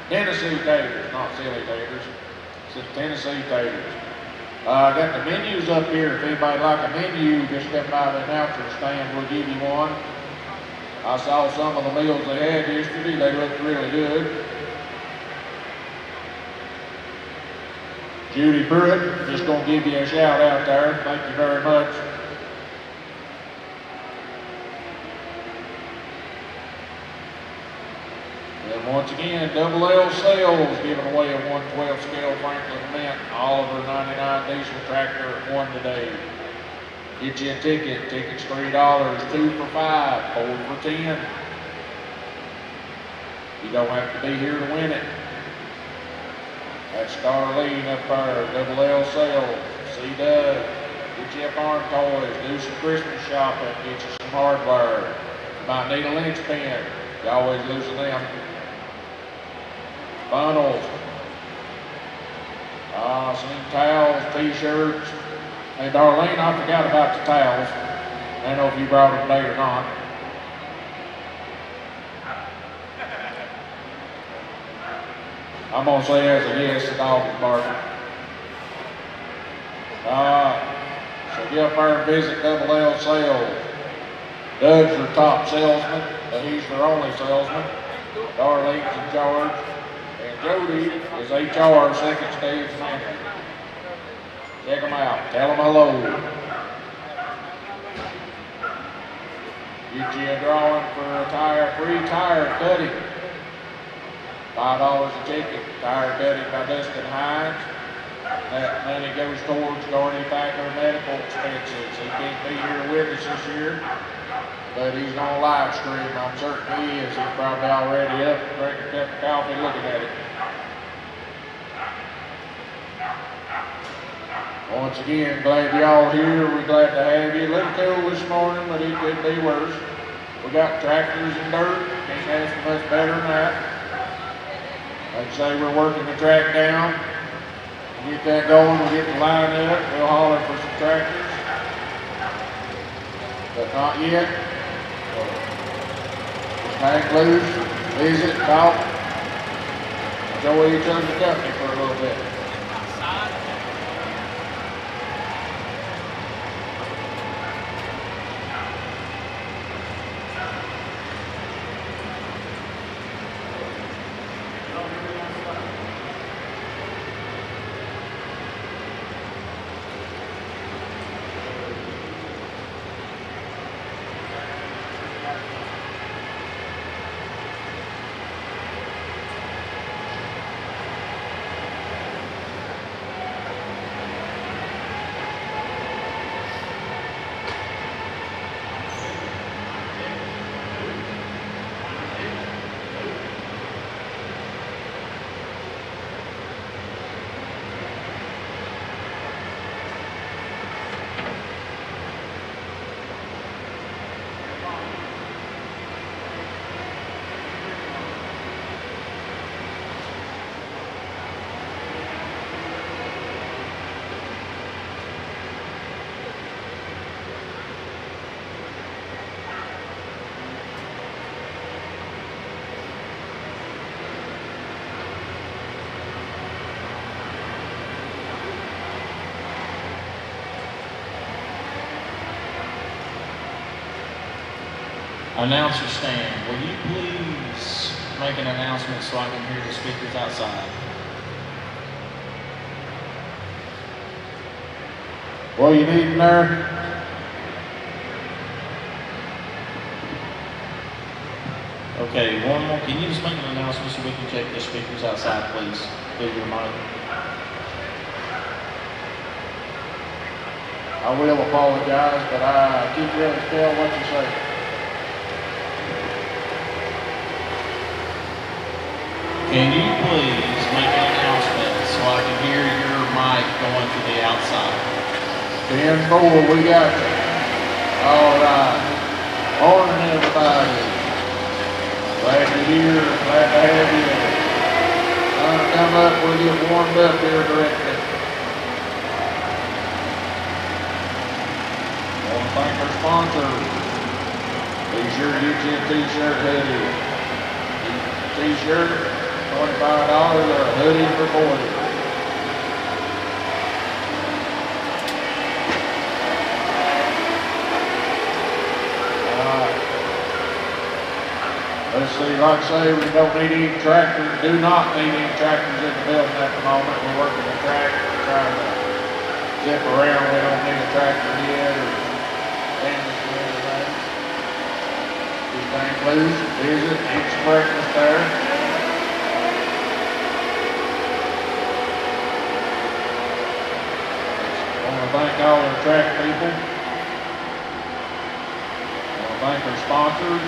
Tennessee taters, not silly taters. It's Tennessee taters. I got the menus up here. If anybody like a menu, just come by the announcer's stand, we'll give you one. I saw some of the meals they had yesterday. They looked really good. Judy Pruitt, just gonna give you a shout out there. Thank you very much. And once again, Double L Sales giving away a 112 scale Franklin Mint Oliver 99 diesel tractor at 1 today. Get you a ticket. Tickets $3, 2 for $5, 4 for 10. You don't have to be here to win it. That's Starlene up there, Double L Sales. See Doug. Get you a farm toys. Do some Christmas shopping. Get you some hardware. Might need a linchpin. You always losing them. Funnels. Some towels, t-shirts. Hey Darlene, I forgot about the towels. I don't know if you brought them today or not. I'm gonna say as a yes, the dog is barking. So get up there and visit Double L Sales. Doug's their top salesman, but he's their only salesman. Darlene's in charge. And Jody is HR second stage manager. Check them out. Tell them hello. Get you a drawing for a free tire cutting. $5 a ticket. Tire cutting by Dustin Hines. That money goes towards Garney Packer medical expenses. He can't be here with us this year, but he's on live stream. I'm certain he is. He's probably already up drinking a cup of coffee looking at it. Once again, glad y'all here. We're glad to have you. A little cool this morning, but it could be worse. We got tractors and dirt. Can't ask for much better than that. Like I say, we're working the track down. We'll get that going. We'll get the line up. We'll holler for some tractors. But not yet. Just hang loose, visit, talk, enjoy each other's company for a little bit. Announcer stand, will you please make an announcement so I can hear the speakers outside? What you needing there? Okay, one more. Can you just make an announcement so we can check the speakers outside, please? Through your mic. I will apologize, but I can't really tell what you say. Can you please make an announcement so I can hear your mic going to the outside? 10-4, we got you. All right. Morning, everybody. Glad you're here. Glad to have you. Sun come up, we'll get warmed up here directly. I want to thank our sponsors. Be sure to get you a t-shirt hoodie. T-shirt, $25 or a hoodie for boys. Let's see, like I say, we don't need any tractors, do not need any tractors in the building at the moment. We're working the tractor, trying to zip around. We don't need a tractor yet or damage or anything. Just hang loose, visit, eat some breakfast there. I want to thank all our track people. I want to thank our sponsors.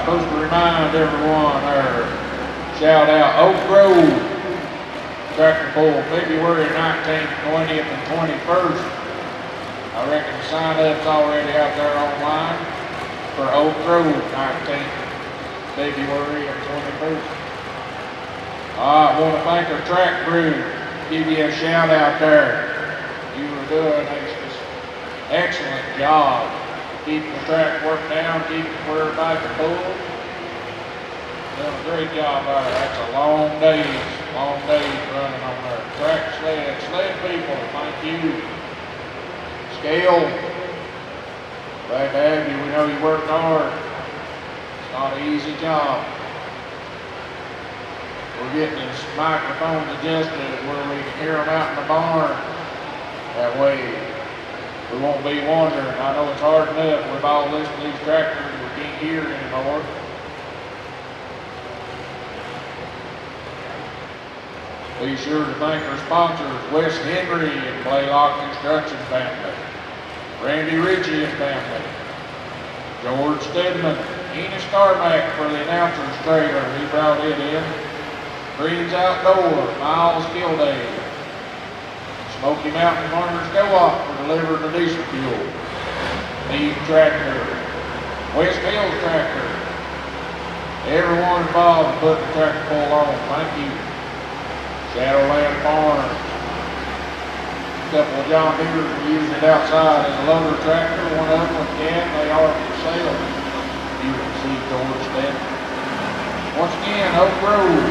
Supposed to remind everyone our shout out Oak Grove tractor pull February 19th, 20th, and 21st. I reckon the sign up's already out there online for Oak Grove 19th, February and 21st. I want to thank our track crew, give you a shout out there. You were doing an excellent job. Keeping the track work down, keeping it where everybody can pull. Done a great job out there. That's a long days running on there. Track sled people, thank you. Scale, glad to have you. We know you worked hard. It's not an easy job. We're getting this microphone adjusted where we can hear them out in the barn. That way, we won't be wondering. I know it's hard enough with all this these tractors, we can't hear anymore. Be sure to thank our sponsors, Wes Henry and Blaylock Construction family, Randy Ritchie and family, George Stedman, Enos Carmack for the announcer's trailer, he brought it in, Green's Outdoor, Miles Gilday, Smoky Mountain Farmers Co-op for delivering the diesel fuel. Need Tractor, West Hills Tractor. Everyone involved in putting the tractor pull on, thank you. Shadowland Farms. A couple of John Deere's were using it outside as a loader tractor. One of them with cab, they are for sale. You can see George Stedman. Once again, Oak Grove,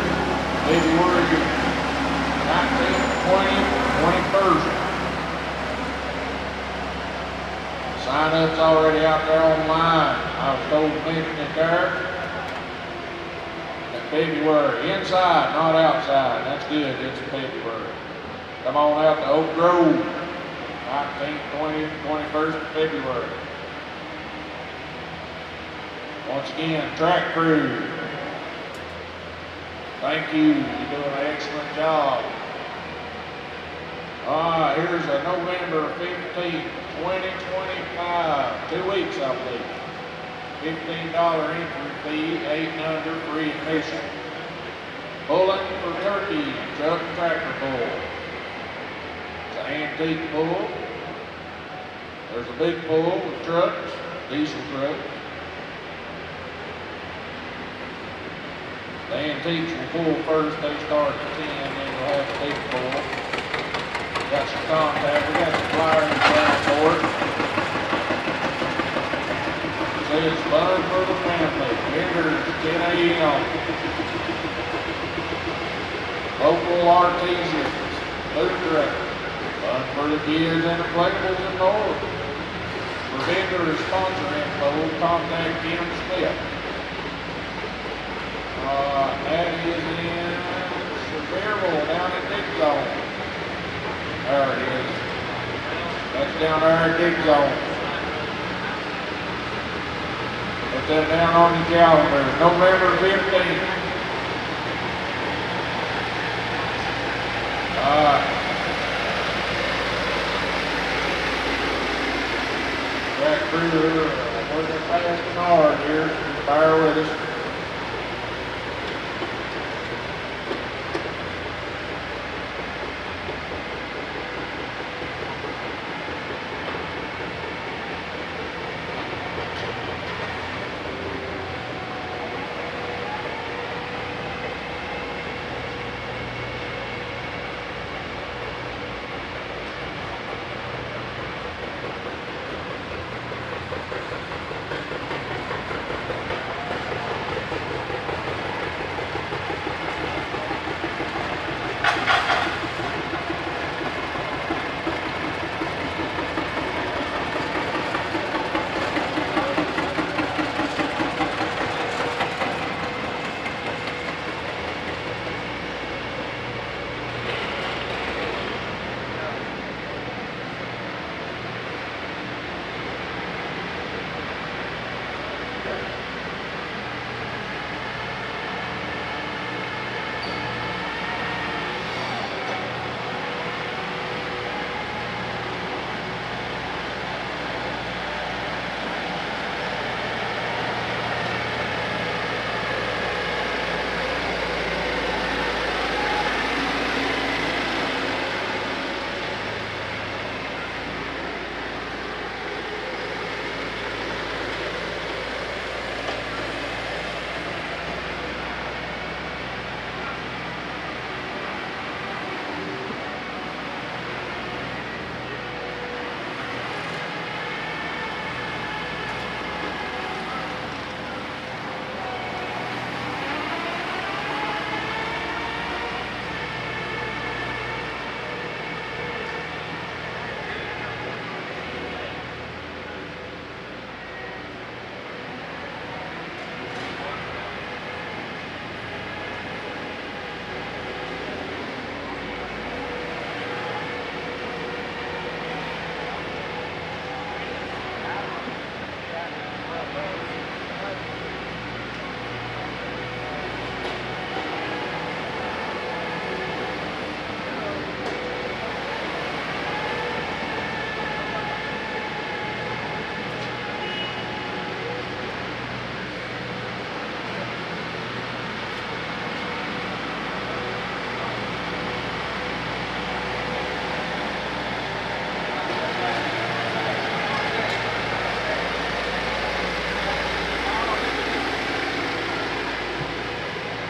February 19th, 20th, 21st. Sign up's already out there online. I was told to mention it there. In February, inside, not outside. That's good, it's February. Come on out to Oak Grove, 19th, 20th, 21st of February. Once again, track crew, thank you. You're doing an excellent job. Here's a November 15th, 2025, 2 weeks I believe. $15 entry fee, 8 and under, free admission. Pulling for turkey, truck and tractor pull. It's an antique pull. There's a big pull with trucks, diesel trucks. The antiques will pull first, they start at 10, then we'll have a big pull. Got some contact, we got some flyers down for it. It says fun for the family, vendors 10 a.m. Local artisans, food trucks, fun for the kids and the inflatables and more. For vendor or sponsor info, contact Kim Smith. That is in Sevierville down at Dig Zone. There it is. That's down there at Dig Zone. Put that down on your calendar, November 15th. All right. That crew, working fast and hard here, just bear with us.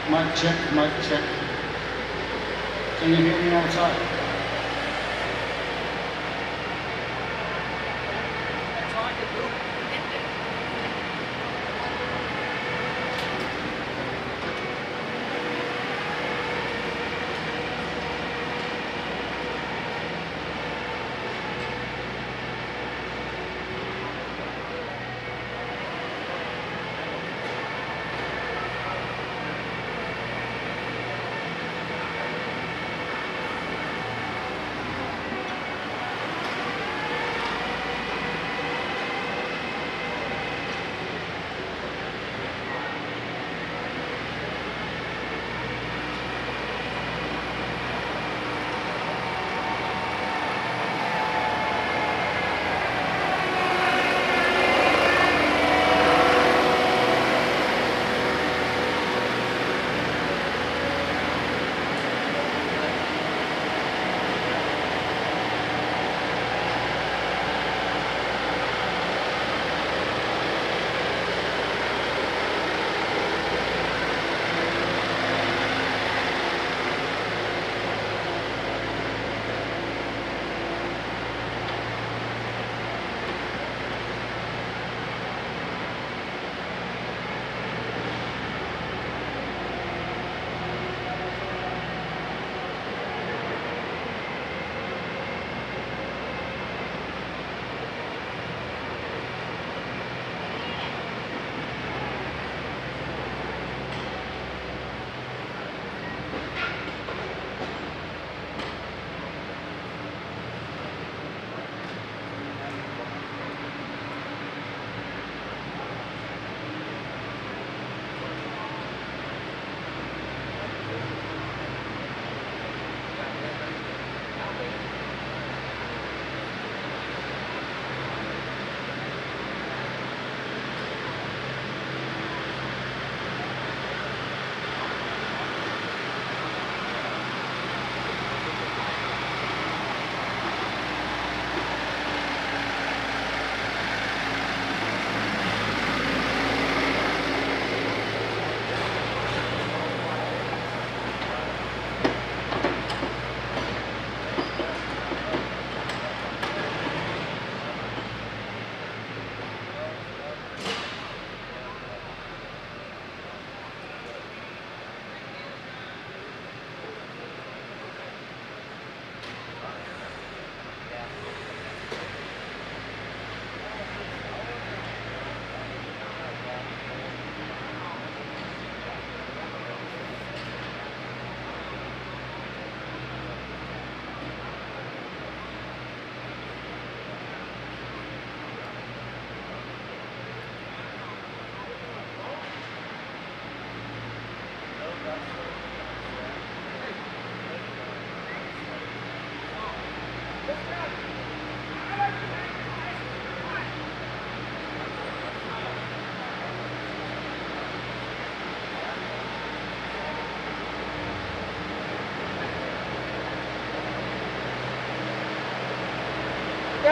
Mic check, mic check. Can you hear me outside?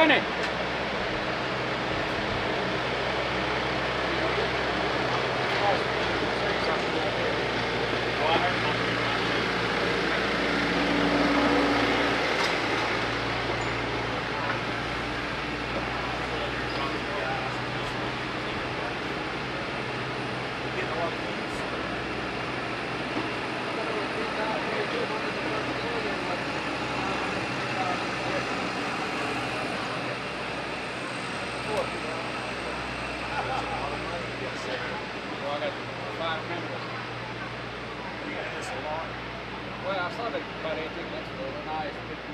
Danny. Well, I saw that about 18 months ago, and I was 50.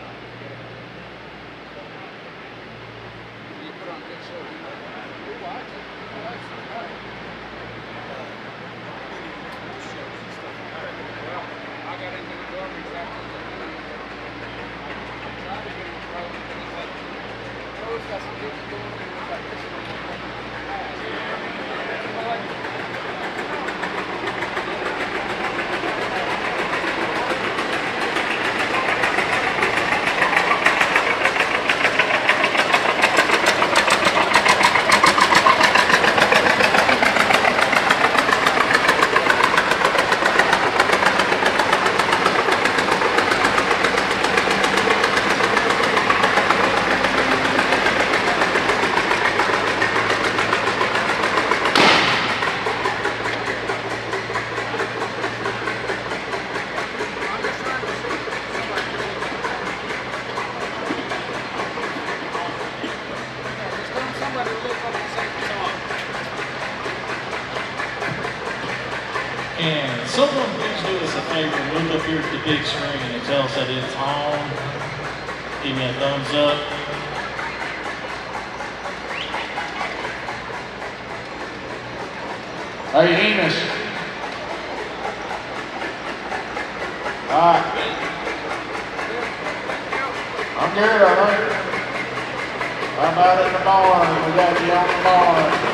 You put on a good show, you know. You watch it. You watch it. Well, I got into the garbage after the I tried to get in the road, but it's like, oh, it's got some good doing, and it's like this one. And someone please do us a favor and look up here at the big screen and tell us that it's on. Give me a thumbs up. Hey, Enos. All right. I'm good, I think. I'm out in the barn. We got you on the barn.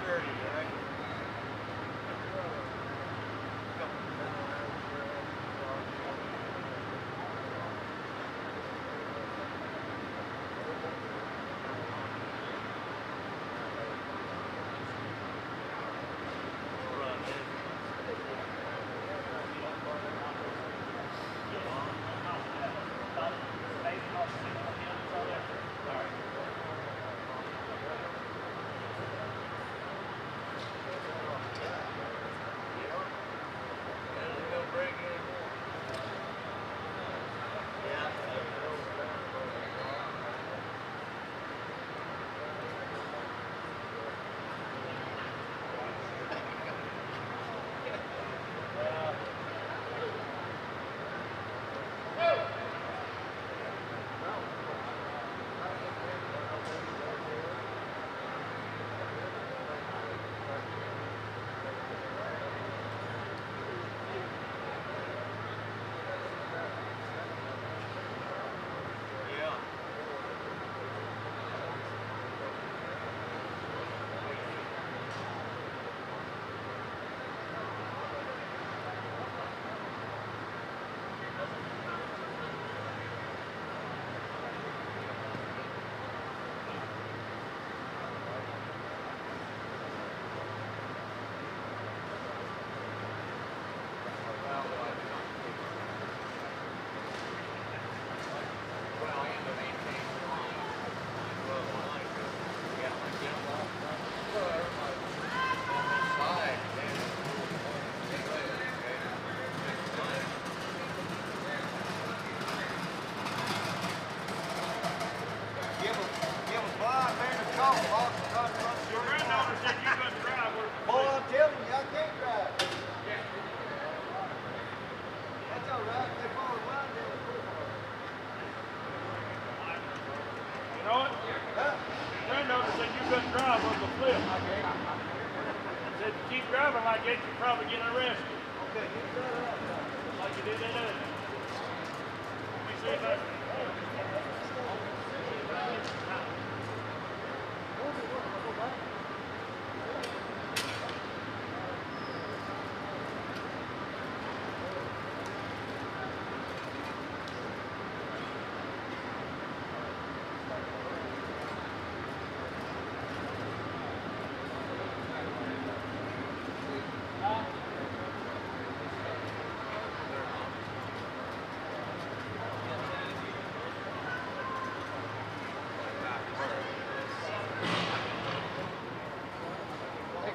sturdy, right?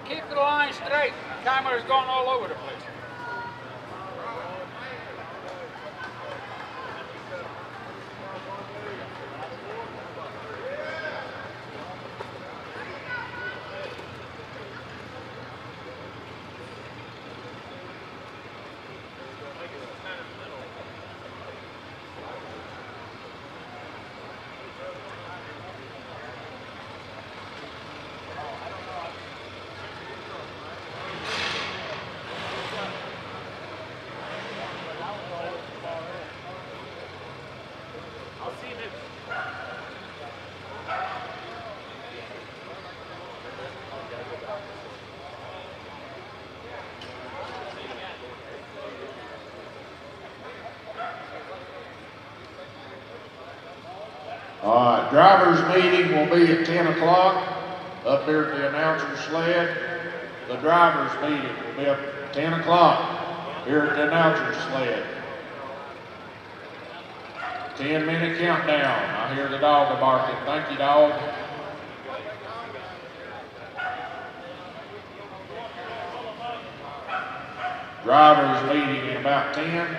Keep the line straight. Camera's going all over the place. All right, drivers' meeting will be at 10 o'clock up here at the announcer's sled. The drivers' meeting will be up at 10 o'clock here at the announcer's sled. 10-minute countdown. I hear the dog barking. Thank you, dog. Drivers' meeting in about 10.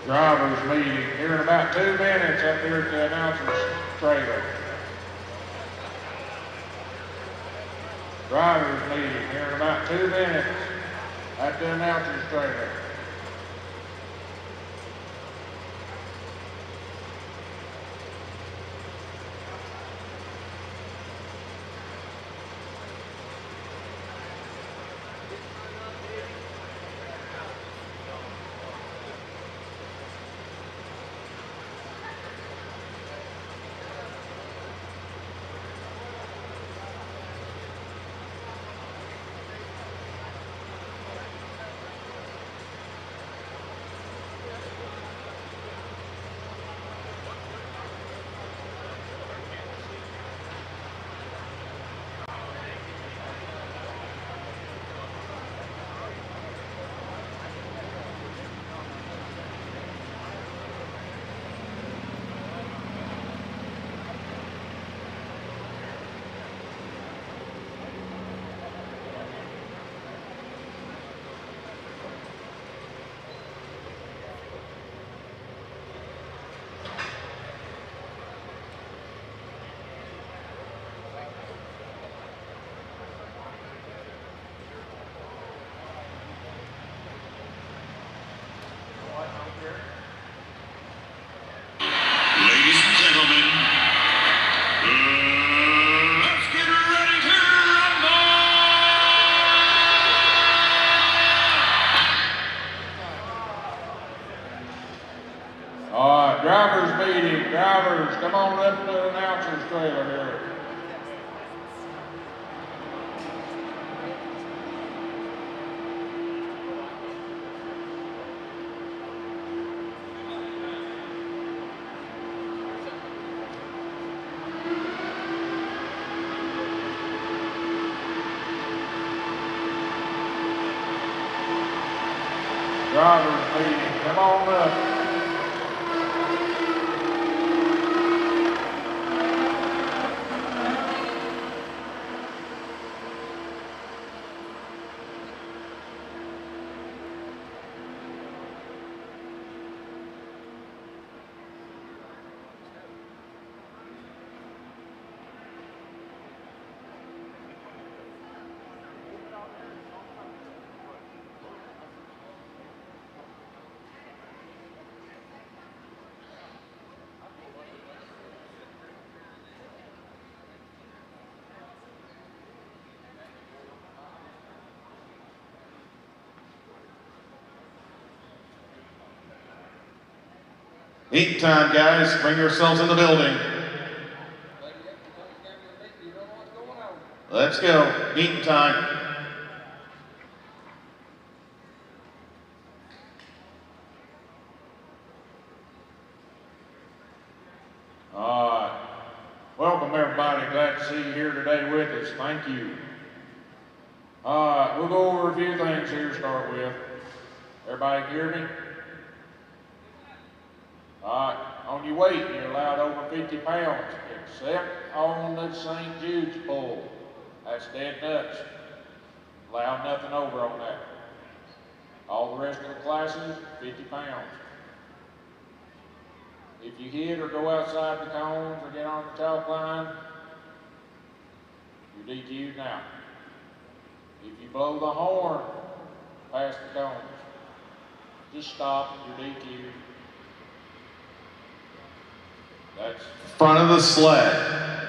Drivers meeting here in about 2 minutes up here at the announcer's trailer. Drivers meeting here in about 2 minutes at the announcer's trailer. Ladies and gentlemen, let's get ready to rumble! All right, drivers meeting. Drivers, come on up to the announcer's trailer here. Drivers meeting, come on up. Meeting time, guys. Bring yourselves in the building. Let's go. Meeting time. All right. Welcome, everybody. Glad to see you here today with us. Thank you. All right, we'll go over a few things here to start with. Everybody can hear me? All right, on your weight, you're allowed over 50 pounds, except on the St. Jude's pole. That's dead nuts. Allowed nothing over on that. All the rest of the classes, 50 pounds. If you hit or go outside the cones or get on the chalk line, you're DQ'd now. If you blow the horn past the cones, just stop, you're DQ'd. That's Front of the sled.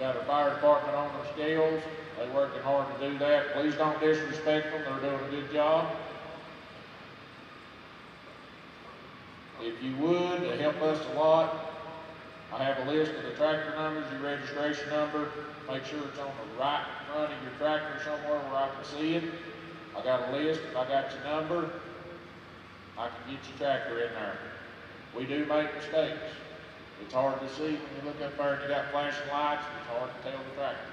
got our fire department on their scales. They're working hard to do that. Please don't disrespect them. They're doing a good job. If you would, to help us a lot, I have a list of the tractor numbers, your registration number. Make sure it's on the right front of your tractor somewhere where I can see it. I got a list. If I got your number, I can get your tractor in there. We do make mistakes. It's hard to see when you look up there and you got flashing lights. It's hard to tell the tractor.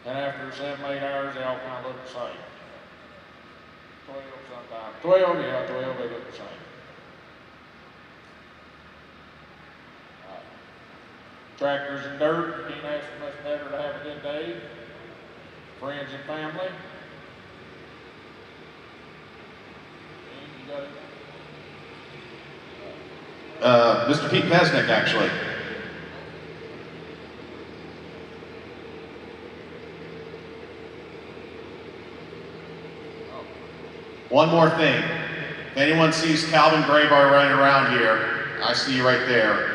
And after 7, 8 hours, they all kind of look the same. 12 sometimes. 12, yeah, 12, they look the same. Tractors and dirt, you can't ask for much better to have a good day. friends and family. And you got it? Mr. Pete Pesnick, actually. One more thing. If anyone sees Calvin Graybar running around here, I see you right there.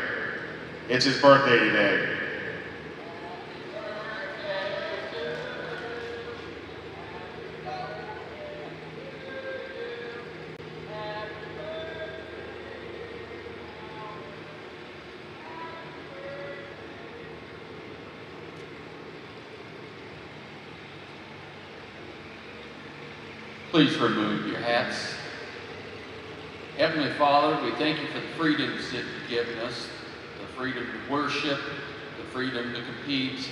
It's his birthday today. Please remove your hats. Heavenly Father, we thank you for the freedoms that you've given us, the freedom to worship, the freedom to compete,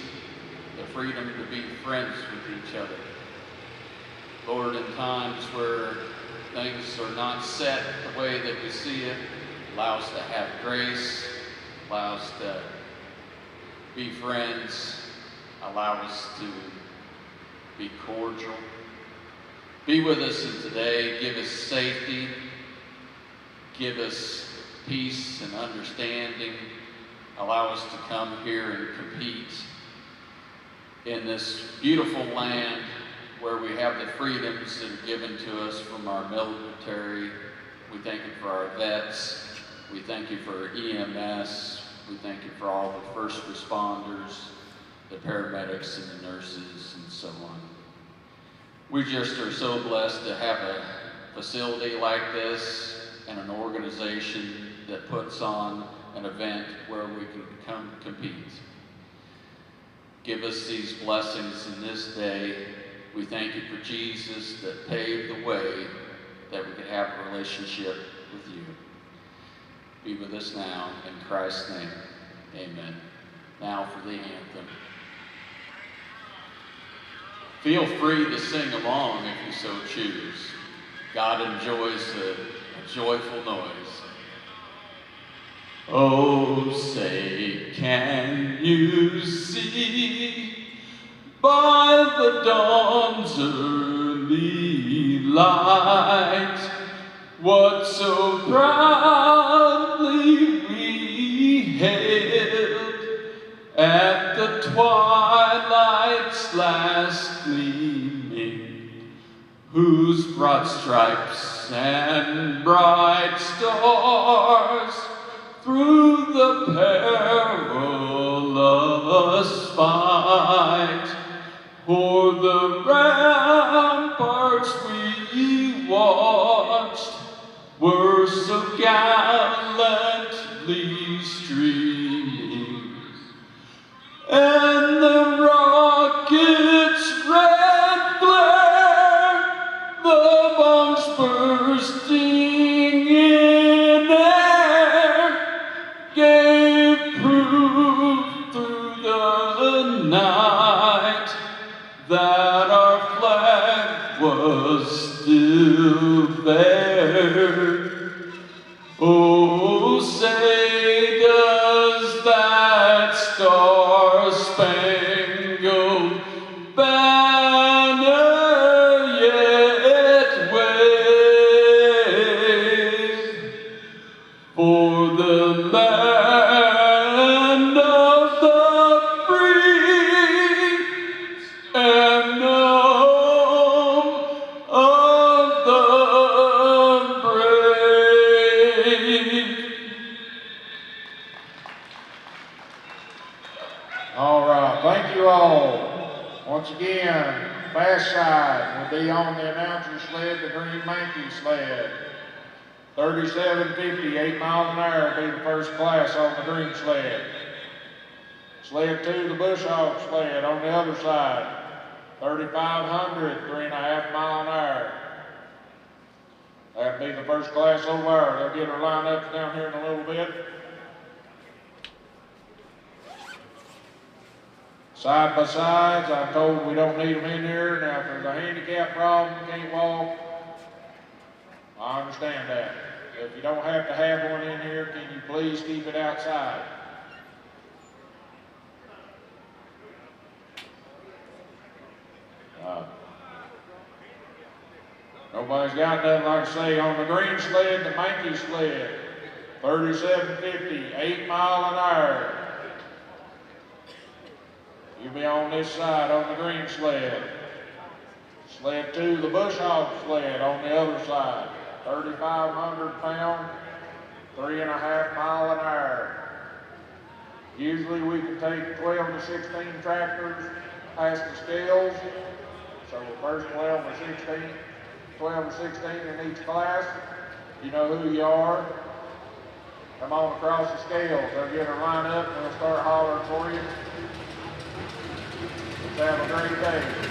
the freedom to be friends with each other. Lord, in times where things are not set the way that we see it, allow us to have grace, allow us to be friends, allow us to be cordial. Be with us in today, give us safety, give us peace and understanding. Allow us to come here and compete in this beautiful land where we have the freedoms that are given to us from our military. We thank you for our vets. We thank you for EMS. We thank you for all the first responders, the paramedics and the nurses and so on. We just are so blessed to have a facility like this and an organization that puts on an event where we can come compete. Give us these blessings in this day. We thank you for Jesus that paved the way that we could have a relationship with you. Be with us now, in Christ's name, amen. Now for the anthem. Feel free to sing along if you so choose. God enjoys a joyful noise. Oh, say, can you see by the dawn's early light what so proudly we hailed at the twilight's last gleaming, whose broad stripes and bright stars through the perilous fight o'er the ramparts we watched were so gallantly streaming, and the rocket's red glare, the bombs bursting in air, gave proof through the night that our flag was still there. Oh, say, does that star-spangled banner yet wave for the land of the free and the home of the brave? All right, thank you all. Once again, fast side will be on the announcer sled, the green monkey sled. 3750, 8 miles an hour will be the first class on the green sled. Sled 2, the bush hog sled on the other side. 3500, 3.5 mile an hour. That'll be the first class over there. They'll get her lined up down here in a little bit. Side by sides, I'm told we don't need them in here. Now, if there's a handicap problem, can't walk, I understand that. If you don't have to have one in here, can you please keep it outside? Uh, Nobody's got nothing like to say on the green sled, the Mankey sled, 3750, 8 mile an hour. You'll be on this side on the green sled. Sled 2, the bush hog sled on the other side, 3,500 pound, 3.5 mile an hour. Usually we can take 12 to 16 tractors past the scales. So the first 12 to 16 in each class. You know who you are. Come on across the scales. They'll get her line up and we'll start hollering for you. Let's have a great day.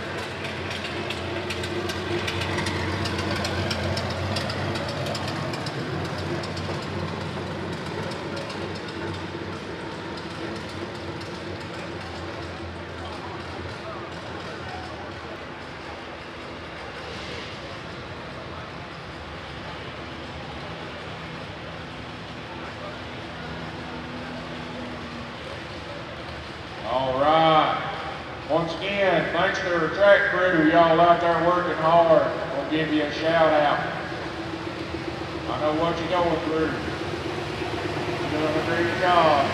All right. Once again, thanks to the track crew, y'all out there working hard. We'll give you a shout out. I know what you're going through. You're doing a great job.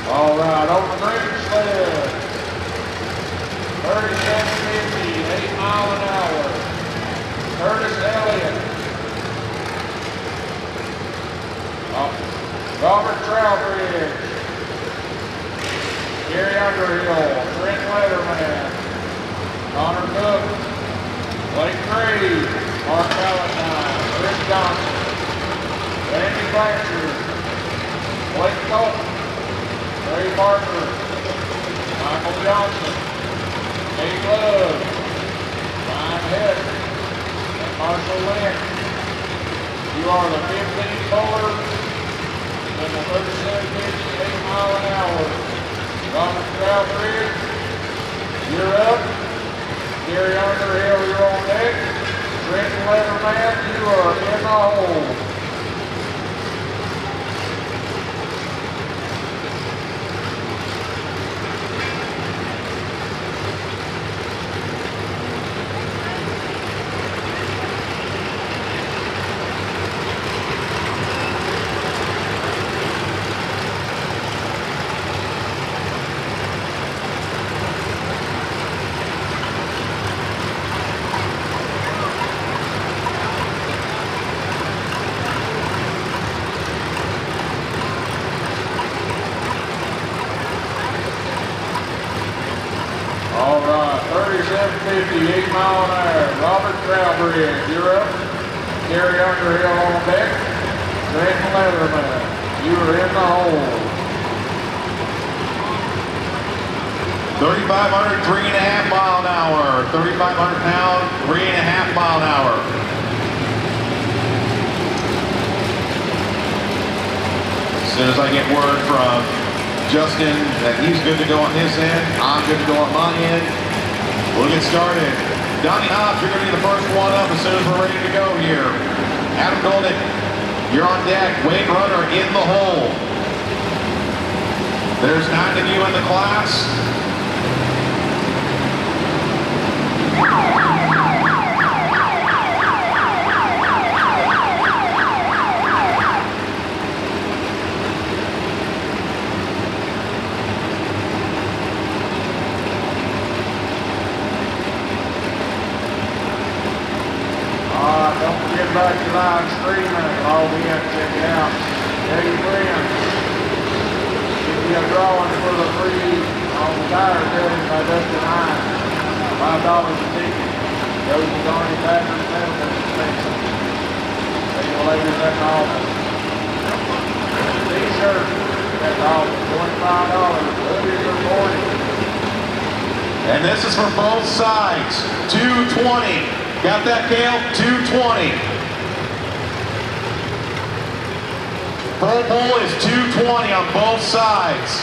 All right, over the green sled, 3750, 8 mile an hour. Curtis Elliott. Robert Trowbridge. Gary Underhill, Trent Leatherman, Connor Cook, Blake Gray, Mark Valentine, Chris Johnson, Randy Blanchard, Blake Colton, Ray Parker, Michael Johnson, Dave Love, Ryan Head, and Marshall Lynn. You are the 15 bowlers in the 3750, 8 mile an hour. Robert Trowbridge, you're up. Gary Underhill, you're on deck. Trent Leatherman, you are in the hole. 8 mile an hour. Robert Trowbridge, you're up. Gary Underhill on deck. Trenton Leatherman, you are in the hole. 3,500, 3.5 mile an hour. 3,500 pound, 3.5 mile an hour. As soon as I get word from Justin that he's good to go on his end, I'm good to go on my end, we'll get started. Donnie Hobbs, you're going to be the first one up as soon as we're ready to go here. Adam Golden, you're on deck. Wade Runner in the hole. There's 9 of you in the class. Don't forget about your live streaming. Log in, check it out. Tell your friends. Give you a drawing for the free on the tire building by Dustin Hines. $5 a ticket. Goes to Donnie Patrick's medical expenses. See you later at the office. T-shirt at the office, $25. Hoodies are $40. And this is for both sides. 220. Got that, Kale? 220. Full bull is 220 on both sides.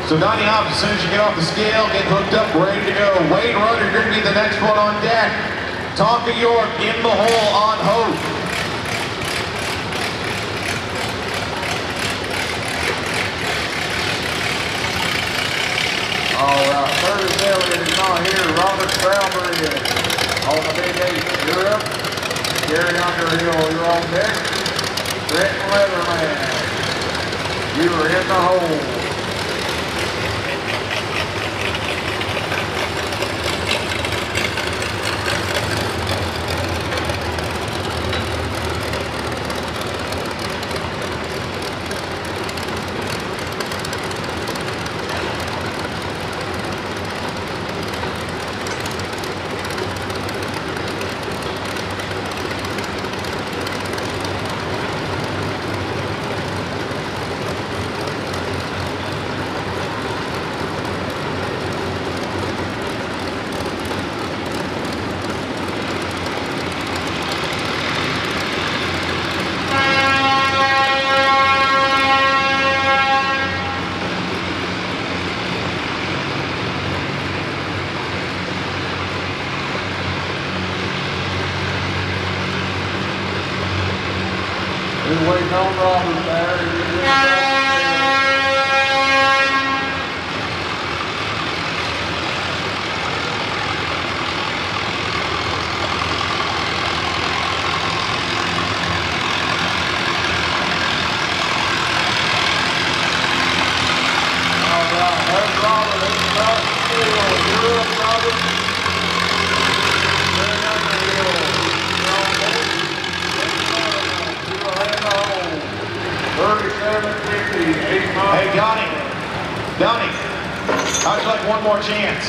So Donnie Hobbs, as soon as you get off the scale, get hooked up, ready to go. Wade Runner, you're going to be the next one on deck. Tonka York in the hole on Hope. All right, Curtis Elliott is not here. Robert Trowbridge on the big 8. You're up. Gary Underhill, you're on deck. Trenton Leatherman, you are in the hole. We're waiting on Robert there. Hey, Donnie, how'd you like one more chance?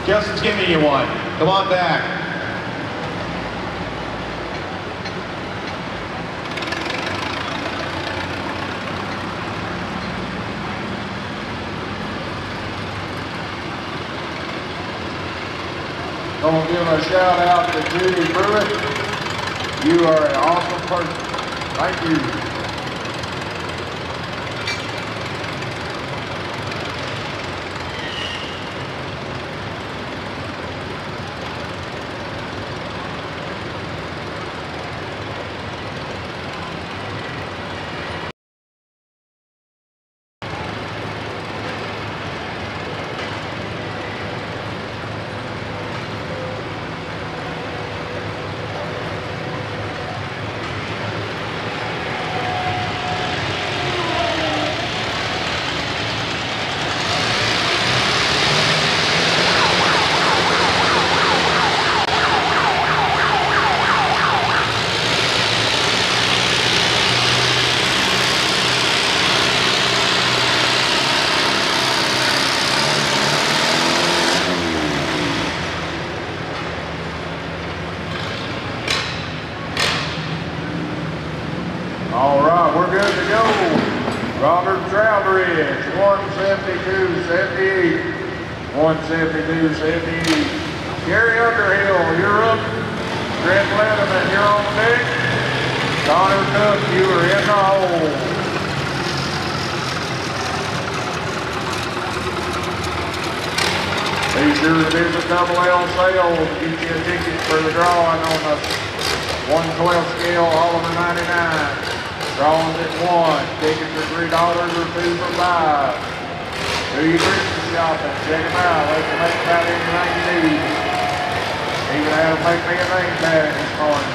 Justin's giving you one. Come on back. Gonna give a shout out to Jude Pruitt. You are an awesome person. Thank you. 78. 172, 78. Gary Underhill, you're up. Trent Leatherman, you're on deck. Connor Cook, you are in the hole. Be sure to visit Double L Sales to get you a ticket for the drawing on the 112 scale, Oliver 99. Drawings at 1. Tickets are $3 or 2 for 5. Do your Christmas shopping. Check them out. They can make about anything you need. Even had to make me a name tag this morning.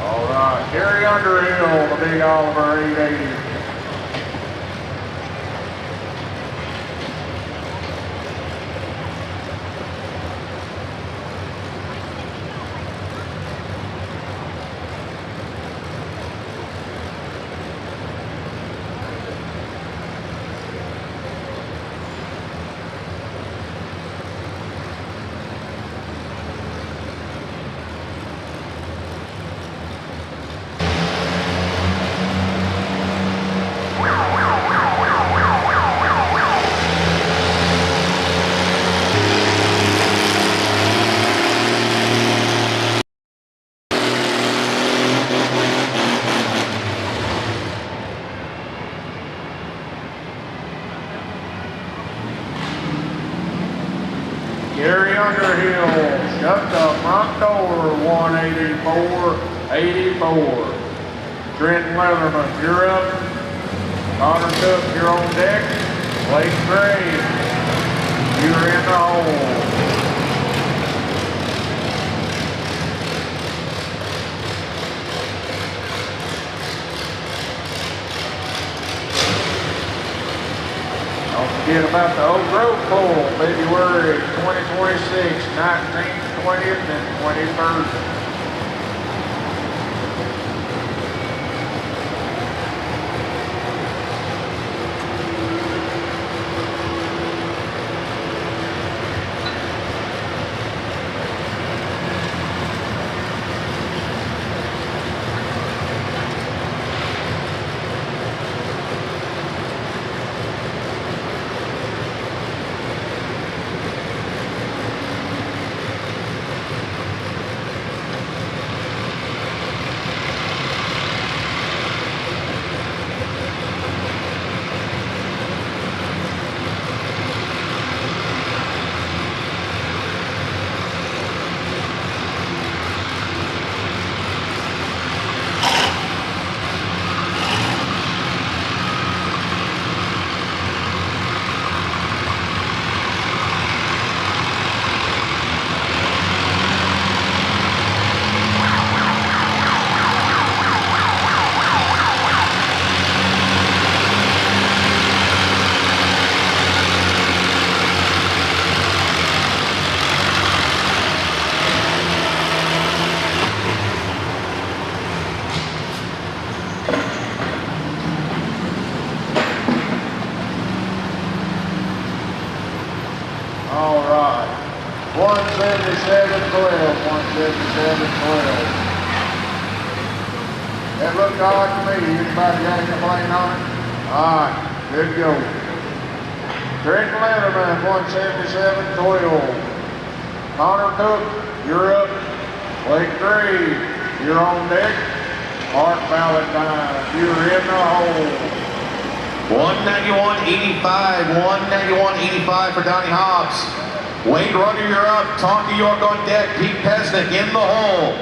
All right, Gary Underhill, the big Oliver 880. Gary Underhill, shut the front door, 184-84. Trenton Leatherman, you're up. Connor Cook, you're on deck. Blake Gray, you're in the hole. Don't forget about the Oak Grove Bowl, February 2026, 19th, 20th, and 21st. All right, 177-12, 177-12. That looked odd to me. Anybody got any complaint on it? All right, good to go. Trenton Leatherman, 177-12. Connor Cook, you're up. Blake Gray, you're on deck. Mark Valentine, you're in the hole. 191.85, 191.85 for Donnie Hobbs. Wade Rudder, you're up. Tonka York on deck. Pete Pesnick in the hole.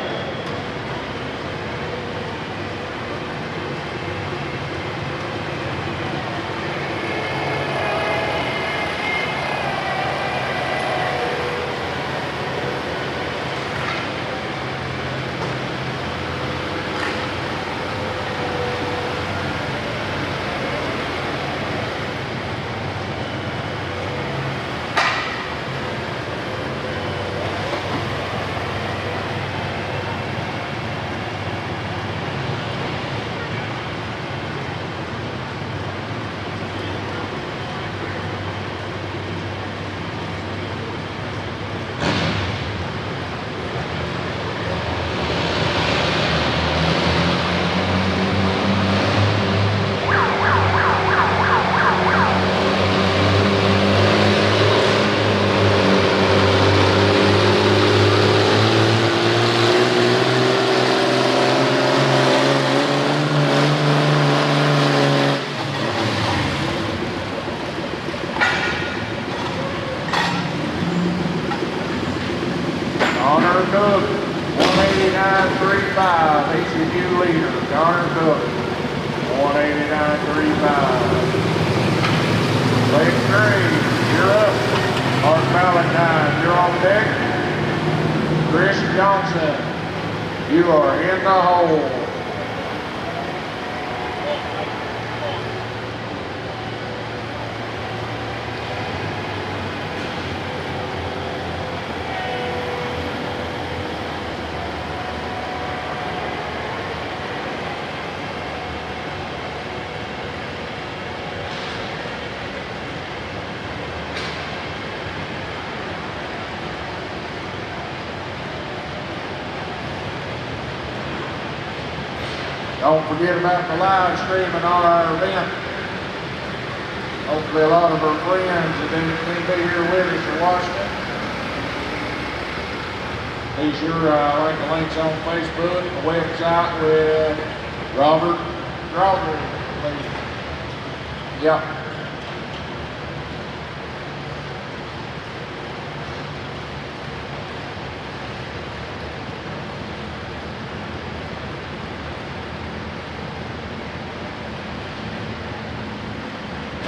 Cook, 189.35, ECU leader, Connor Cook, 189.35. Lake Green, you're up. Mark Valentine, you're on deck. Chris Johnson, you are in the hole. Don't forget about the live streaming on our event. Hopefully a lot of our friends that didn't be here with us are watching it. Be sure like the links on Facebook, the website with Robert Rodriguez. Yep.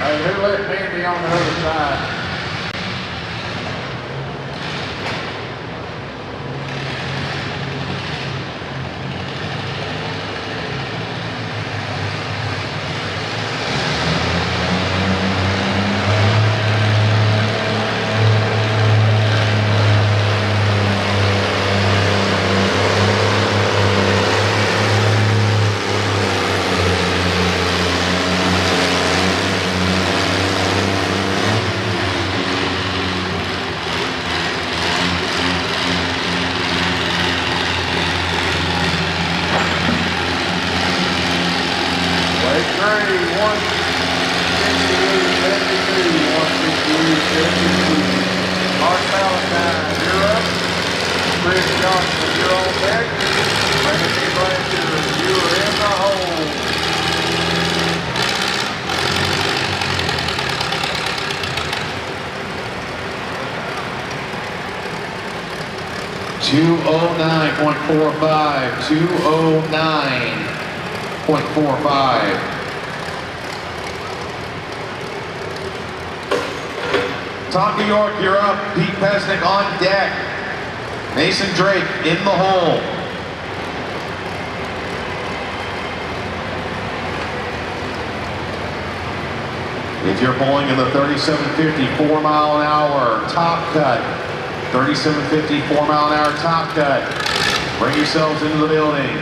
Hey, who let Mandy on the other side? Mark Valentine, you're up. Chris Johnson, you're on deck. Randy Blanchard, you are in the hole. .45, 209.45. Tom New York, you're up. Pete Pesnick on deck. Mason Drake in the hole. If you're pulling in the 3750 4-mile-an-hour top cut, 3750 4-mile-an-hour top cut, bring yourselves into the building.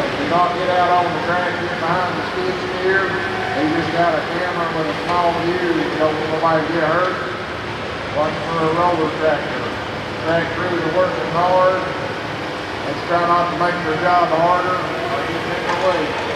Do not get out on the track, get behind the skid steer. They just got a camera with a small view. You don't want nobody to get hurt. Watch for a roller tractor. Track crews are working hard. Let's try not to make their job harder or get in the way.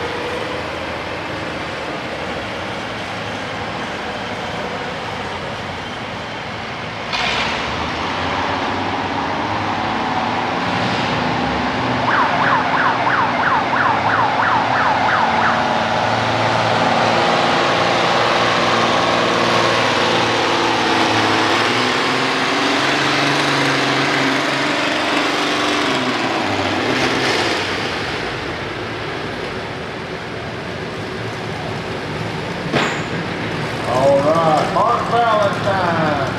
Mark Valentine,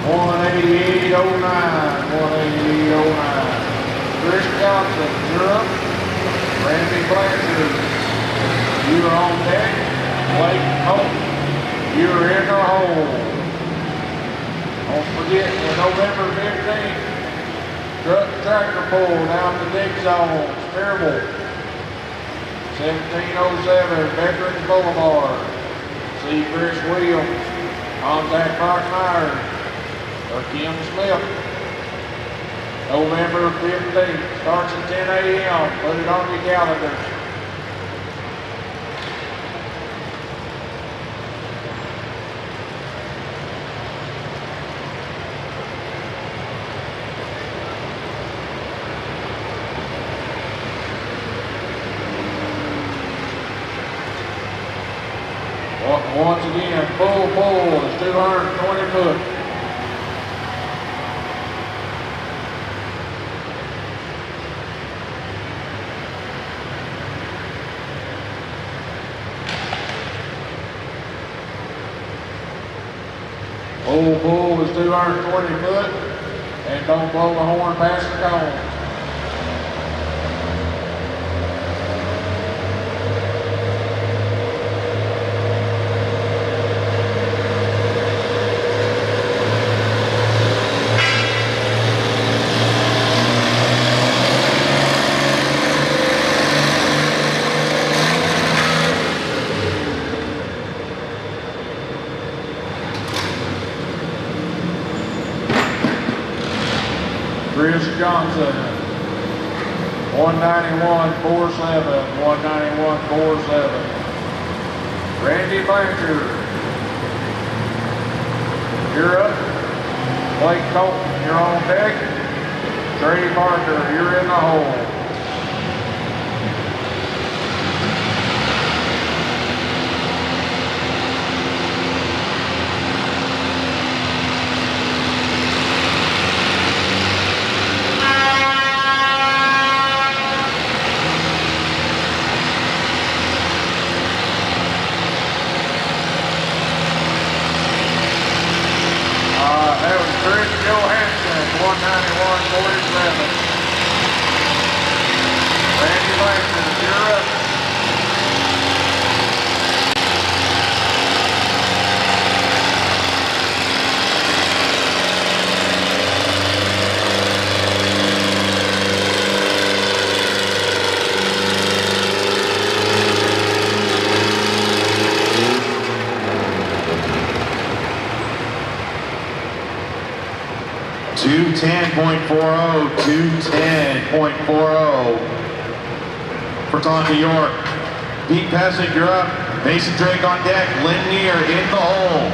188.09, 188.09. Chris Johnson, you're up. Randy Blanchard, you're on deck. Blake Hope, you're in the hole. Don't forget, November 15th, truck tractor pull down the dig zone, Fairville, 1707 Veterans Boulevard. See Chris Williams, contact Mark Myers or Kim Smith. November 15th, starts at 10 a.m. Put it on your calendars. Once again, full pull is 220 foot. Full pull is 220 foot, and don't blow the horn past the cone. Chris Johnson, 191.47, 191.47. Randy Blanchard, you're up. Blake Colton, you're on deck. Trey Parker, you're in the hole. That was Chris Johansson, 191.47. Randy Blanchard, you're up. Two 10.40, 210.40 for Taunton, New York. Pete Pesic, you're up. Mason Drake on deck. Lynn Neer in the hole.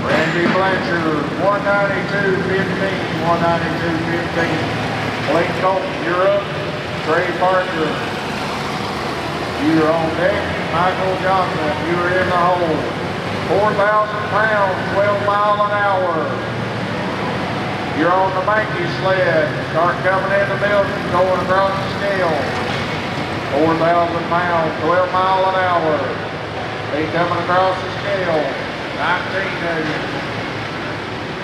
Randy Blanchard, 192.15, 192.15. Blake Colton, you're up. Trey Parker, you're on deck. Michael Johnson, you're in the hole. 4,000 pounds, 12 miles an hour. You're on the Mankey sled. Start coming in the building, going across the scale. 4,000 pounds, 12 miles an hour. Be coming across the scale. 19 million.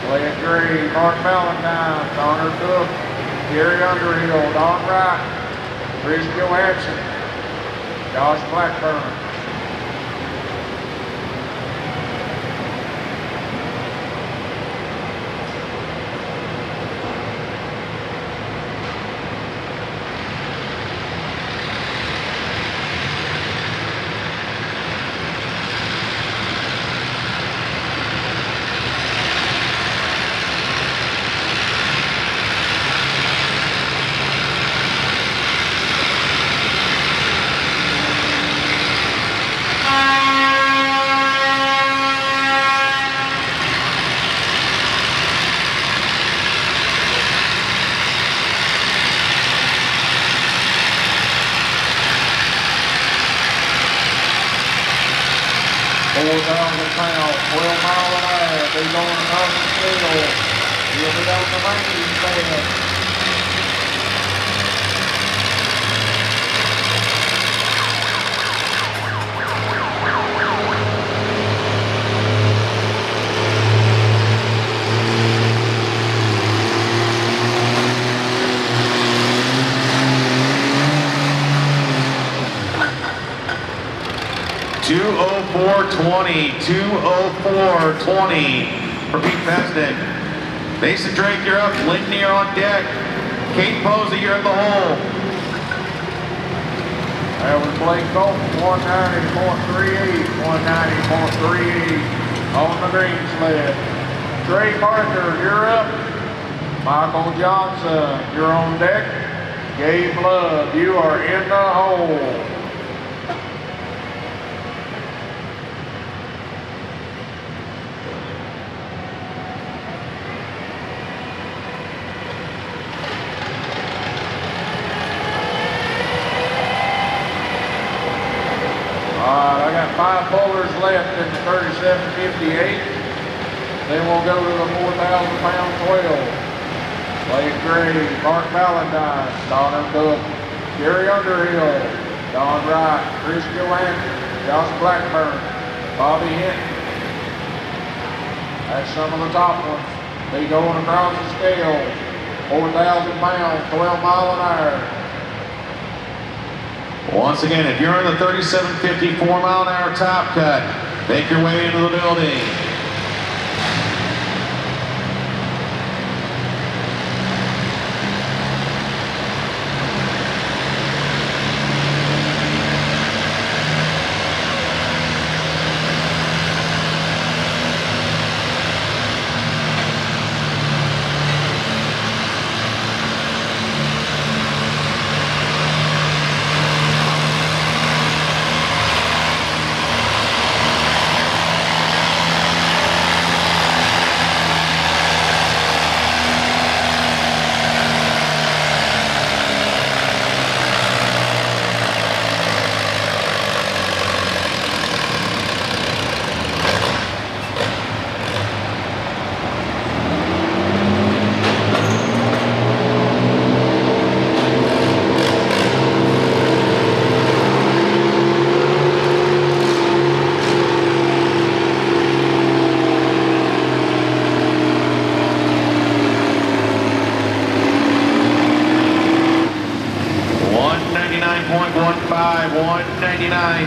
Led Gray, Mark Valentine, Connor Cook, Gary Underhill, Don Wright, Chris Johansson, Josh Blackburn. Pounds, 12 miles an hour. Be going across the field. You'll be on the Mankey sled. $204.20, $204.20 for Pete Peston. Mason Drake, you're up. Lynn Neer on deck. Kate Posey, you're in the hole. That was Blake Colton, 190.38, 190.38 on the green sled. Trey Parker, you're up. Michael Johnson, you're on deck. Gabe Love, you are in the hole. Alright, I got 5 pullers left in the 3758. Then we'll go to the 4,000-pound 12. Blake Gray, Mark Valentine, Donner Cook, Gary Underhill, Don Wright, Chris Johansson, Josh Blackburn, Bobby Hinton. That's some of the top ones. They going across the scale. 4,000 pounds, 12 mile an hour. Once again, if you're in the 3750 4-mile-an-hour top cut, make your way into the building.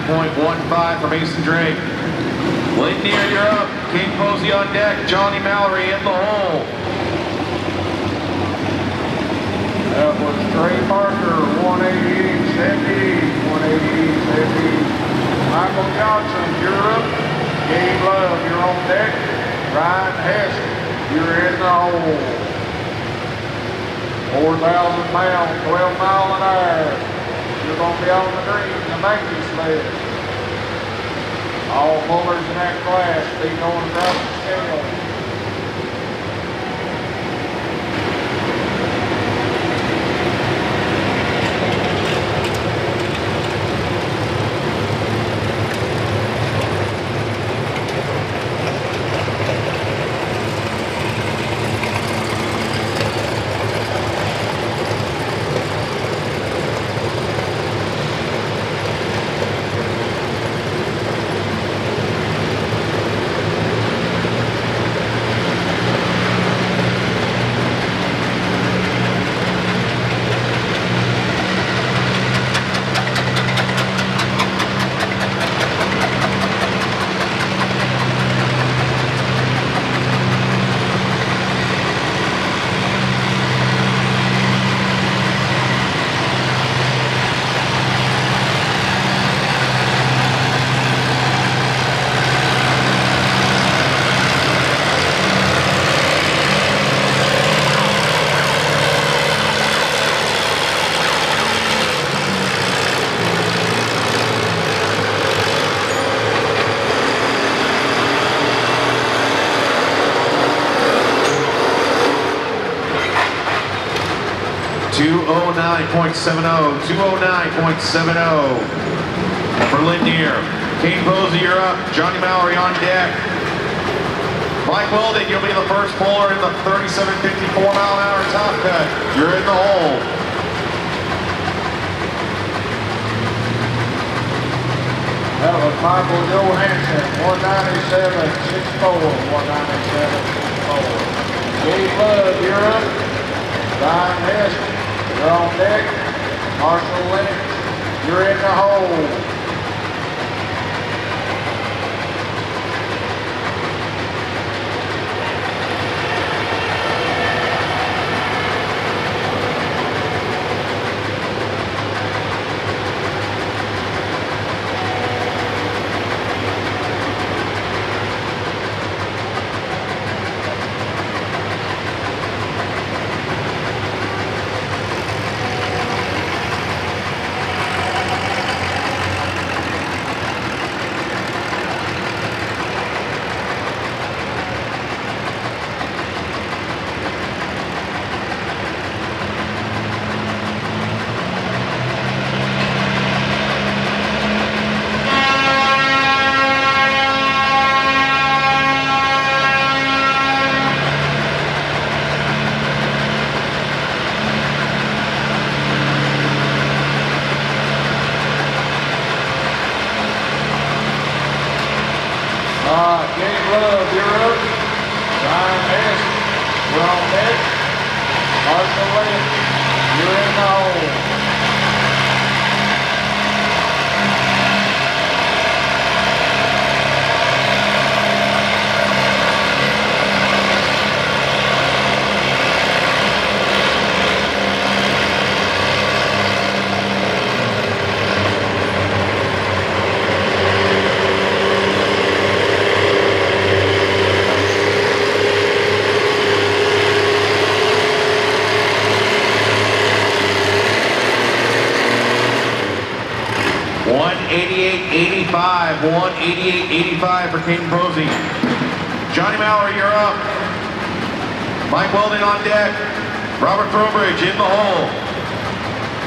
.15 for Mason Drake. Lindner, you're up. King Posey on deck. Johnny Mallory in the hole. That was Trey Parker, 188.70, 188.70. Michael Johnson, you're up. Gabe Love, you're on deck. Ryan Hess, you're in the hole. 4,000 pounds, 12 mile an hour. You're going to be on the green, the monkey sled. All pullers in that class be going across the scale. .70, 209.70 for Lindner. King Posey, you're up. Johnny Mallory on deck. Mike Weldon, you'll be the first puller in the 3754 mile an hour top cut. You're in the hole. That was Michael Johansson, 197.64, 197.64. Gabe Love, you're up. Ryan Hess, you're on deck. Marshall Lynch, you're in the hole. Marshall Lynch, you're in the hole. 188.85, 188.85 for Caden Posey. Johnny Mallory, you're up. Mike Welding on deck. Robert Throwbridge in the hole.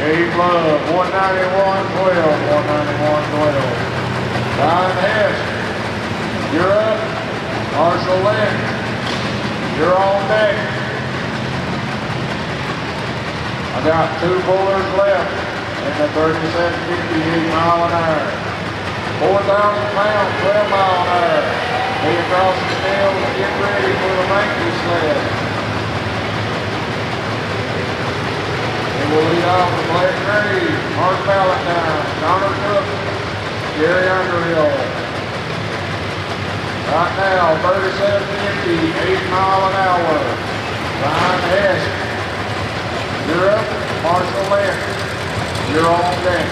Dave Love, 191.12, 191.12. Ryan Hess, you're up. Marshall Lynch, you're on deck. I got 2 pullers left in the 37.58 mile an hour. 4,000 pounds, 12 mile an hour. Be across the scales and get ready for the Mankey sled. It will lead off with Blake Gray, Mark Valentine, Connor Cook, Gary Underhill. Right now, 37.50, 8 mile an hour. Ryan Hess, you're up. Marshall Lynch, you're on deck.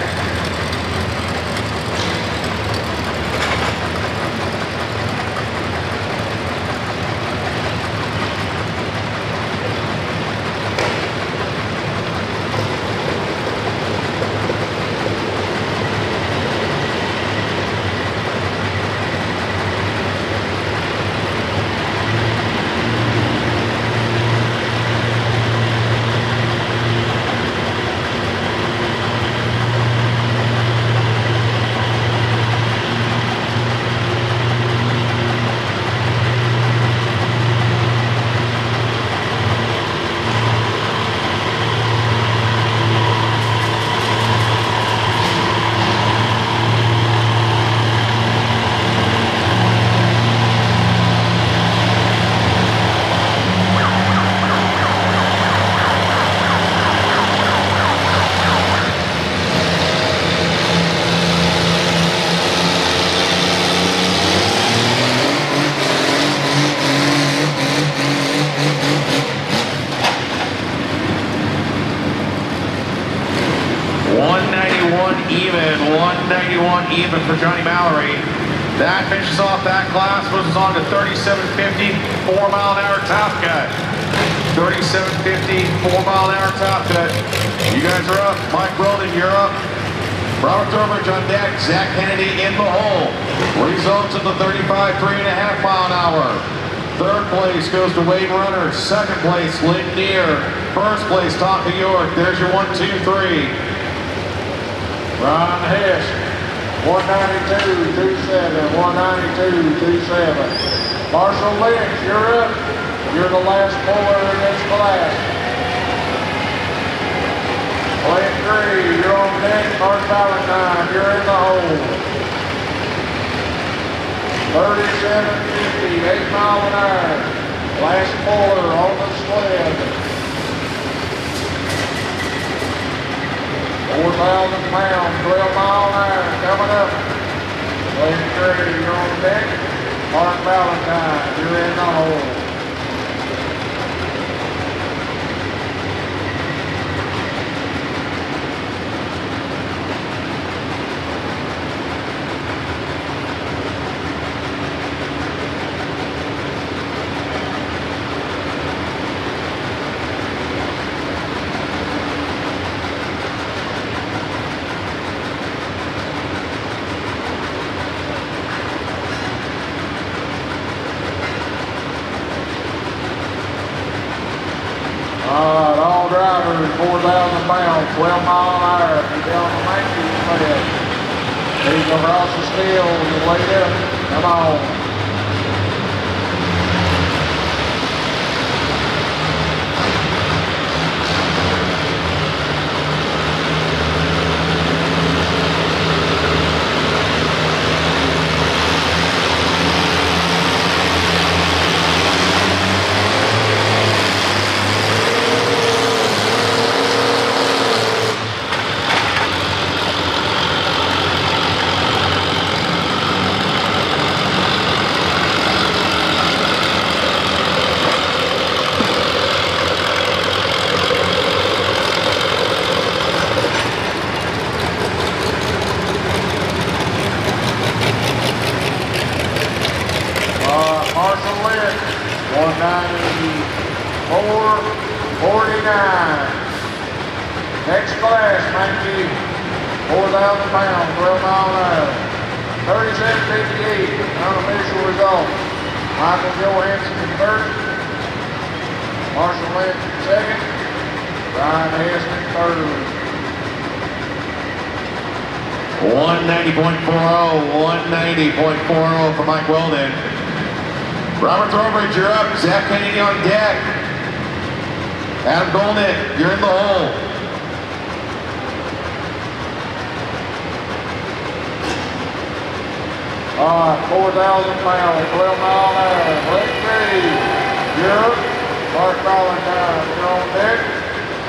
Even for Johnny Mallory. That finishes off that class, moves on to 37.50, 4 mile an hour top cut. 37.50, 4 mile an hour top cut. You guys are up. Mike Welding, you're up. Robert Throwbridge on deck. Zach Kennedy in the hole. Results of the 35, 3.5 mile an hour. Third place goes to Wade Runner. Second place, Lynn Deere. First place, Tom York. There's your 1, 2, 3. Ron Hess, 192.27, 192.27. Marshall Lynch, you're up. You're the last puller in this class. Blake Gray, you're on deck. Mark Valentine, you're in the hole. 37.50, 8 mile an hour. Last puller on the sled. 4,000 pounds, 12 mile an hour coming up. Blake Gray, you're on deck. Mark Valentine, you're in the hole. All drivers, 4,000 pounds, 12 mile an hour. Be down the Mankey sled. He's across the scales and laid up. Come on. Next class, Mikey, 4,000 pounds, 12 mile an hour. 37.58, unofficial result. Michael Johansson in first, Marshall Lynch in second, Brian Hess in third. 190.40, 190.40 for Mike Weldon. Robert Throwbridge, you're up. Zach Kennedy on deck. Adam Golnick, you're in the hole. All right, 4,000 pounds, 12 mile an hour. Blake Green, you're up. Mark Valentine, you're on deck.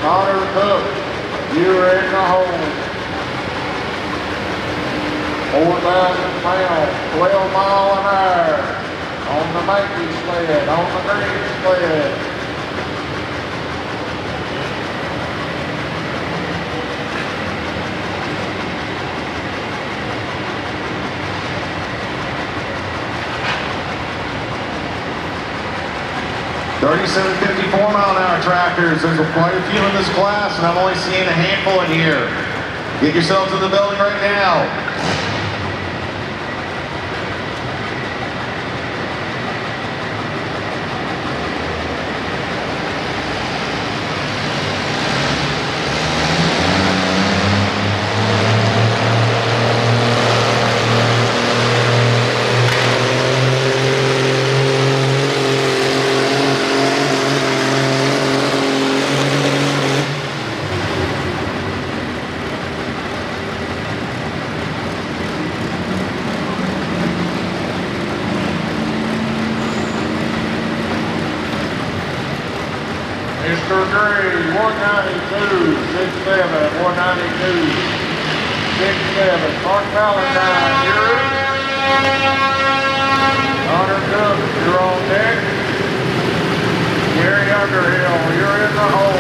Connor Cook, you're in the hole. 4,000 pounds, 12 mile an hour. On the Mikey sled, on the green sled. $37.54 mile an hour tractors. There's quite a few in this class, and I'm only seeing a handful in here. Get yourselves in the building right now. Mr. Gray, 192, 6'7", 192, 6'7". Mark Valentine, you're up. Connor Cook, you're on deck. Gary Underhill, you're in the hole.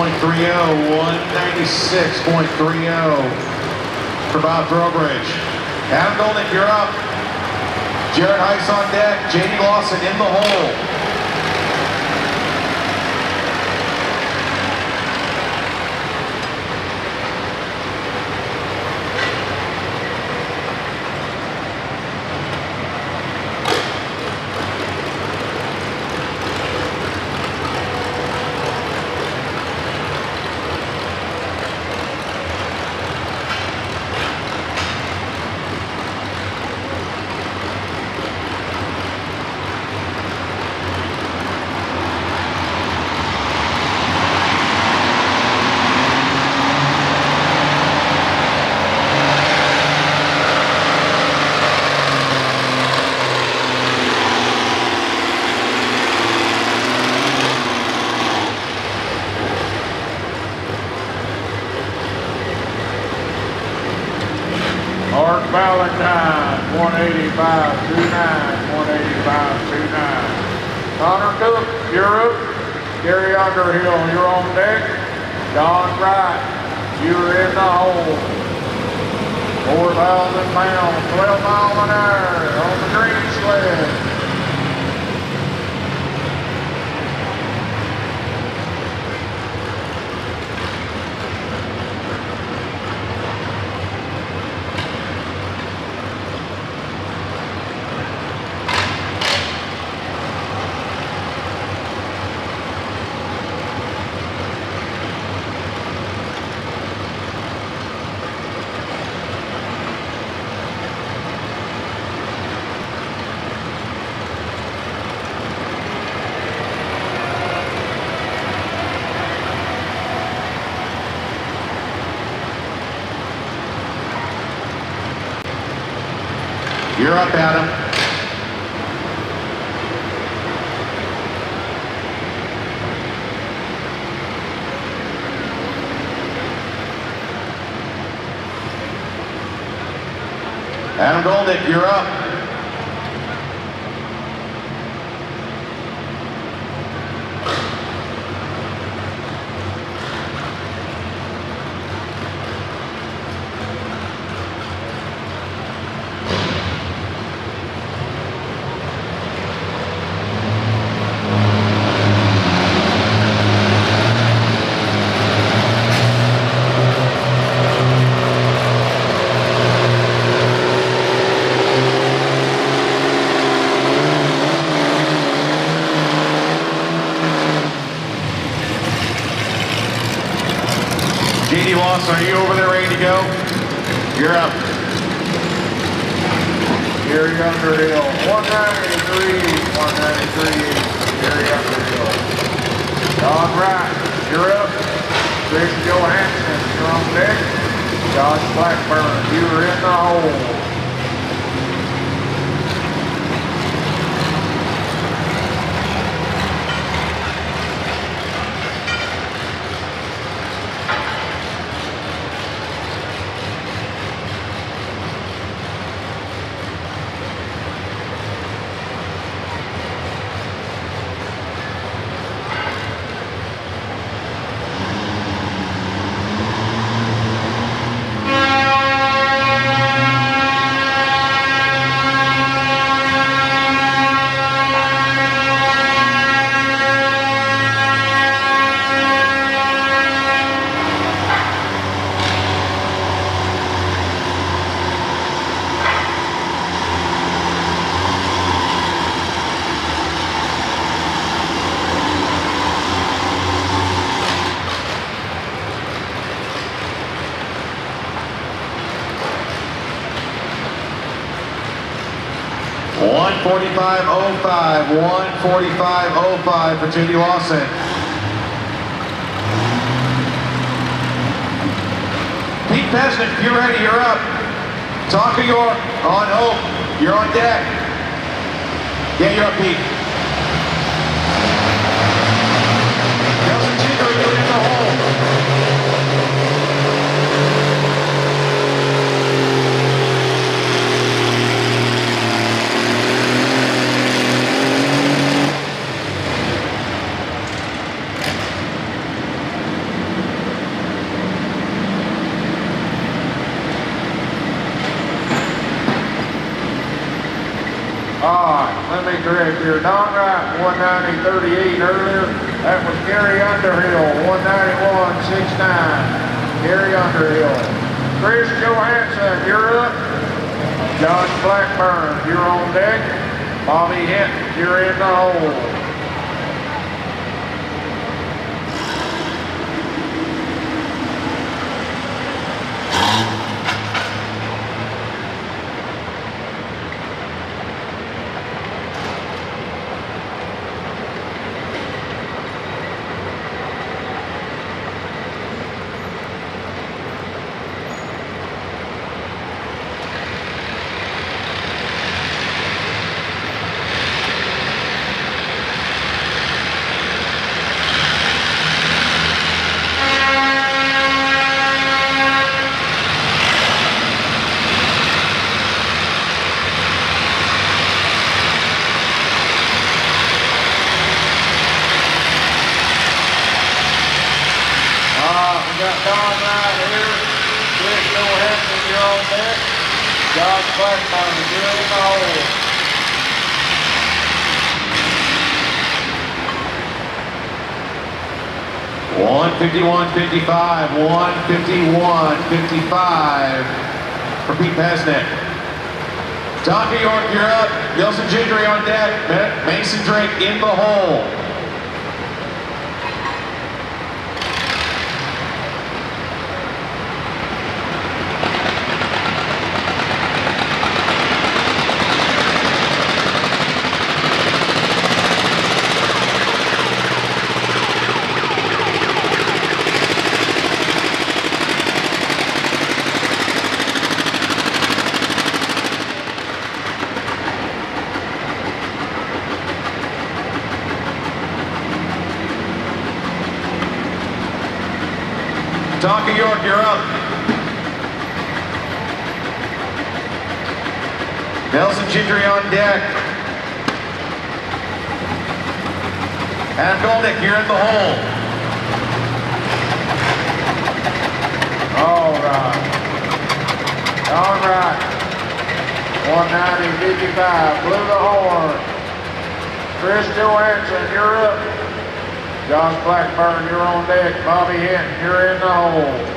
$196.30 for Bob Throwbridge. Adam Golnick, you're up. Jared Heiss on deck. Jamie Lawson in the hole. Mark Valentine, 185.29, 185.29. Connor Cook, you're up. Gary Underhill, you're on deck. Don Wright, you're in the hole. 4,000 pounds, 12 mile an hour on the green sled. You're up, Adam. Adam Goldick, you're up. J.D. Lawson, are you over there ready to go? You're up. Gary Underhill, 193, 193, Gary Underhill. Don Wright, you're up. Chris Johansson, you're on deck. Josh Blackburn, you're in the hole. .145.05, 145.05 for J.D. Lawson. Pete Pesnick, if you're ready, you're up. Tonka York on Hope, you're on deck. Yeah, you're up, Pete. Nelson Jigger, you're in the hole. Let me correct here. Don Wright, 190.38 earlier. That was Gary Underhill, 191.69. Gary Underhill. Chris Johansson, you're up. Josh Blackburn, you're on deck. Bobby Hinton, you're in the hole. Don right here. Chris Johansson, you're on deck. Josh Blackburn, you're in the hole. .151.55, 151.55 for Pete Pesnick. Tonka York, you're up. Nelson Jiggery on deck. Mason Drake in the hole. Tonka York, you're up. Nelson Gentry on deck. Adam Golnick, you're in the hole. All right. All right. 190.55, blew the horn. Chris Johansson, you're up. Josh Blackburn, you're on deck. Bobby Hinton, you're in the hole.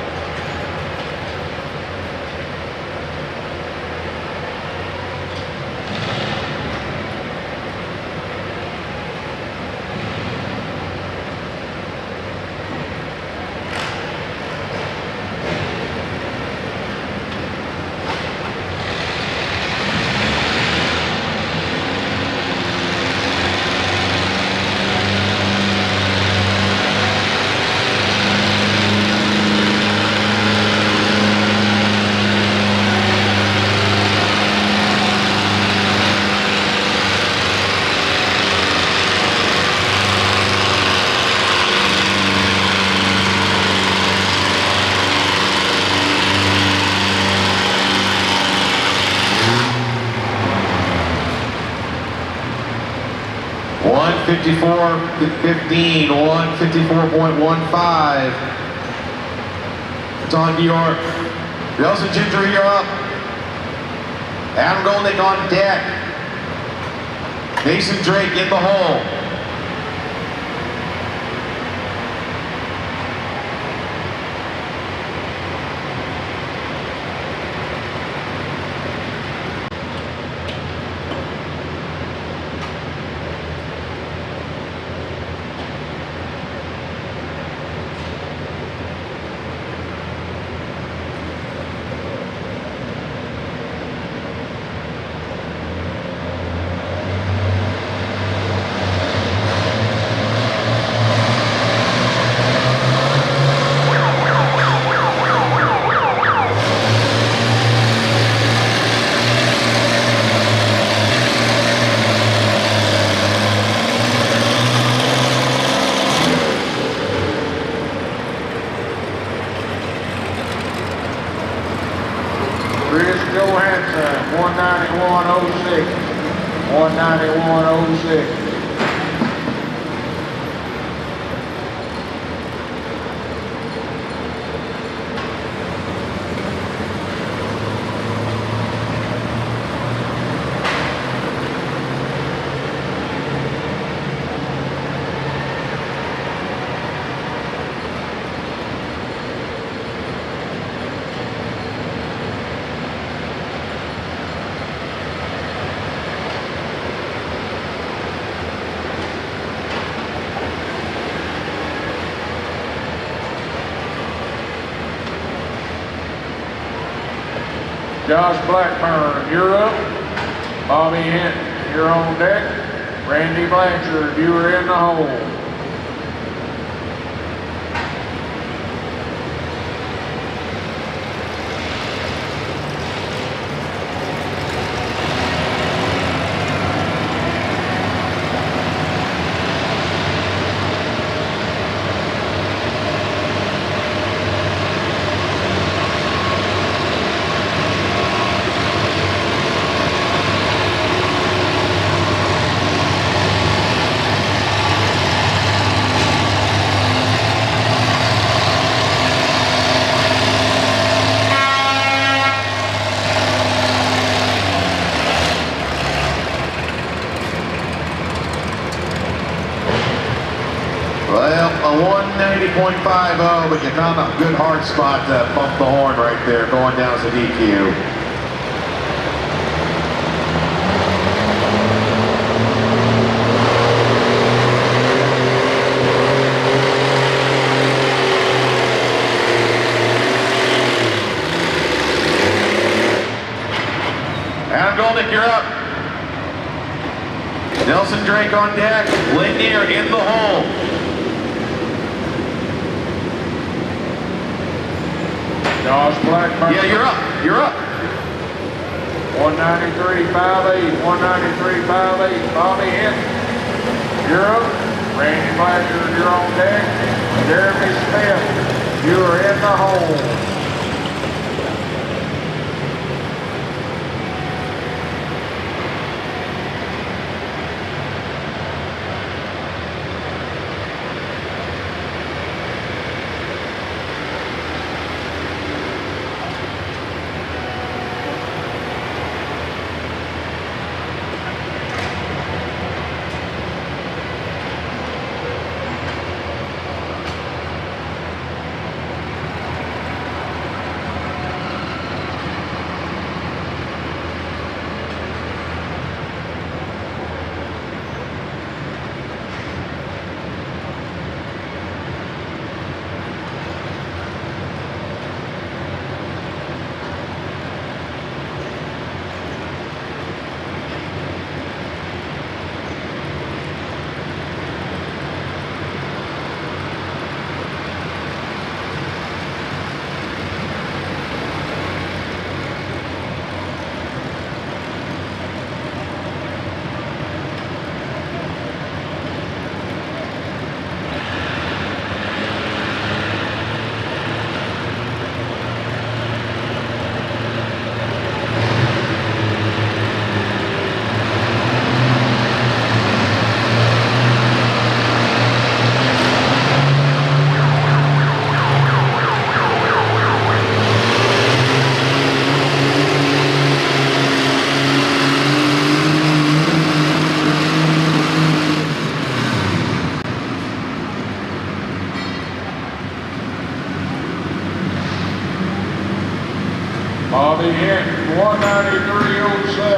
.154.15, 154.15. It's on New York. Nelson Gentry, you're up. Adam Golnick on deck. Mason Drake in the hole. Chris Johansson, 191.06. 191.06. Josh Blackburn, you're up. Bobby Hinton, you're on deck. Randy Blanchard, you are in the hole. Well, a 190.50, but you found a good hard spot to bump the horn right there, going down as a DQ. Adam Golnick, you're up. Nelson Drake on deck. Lanier in the hole. Josh Blackburn. Yeah, you're up. You're up. 193.58. 193.58. Bobby Hinton, you're up. Randy Blanchard, you're on deck. Jeremy Smith, you are in the hole.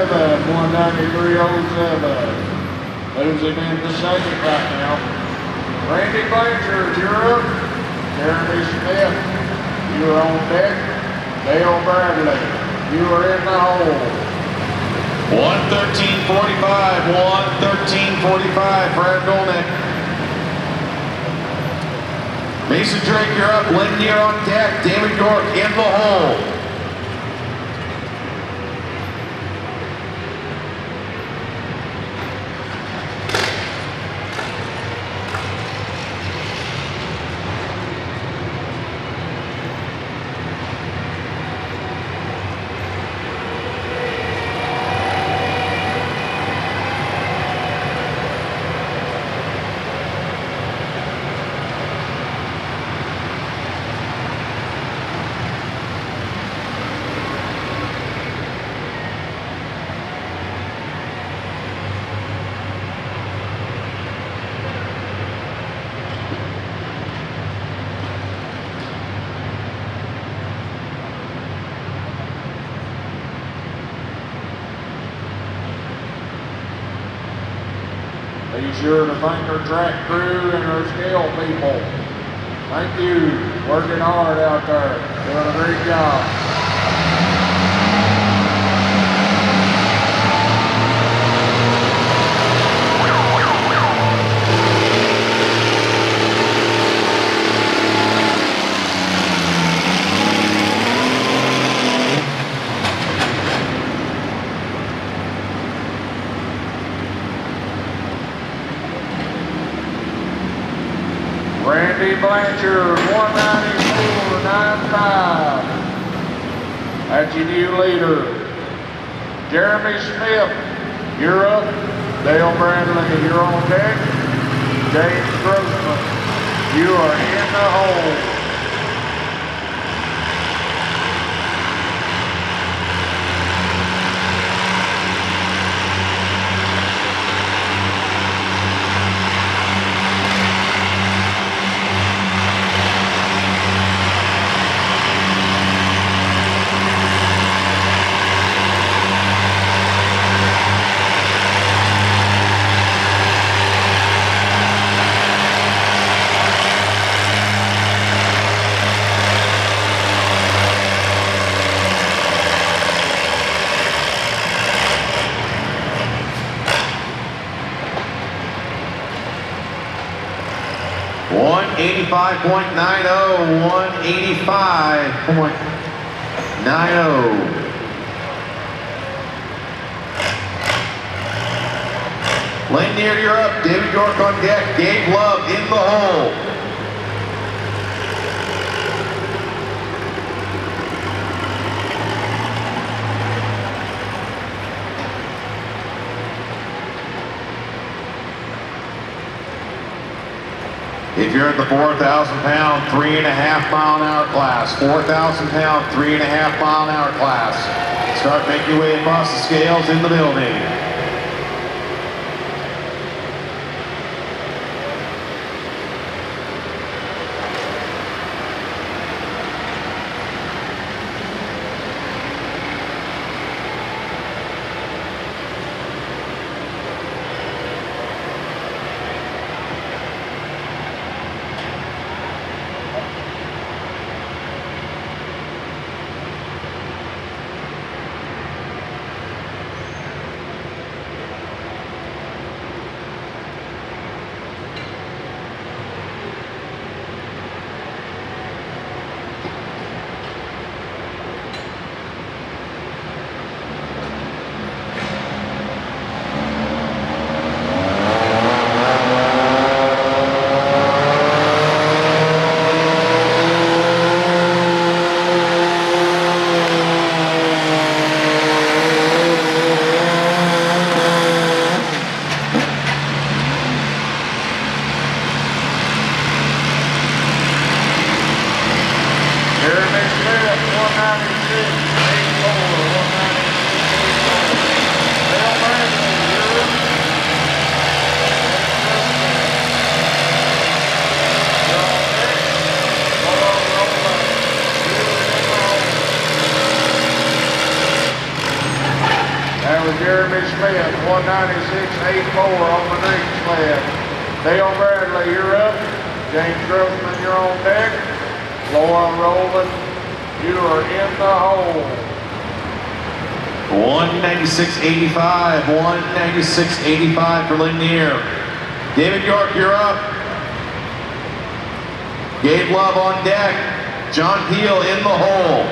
193.07. Losing in the second right now. Randy Blanchard, you're up. Jeremy Smith, you are on deck. Dale Bradley, you are in the hole. 113.45, 113.45 for Aaron Golnick. Mason Drake, you're up. Lanier on deck. David York in the hole. Be sure to thank our track crew and our scale people. Thank you. Working hard out there. Doing a great job. Randy Blanchard, 194.95. That's your new leader. Jeremy Smith, you're up. Dale Bradley, you're on deck. James Grossman, you are in the hole. .90, 185.90. Lanier, you're up. David York on deck. Gabe Love in the hole. If you're in the 4,000-pound, 3.5-mile-an-hour class, 4,000-pound, 3.5-mile-an-hour class, start making your way across the scales in the building. Smith, 196.84 on the green sled. Dale Bradley, you're up. James Grossman, you're on deck. Laura Rowland, you are in the hole. 196.85, 196.85 for Lanier. David York, you're up. Gabe Love on deck. John Peel in the hole.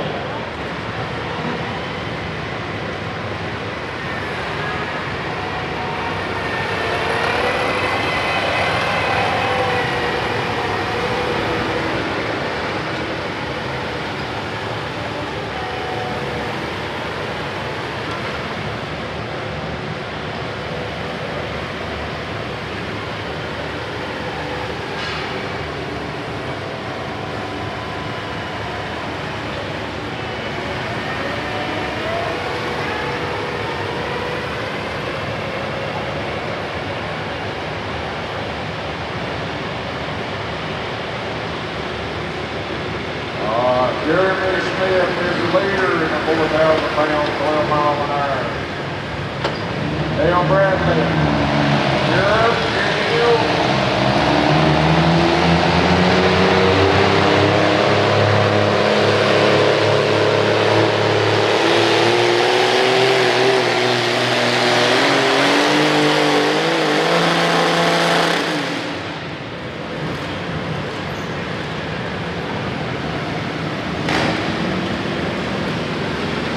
Jeremy Smith is the leader in the 4,000 pound, 12 mile an hour. Dale Bradley, you're up, Hill.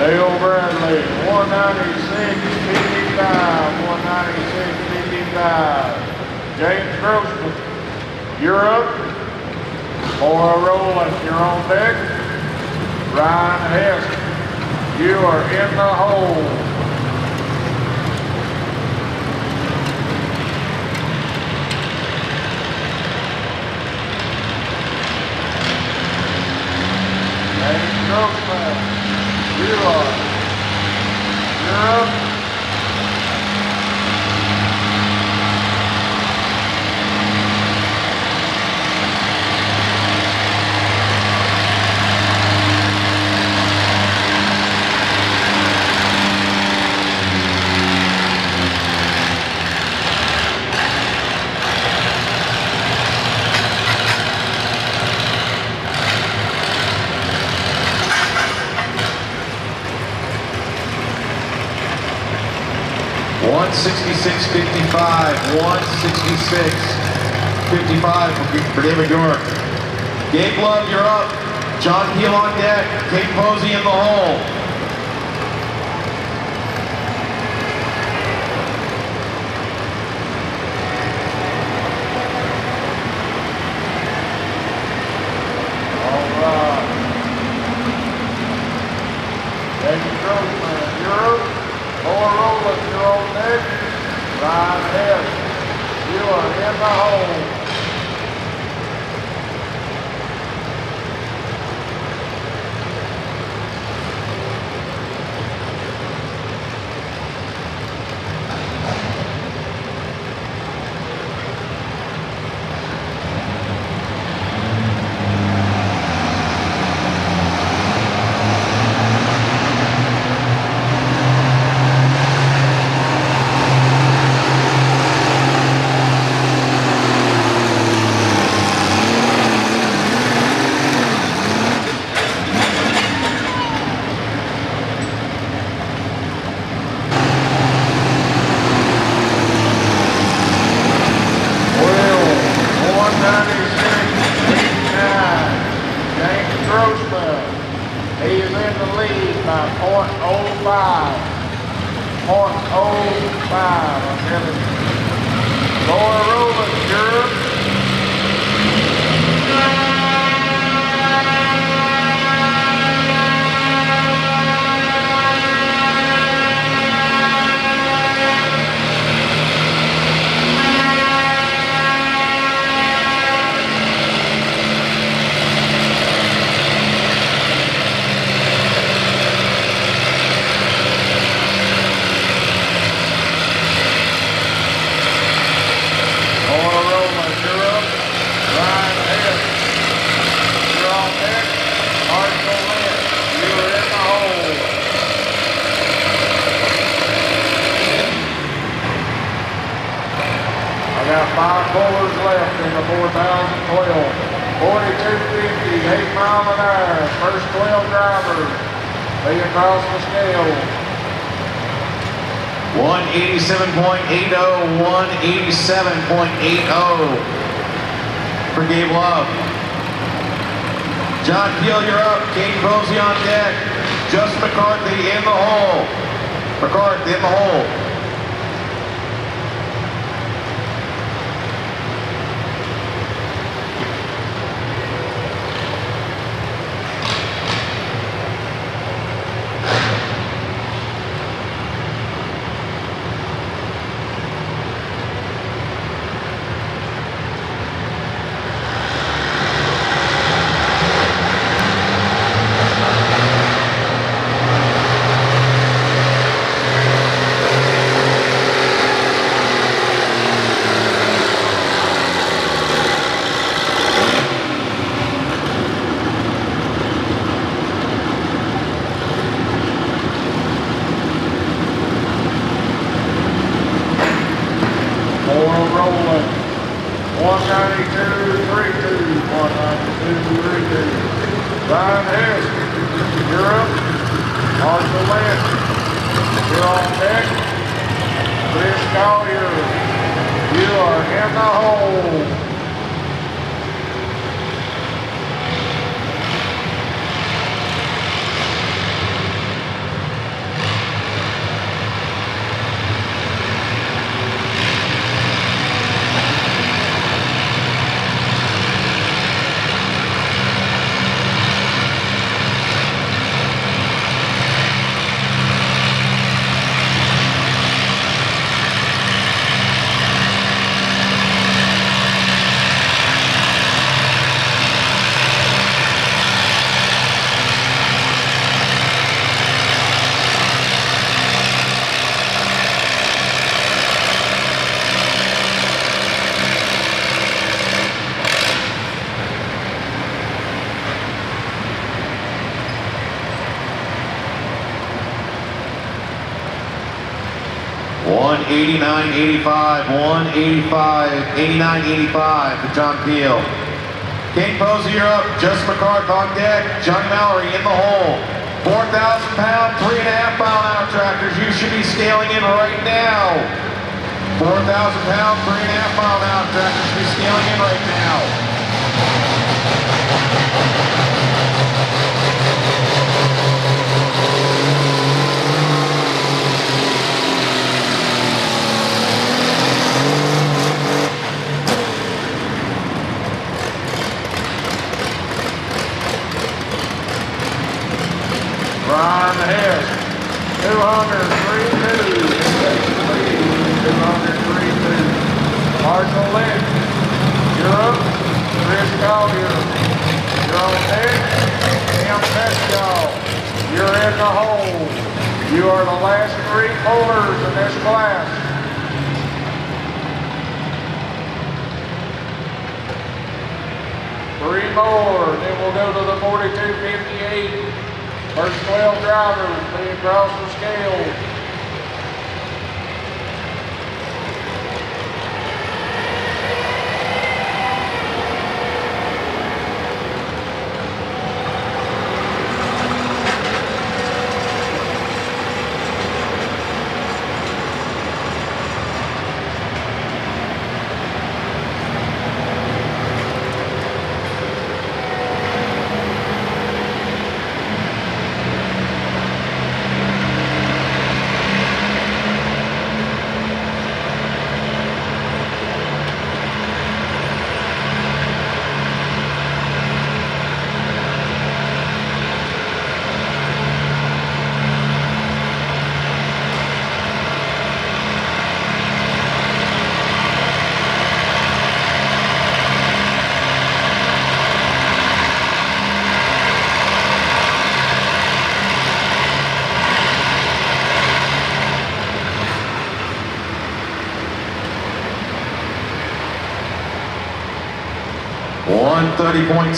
Dale Bradley, 196.55, 196.55. James Grossman, you're up. Laura Rowland, you're on deck. Ryan Hess, you are in the hole. James Grossman, you're up. $166.55, $166.55 for David York. Gabe Love, you're up. John Peel on deck. Kate Posey in the hole. All right. David Grossman, you're up. Laura Rowland, you're on deck. Ryan Hess, you are in the hole. He is in the lead by .05. .05, I'm telling you. Laura Rowland, you're up. pullers left in the 4,012. 4250, 8 mile an hour. First 12 drivers being across the scale. 187.80, 187.80 for Gabe Love. John Peel, you're up. Kate Posey on deck. Justin McCarthy in the hole. McCarthy in the hole. Rolling. 192.32, 192.32. Ryan Hess, you're up. Marshall Lynch, you're on deck. Chris Collier, you are in the hole. $189.85, $89.85 for John Peel. Kate Posey, you're up. Justin McCarthy on deck. Johnny Mallory in the hole. 4,000 pound, 3.5 mile an hour tractors. You should be scaling in right now. 4,000 pound, 3.5 mile an hour tractors should be scaling in right now. Ryan Hess, 203.2, takes the lead, 203.2. Marshall Lynch, you're up. Chris Collier, you're on deck. Tim Pescal, you're in the hole. You are the last 3 pullers in this class. Three more, then we'll go to the 42.58. First 12 drivers being across the scale.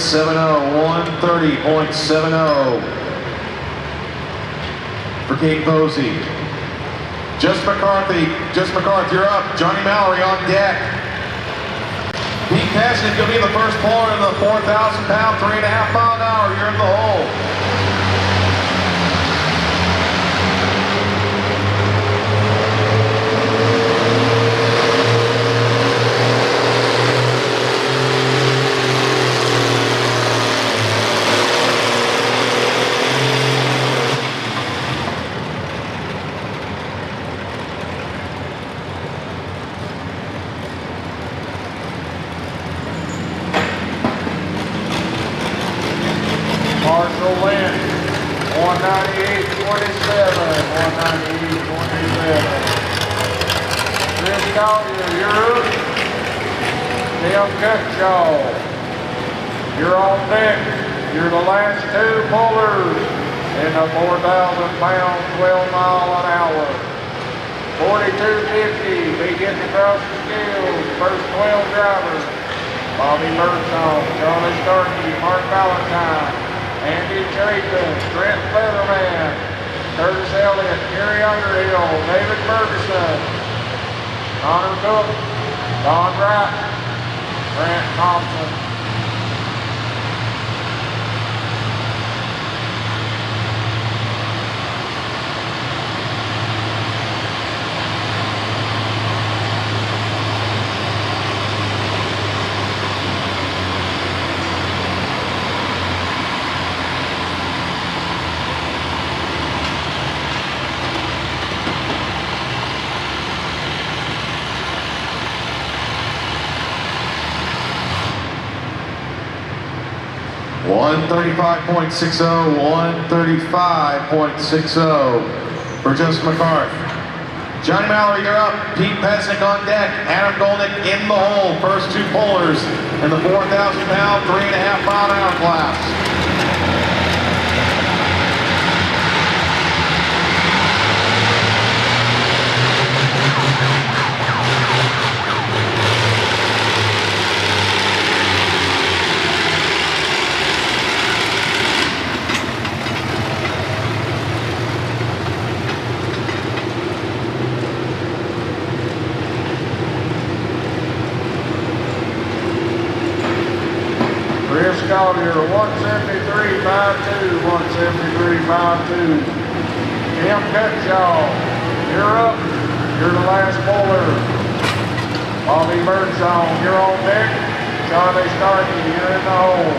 $130.70 for Kate Posey. Just McCarthy, you're up. Johnny Mallory on deck. Pesnick, you'll be the first puller in the 4,000-pound, 3.5 mile an hour. You're in the hole. Marshall Lynn, 198.27, 198.27. Chris Collier, you're up. Tim Cutshaw, you're on deck. You're the last two pullers in the 4,000-pound, 12 mile an hour. 42.50, be getting across the scales. First 12 drivers. Bobby Birdsong, Charlie Starkey, Mark Valentine, Andy Chapin, Trent Featherman, Curtis Elliott, Gary Underhill, David Ferguson, Connor Cook, Don Wright, Grant Thompson. .135.60, 135.60 for Justin McCarthy. Johnny Mallory, you're up. Pete Pesnick on deck. Adam Golnick in the hole. First two pullers in the 4,000-pound, 3.5 mile an hour class. Chris Collier, 173.52, 173.52. Tim Cutshaw, you're up. You're the last puller. Bobby Birdsong, you're on deck. Charlie Starkey, you're in the hole.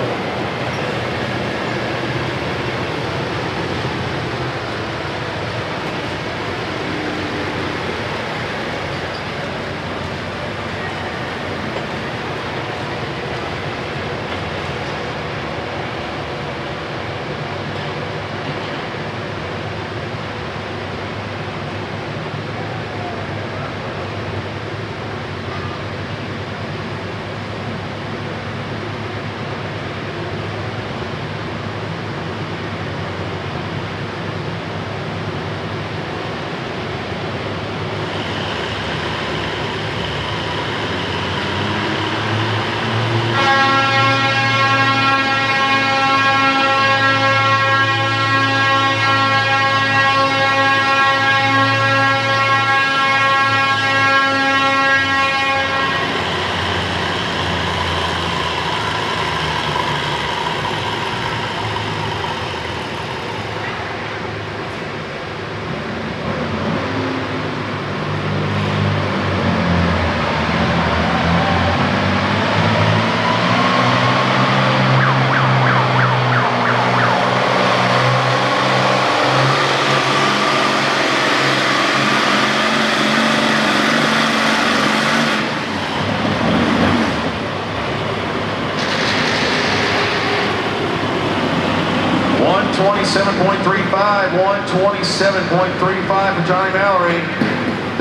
.127.35 for Johnny Mallory.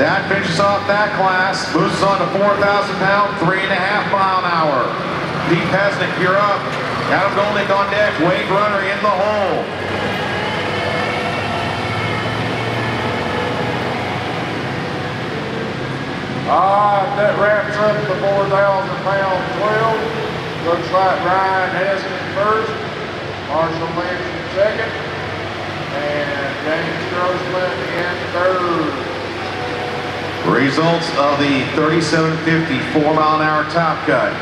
That finishes off that class. Moves us on to 4,000-pound, 3.5 mile an hour. Pete Pesnick, you're up. Adam Golnick on deck. Wade Runner in the hole. That wraps up the 4,000-pound 12. Looks like Ryan Hessen first, Marshall Lynch in second, and James Grossman in third. Results of the 37.50 4 mile an hour top cut.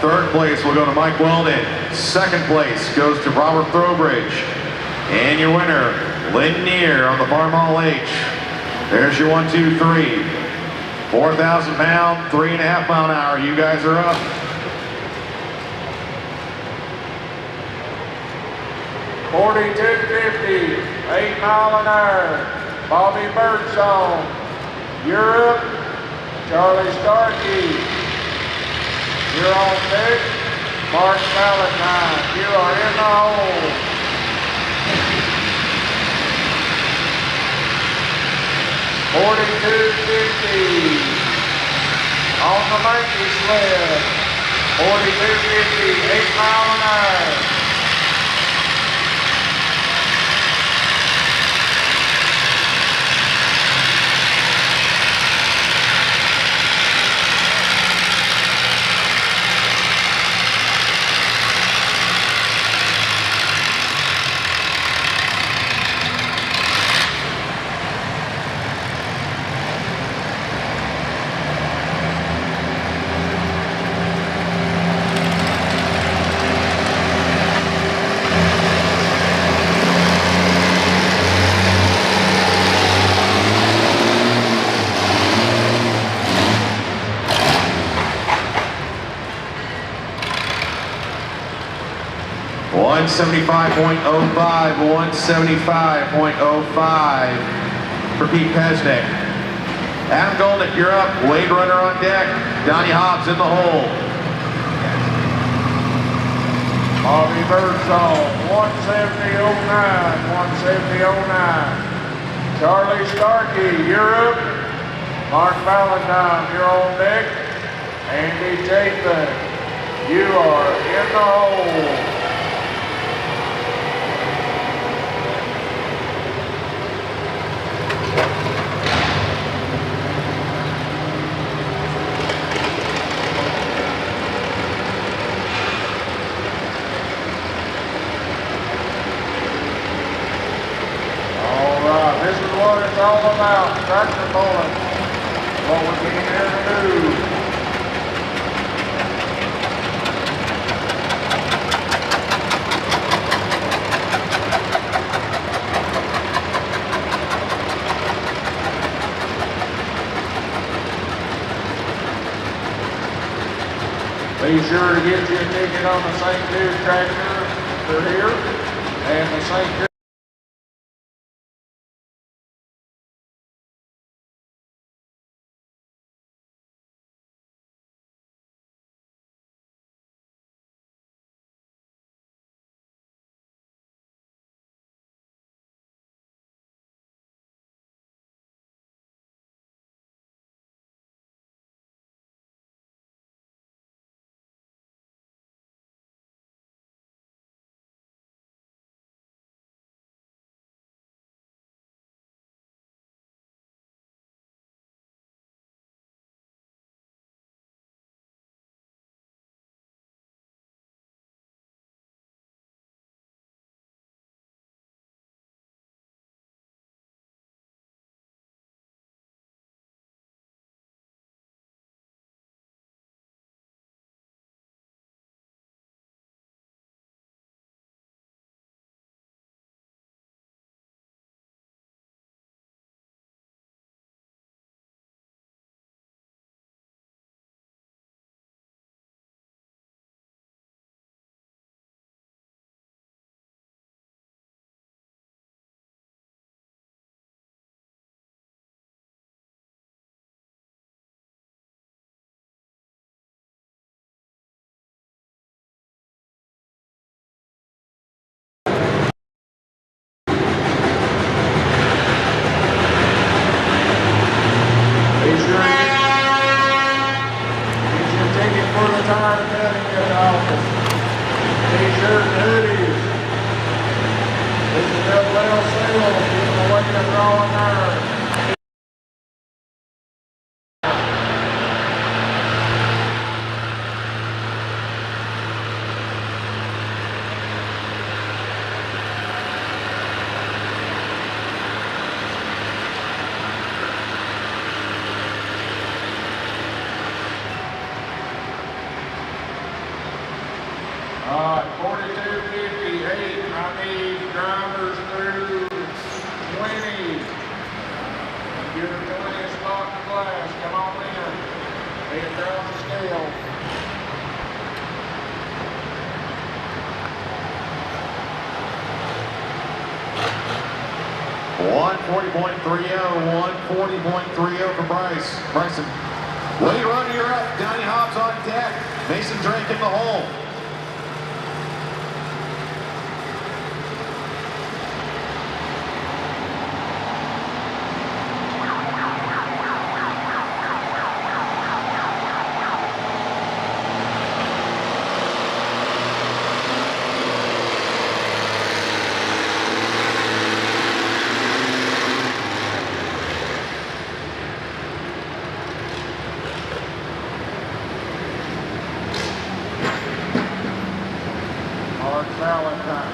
Third place will go to Mike Weldon. Second place goes to Robert Throwbridge. And your winner, Lynn Neer on the Farmall H. There's your 1, 2, 3. 4,000 pound, 3.5 mile an hour. You guys are up. $42.50, 8 mile an hour. Bobby Birdsong, Europe. Charlie Starkey, you're on deck. Mark Valentine, you are in the hole. $42.50 on the monkey sled. $42.50, 8 mile an hour. $175.05, 175.05 for Pete Pesnick. Adam Golnick, you're up. Wade Runner on deck. Donnie Hobbs in the hole. Bobby Birdsong, 170.09, 170.09. Charlie Starkey, Europe. Mark Valentine, you're on deck. Andy Chapin, you are in the hole. This is what it's all about, tractor pulling. What we came here to do. Be sure to get you a ticket on the St. Jude tractor for here and the St. Jude. 42:58. I need drivers through 20. You're 20 spot in class. Come on in. Head down the scale. $140.30 for Bryson. Way runner, you're up. Donnie Hobbs on deck. Mason Drake in the hole.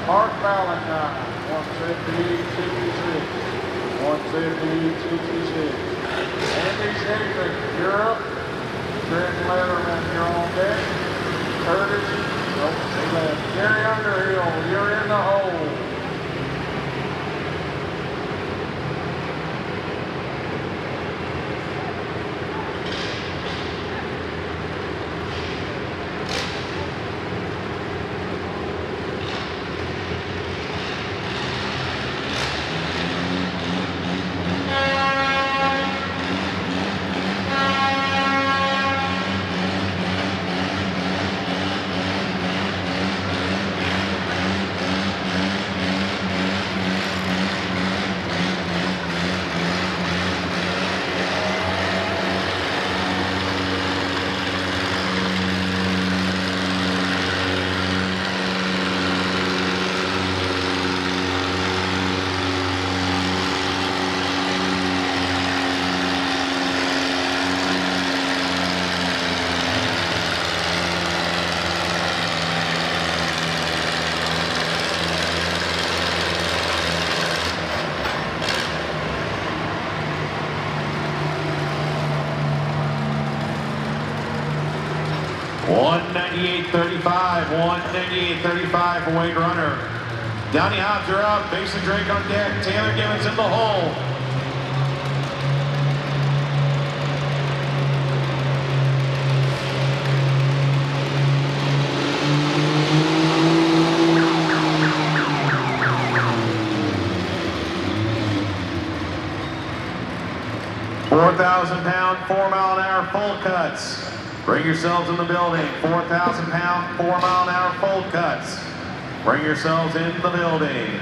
Mark Valentine, 178.56. 178.56. Andy Schaefer, you're up. Trent Letterman, you're on deck. Curtis, nope, he left. Gary Underhill, you're in the hole. $198.35 for Wade Runner. Donnie Hobbs, you're up. Mason Drake on deck. Taylor Gibbons in the hole. £4,000, 4 mile an hour full cuts. Bring yourselves in the building. 4,000 pound, 4 mile an hour full cuts. Bring yourselves in the building.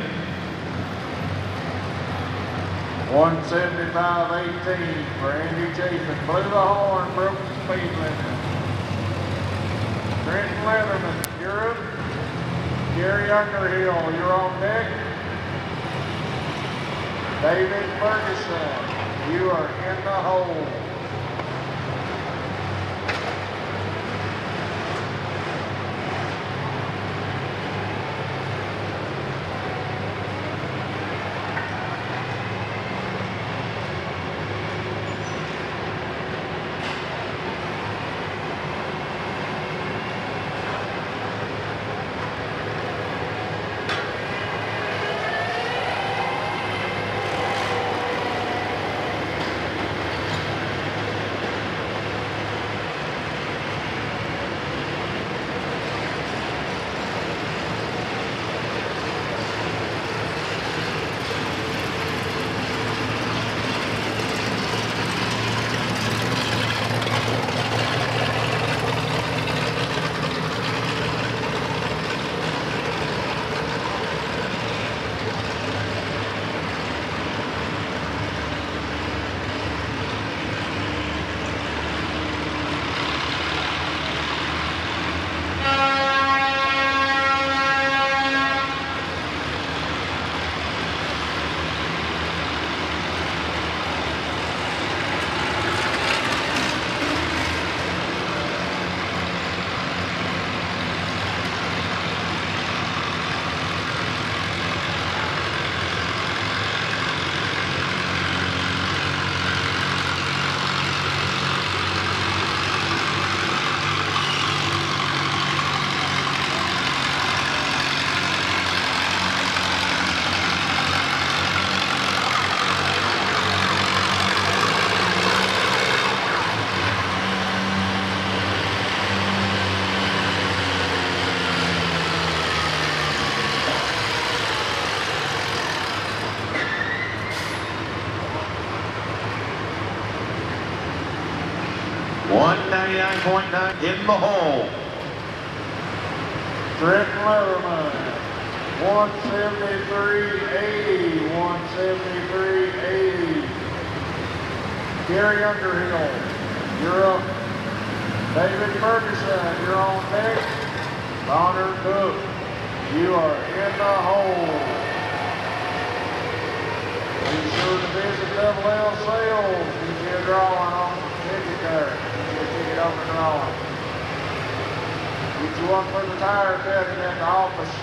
175.18 for Andy Chapin. Blew the horn, broke the speed limit. Trent Leatherman, you're up. Gary Underhill, you're on deck. David Ferguson, you are in the hole. 179.9 in the hole. Trent Leatherman, 173.80, 173.80. Gary Underhill, you're up. David Ferguson, you're on deck. Connor Cook, you are in the hole. Be sure to visit Double L Sales. Get you a drawing on the ticket card. Get you get on the drawing. Get you one for the tire cutting at the office.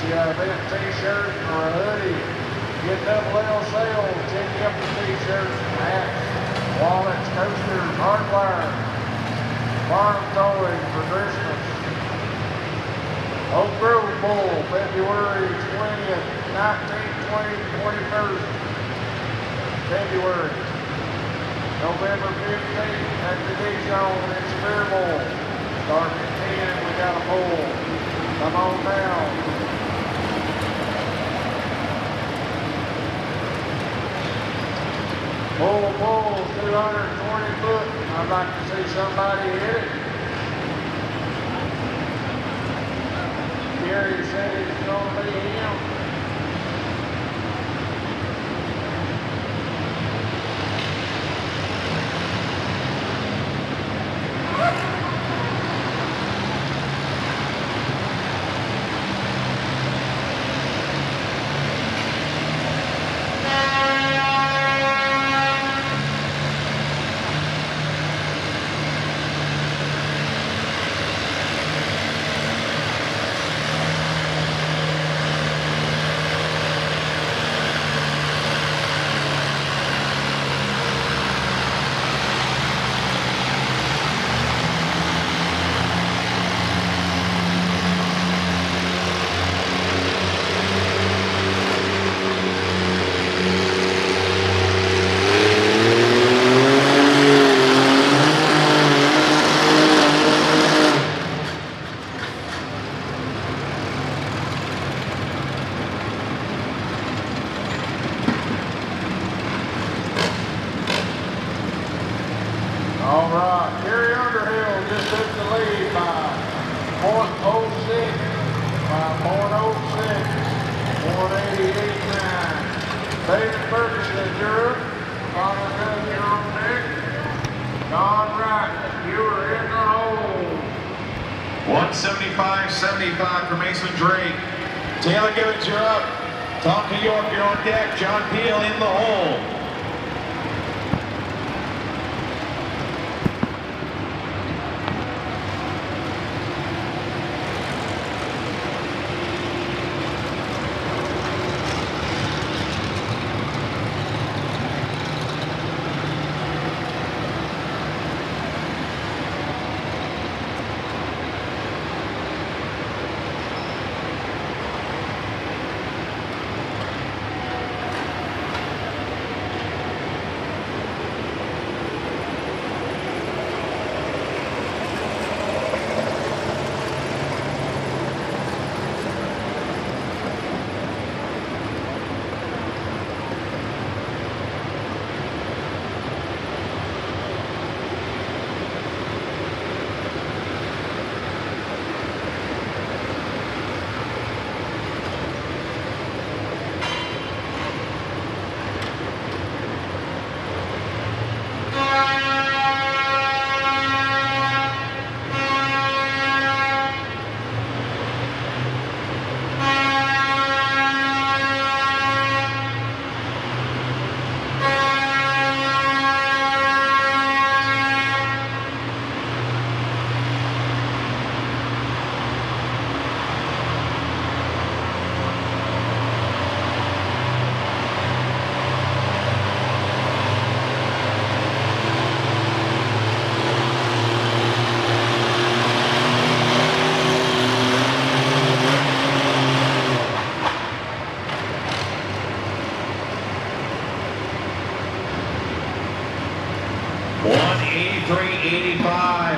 Get you a event t-shirt or a hoodie. Get Double L Sales. Check you up the t-shirts, hats, wallets, coasters, hardware, farm toys for Christmas. Oak Grove Bowl, February 20th, 19th, 20th, 21st. February. November 15th, at the D-Zone in Spear Bowl. Starting at 10, we got a bowl. Come on down. Bull, 220 foot. I'd like to see somebody hit it. Gary said it's going to be him. All right, Gary Underhill just took the lead by 0.06, by 0.06, 188.9. David Ferguson, you're up. Connor Cook, you're on deck. Don Wright, you are in the hole. 175.75 for Mason Drake. Taylor Gibbons, you're up. Tom New York, you're on deck. John Peel in the hole.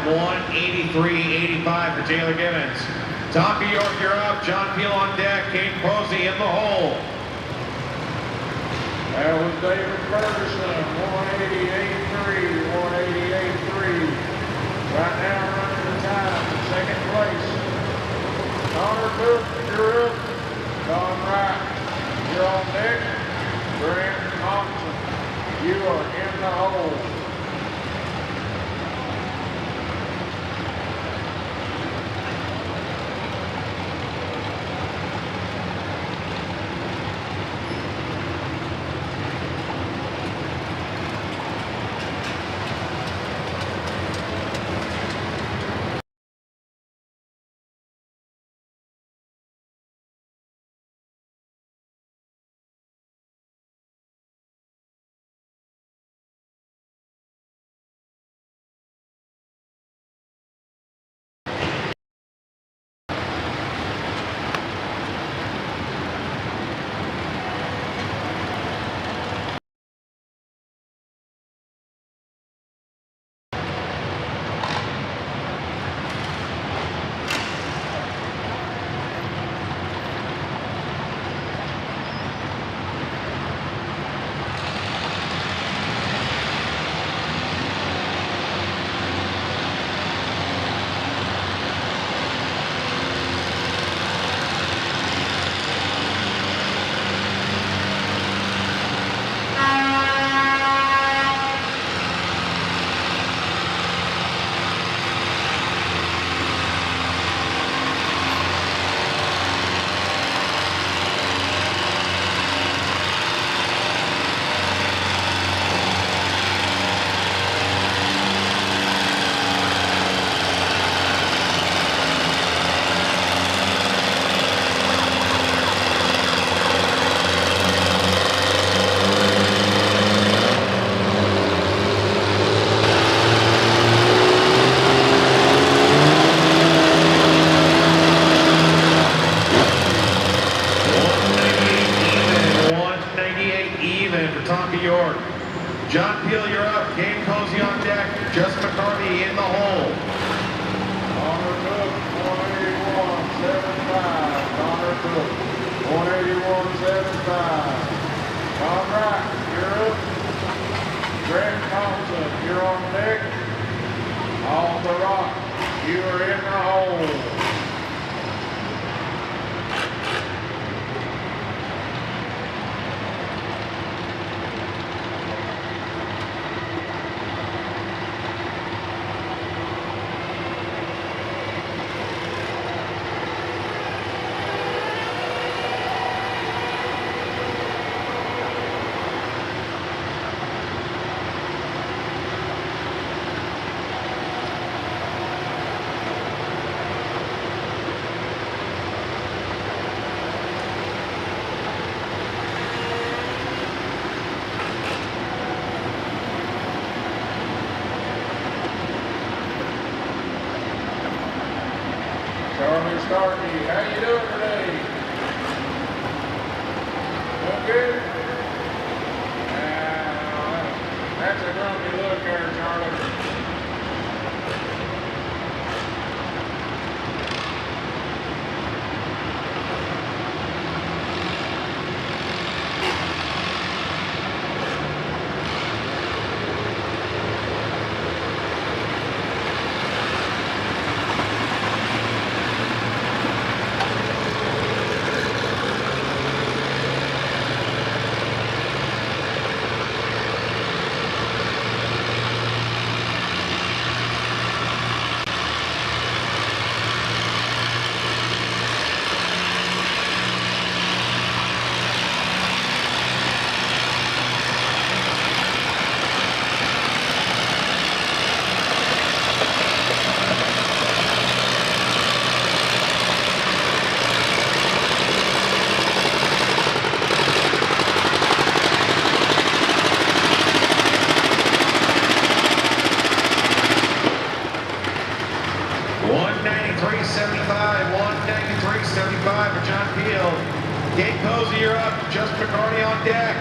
$183.85 for Taylor Gibbons. Tom New York, you're up. John Peel on deck. Kane Posey in the hole. That was David Ferguson, 188.3, 188.3. Right now, running the time in second place. Connor Cook, you're up. Don Wright, you're on deck. Grant Thompson, you are in the hole. John Peel, you're up. Game Cozy on deck. Justin McCarthy in the hole. Connor Cook, 181.75. Connor Cook, 181.75. All right, you're up. Grant Thompson, you're on deck. On the rock, you are in the hole. Charlie Starkey, how you doing today? Doing good? That's a grumpy look there, Charlie. for John Peel. Kate Posey, you're up. Justin McCarthy on deck.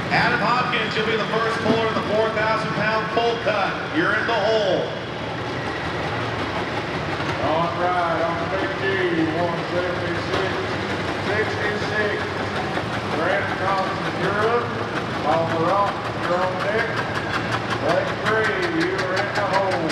Adam Hopkins, you'll be the first puller in the 4,000-pound full cut. You're in the hole. All right, on the big G, 176, 66. Brandon Thompson, you're up. On the rock, you're on deck. Blake Gray, you are in the hole.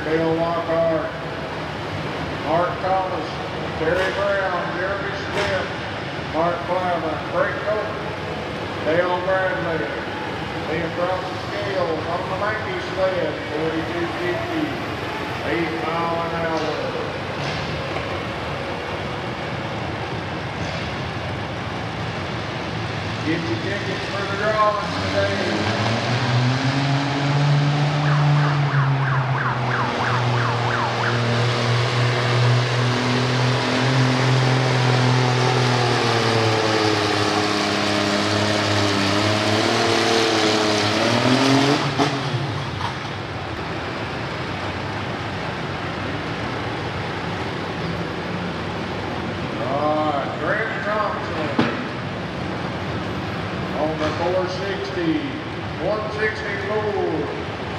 Bill Lockhart, Mark Thomas, Terry Brown, Jeremy Smith, Mark Clyburn, Frank Copeland, Dale Bradley, they across the scales on the Mikey sled, 4250, 8 mile an hour. Get your tickets for the drawings today. On the 460, 164,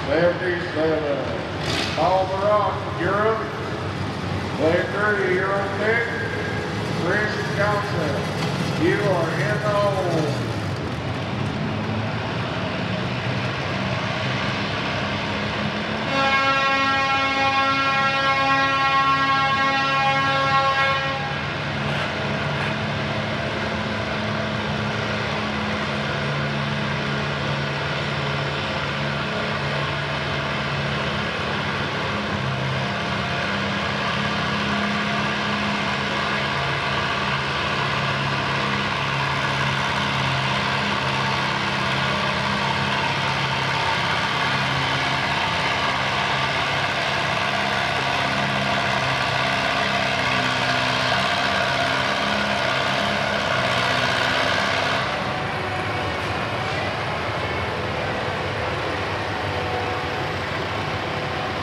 77. Paul Barak, you're up. Blake Drury, you're on deck. Chris Johnson, you are in the hole.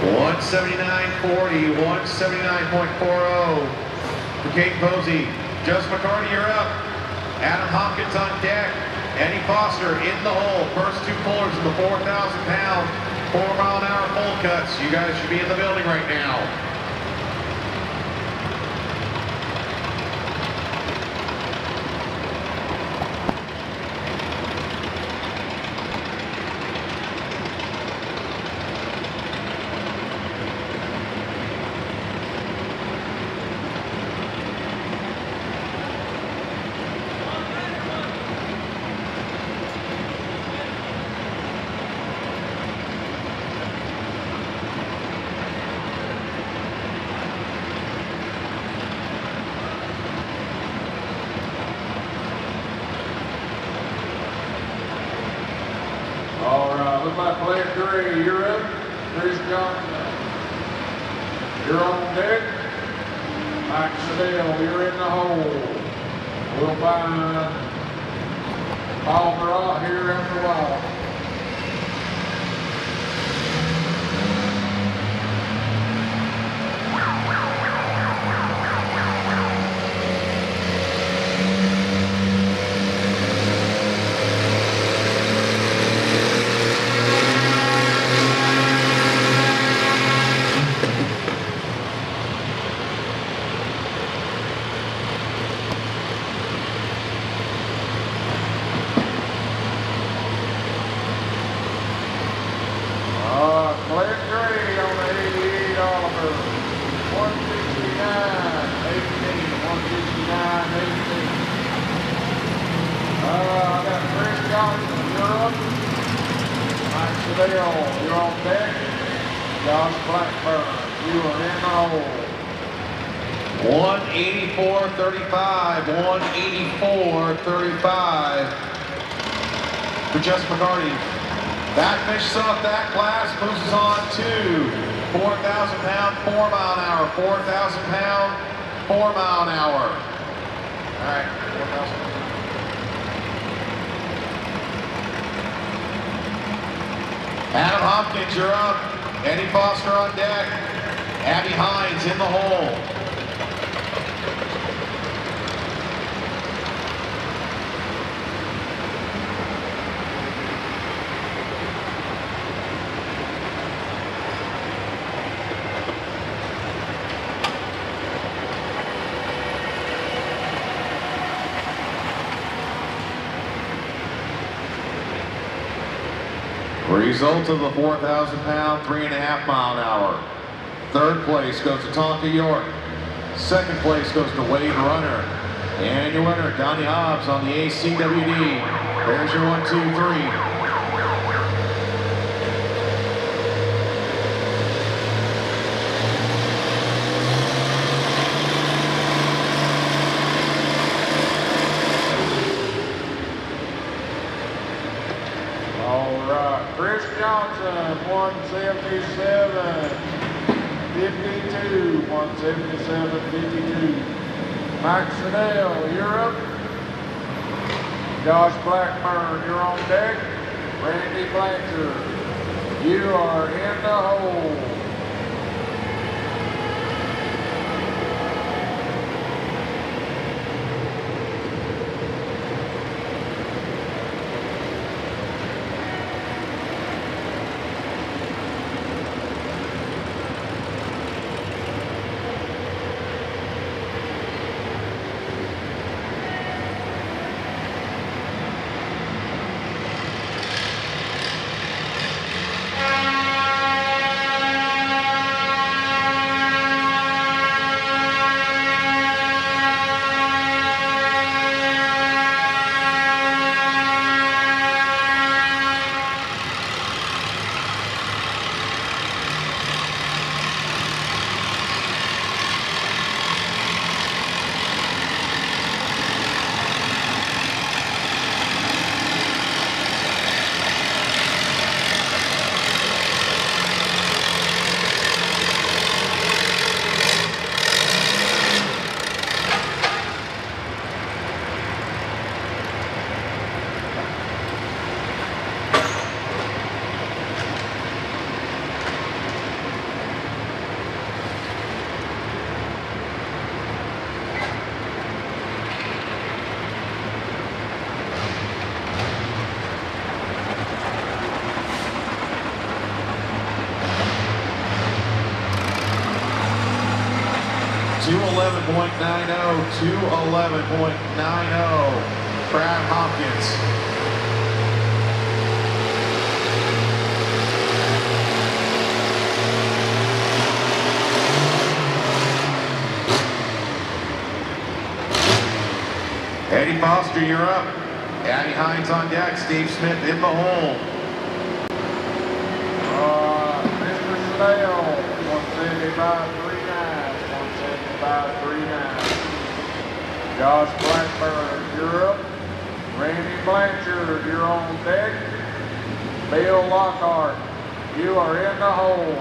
$179.40, 179.40 for Kate Posey. Just McCarty, you're up. Adam Hopkins on deck. Eddie Foster in the hole. First two pullers in the 4,000-pound, 4 mile an hour full cuts. You guys should be in the building right now. All right, look like Blake Drury, you're up. Chris Johnson, you're on deck. Mike Sedell, you're in the hole. We'll find Paul Barat here after a while. Blake Drury on the 88 Oliver, 169, 18, 169, 18. I got Chris Johnson, you're up. Mike Sedell, you're on deck. Josh Blackburn, you are in the hole. 184.35, 184.35 for Jess McCarty. That finishes off that class, moves us on to 4,000-pound, 4 mile an hour, 4,000-pound, 4 mile an hour. All right, 4,000. Adam Hopkins, you're up. Eddie Foster on deck. Abby Hines in the hole. Result of the 4,000-pound, 3.5 mile an hour. Third place goes to Tonka York. Second place goes to Wade Runner. And your winner, Donnie Hobbs on the ACWD. There's your 1, 2, 3. Chris Johnson, 177, 52, 177, 52. Mike Siddell, you're up. Josh Blackburn, you're on deck. Randy Blanchard, you are in the hole. Brad Hopkins. Eddie Foster, you're up. Addie Hines on deck. Steve Smith in the hole. Mr. Snell, 175.39, 175.39. Josh Blackburn, you're up. Randy Blanchard, you're on deck. Bill Lockhart, you are in the hole.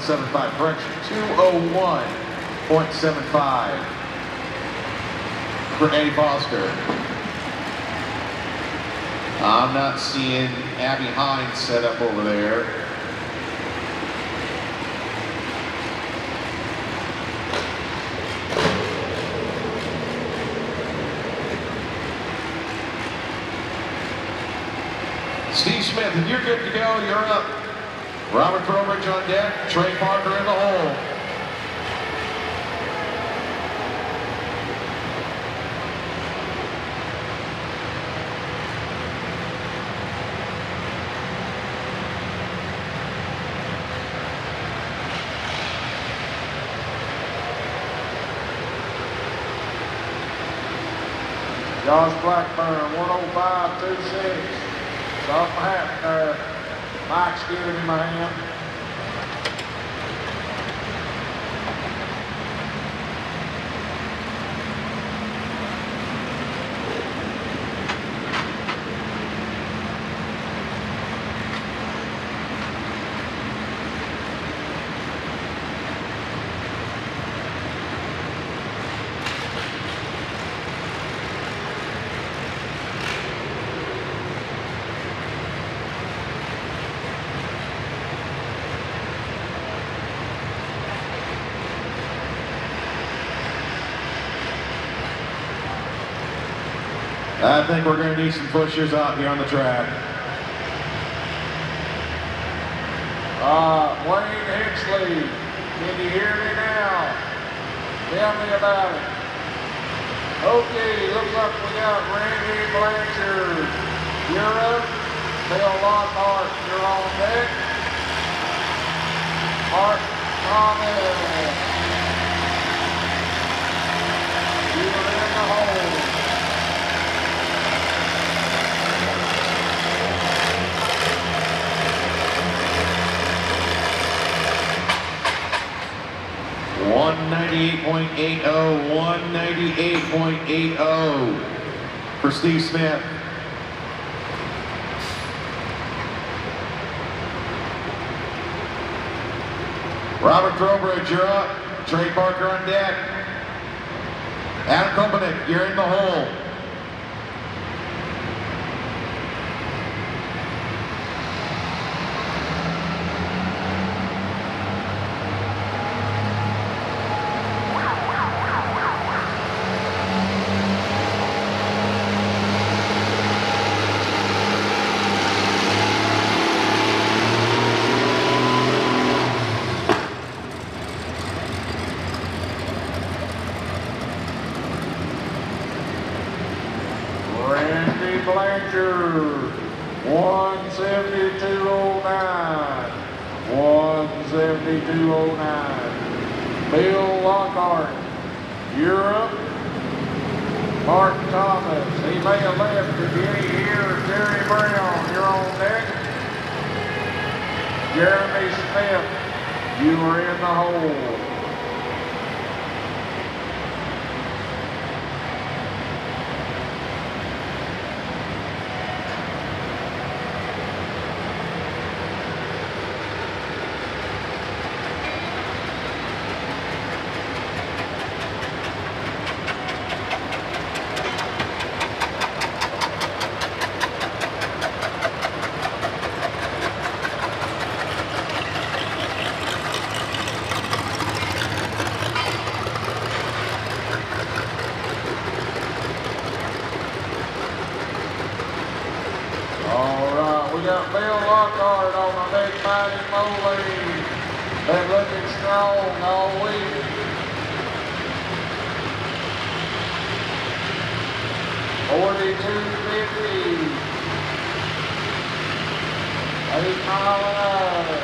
.75, correction, 201.75 for Eddie Foster. I'm not seeing Abby Hines set up over there. Steve Smith, if you're good to go, you're up. Robert Trowbridge on deck, Trey Parker in the hole. Josh Blackburn, 105.26. Off my hat there. Mike's giving him a hand. I think we're going to need some pushers out here on the track. Wayne Hixley, can you hear me now? Tell me about it. Okay, looks like we got Randy Blanchard. You're up. Bill Lockhart, you're on deck. Mark Thomas, you're in the hole. .80, 198.80 for Steve Smith. Robert Trowbridge, you're up. Trey Parker on deck. Adam Kopenick, you're in the hole. Randy Blanchard, 172.09. 172.09. Bill Lockhart, you're up. Mark Thomas, he may have left. If you ain't here, Jerry Brown, you're on deck. Jeremy Smith, you are in the hole. We got Bill Lockhart on the big mighty Moley. Been looking strong all week. .42.50. 8 mile an hour.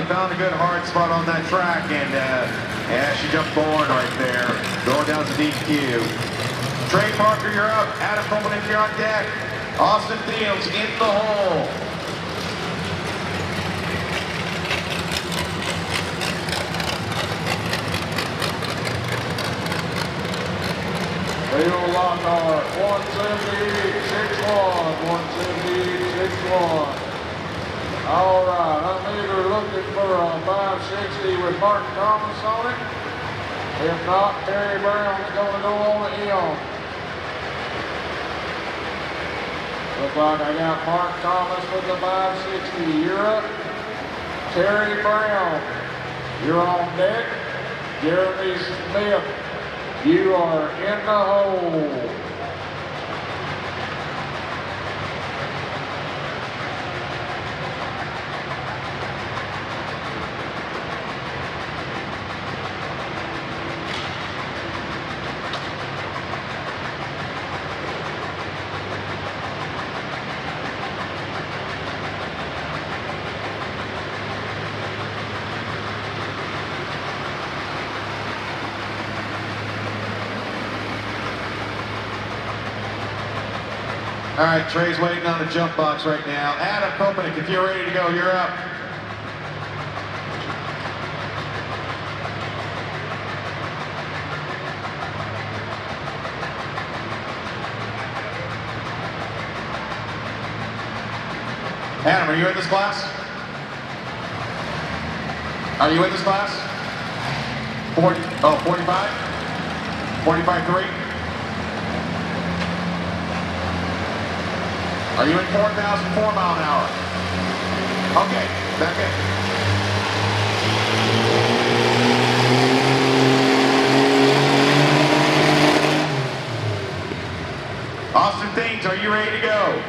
you found a good hard spot on that track, and yeah, she jumped forward right there, going down to DQ. Trey Parker, you're up. Adam Coleman, you're on deck. Austin Fields in the hole. Leo Lockhart, 178.61, 178.61. All right, I'm either looking for a 560 with Mark Thomas on it. If not, Terry Brown's gonna go on him. Looks like I got Mark Thomas with the 560. You're up. Terry Brown, you're on deck. Jeremy Smith, you are in the hole. All right, Trey's waiting on the jump box right now. Adam Kopenick, if you're ready to go, you're up. Adam, are you in this class? Are you in this class? 45? 45.3? Are you in 4,004 mile an hour? Okay, back in. Austin Thames, are you ready to go?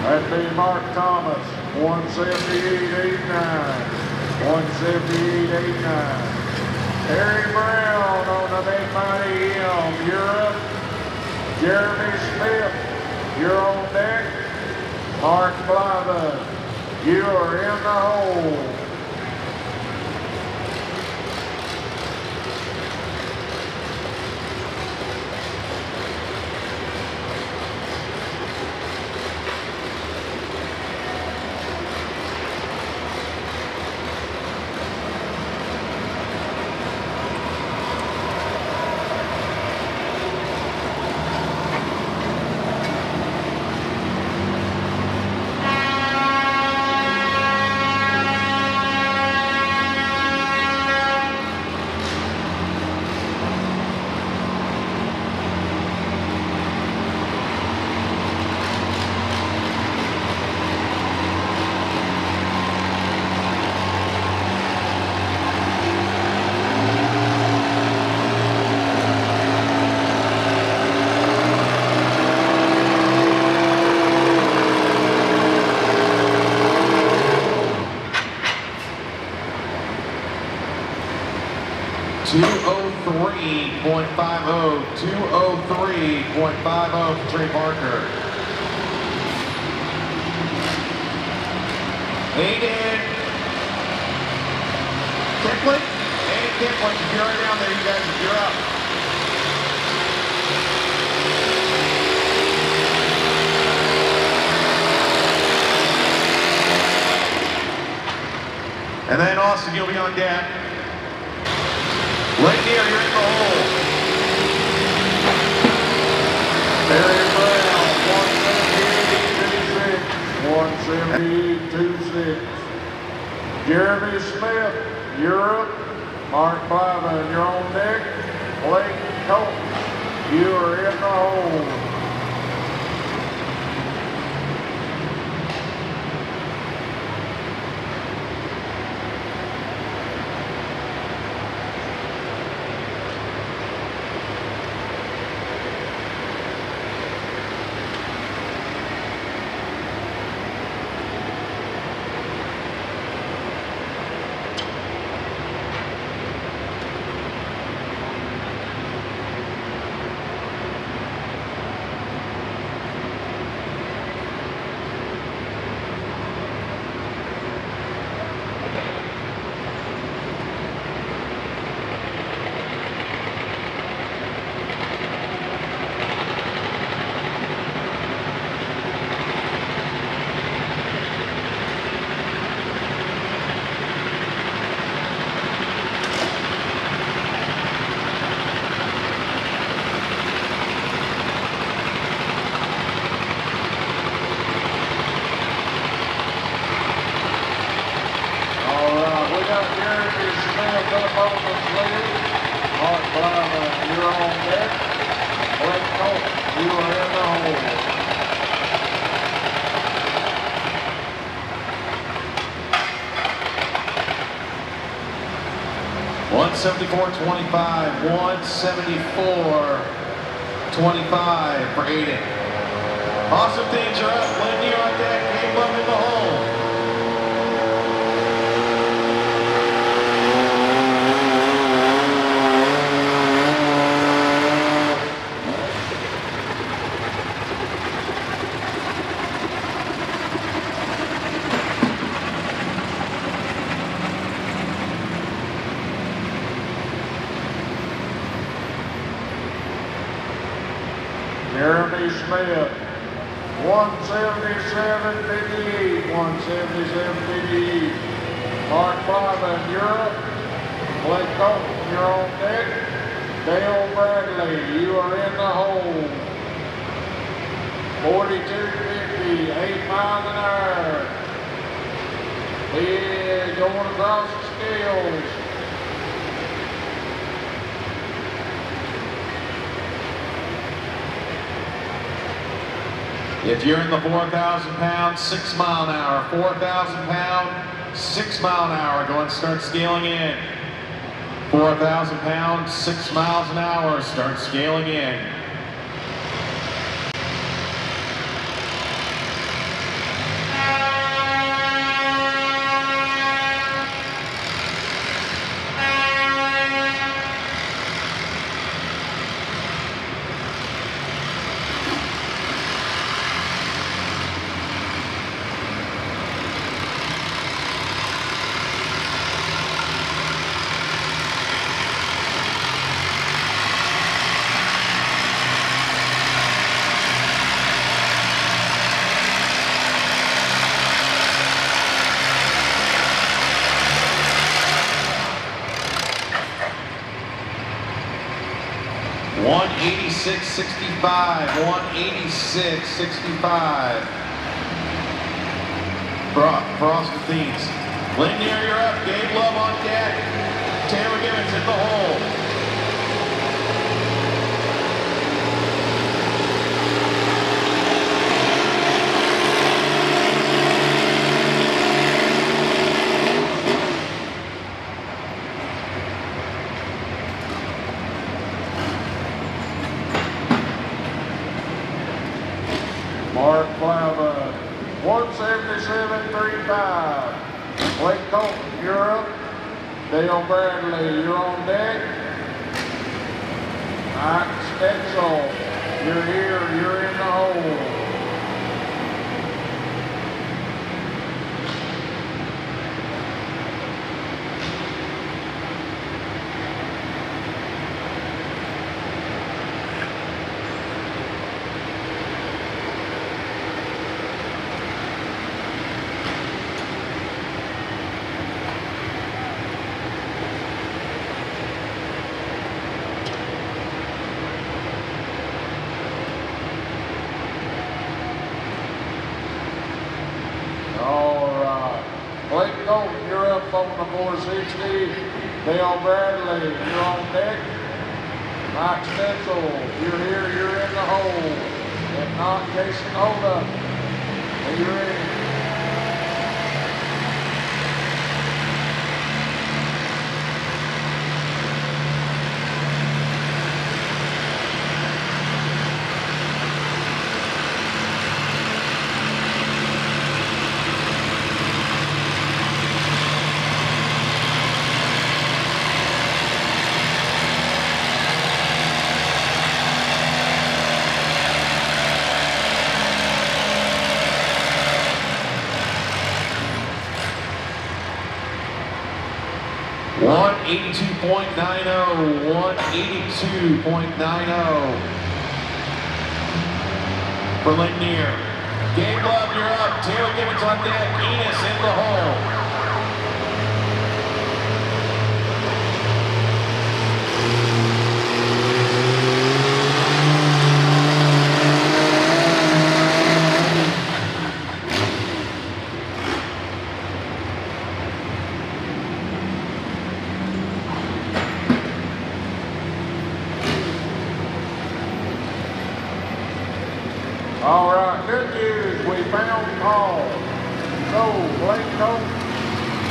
That'd be Mark Thomas, 178.89, 178.89. Terry Brown on the big mighty M. You're up. Jeremy Smith, you're on deck. Mark Blythe, you are in the hole. .50, 203.50 for Trey Parker. Aiden Kipling, if you're right down there, you guys, you're up. And then Austin, you'll be on deck. Right here, you're in the hole. Terry Brown, 178.26. Jeremy Smith, you're up. Mark Blythe, you're on deck. Blake Colt, you are in the hole. up on the sled. Mark Blyman, you're on deck. Blake Colton, you are in the hole. 174.25, 174.25 for Aiden. Awesome things are up. Lindy on deck, Gabe Love in the hole. Jeremy Smith, 177.58, 177.58. Mark Blyman, you're up. Blake Colton, you're on deck. Dale Bradley, you are in the hole. 42.50, 8 miles an hour. Lead going across the scales. If you're in the 4,000 pound, 6 mile an hour, 4,000 pound, 6 mile an hour, go and start scaling in. 4,000 pounds, 6 miles an hour, start scaling in. $186.65, $186.65 for Austin Themes. Lanier, you're up. Gabe Love on deck. Taylor Gibbons in the hole. Mark Blyman, 177.35. Blake Colton, you're up. Dale Bradley, you're on deck. Mike Stetzel, you're here, you're in the hole. Blake Colton, you're up on the 460. Dale Bradley, you're on deck. Mike Stetzel, you're here, you're in the hole. If not, Jason Holda, you're in. $182.90, $182.90 for Lanier. Gabe Love, you're up. Taylor Gibbons on deck. Enos in the hole. Got good news, we found Paul. So, Blake Cope,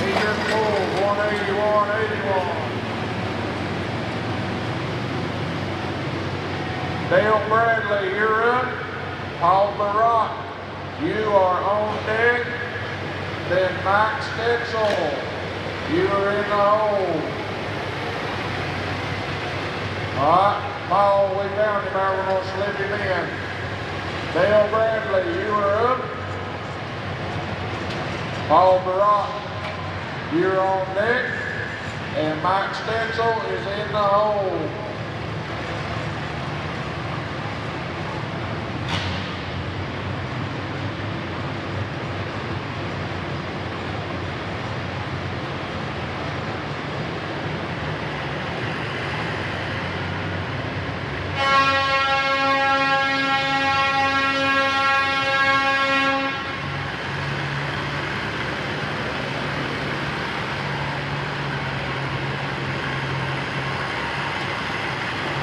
he just pulled 181.81. Dale Bradley, you're up. Paul Barat, you are on deck. Then Mike Stitzel, you are in the hole. All right, Paul, we found him. Now we're going to slip him in. Dale Bradley, you are up. Paul Barat, you're on deck. And Mike Stitzel is in the hole.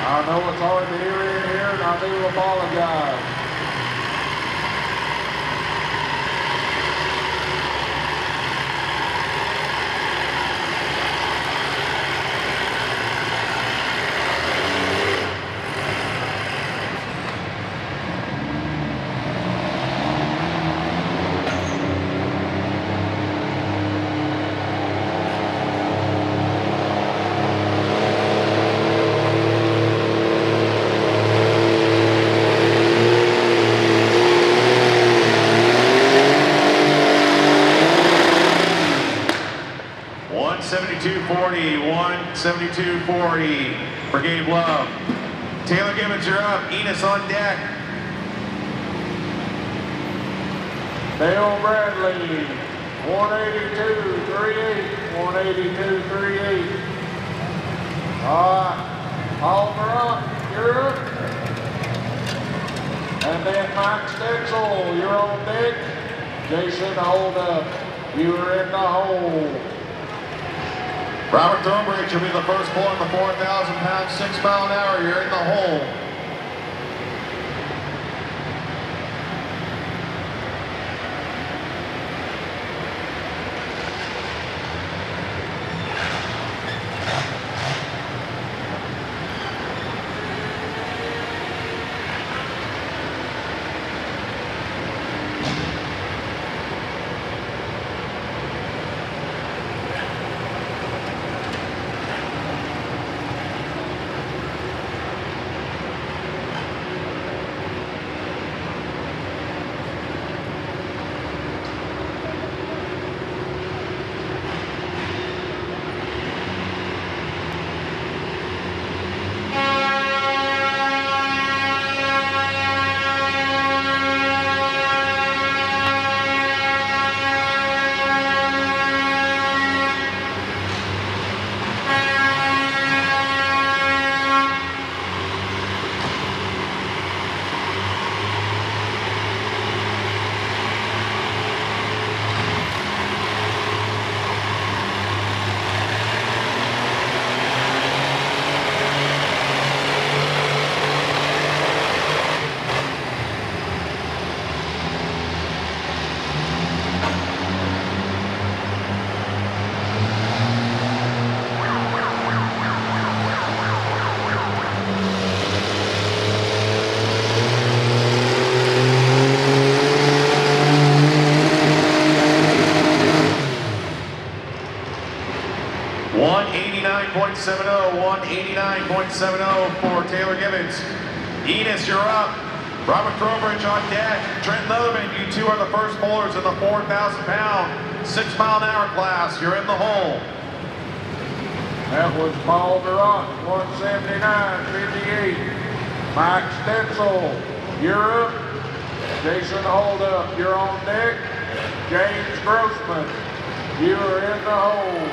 I know it's hard to hear in here, and I do apologize. $172.40 for Gabe Love. Taylor Gibbons, you're up. Enos on deck. Dale Bradley, 182.38, 182.38. All right, Paul Barat, you're up. And then Mike Stitzel, you're on deck. Jason Holdup, you are in the hole. Robert Thornbridge, you'll be the first puller in the 4,000-pound, 6 mile an hour. You're in the hole. $189.70 for Taylor Gibbons. Enos, you're up. Robert Crowbridge on deck. Trent Leatherman, you two are the first pullers in the 4,000-pound, 6 mile an hour class. You're in the hole. That was Paul Barat, 179.58. Mike Stitzel, you're up. Jason Holdup, you're on deck. James Grossman, you are in the hole.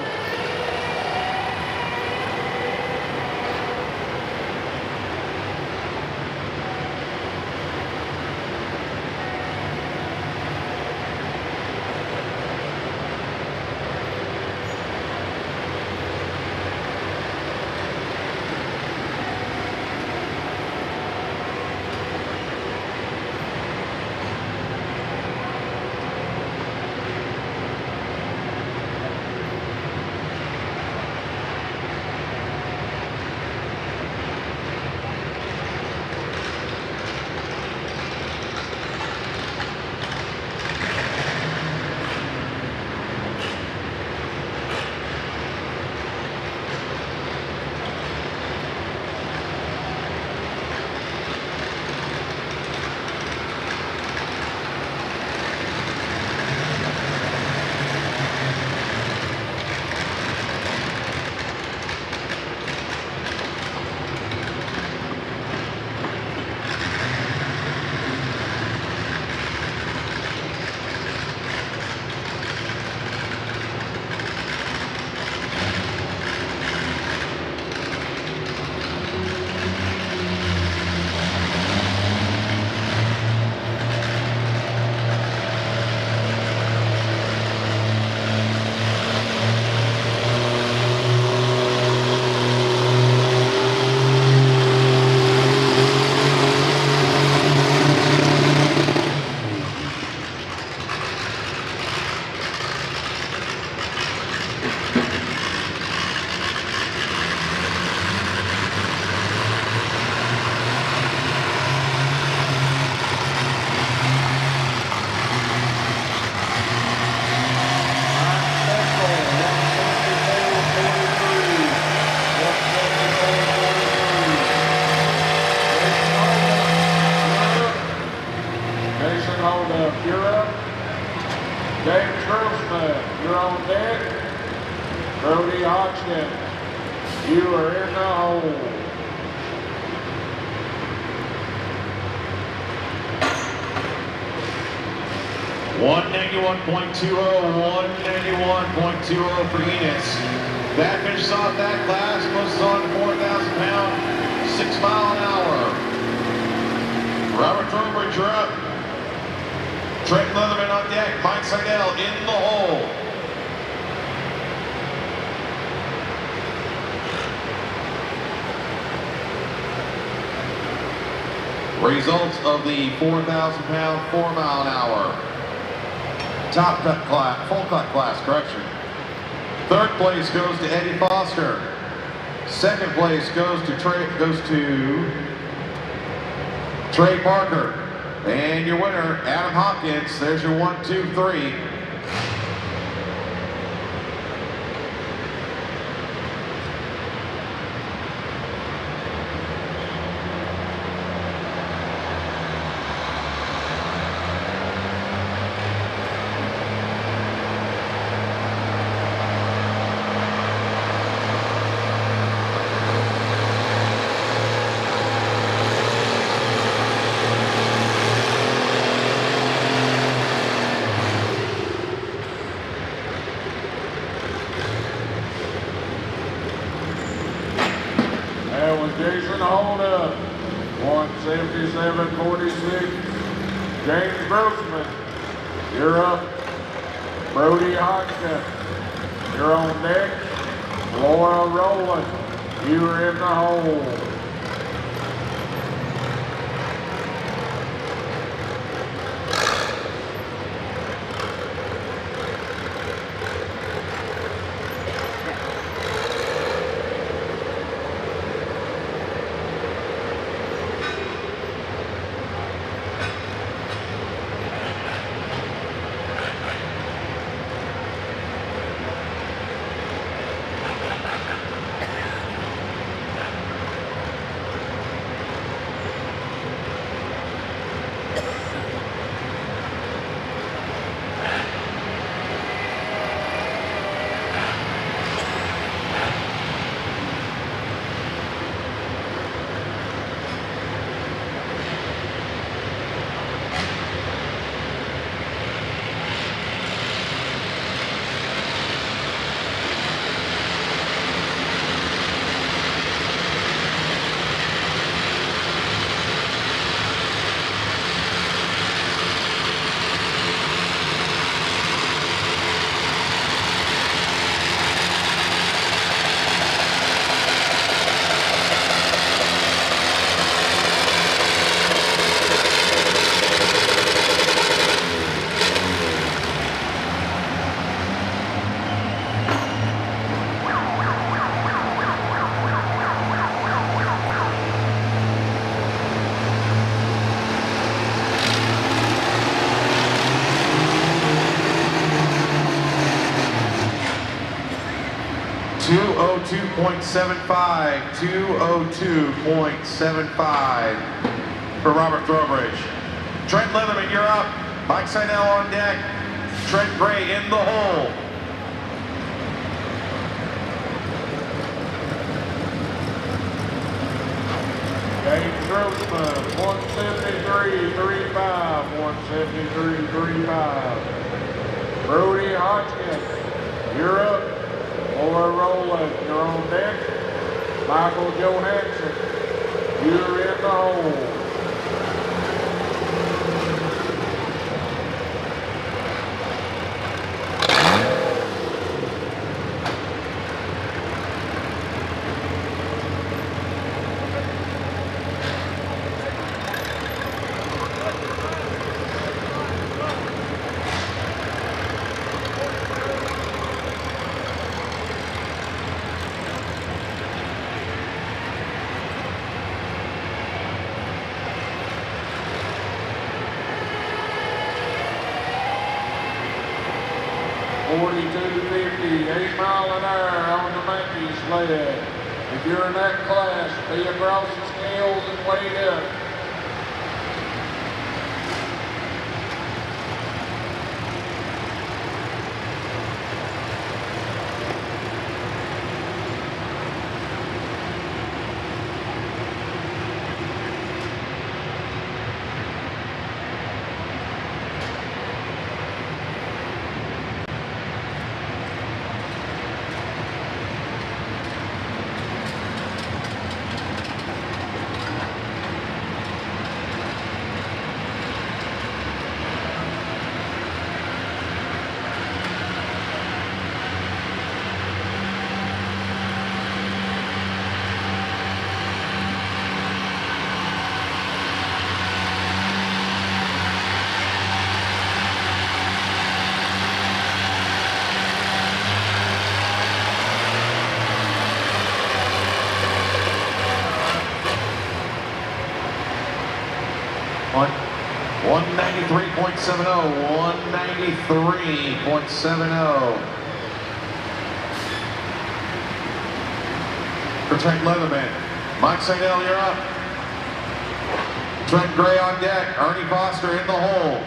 Grossman, you're on deck. Brody Hodgson, you are in the hole. 191.20, 191.20 for Enos. That finishes off that class, moves on to 4,000 pound, 6 mile an hour. Robert Trowbridge, you're up. Trent Leatherman on deck, Mike Seidel in the hole. Results of the 4,000 pound, 4 mile an hour. Top cut class, full cut class, correction. Third place goes to Eddie Foster. Second place goes to Trey Parker. And your winner, Adam Hopkins. There's your 1, 2, 3. That was Jason Holdup, 177.46. James Grossman, you're up. Brody Hodgson, you're on deck. Laura Rowland, you are in the hole. .75, 202.75 for Robert Trowbridge. Trent Leatherman, you're up. Mike Seidel on deck. Trent Gray in the hole. James Grossman, 173.35, 173.35. Brody Hodgkin, you're up. Laura Rowland, you're on deck. Michael Johansson, you're in the hole. .42.50, 8 mile an hour on the monkey sled. If you're in that class, be across the scales and weigh up. 193.70. For Trent Leatherman, Mike St. L, you're up. Trent Gray on deck, Ernie Foster in the hole.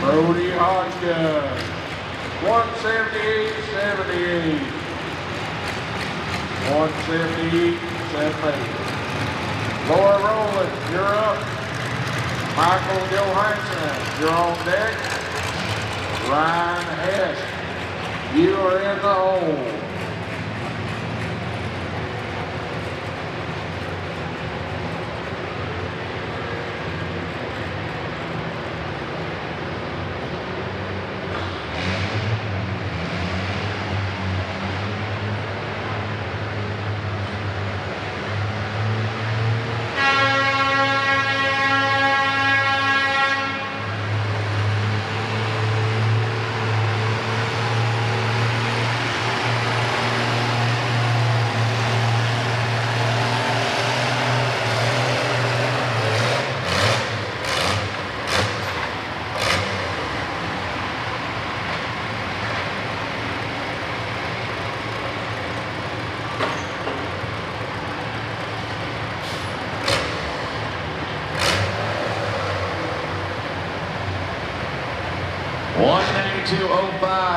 Brody Hodgkin, 178.78. 178.78. Laura Rowland, you're up. Michael Johansson, you're on deck. Ryan Hess, you are in the hole.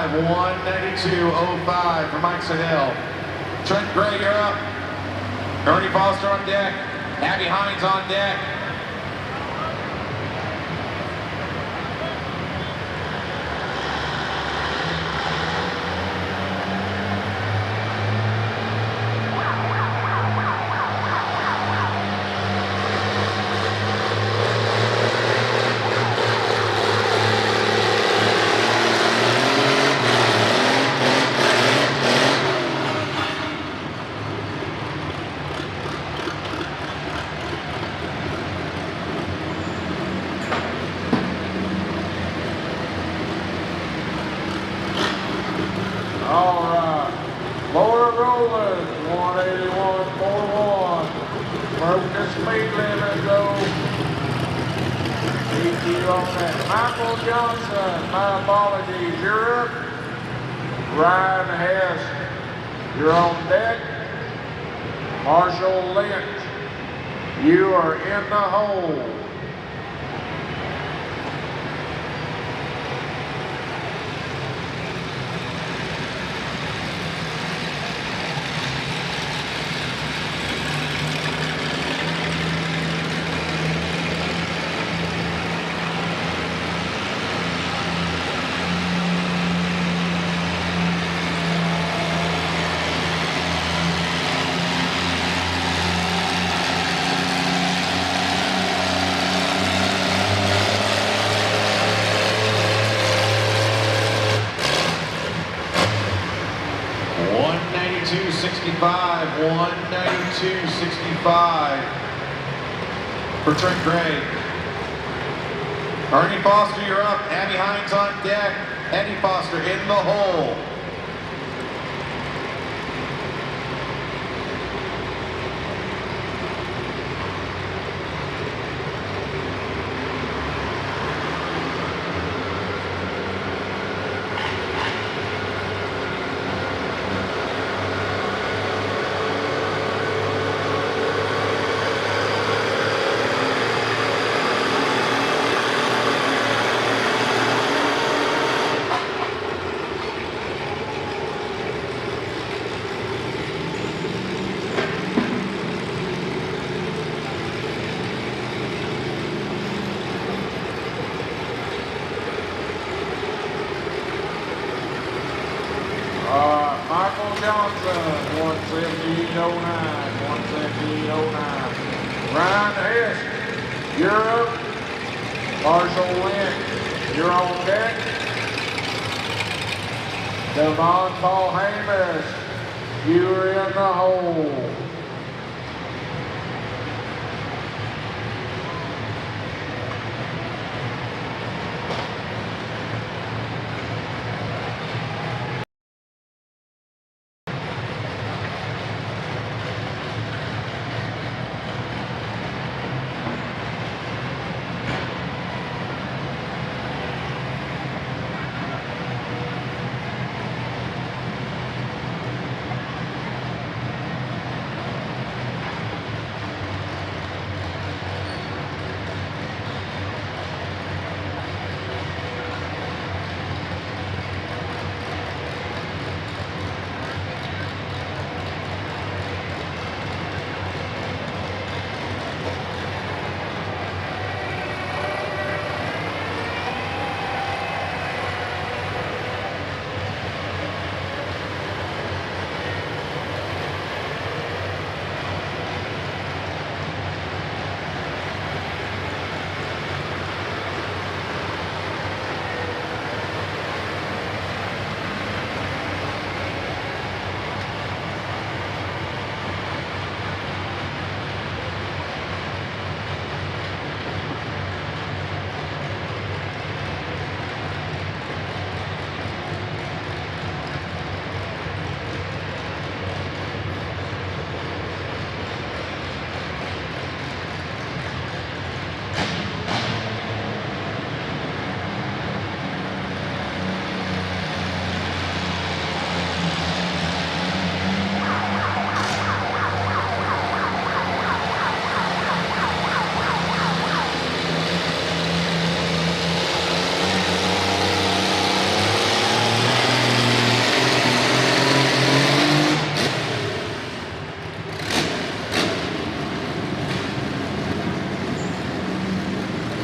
$192.05 for Mike Siddell. Trent Gray, you're up. Ernie Foster on deck. Abby Hines on deck. All right. Laura Rowland, 181.41. Broke the speed limit, though. EQ on that. Michael Johnson, my apologies. You're up. Ryan Hess, you're on deck. Marshall Lynch, you are in the hole. $192.65 for Trent Gray. Ernie Foster, you're up. Abby Hines on deck. Eddie Foster in the hole. Johnson, 178.09, 178.09. Ryan Hess, you're up. Marshall Lynch, you're on deck. Devon Paul Hamus, you're in the hole.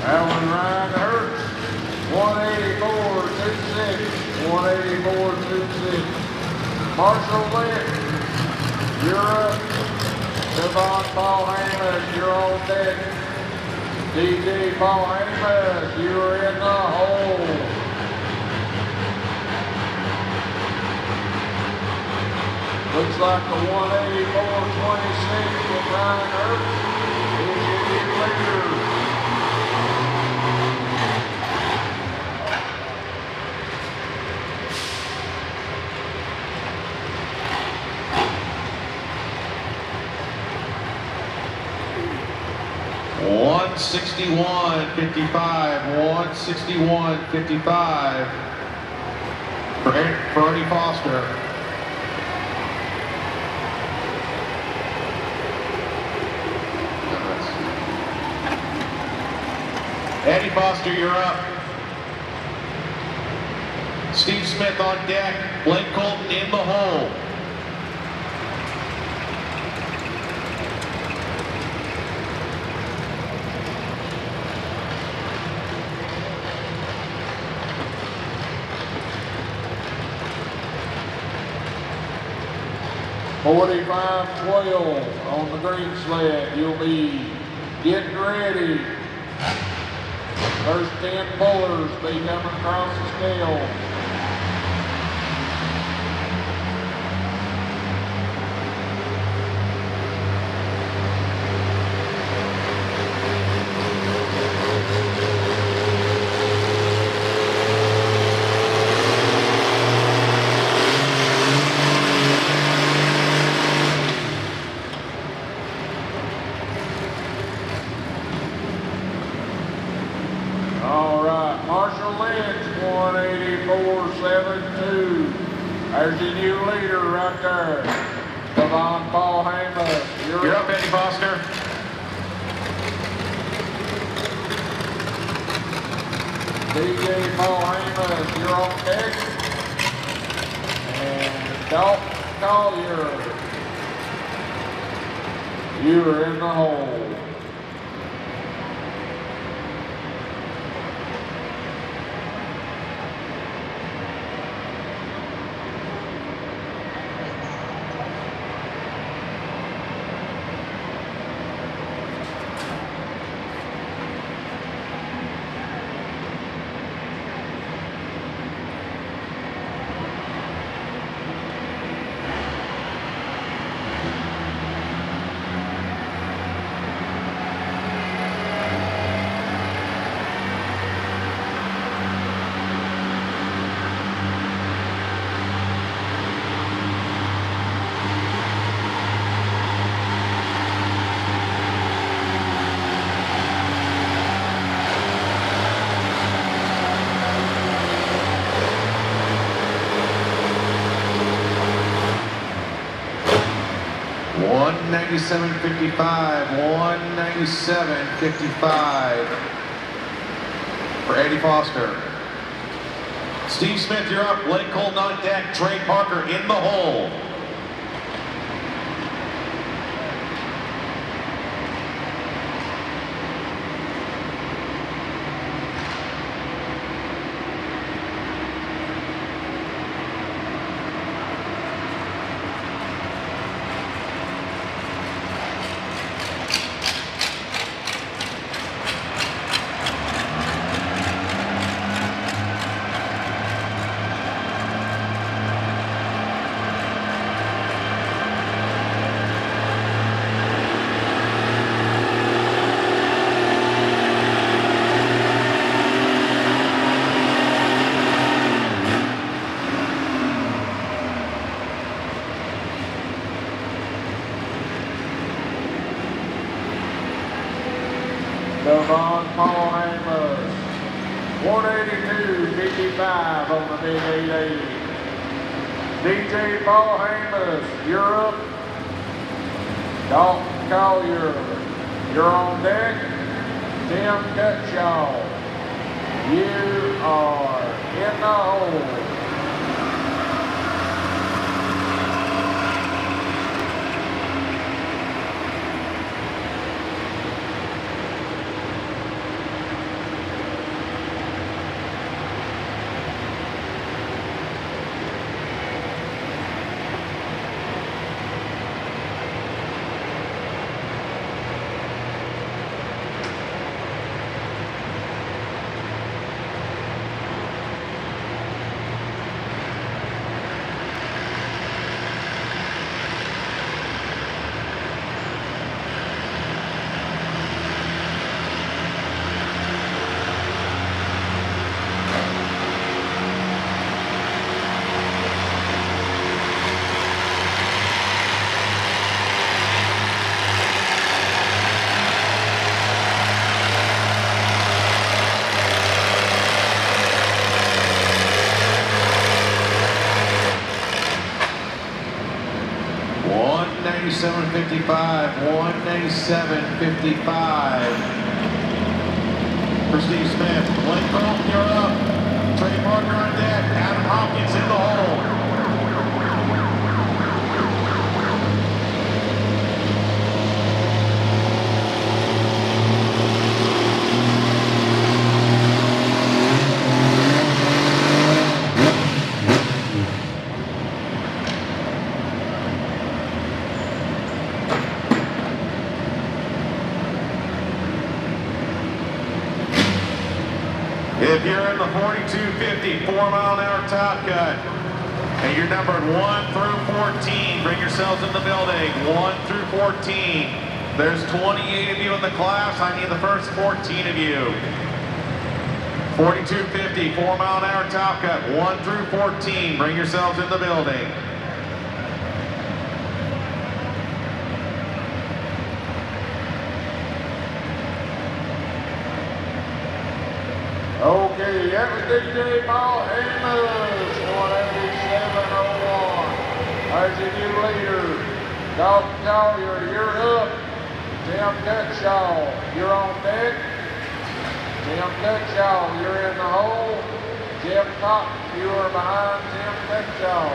Alan Ryan Hurts, 184.26, 184.26. Marshall Lynch, you're up. Devon Paul Hamus, you're on deck. DJ Paul Hamus, you're in the hole. Looks like the 184.26 with Ryan Hurts is your new leader. $161.55, $161.55 for Eddie Foster. Eddie Foster, you're up. Steve Smith on deck. Blake Colton in the hole. $45.12 on the green sled. You'll be getting ready. First 10 pullers be coming across the scale. All right, Marshall Lynch, 184.72. There's your new leader right there. Devon Paul Hamus, You're up, Eddie Foster. DJ Paul Hamus, you're on deck. And Dalton Collier, you're in the hole. 197.55, 197.55 for Eddie Foster. Steve Smith, you're up. Blake Colton on deck. Trey Parker in the hole. Devon Paul Amos, 182.55 on the big 880. DJ Paul Amos, you're up. Dalton Collier, you're on deck. Tim Cutshaw, you are in the hole. $197.55, $197.55 for Steve Smith. Blake Colton, you're up. Trey Parker on deck. Adam Hopkins in the hole. If you're in the 42.50, 4-mile-an-hour top cut, and you're numbered 1 through 14, bring yourselves in the building, 1 through 14. There's 28 of you in the class. I need the first 14 of you. 42.50, 4-mile-an-hour top cut, 1 through 14. Bring yourselves in the building. Okay, that was DJ Paul Amos, 187.01. There's your new leader. Dalton Collier, you're up. Tim Cutshaw, you're on deck. Tim Cutshaw, you're in the hole. Jeff Cox, you are behind Tim Cutshaw.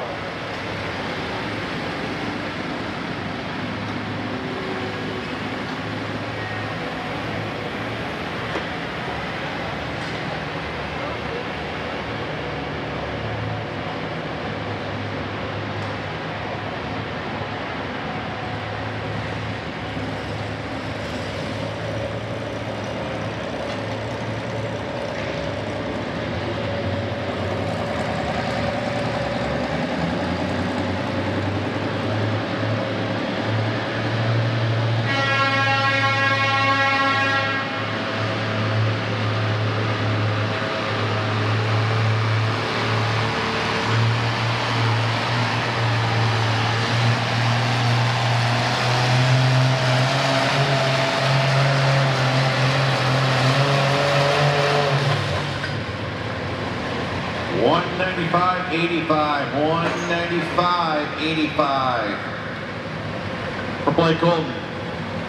$195.85, $195.85 for Blake Colton.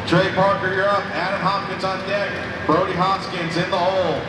Trey Parker, you're up. Adam Hopkins on deck. Brody Hoskins in the hole.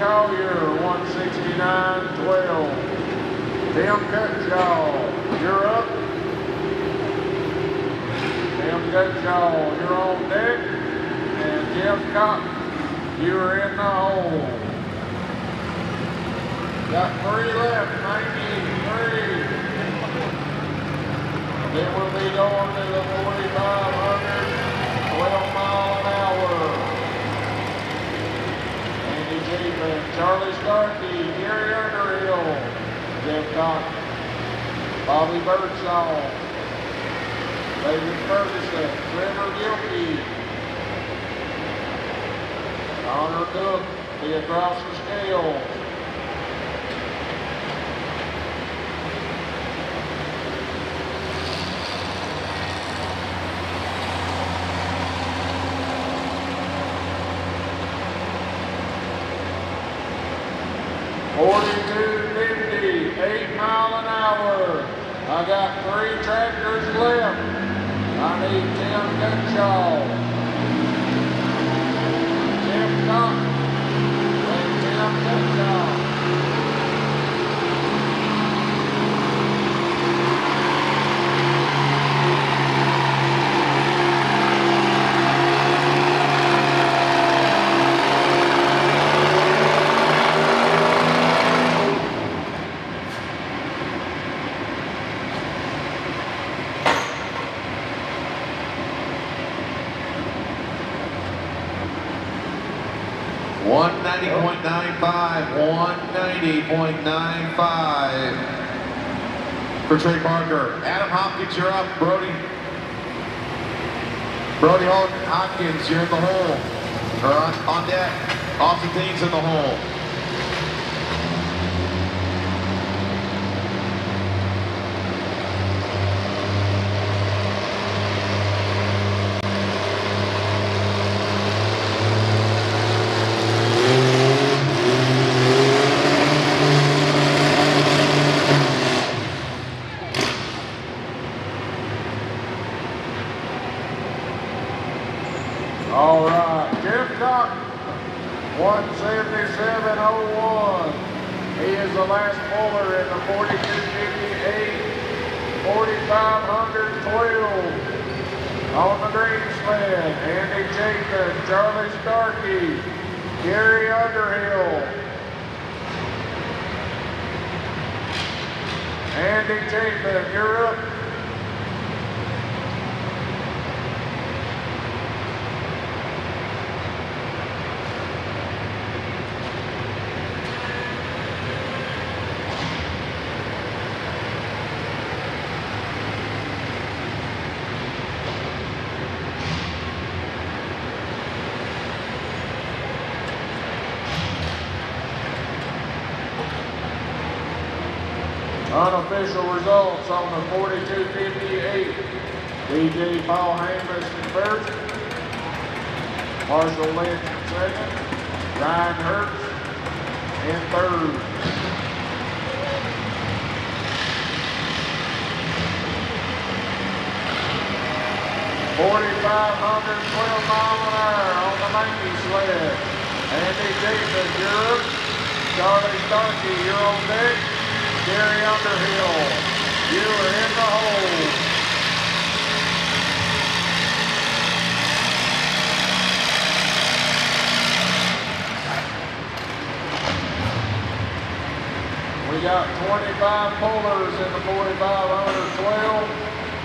Collier, 169.12. Tim Cutshaw, you're up. Tim Cutshaw, you're on deck. And Jeff Cotton, you're in the hole. Got 3 left, 93. Then we'll be going to the 4,500, 12 mile an hour. Charlie Starkey, Gary Underhill, Jeff Cotton, Bobby Birdshaw, David Ferguson, Trevor Gilkey, Connor Cook, be across the scale. .42.50, 8 mile an hour. I got 3 tractors left. I need Tim Cutshaw, Jeff Cotton, and Tim Cutshaw. $190.95 for Trey Parker. Adam Hopkins, you're up. Brody Hopkins, you're in the hole. Or on deck. Austin Dean's in the hole. All right, Jeff Cotton, 177.01. He is the last puller in the 42.58, 4,512. On the green sled, Andy Chapin, Charlie Starkey, Gary Underhill. Andy Chapin, you're up. Unofficial results on the 42.58. DJ Paul Hamus in first. Marshall Lynch in second. Ryan Hurts in third. .4500, 12 mile an hour on the Mankey sled. Andy Jason, you're up. Charlie Starkey, you're on deck. Gary Underhill, you are in the hole. We got 25 pullers in the 4,512,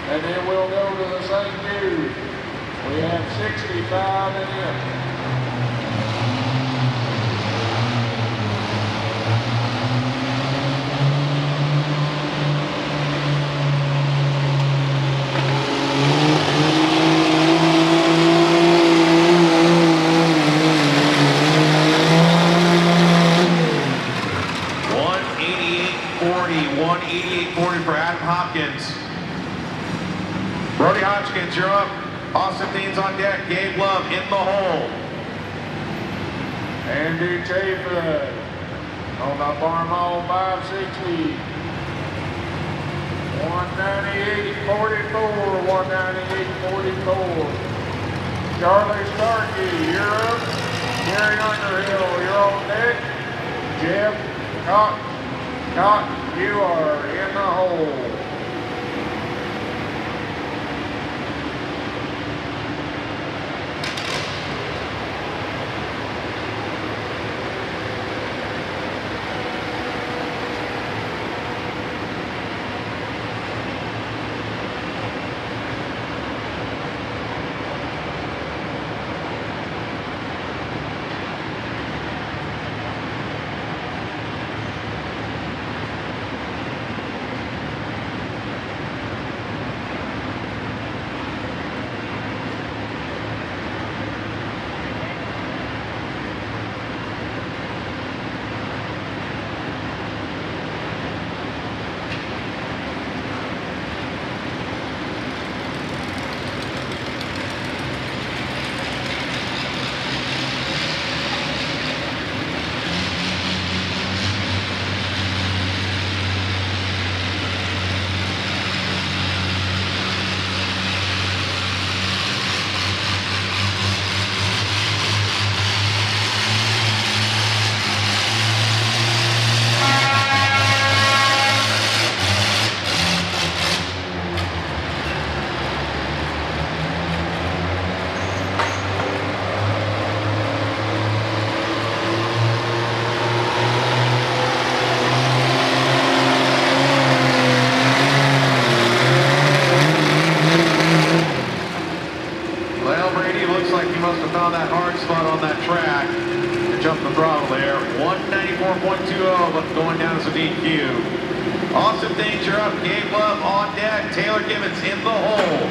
and then we'll go to the St. Jude. We have 65 in it. Randy Chafin on the Farmall 560. 198.44, 198.44. Charlie Starkey, you're up. Gary Underhill, you're on deck. Jeff Cotton, you are in the hole. That hard spot on that track to jump the throttle there. 194.20, but going down as a DQ. Austin Danger up, Gabe Love on deck, Taylor Gibbons in the hole.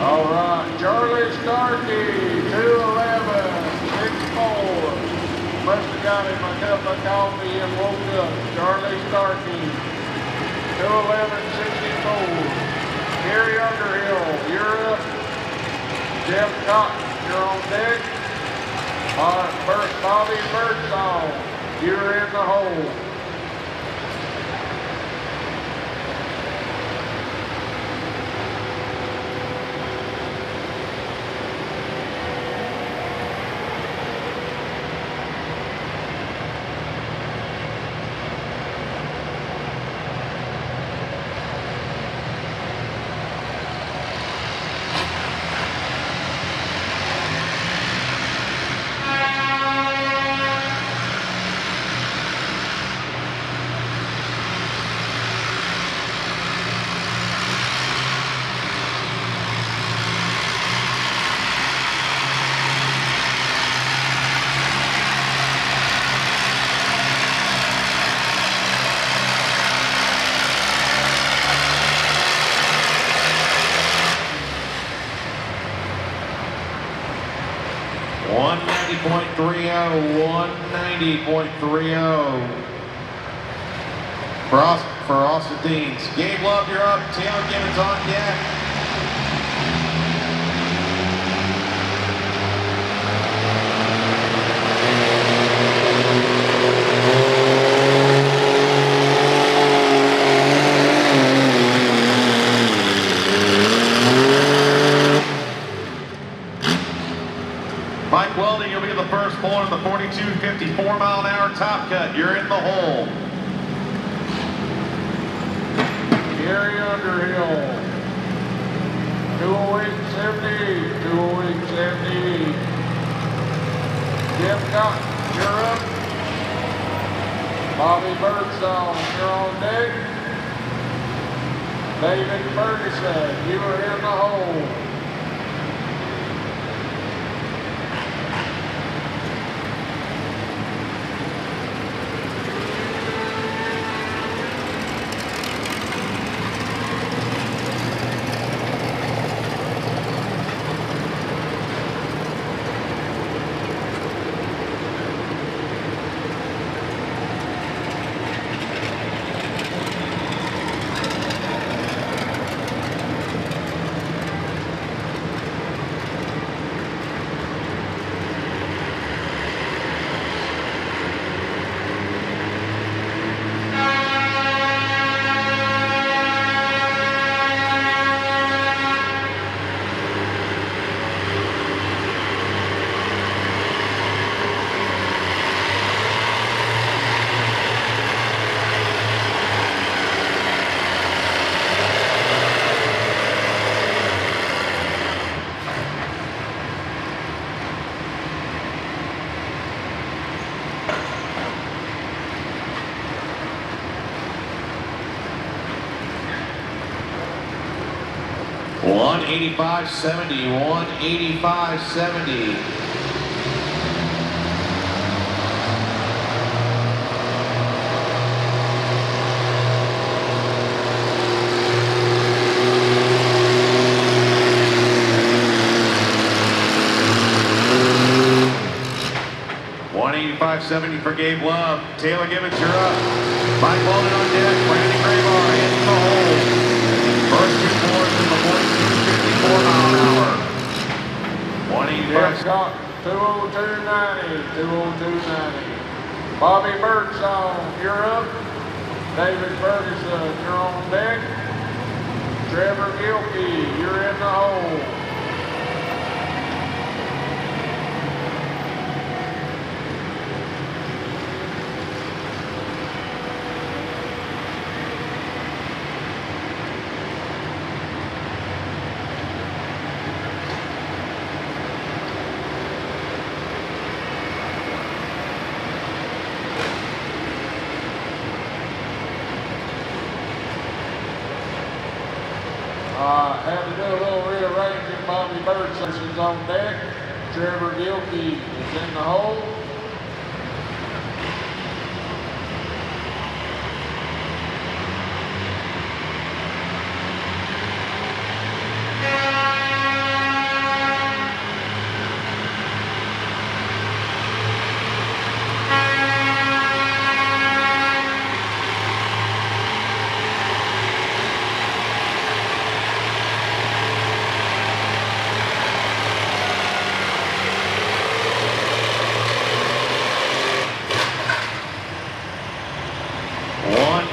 All right, Charlie Starkey, 211.64. Must have got him a cup of coffee and woke up. Charlie Starkey, 211.64. Gary Underhill, you're up. Jeff Cotton, you're on deck. Bobby Birdsong, you're in the hole. For Austin Deans. Gabe Love, you're up. Taylor Gibbons on deck. Mike Welding, you'll be the first pull in the 42.54 mile an hour top cut. You're in the hole. Gary Underhill, 208.70, 208.70. Jeff Cotton, you're up. Bobby Birdsong, you're on deck. David Ferguson, you are in the hole. 185.70, 185.70. $185.70 for Gabe Love. Taylor Gibbons, you're up. Mike Walden on deck. Brandon Graybar in the hole. First two boards in the 42.54 mile an hour. 185. Got 202.90, 202.90. Bobby Birdsong, you're up. David Ferguson, you're on deck. Trevor Gilkey, you're in the hole. Had to do a little rearranging. Bobby Birdsong's on deck. Trevor Gilkey is in the hole.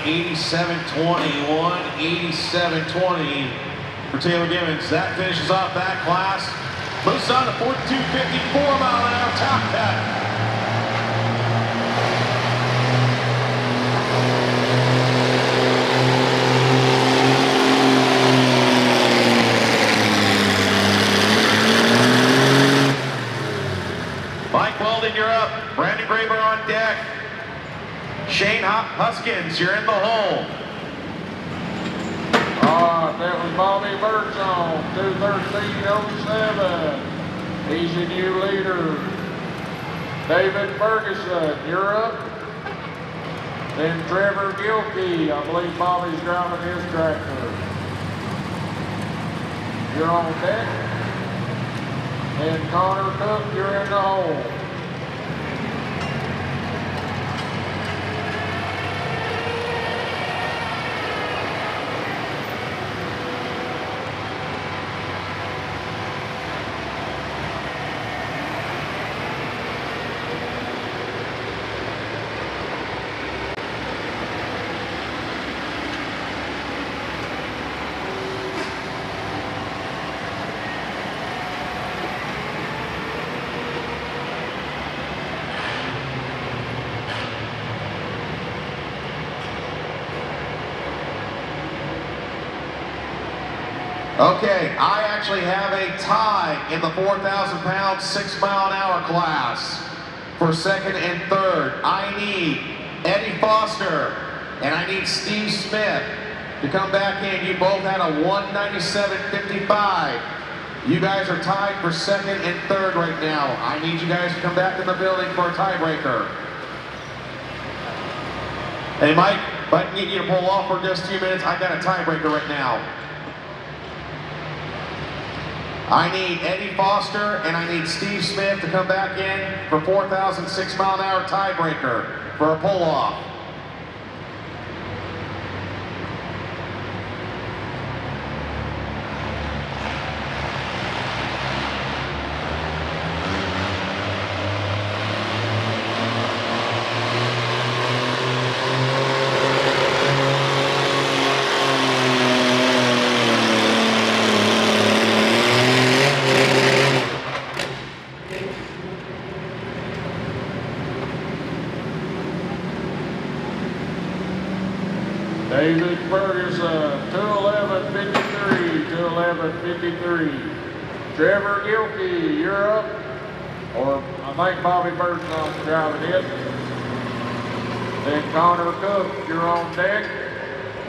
$187.20, $187.20 for Taylor Gibbons. That finishes off that class. Moves on to 42.54 mile an hour top cut. Mike Weldon, you're up. Brandon Graber on deck. Shane Huskins, you're in the hole. That was Bobby Birdsong, 213.07. He's your new leader. David Ferguson, you're up. Then Trevor Gilkey, I believe Bobby's driving his tractor. You're on deck. And Connor Cook, you're in the hole. Okay, I actually have a tie in the 4,000 pound, 6 mile an hour class for second and third. I need Eddie Foster and I need Steve Smith to come back in. You both had a 197.55. You guys are tied for second and third right now. I need you guys to come back in the building for a tiebreaker. Hey Mike, if I can get you to pull off for just 2 minutes, I got a tiebreaker right now. I need Eddie Foster and I need Steve Smith to come back in for 4,000 6 mile an hour tiebreaker for a pull-off. David Ferguson, 211.53, 211.53. Trevor Gilkey, you're up. Or I think Bobby Birdsong's driving it. Then Connor Cook, you're on deck.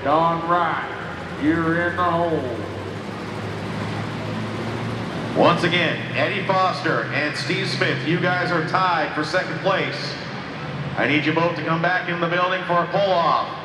Don Wright, you're in the hole. Once again, Eddie Foster and Steve Smith, you guys are tied for second place. I need you both to come back in the building for a pull-off.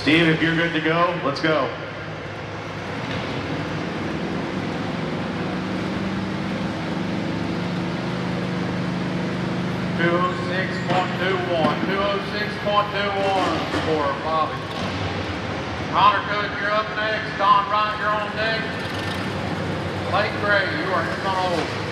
Steve, if you're good to go, let's go. For Bobby. Connor Cook, you're up next. Don Wright, you're on deck. Blake Gray, you are in the hole.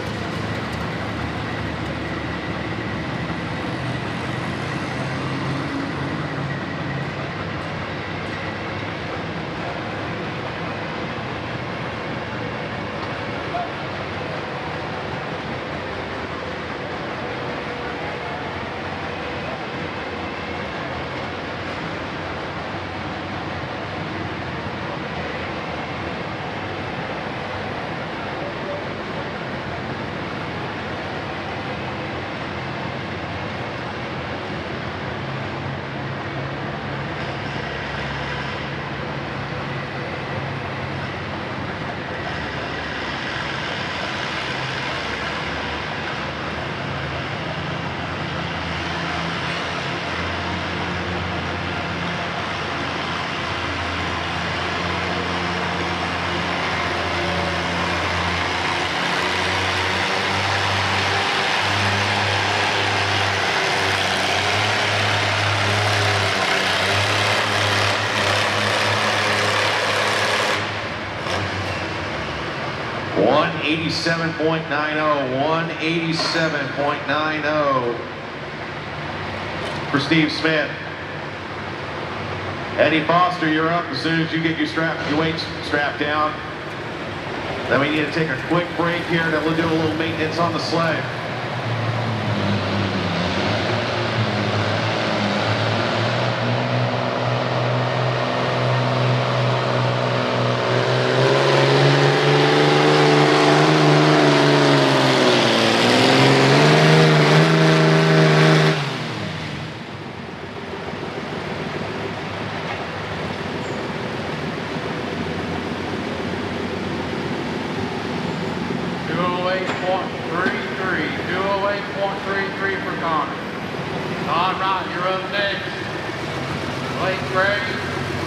.90, 187.90 for Steve Smith. Eddie Foster, you're up as soon as you get your weights strapped down. Then we need to take a quick break here, then we'll do a little maintenance on the sled. for Connor. All right, you're up next. Blake Gray,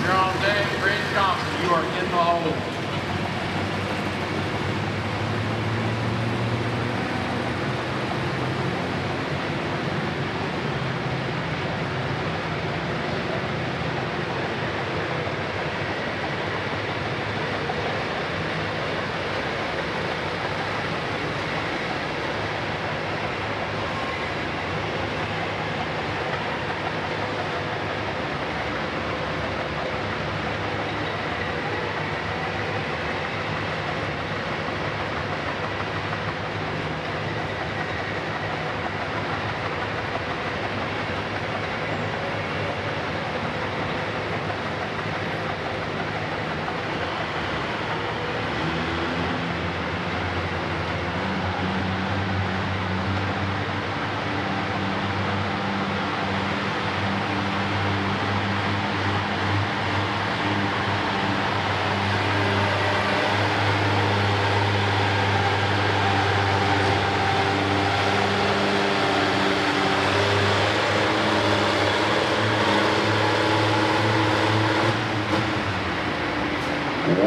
you're on deck. Chris Johnson, you are in the hole.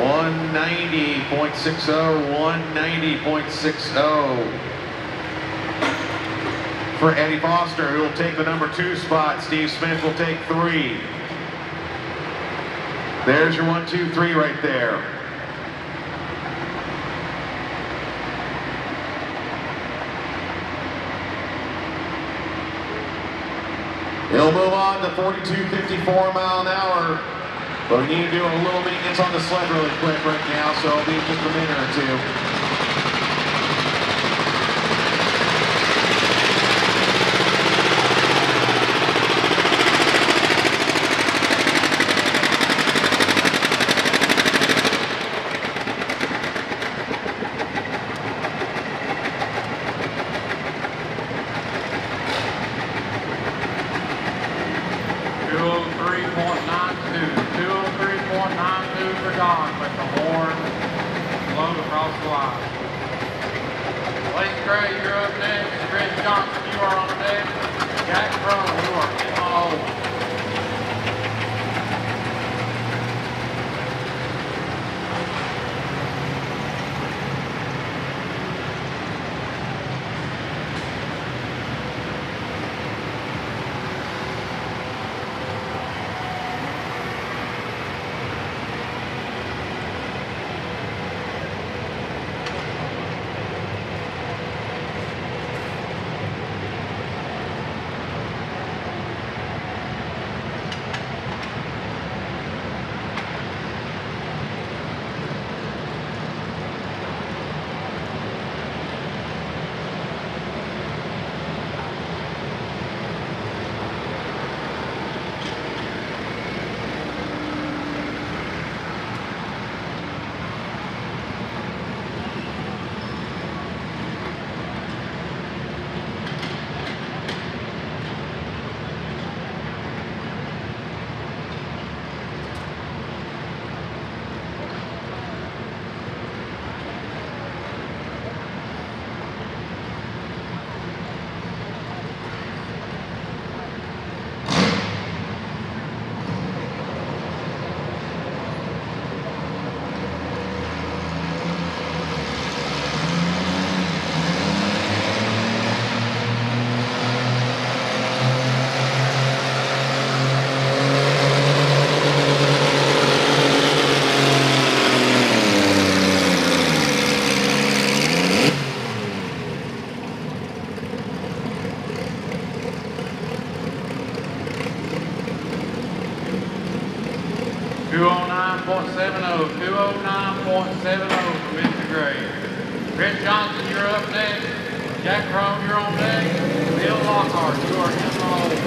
190.60, 190.60. For Eddie Foster, who will take the number 2 spot. Steve Smith will take 3. There's your 1, 2, 3 right there. He'll move on to 42.54 mile an hour. But we need to do a little maintenance on the sled really quick right now, so it'll be just a minute or 2. With the horn blown across the line. Blake Gray, you're up next. Chris Johnson, you are on deck. Jack Crone, you are in the hole. from Mr. Gray. Chris Johnson, you're up next. Jack Crone, you're on deck. Bill Lockhart, you are in the hole.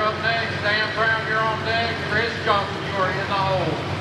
up next. Dan Brown, you're on deck. Chris Johnson, you are in the hole.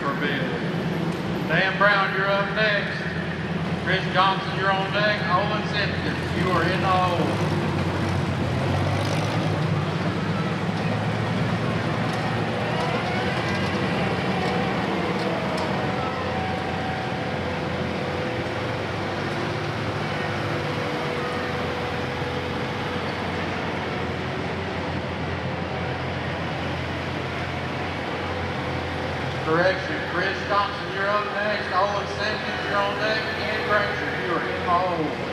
for Bill. Dan Brown, you're up next. Chris Johnson, you're on deck. Olin Simpkins, you are in the hole. Correction, Chris Johnson, you're up next. Olin Simpkins, you're on deck. Ken Granger, you are in the hole.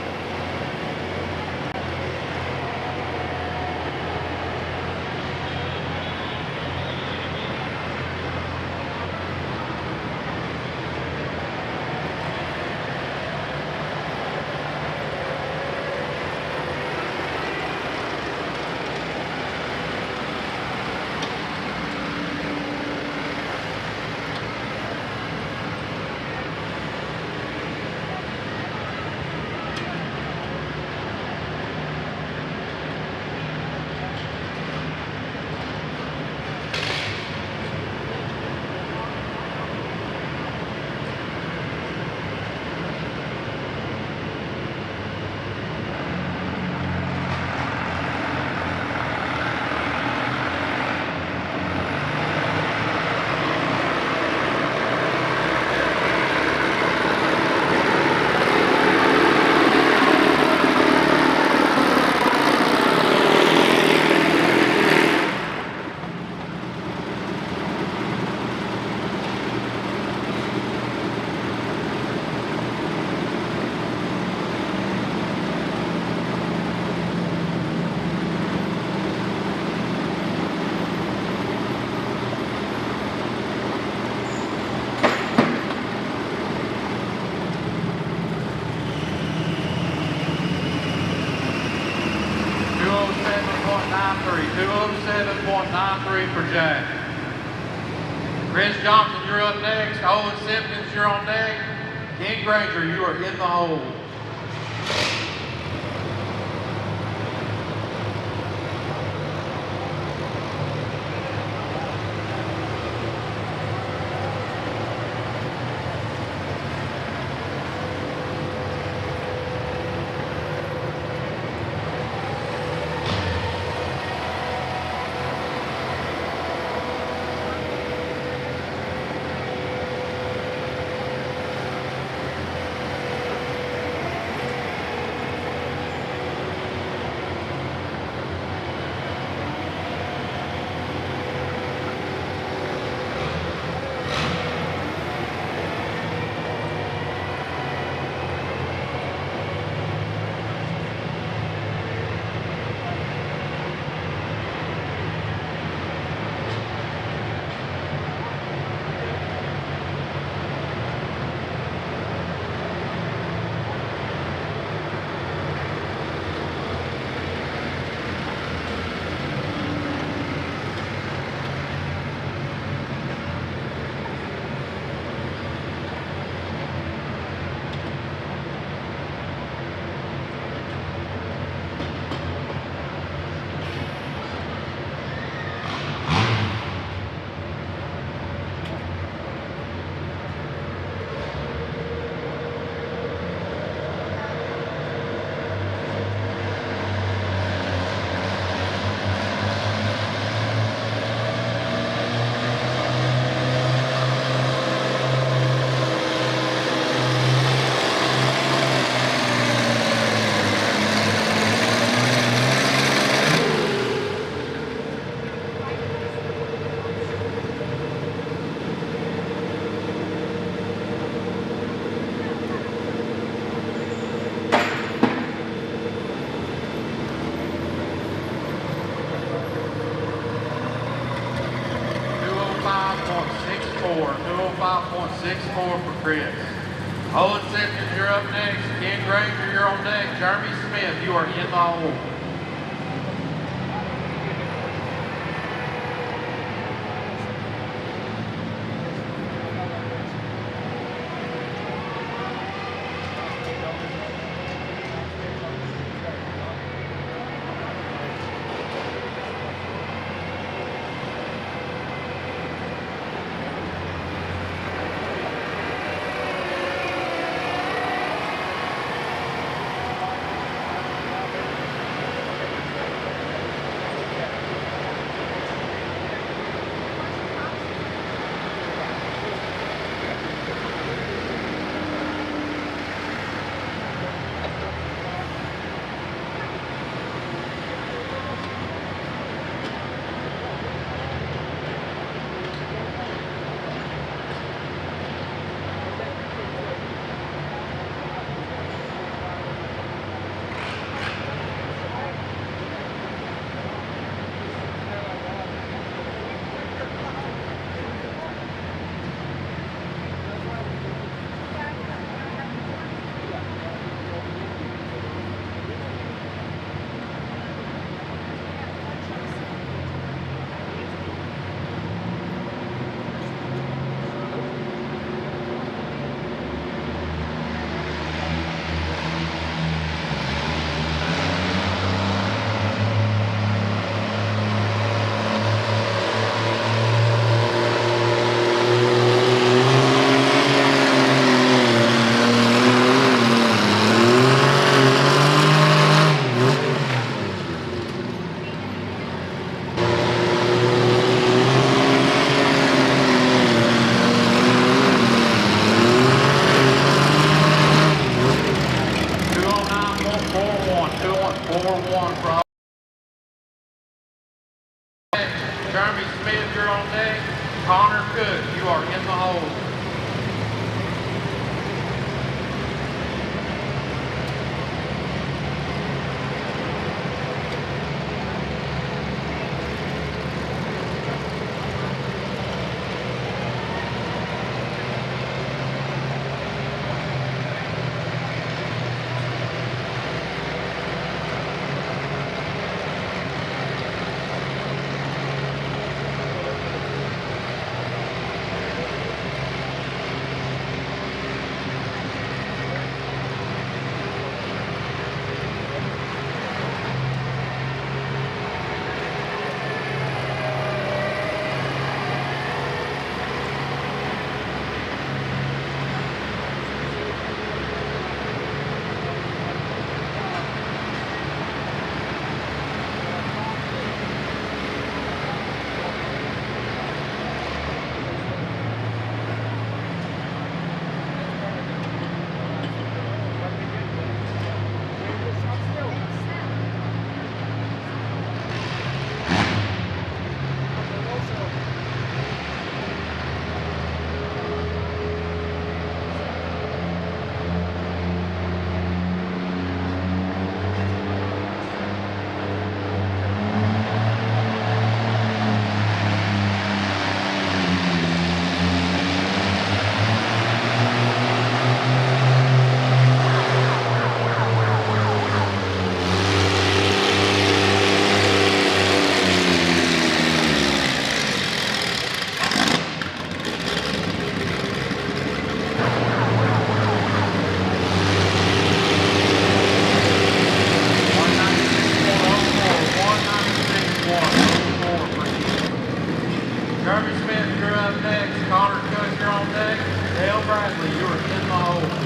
For Jack. Chris Johnson, you're up next. Olin Simpkins, you're on deck. Ken Granger, you are in the hole. 205.64 for Chris. Owen Simpkins, you're up next. Ken Granger, you're on deck. Jeremy Smith, you are in the hole. Jeremy Smith, you're on deck. Connor Cook, you are in the hole. Jeremy Smith, you're up next. Connor Cook, you're on deck. Dale Bradley, you are in the hole.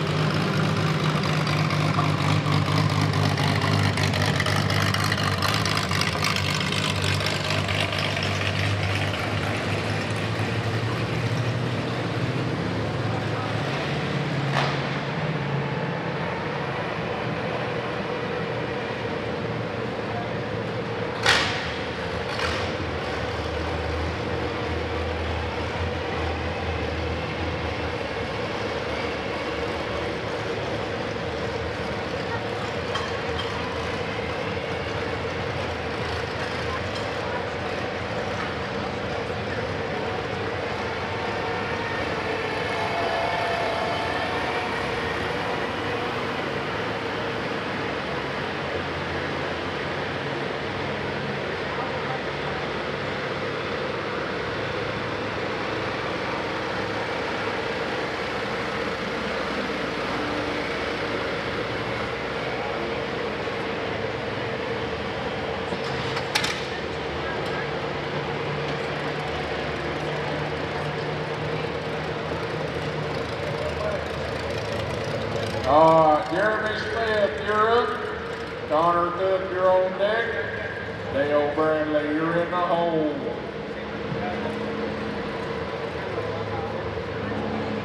Jeremy Smith, you're up. Connor Cook, you're on deck. Dale Bradley, you're in the hole.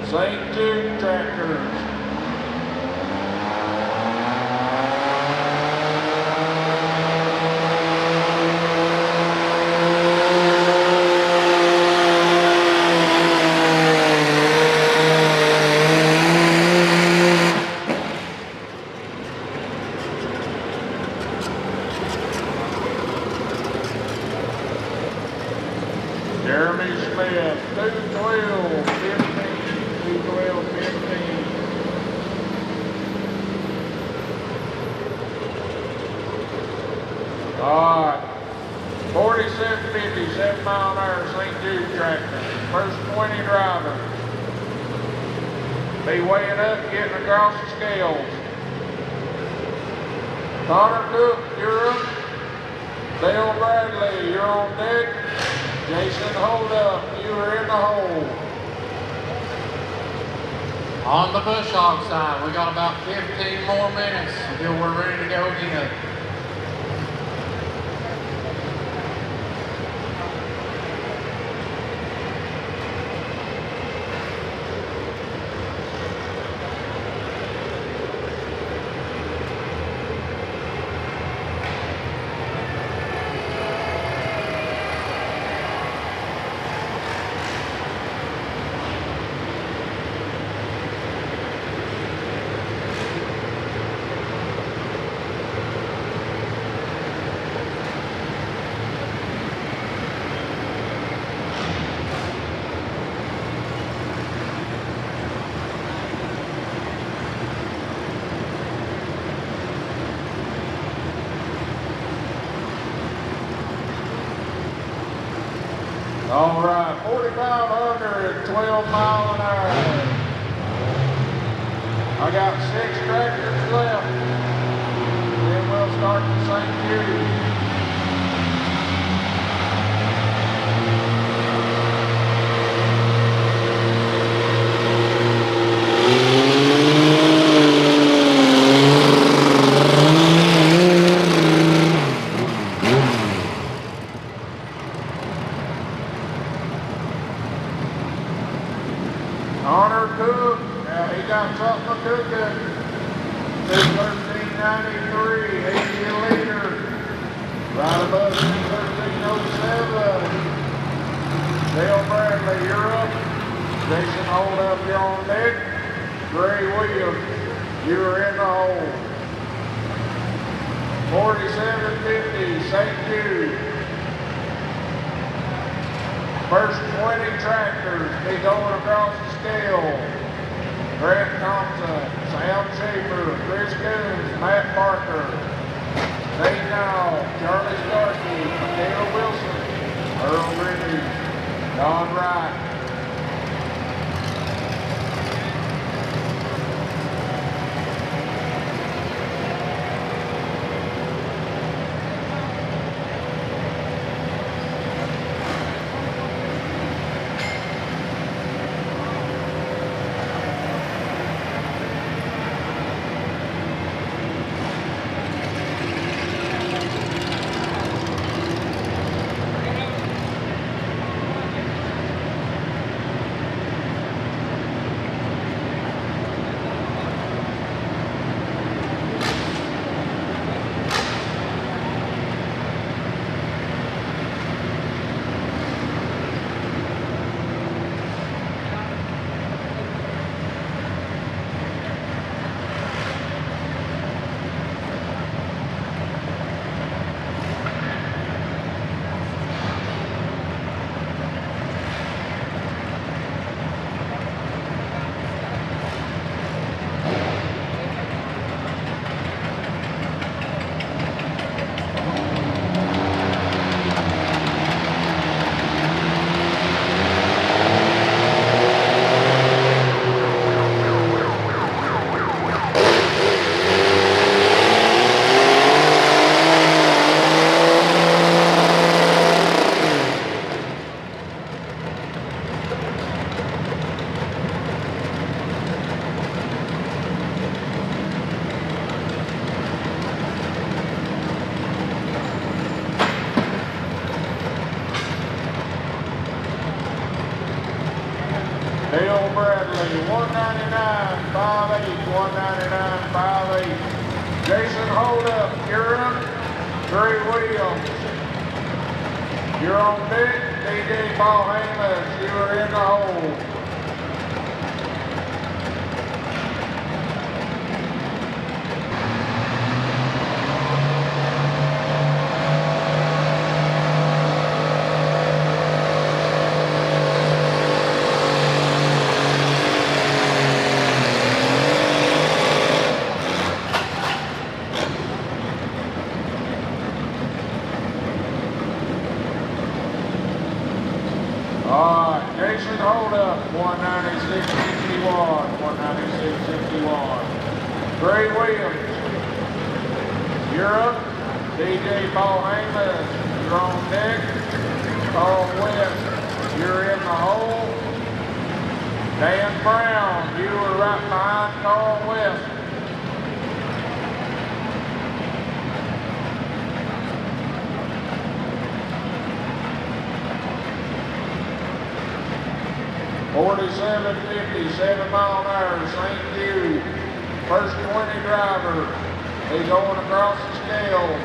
St. Jude Tractors. Jeremy Smith, 212, 15, 212, 15. All right, 4750, 7 mile an hour, St. Jude Tractor. First 20 drivers. Be weighing up, getting across the scales. Connor Cook, you're up. Dale Bradley, you're on deck. Jason, hold up. You are in the hole. On the bush hog side, we got about 15 more minutes until we're ready to go again. All right, 4,500 at 12 mile an hour. I got 6 tractors left. Then we'll start the St. Jude. Connor Cook, now he got something cooking. 213.93, 80 a liter. Right above 213.07. Dale Bradley, you're up. Jason, hold up, you're on deck. Gray Williams, you're in the hole. 4750, St. Jude. First 20 tractors be going across the scale. Brett Thompson, Sam Schaefer, Chris Coons, Matt Parker, Nate Nowell, Charlie Starkey, Michaela Wilson, Earl Ridley, Don Wright. Dale Bradley, 199, 5'8", 199, 5'8". Jason Holdup, you're up. Trey Williams, you're on deck. DJ Paul Hamas, you are in the hole. Jason Holdup, 196.61, 196.61. Trey Williams, you're up. DJ Paul Hamas, you're on deck. Carl West, you're in the hole. Dan Brown, you were right behind Carl West. .4750, 7 mile an hour, St. Jude. First 20 driver, he's going across the scales.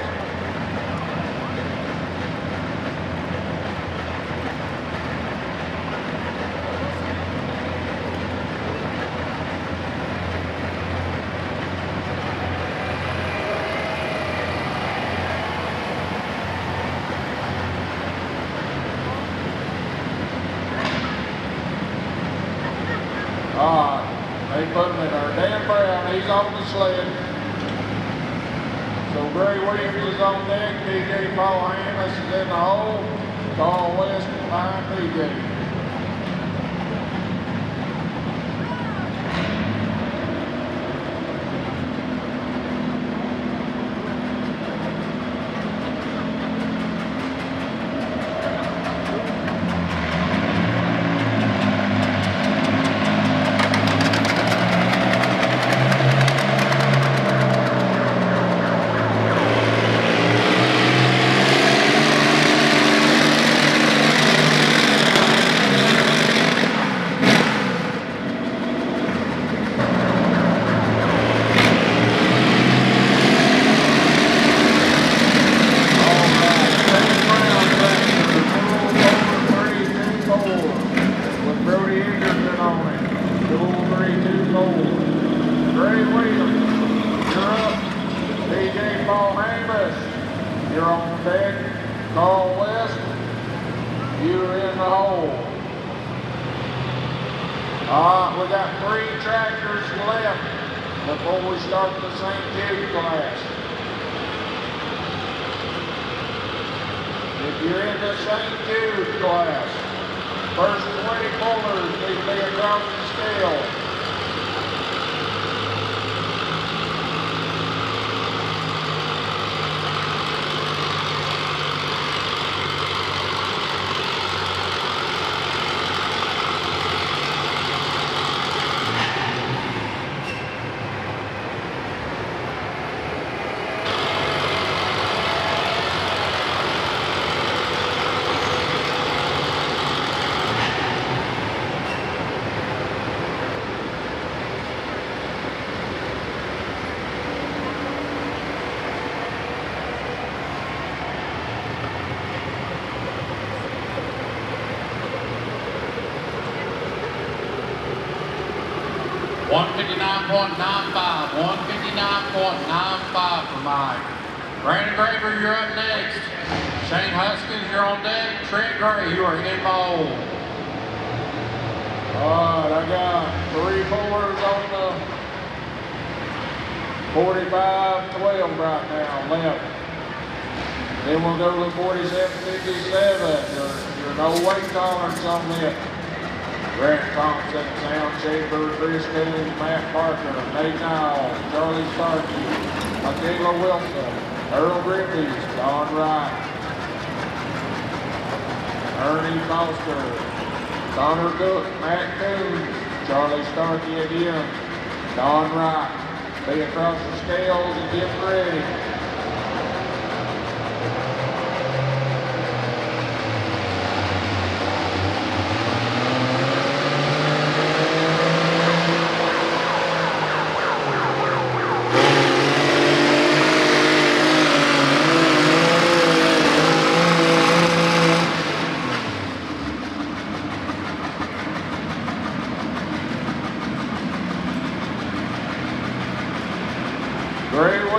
They put him in there. Dan Brown, he's on the sled. So Gray Williams is on deck. DJ Paul Hamas is in the hole. Carl West behind DJ. You're on deck. Carl West, you're in the hole. We got 3 tractors left before we start the St. Jude class. If you're in the St. Jude class, first 20 pullers need to be across the scale. .95, 159.95 for Mike. Brandon Graver, you're up next. Shane Huskins, you're on deck. Trent Gray, you are in the hole. All right, I got 3 pullers on the 45-12 right now left. Then we'll go to 47-57. You're no weight tolerance on that. Grant Thompson, Sam Chamber, Chris Coons, Matt Parker, Nate Nile, Charlie Starkey, Michaela Wilson, Earl Griffiths, Don Wright, Ernie Foster, Connor Cook, Matt Coons, Charlie Starkey again, Don Wright. Be across the scales and get ready.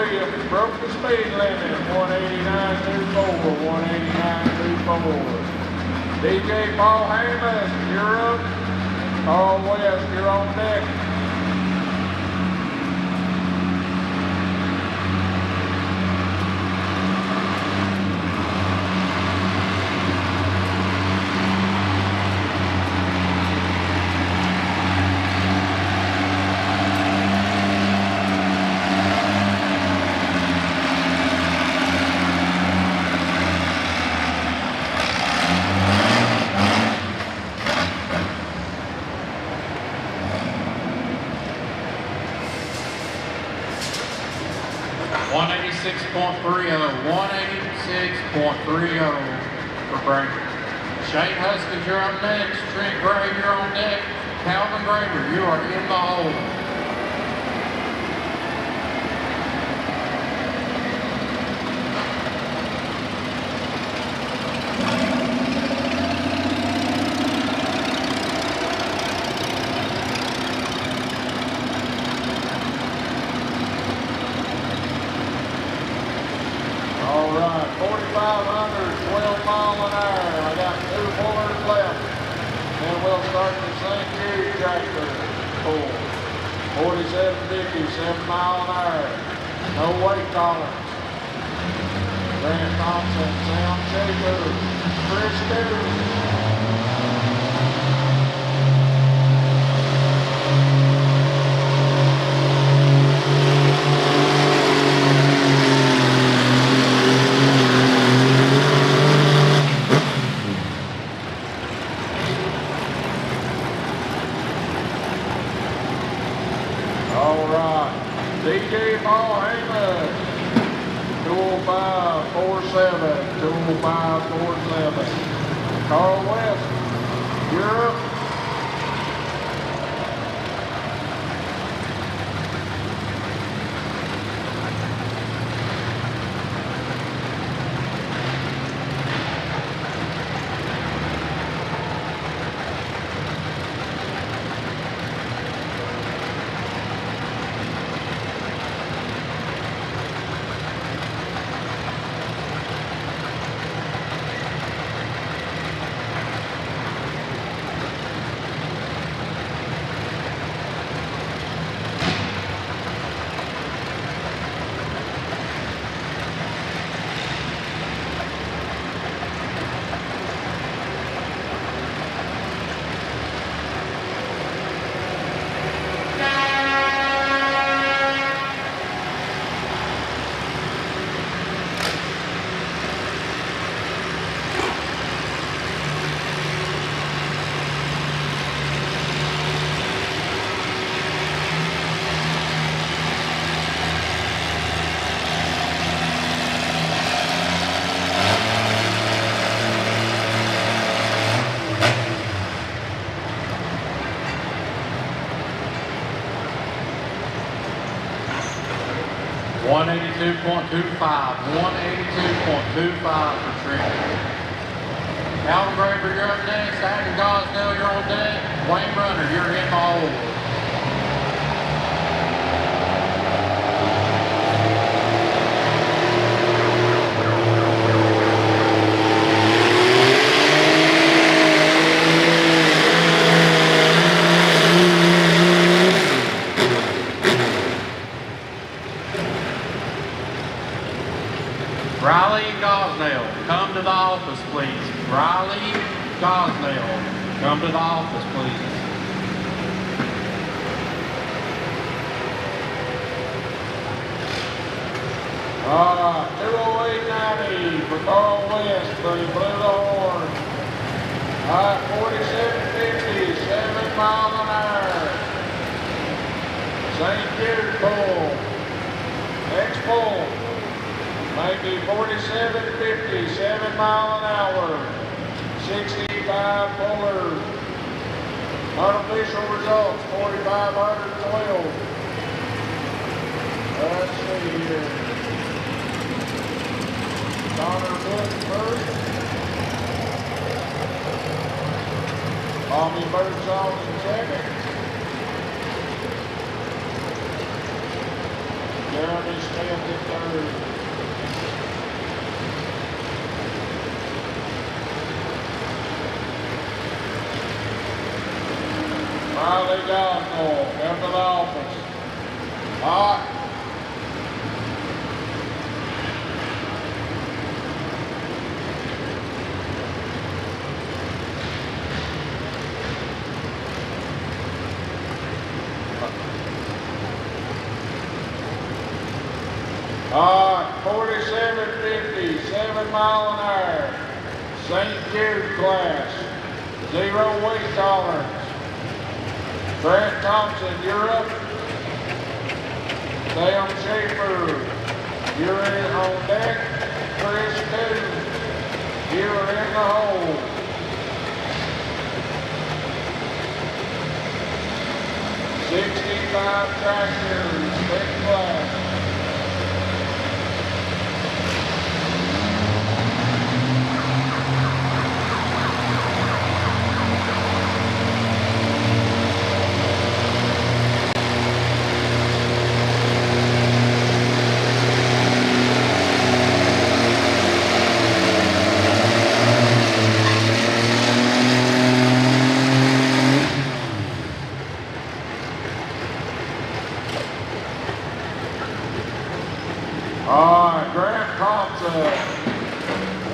Williams broke the speed limit, 189.24, 189.24. DJ Paul Hamus, you're up. Carl West, you're on deck. For Granger. Shane Huskins, you're up next. Trent Gray, you're on deck. Calvin Granger, you are in the hole. All right, 4,500, 12 mile an hour. I got 2 pullers left. Then we'll start the St. Jude tractor pull. 47.50, 7 mile an hour. No weight tolerance. Grant Thompson, Sam Shaper, Chris Goose. DJ Paul Hamus, 205.47, 205.47. Carl West, you're up. $182.25 for Trent. Calvin Granger, you're up next. Adam Gosnell, you're on deck. Wayne Runner, you're in the hole. Riley Gosnell, come to the office, please. Riley Gosnell, come to the office, please. All right, 208.90 for Carl West, but he blew the horn. All right, 47.50, 7 mile an hour. St. Jude pull. Next pull. Maybe 47.50, 7 mile an hour. 65 pullers. Unofficial results, 4,512. Let's see here. Connor Book first. Bobby Birdsong in second. Jeremy Smith in third. Riley Gosnell, come to the office. Hot. All right, 4750, 7 mile an hour. St. Jude class, 0 weight tolerance. Brad Thompson, you're up. Sam Schaefer, you're in on deck. Chris Coon, you are in the hole. '65 tractors, big class. All right, Grant Thompson,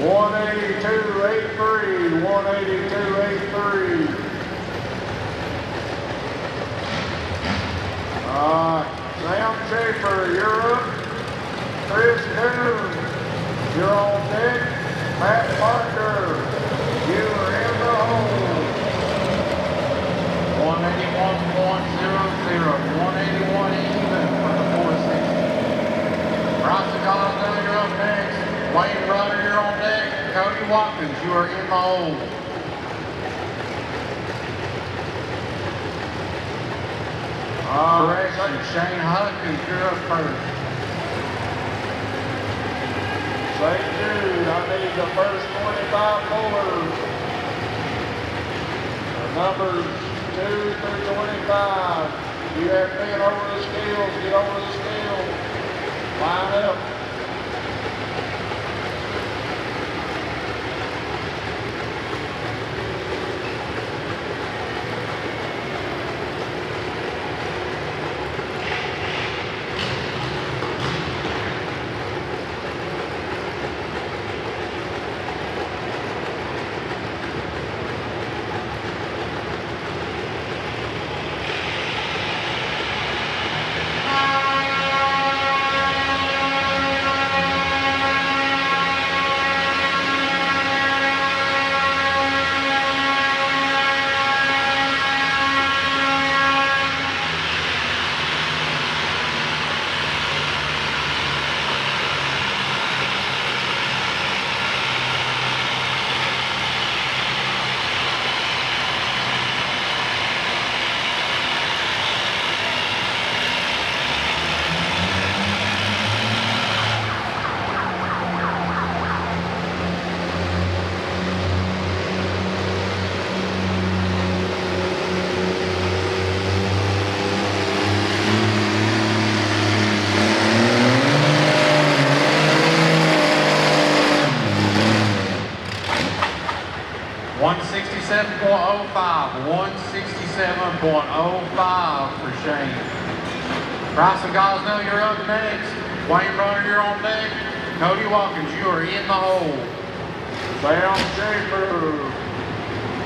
182.83, 182.83. All right, Sam Schaefer, you're up. Chris Coon, you're on deck. Matt Parker, you are in the hole. 181.00, 181 even for the 460. Bryson Gosnell, you're up next. Wayne Brunner, you're on deck. Cody Watkins, you are in the hole. Correction, Shane Huckins, you're up first. St. Jude, I need the first 25 pullers. The numbers 2 through 25. You have been over the scales, get over the scales. Line up. .05 for Shane. Bryson Gosnell, you're up next. Wayne Brunner, you're on deck. Cody Watkins, you are in the hole. Sam Schaefer,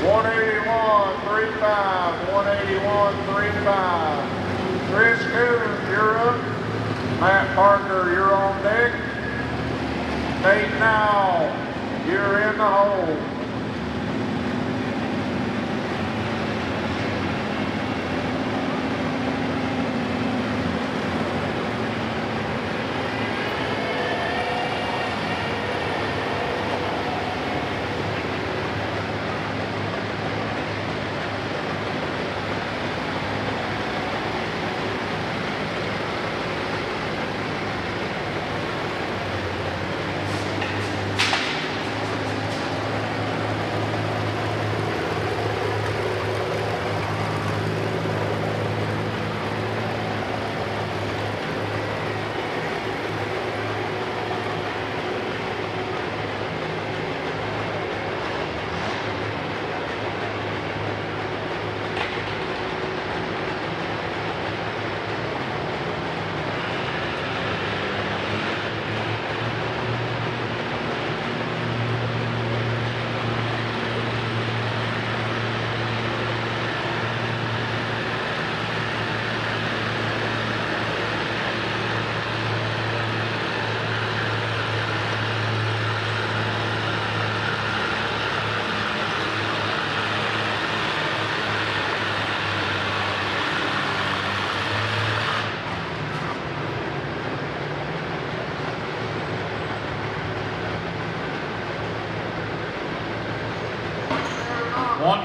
181.35, 181.35. Chris Coons, you're up. Matt Parker, you're on deck. Nate Now, you're in the hole.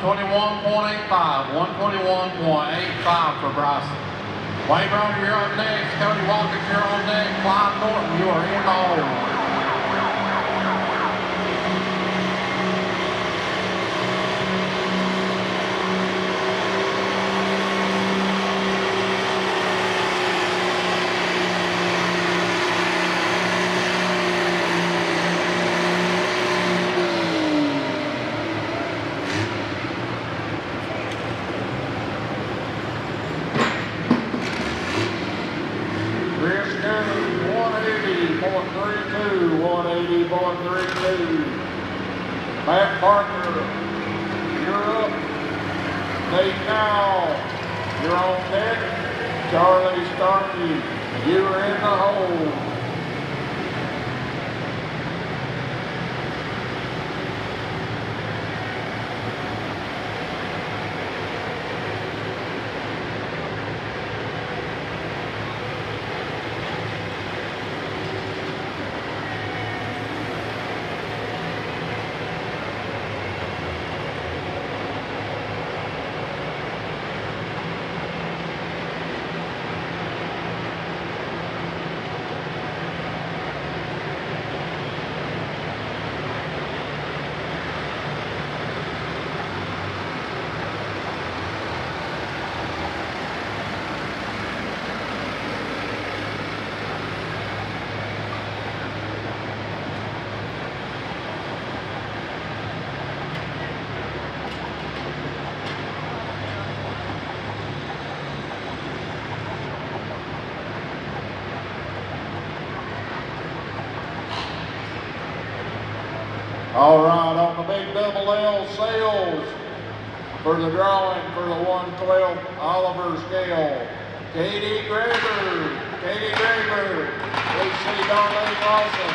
121.85, 121.85 for Bryson. Wayne Brown, you're up next. Cody Watkins, you're on deck. Clyde Norton, you are in the hole. Chris Coons, 180.32, 180.32. Matt Parker, you're up. Nate Now, you're on deck. Charlie Starkey, you're in the hole. All right, on the big double L sales for the drawing for the 112 Oliver scale. Katie Graber, please see Darlene Lawson.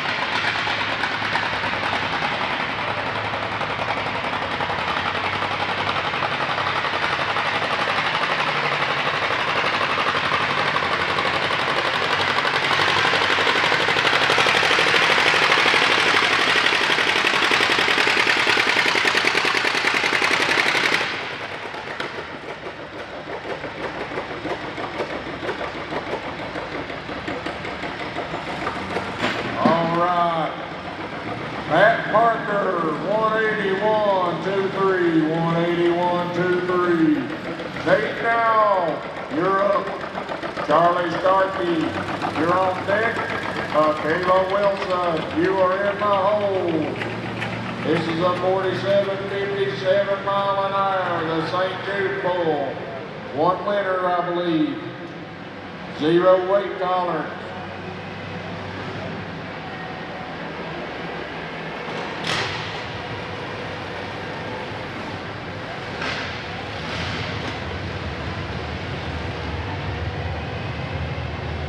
Matt Parker, 181.23, 181.23. Nate Now, you're up. Charlie Starkey, you're on deck. Kayla Wilson, you are in the hole. This is a 47.57 mile an hour, the St. Jude Bull. One winner, I believe. 0 weight tolerance.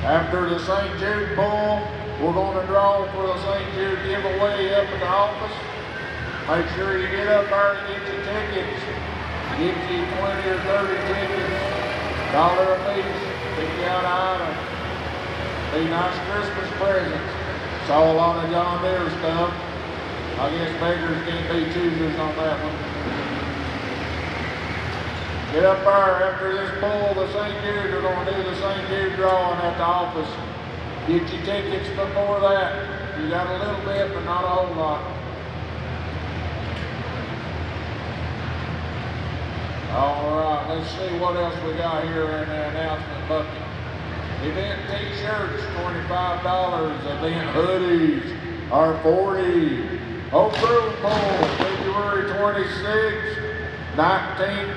After the St. Jude Bull, we're going to draw for the St. Jude giveaway up at the office. Make sure you get up there and get your tickets. Get you 20 or 30 tickets, $1 a piece, pick you out an item. Be nice Christmas presents. Saw a lot of John Deere stuff. I guess beggars can't be choosers on that one. Get up there after this bull, the St. Jude, we're going to do the St. Jude drawing at the office. Get your tickets before that. You got a little bit, but not a whole lot. All right, let's see what else we got here in the announcement bucket. Event t-shirts, $25. Event hoodies are $40. Oak Grove Bowl, February 26th, 19th,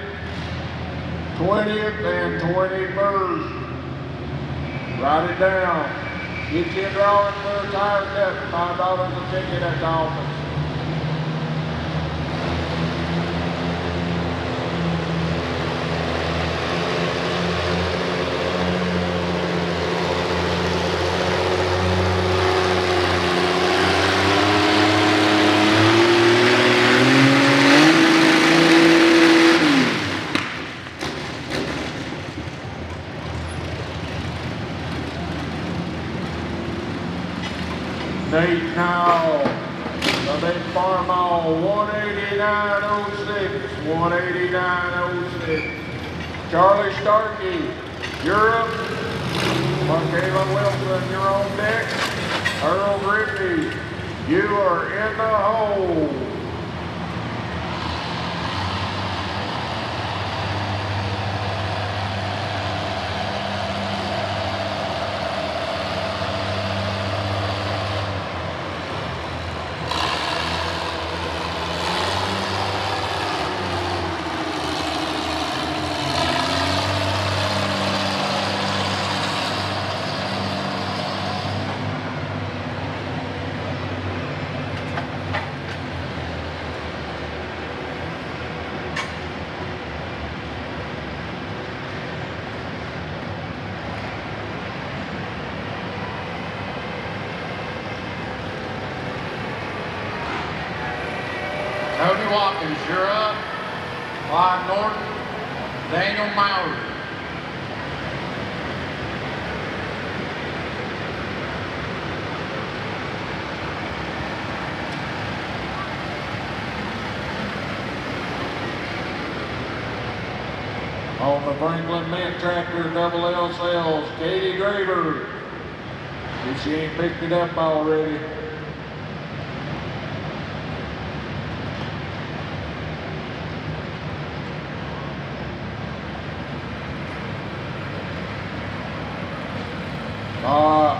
20th and 21st. Write it down. Get you a drawing for a tire cut, $5 a ticket at the office. Nate Now, Sunday Farm Mall, 18906, 18906. Charlie Starkey, you're up. Michaela Wilson, you're on deck. Earl Griffey, you are in the hole. Cody Watkins, you're up. Clyde Norton, Daniel Mowry. On the Franklin Mint Tractor double L sales, Katie Graver. If she ain't picked it up already.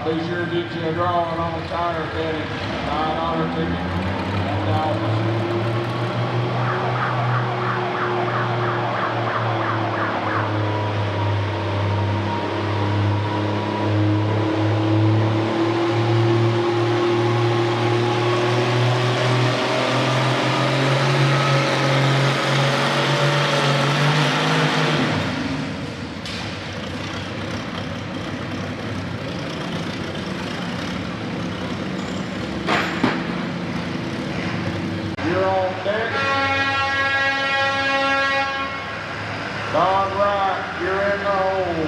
Be sure to get you a drawing on a tire caddy, $9 ticket at the office. You're on deck. Don Wright, you're in the hole.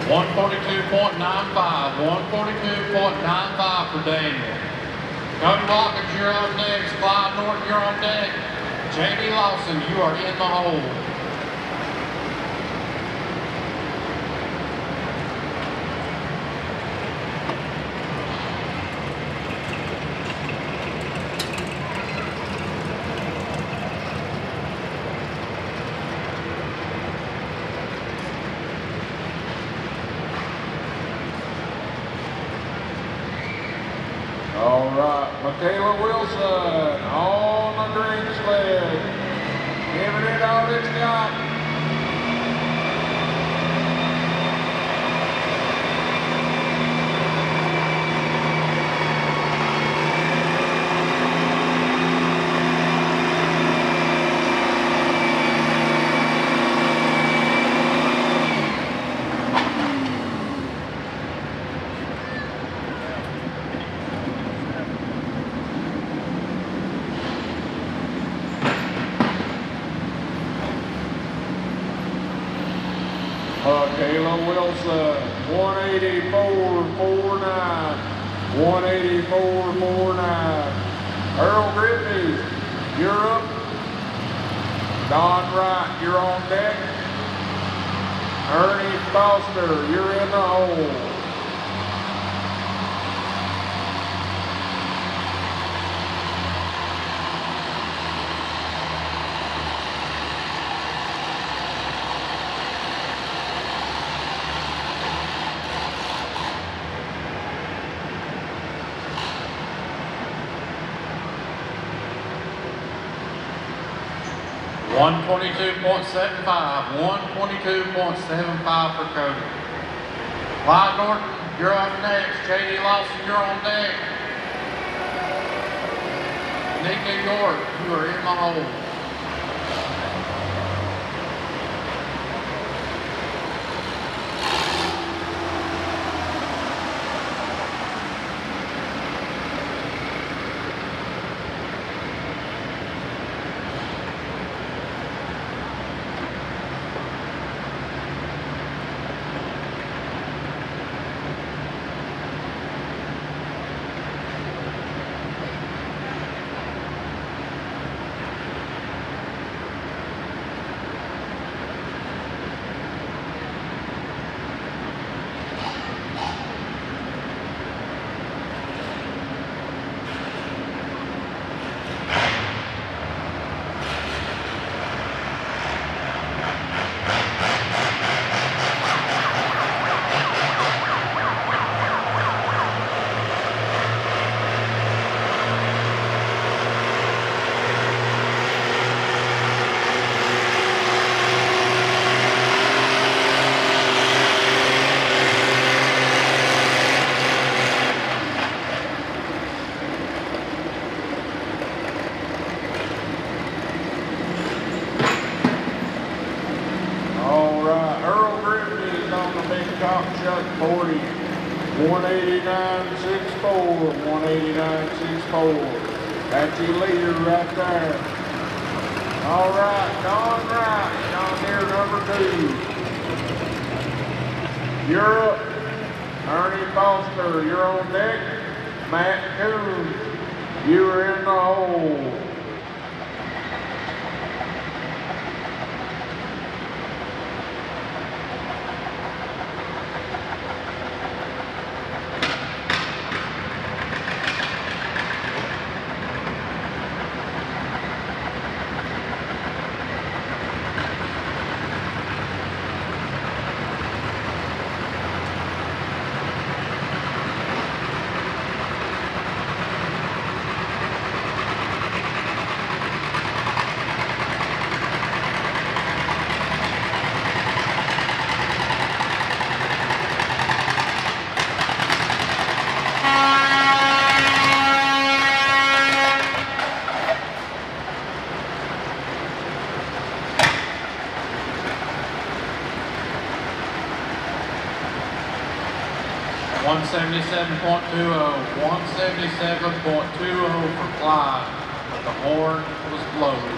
$142.95 for Daniel. Cody Watkins, you're up next. Clyde Norton, you're on deck. J.D. Lawson, you are in the hole. All right, Michaela Wilson on the green sled. Giving it all it's got. Kayla Wilson, 184.49, 184.49. Earl Griffey, you're up. Don Wright, you're on deck. Ernie Foster, you're in the hole. $122.75 for Cody. Clyde Norton, you're up next. J.D. Lawson, you're on deck. Nick New York, you are in the hole. 189.64, 189.64. That's your leader right there. All right, Don Wright, John Deere number 2. You're up. Ernie Foster, you're on deck. Matt Coons, you are in the hole. for Clyde, but the horn was blown.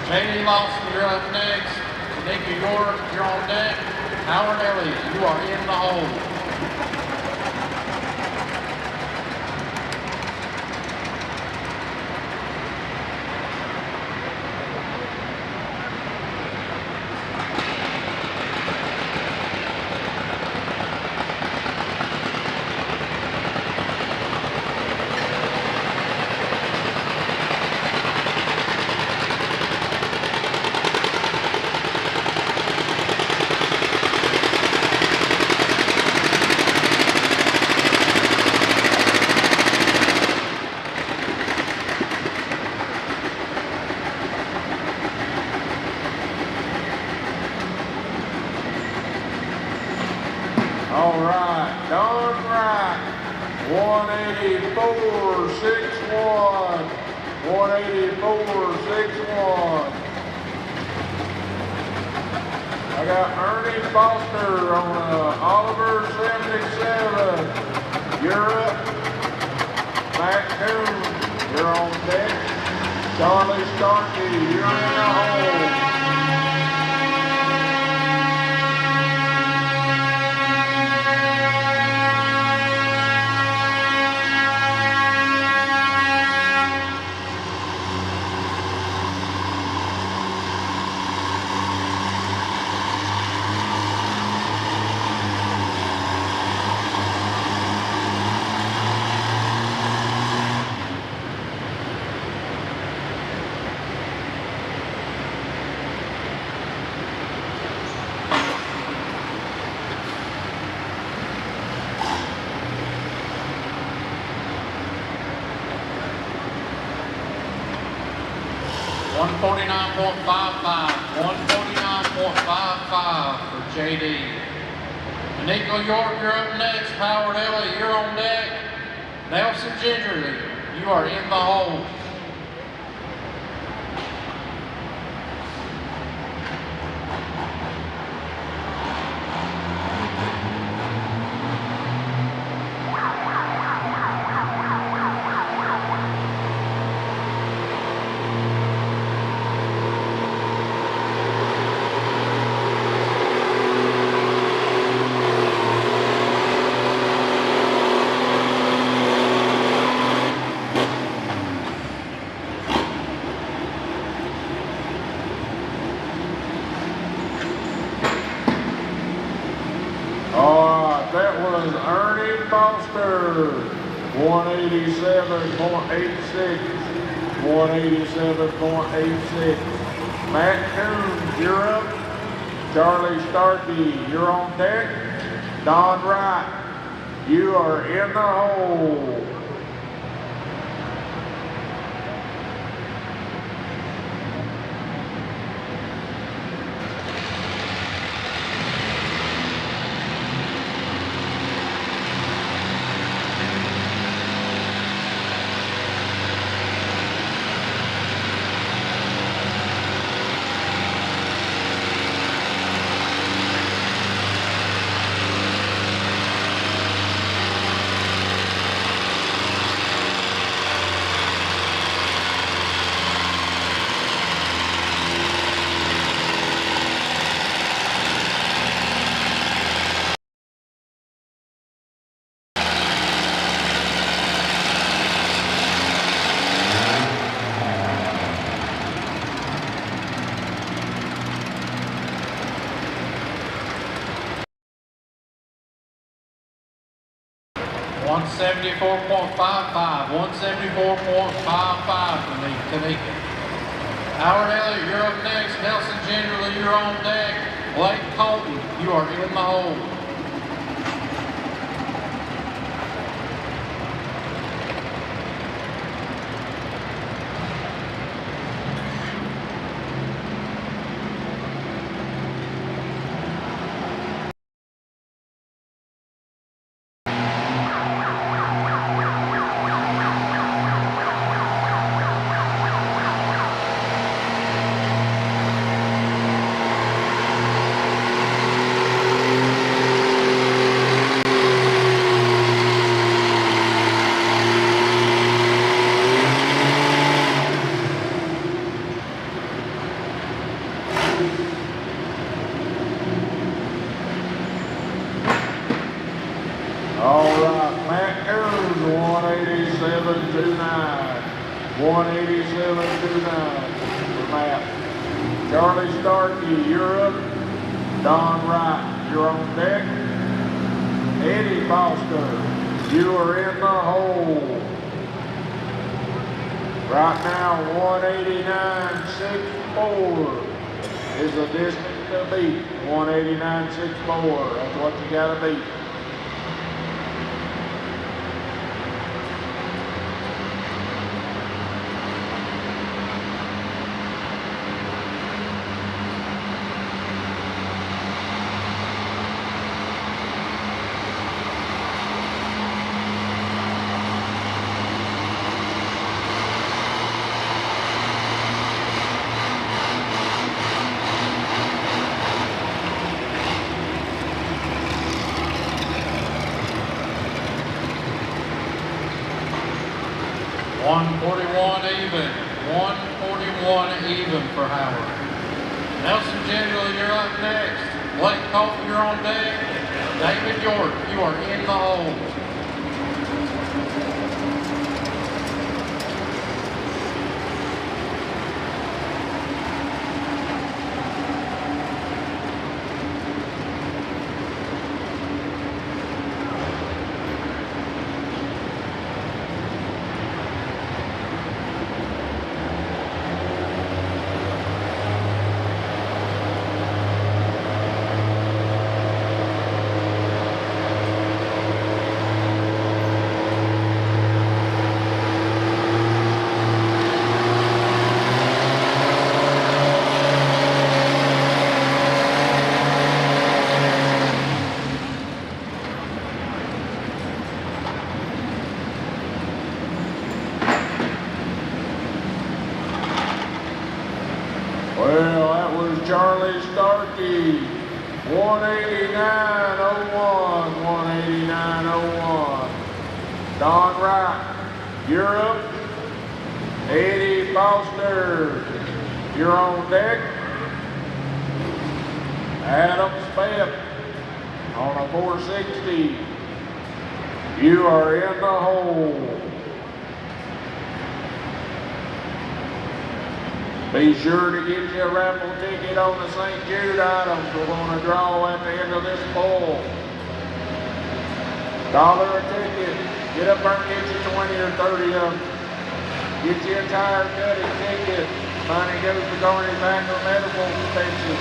J.D. Lawson, you're up next. Tanika York, you're on deck. Howard Elliott, you are in the hole. All right, Don Wright, 184.61, 184.61. I got Ernie Foster on Oliver 77. You're up. Matt Coons, you're on deck. Charlie Starkey, you're in the hole. $149.55 for JD. Tanika York, you're up next. Howard Elliott, you're on deck. Nelson Gingerly, you are in the hole. That was Ernie Foster, 187.86, 187.86. Matt Coons, you're up. Charlie Starkey, you're on deck. Don Wright, you are in the hole. 174.55, 174.55 for me, Tanika. Howard Elliott, you're up next. Nelson Gingerly, you're on deck. Blake Colton, you are in the hole. All right, Matt Hughes, 187.29. 187.29 for Matt. Charlie Starkey, you're up. Don Wright, you're on deck. Eddie Foster, you are in the hole. Right now, 189.64 is the distance to beat. 189.64, that's what you gotta beat. Even. 141 even for Howard. Nelson Gingerly, you're up next. Blake Colton, you're on deck. David York, you are in the hole. Well, that was Charlie Starkey, 189.01, 189.01. Don Wright, you're up. Eddie Foster, you're on deck. Adam Speth on a 460. You are in the hole. Be sure to get you a raffle ticket on the St. Jude items. We're going to draw at the end of this poll. $1 a ticket. Get up there and get you 20 or 30 of them. Get you a tire cutting ticket. Money goes to Garney Backer Medical Expenses.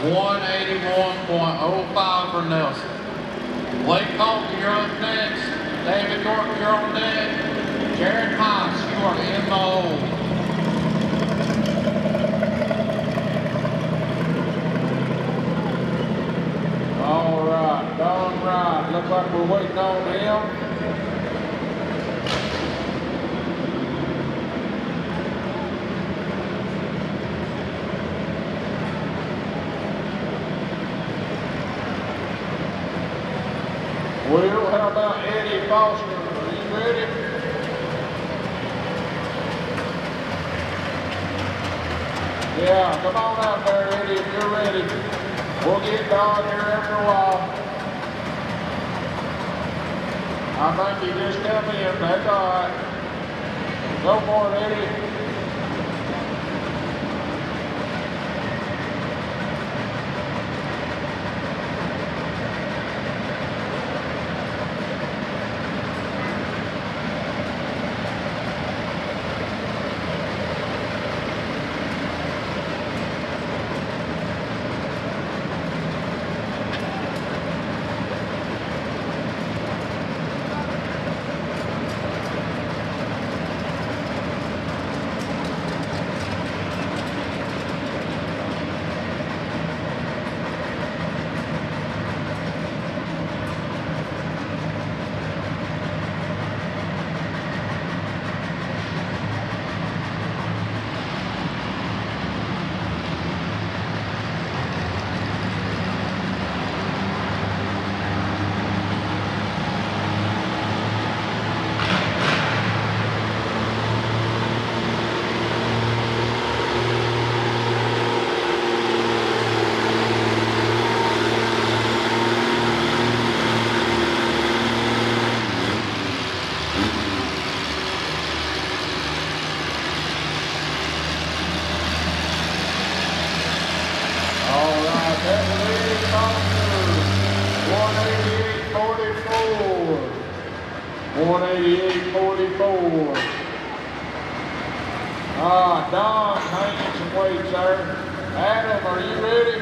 $181.05 for Nelson. Blake Colton, you're up next. David York, you're on deck. Jared Haas, you are in the hole. All right, Don Wright. Looks like we're waiting on him. We'll have how about Eddie Foster? Are you ready? Yeah, come on out there, Eddie, if you're ready. We'll get Don here after a while. I think he just come in, that's all right. Go for it, Eddie. Don's hanging some weights there. Adam, are you ready?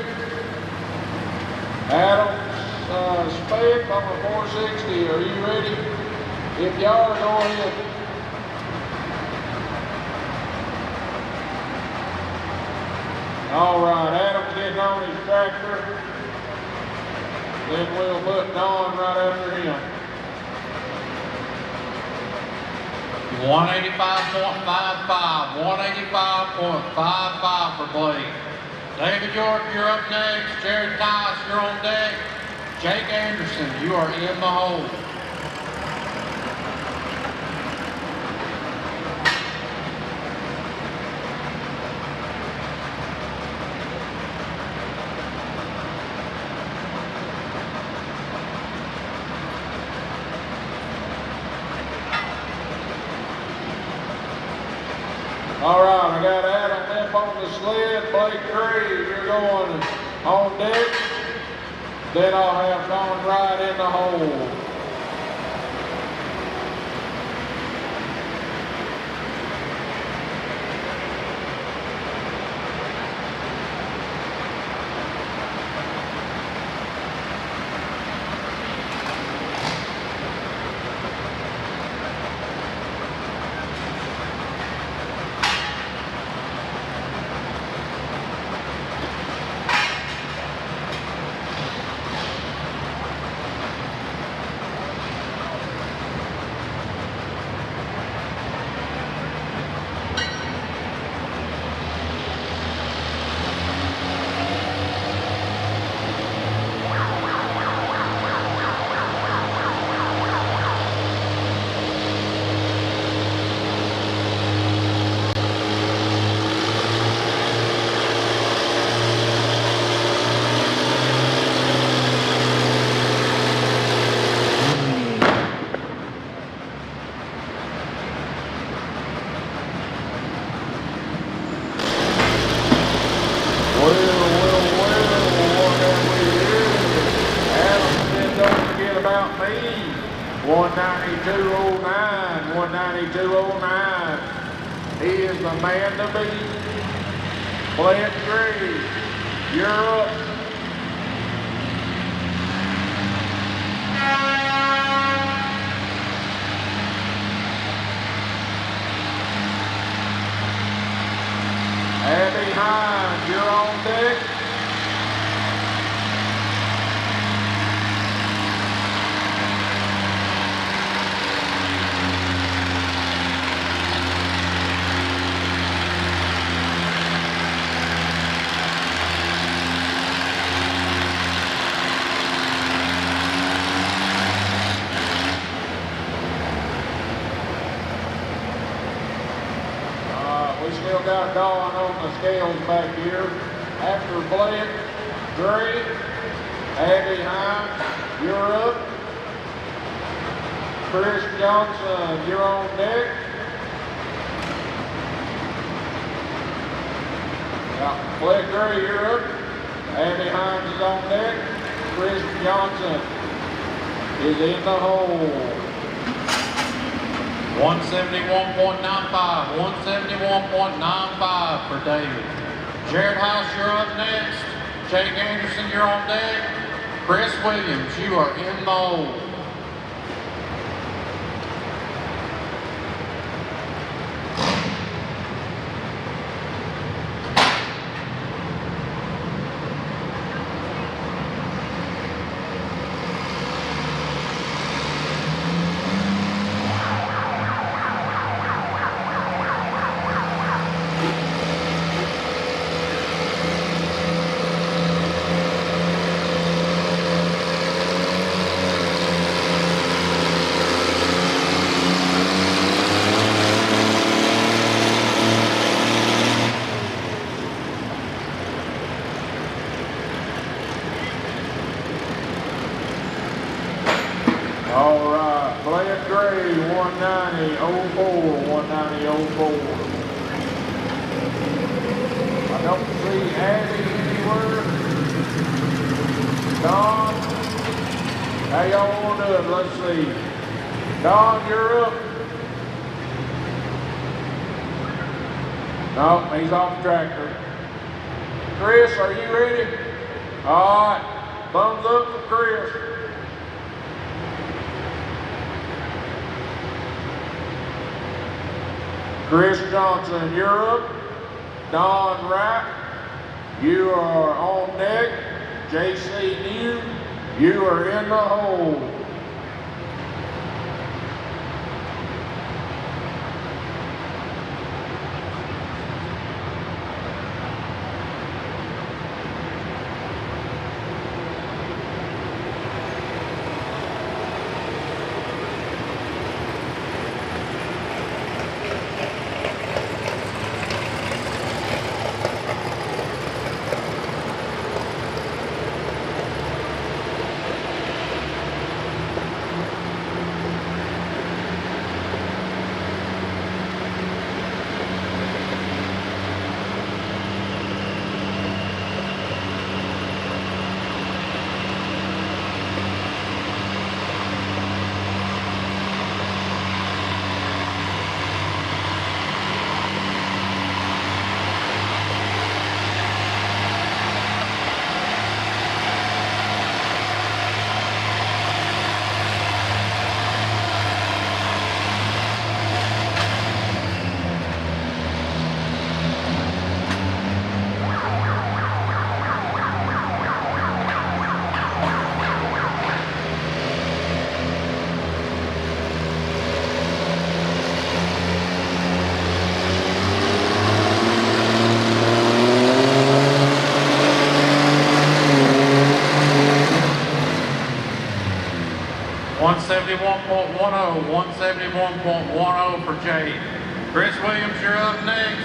Adam's spec on the 460. Are you ready? If you are, go ahead. All right, Adam's getting on his tractor. Then we'll put Don right after him. 185.55, 185.55 for Blake. David York, you're up next. Jared Tice, you're on deck. Jake Anderson, you are in the hole. All right, I got Adam up on the sled. Blake Gray, you're going on deck. Then I'll have Don right in the hole. About me, 192.09, 192.09. He is the man to beat. Blake Gray, you're up. Abby Hines, you're on deck. got Dawn on the scales back here. After Blake Gray, Abby Hines, you're up. Chris Johnson, you're on deck. Blake Gray, you're up. Abby Hines is on deck. Chris Johnson is in the hole. 171.95, 171.95 for David. Jared House, you're up next. Jake Anderson, you're on deck. Chris Williams, you are in the hole. All right, Blake Gray, 190.04, 190.04. I don't see Abby anywhere. Don, how y'all want to do it? Let's see. Don, you're up. No, he's off the tractor. Chris, are you ready? All right, thumbs up for Chris. Chris Johnson, you're up. Don Wright, you are on deck. JC New, you are in the hole. $171.10 for Jade. Chris Williams, you're up next.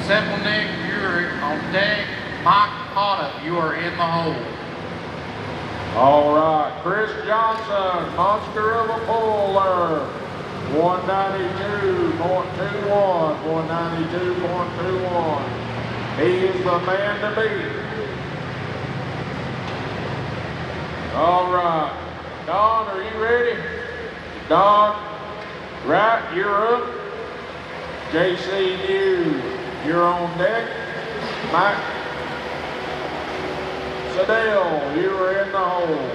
Sepelnik, you're on deck. Mike Potta, you are in the hole. All right, Chris Johnson, monster of a puller. 192.21, 192.21. He is the man to beat. All right, Don, are you ready? Don, right, you're up. JC New, you're on deck. Mike Sedell, you are in the hole.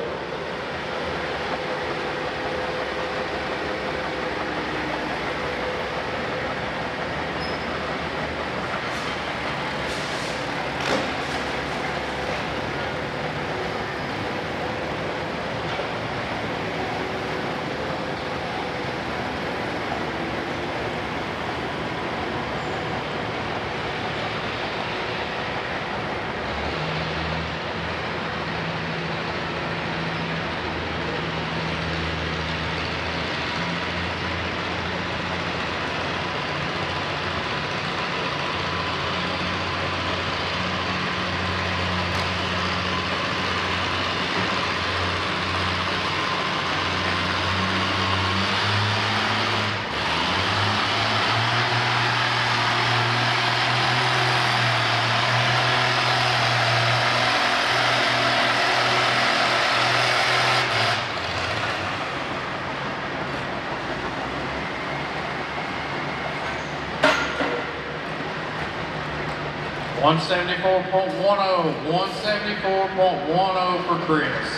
174.10, 174.10 for Chris.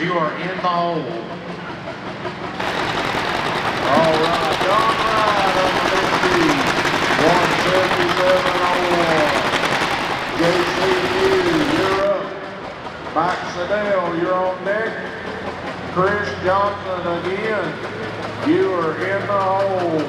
You are in the hole. All right, John Ryan on the lead, 177.01. JCU, you're up. Mike Siddell, you're on deck. Chris Johnson again, you are in the hole.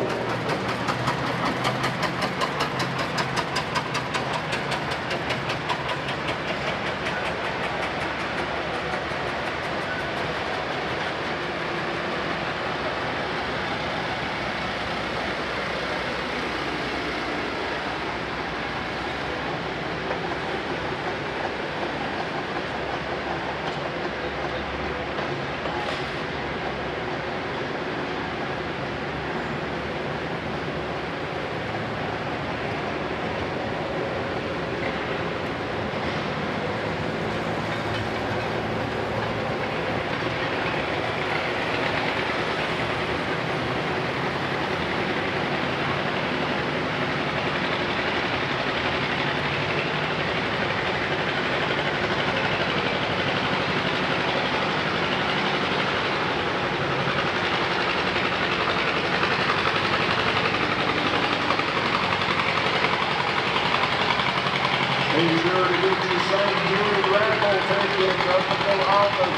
Be sure to get your St. Jude raffle tickets up to the office.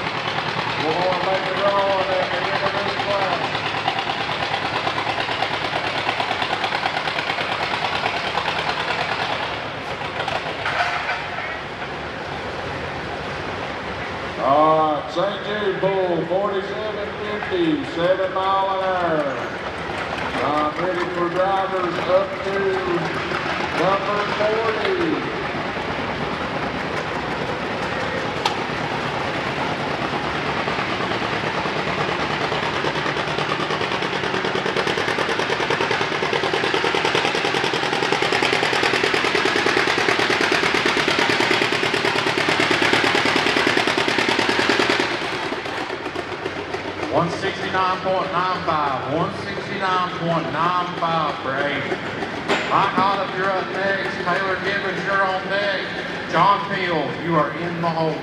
We're going to make a drawing at the end of this class. All right, St. Jude bull, 4750, 7 mile an hour. I'm ready for drivers up to number 40. 169.95 for Aiden. Mike Hollip, you're up next. Taylor Gibbons, you're on deck. John Peel, you are in the hole.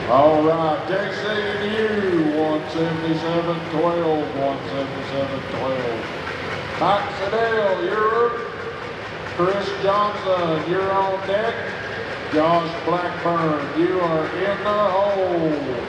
All right, JCU, 177.12, 177.12. Mike Siddell, you're up. Chris Johnson, you're on deck. Josh Blackburn, you are in the hole.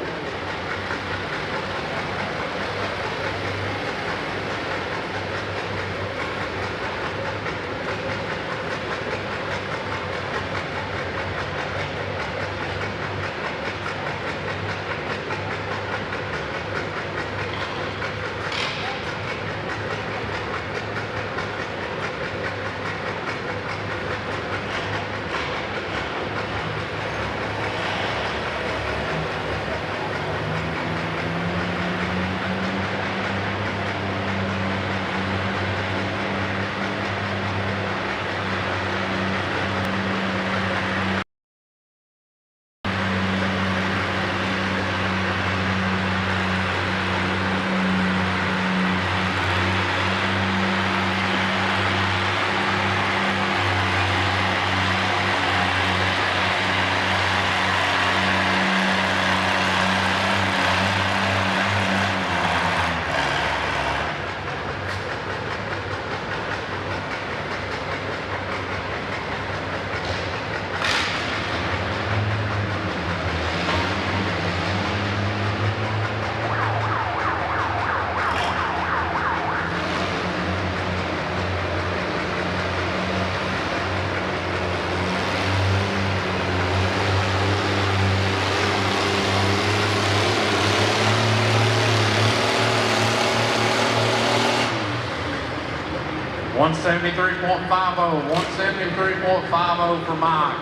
173.50, 173.50 for Mike.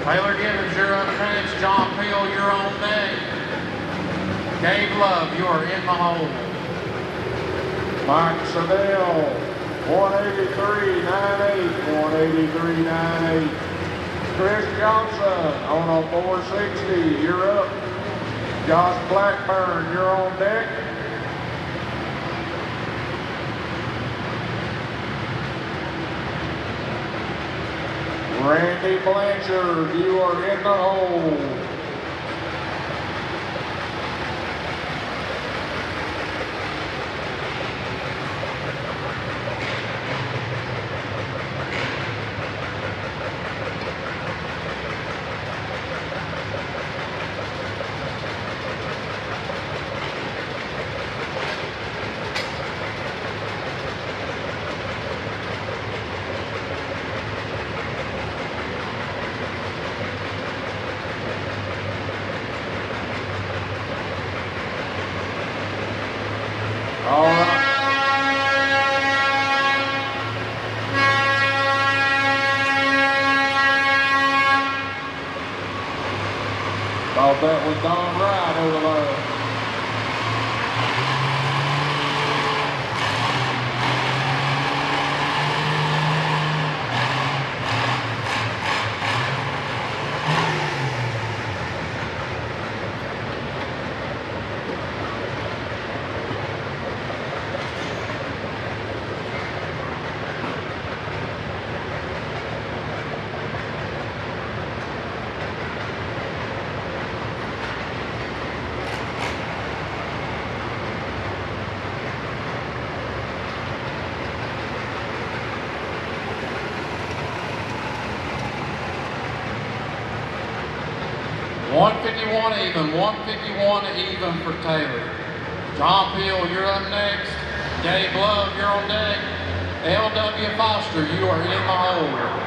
Taylor Gibbons, you're up next. John Peel, you're on deck. Gabe Love, you are in the hole. Mike Sedell, 183.98, 183.98. Chris Johnson on a 460, you're up. Josh Blackburn, you're on deck. Randy Blanchard, you are in the hole. All right. Thought that was done right over there. $151 even for Taylor. John Peel, you're up next. Gabe Love, you're on deck. L.W. Foster, you are in the hole.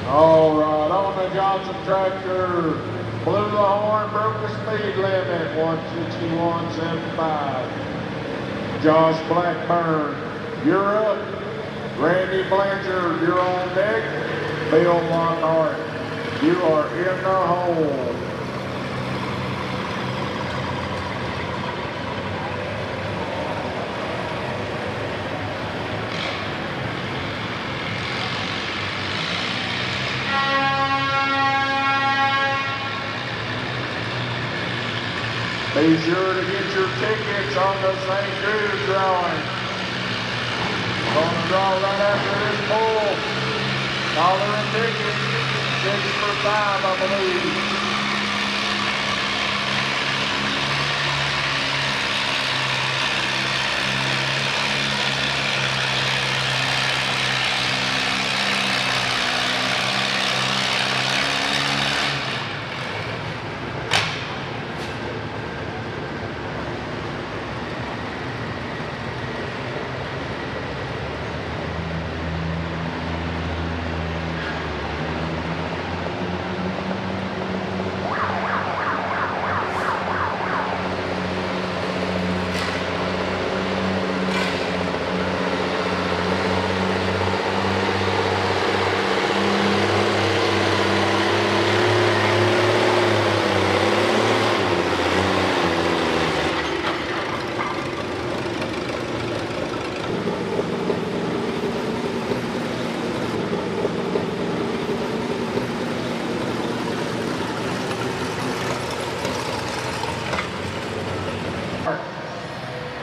All right, on the Johnson tractor, blew the horn, broke the speed limit, 161.75. Josh Blackburn, you're up. Randy Blanchard, you're on deck. Bill Lockhart, you are in the hole. Be sure to get your tickets on the St. Jude drawing. Gonna draw right after this pool. Dollar a ticket, 6 for 5, I believe.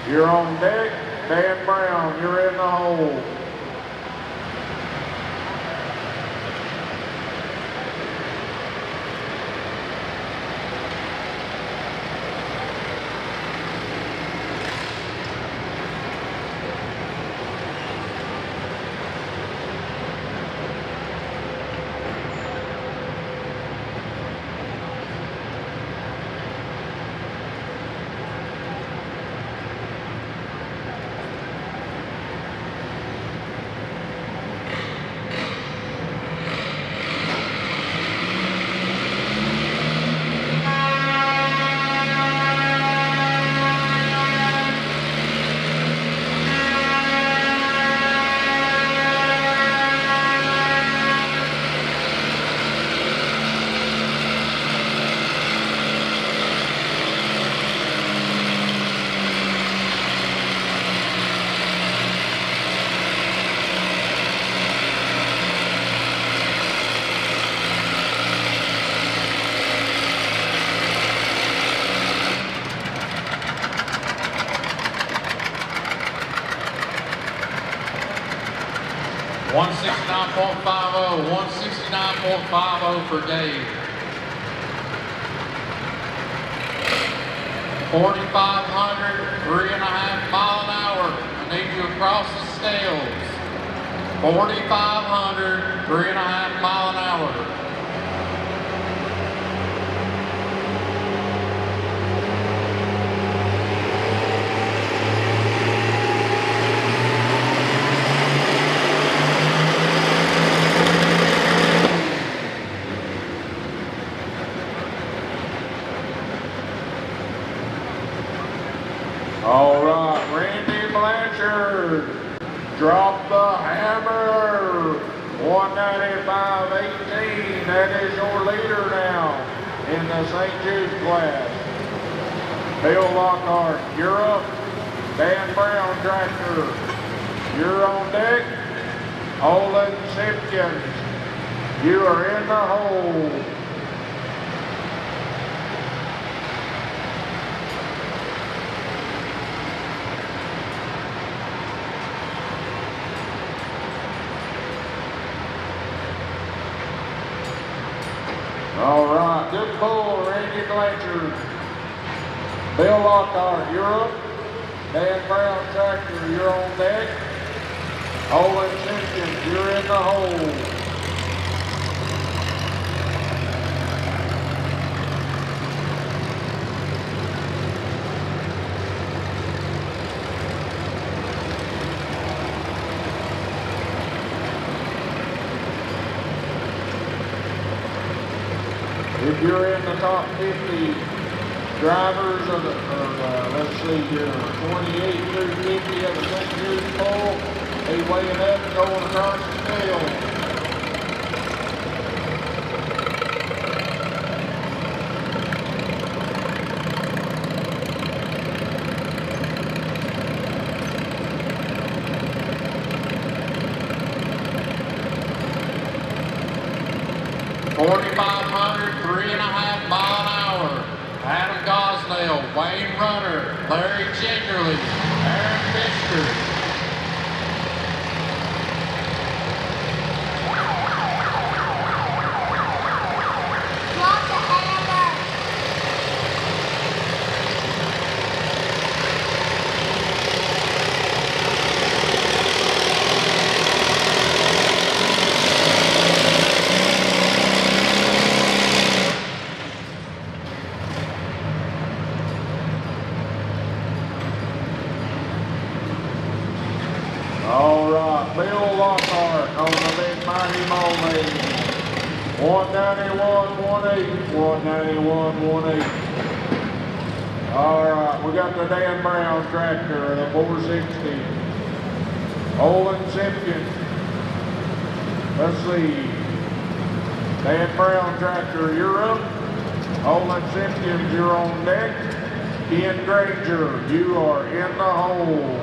You're on deck. Dan Brown, you're in the hole. 169.50 for Dave. 4,500, 3.5 mile an hour. I need you across the scales. 4,500, 3.5 mile an hour. All right, Randy Blanchard, drop the hammer. 195.18, that is your leader now in the St. Jude class. Bill Lockhart, you're up. Dan Brown tractor, you're on deck. Olin Simpkins, you are in the hole. All right, good pull, Randy Blanchard. Bill Lockhart, you're up. Dan Brown tractor, you're on deck. Olin Simpkins, you're in the hole. If you're in the top 50 drivers of the, let's see here, 28 through 50 of the St. Jude poll, they weighing up and going across the scale. .5 mile an hour. Adam Gosnell, Wayne Runner, Larry Gingerly, Aaron Fisher. Drop the hammer. All right, Bill Lockhart on the big mighty Moley. 191.18, 191.18. All right, we got the Dan Brown tractor, the 460. Olin Simpkins. Let's see. Dan Brown tractor, you're up. Olin Simpkins, you're on deck. Ken Granger, you are in the hole.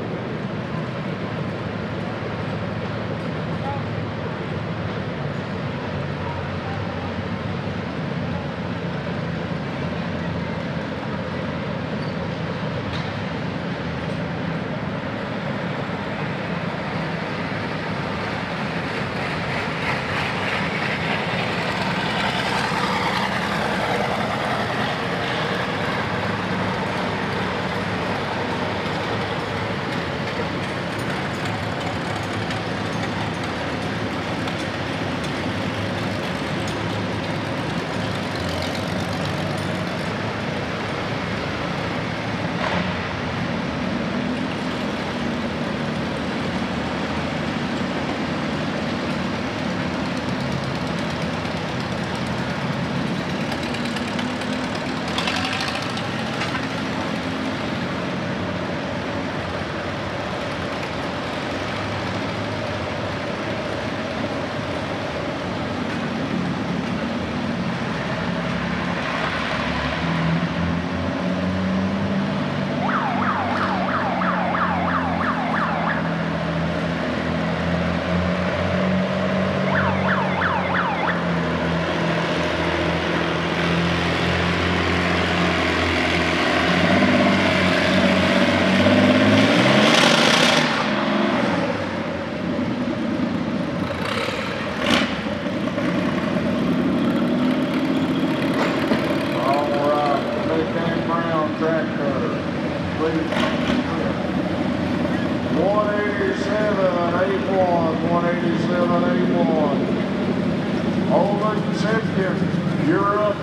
you're up.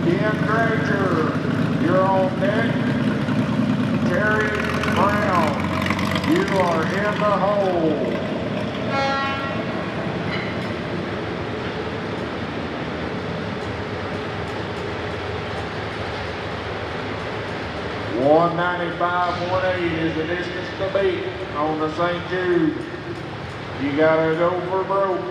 Ken Granger, you're on deck. Terry Brown, you are in the hole. .195.18 is the distance to beat on the St. Jude. You gotta go for broke.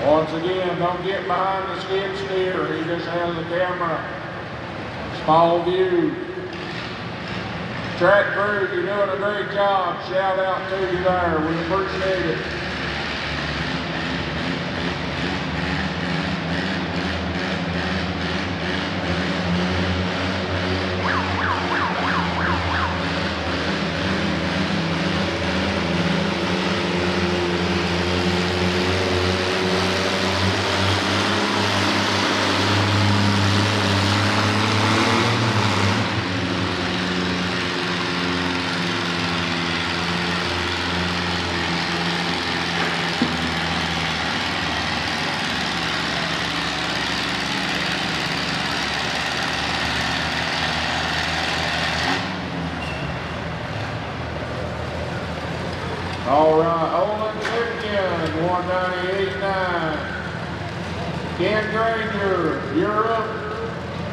Once again, don't get behind the skid steer. He just has the camera. Small view. Track crew, you're doing a great job. Shout out to you there. We appreciate it. All right, Olin Lipkin, 198.9. Ken Granger, you're up.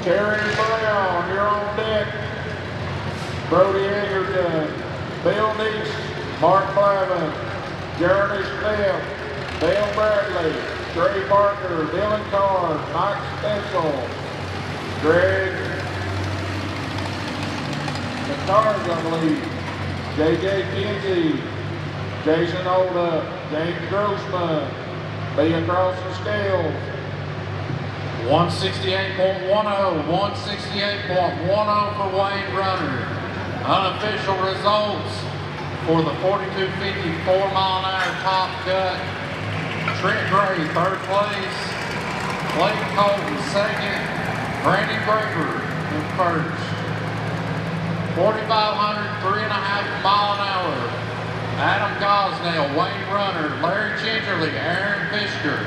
Terry Brown, you're on deck. Brody Egerton, Bill Neese, Mark Clavin, Jeremy Smith, Dale Bradley, Trey Parker, Dylan Carr, Mike Spencer, Greg McCarrs, I believe, JJ Kinsey, Jason Oldup, James Grossman, be across the scales. 168.10, 168.10 for Wayne Runner. Unofficial results for the 4250 4-mile-an-hour top cut. Trent Gray, third place. Clayton Colton, second. Brandon Graper in first. 4,500, 3.5 mile an hour. Adam Gosnell, Wayne Runner, Larry Gingerly, Aaron Fisker.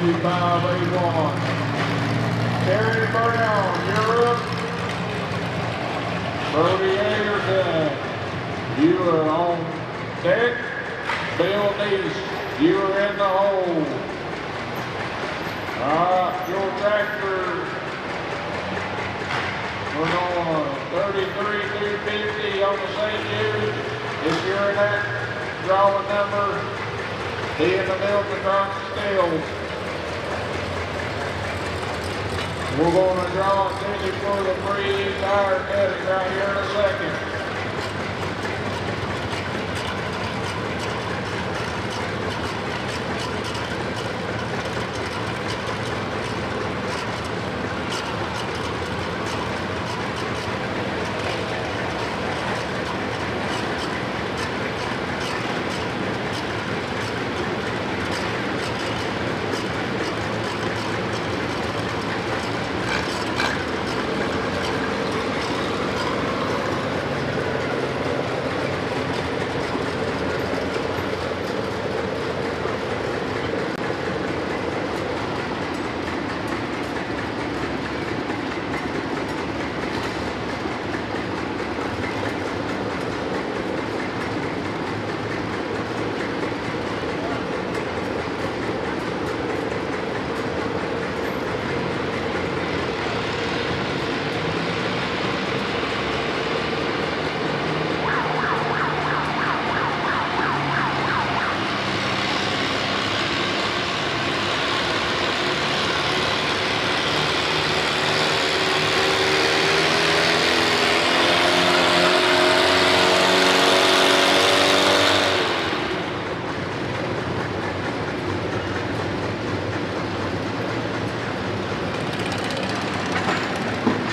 3581. Terry Brown, you're up. Brody Anderson, you are on deck. Bill Neese, you are in the hole. Your tractor, we're going 33,250 on the St. Jude. If you're in that drawing number, be in the Milton Truck still. We're going to draw a ticket for the free tire cutting right here in a second.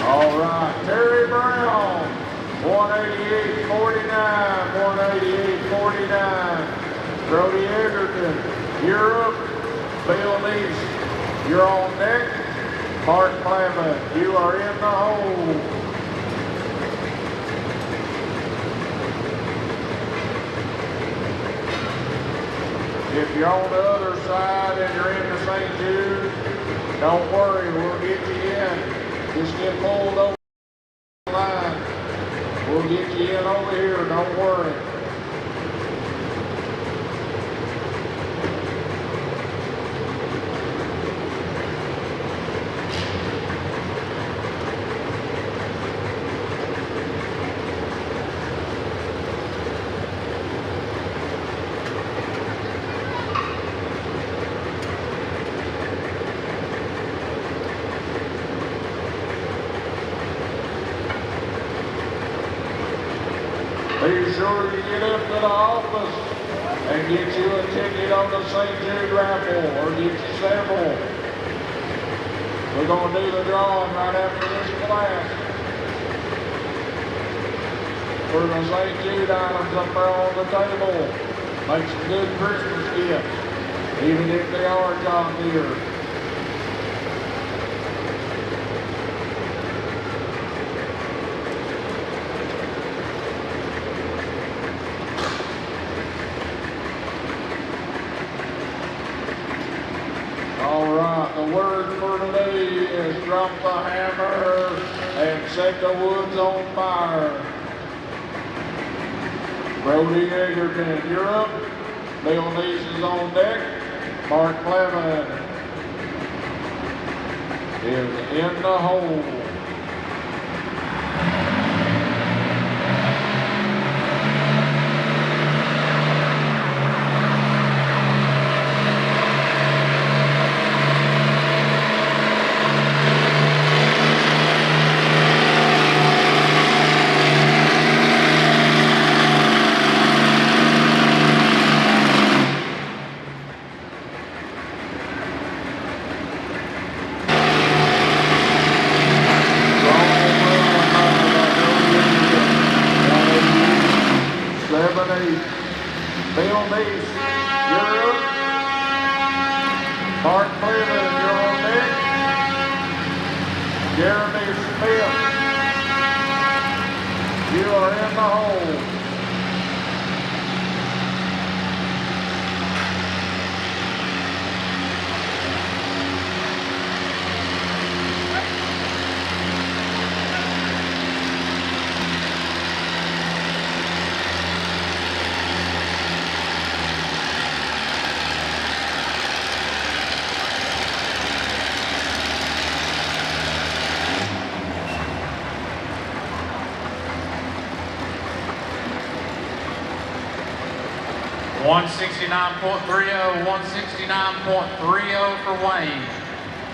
All right, Terry Brown, 188.49, 188.49. Brody Egerton, you're up. Bill Neese, you're on deck. Mark Clavin, you are in the hole. If you're on the other side and you're in the St. Jude, don't worry, we'll get you in. Just get pulled over the line. We'll get you in over here, don't worry. Be sure you get up to the office and get you a ticket on the St. Jude raffle, or get you several. We're going to do the drawing right after this class for the St. Jude items up there on the table. Make some good Christmas gifts, even if they are John Deere. All right, the word for today is drop the hammer and set the woods on fire. Brody Egerton, you're up. Bill Neese is on deck. Mark Clavin is in the hole. 169.30, 169.30 for Wayne.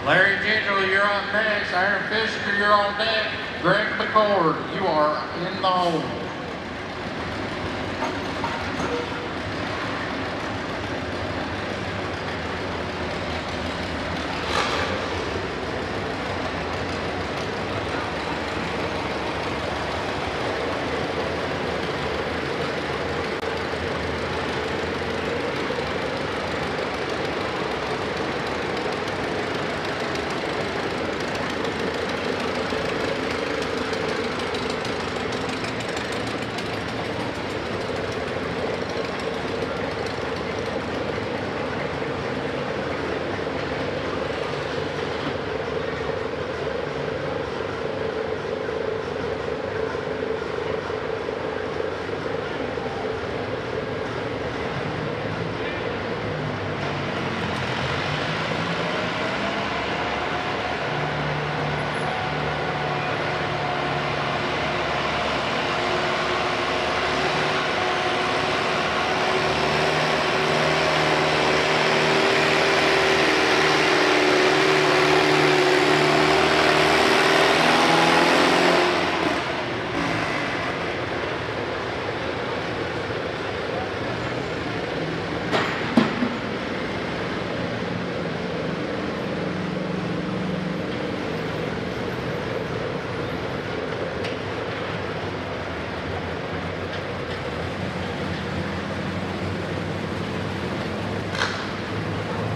Larry Gentile, you're up next. Aaron Fisher, you're on deck. Greg McCord, you are in the hole.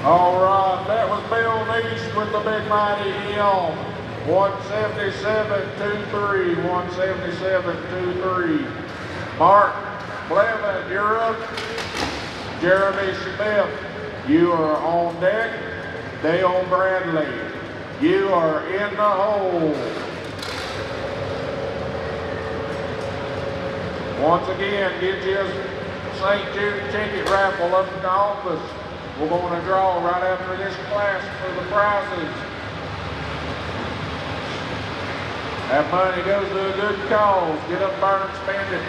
All right, that was Bill Neese with the big mighty Eon. 177.23, 177.23. Mark Blevin, you're up. Jeremy Smith, you are on deck. Dale Bradley, you are in the hole. Once again, get you a St. Jude ticket raffle up at the office. We're going to draw right after this class for the prizes. That money goes to a good cause. Get up there and spend it.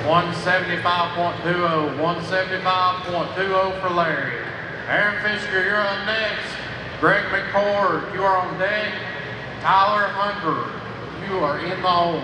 $175.20, $175.20 for Larry. Aaron Fisher, you're on next. Greg McCord, you are on deck. Tyler Hunter, you are in the hole.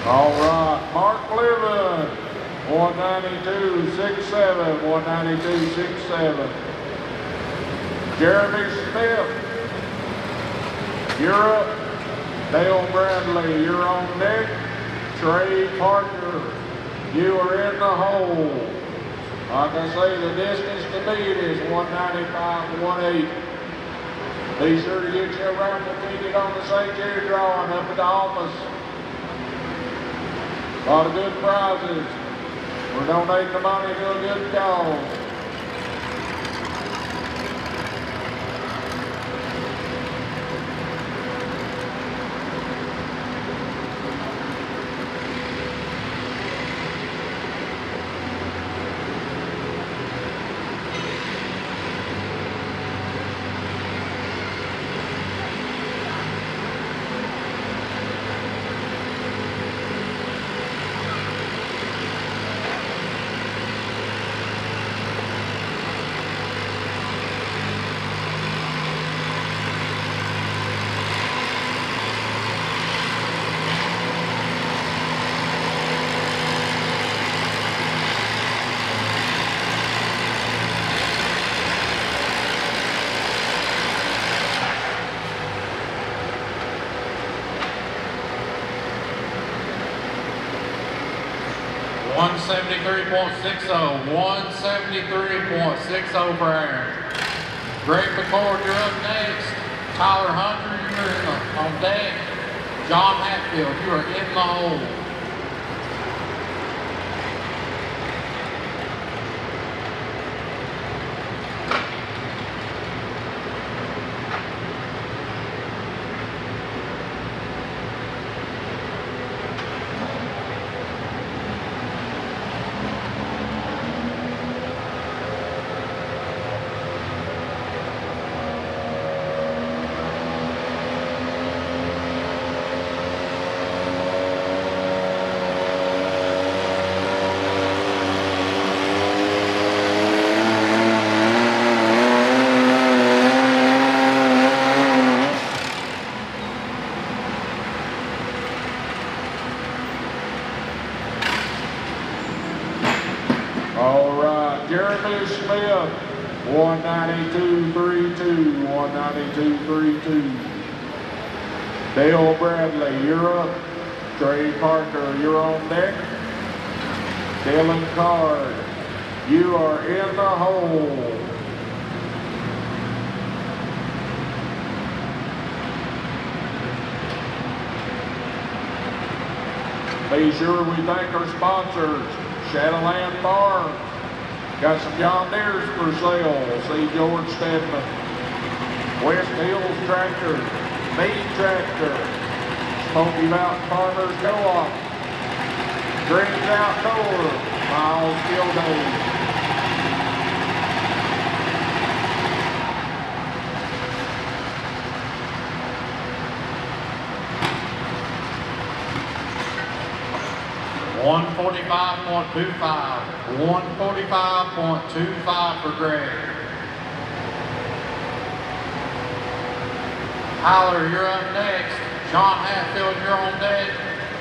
All right, Mark Blevin, 192.67, 192.67. Jeremy Smith, you're up. Dale Bradley, you're on deck. Trey Parker, you are in the hole. Like I say, the distance to beat is 195.18. Be sure to get your raffle ticket on the St. Jude drawing up at the office. A lot of good prizes. We're donating the money to a good cause. 173.60, 173.60 for Aaron. Greg McCord, you're up next. Tyler Hunter, you're on deck. John Hatfield, you are in the hole. All right, Jeremy Smith, 192.32, 192.32. Dale Bradley, you're up. Trey Parker, you're on deck. Dylan Card, you are in the hole. Be sure we thank our sponsors. Shadowland Farms. Got some John Deere's for sale. See George Stedman. West Hills Tractor. Mead Tractor. Smoky Mountain Farmers Co-op. Greens Outdoor. Miles Gilday. 145.25, 145.25 for Greg. Tyler, you're up next. John Hatfield, you're on deck.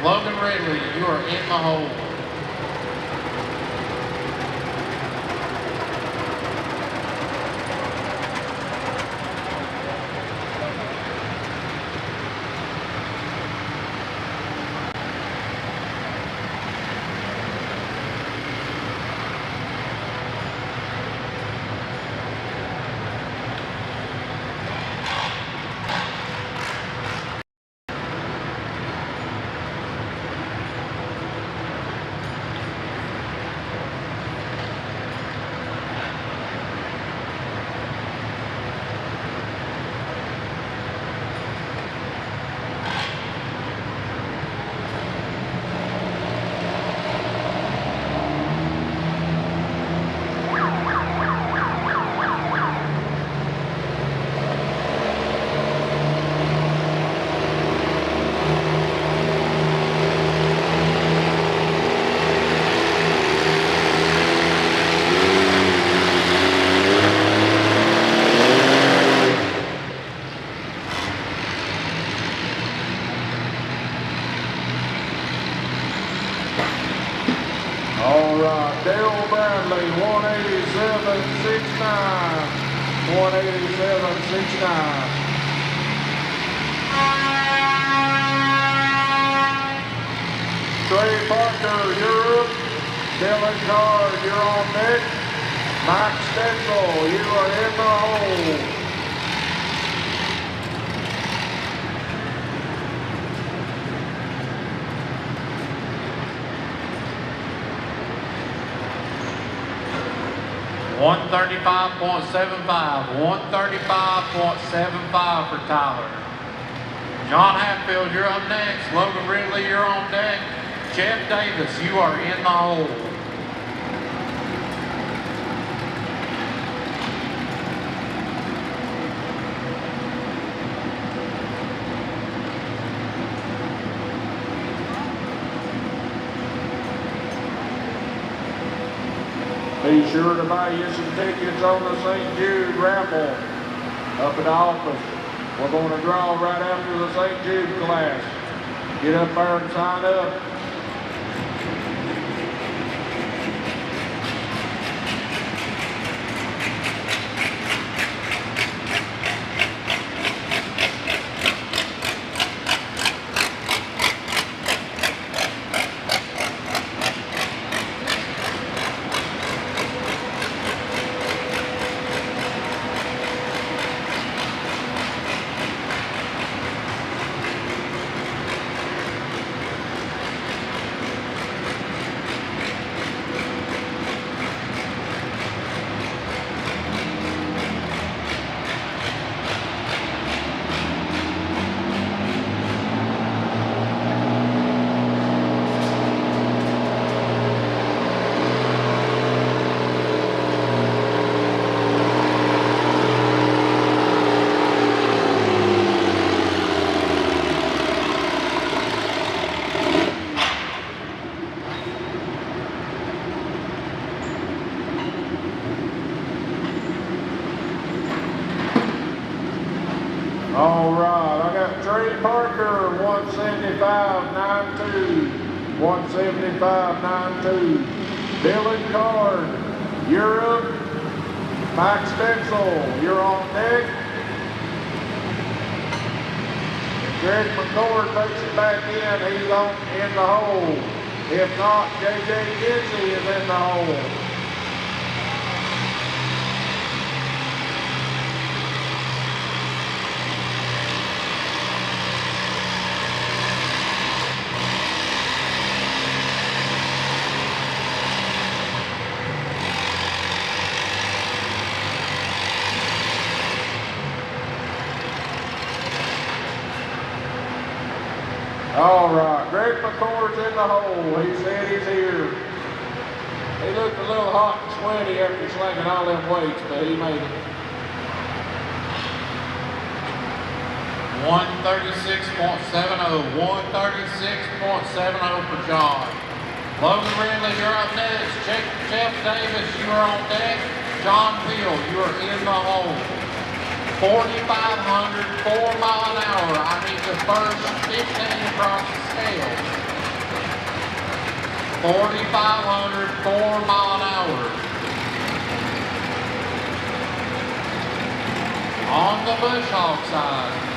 Logan Ridley, you are in the hole. All right, Dale Bradley, 187.69, 187.69. Trey Parker, you're up. Dylan Card, you're on deck. Mike Stetzel, you are in the hole. $135.75, 135.75 for Tyler. John Hatfield, you're up next. Logan Ridley, you're on deck. Jeff Davis, you are in the hole. Be sure to buy you some tickets on the St. Jude raffle up at the office. We're going to draw right after the St. Jude class. Get up there and sign up. All right, I got Trey Parker, 175.92. 175.92. Dylan Card, you're up. Mike Stetsel, you're on deck. Greg McCord takes it back in. He's in the hole. If not, JJ Kinsey is in the hole. All right, Greg McCord's in the hole. He said he's here. He looked a little hot and sweaty after slinging all them weights, but he made it. 136.70, 136.70 for John. Logan Ridley, you're up next. Jeff Davis, you are on deck. John Peel, you are in the hole. 4,500, 4 mile an hour. I need the first 15 across the scale. 4,500, 4 mile an hour. On the Bush Hog side.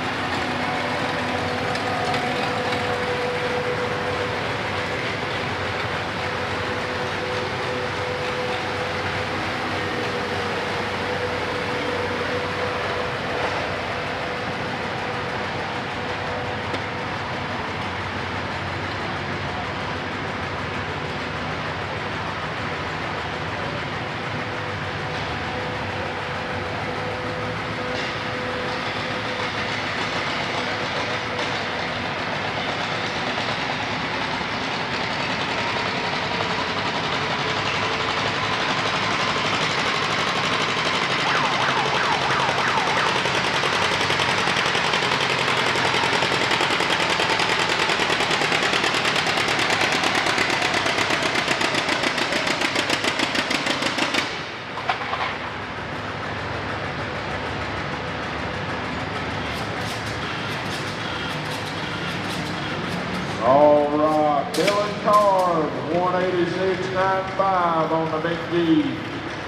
All right, Dylan Card, 186.95 on the big D.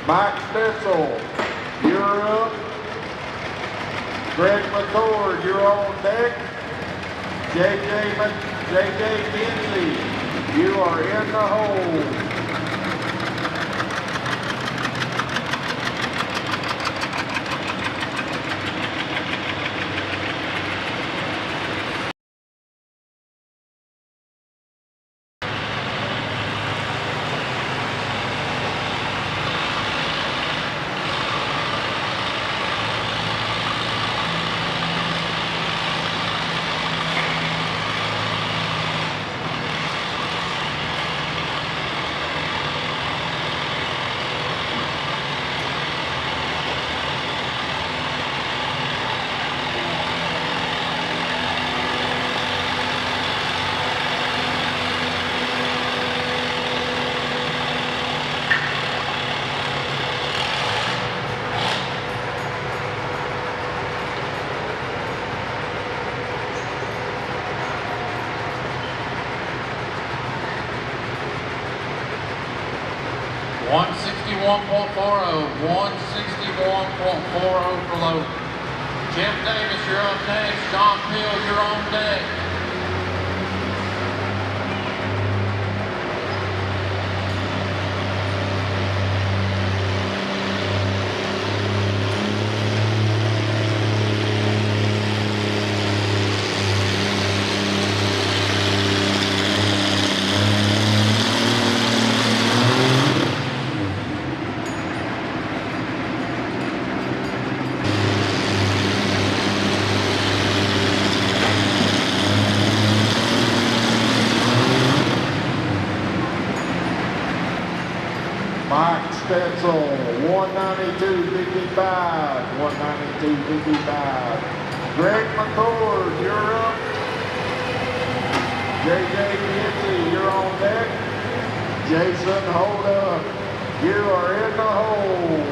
Mike Stetsel, you're up. Greg McCord, you're on deck. JJ Kinsey, you are in the hole. $161.40 for Logan. Jeff Davis, you're up next. John Peel, you're on deck. Mike Stetsel, 192.55. 192.55. Greg McCord, you're up. JJ Kinsey, you're on deck. Jason, hold up. You are in the hole.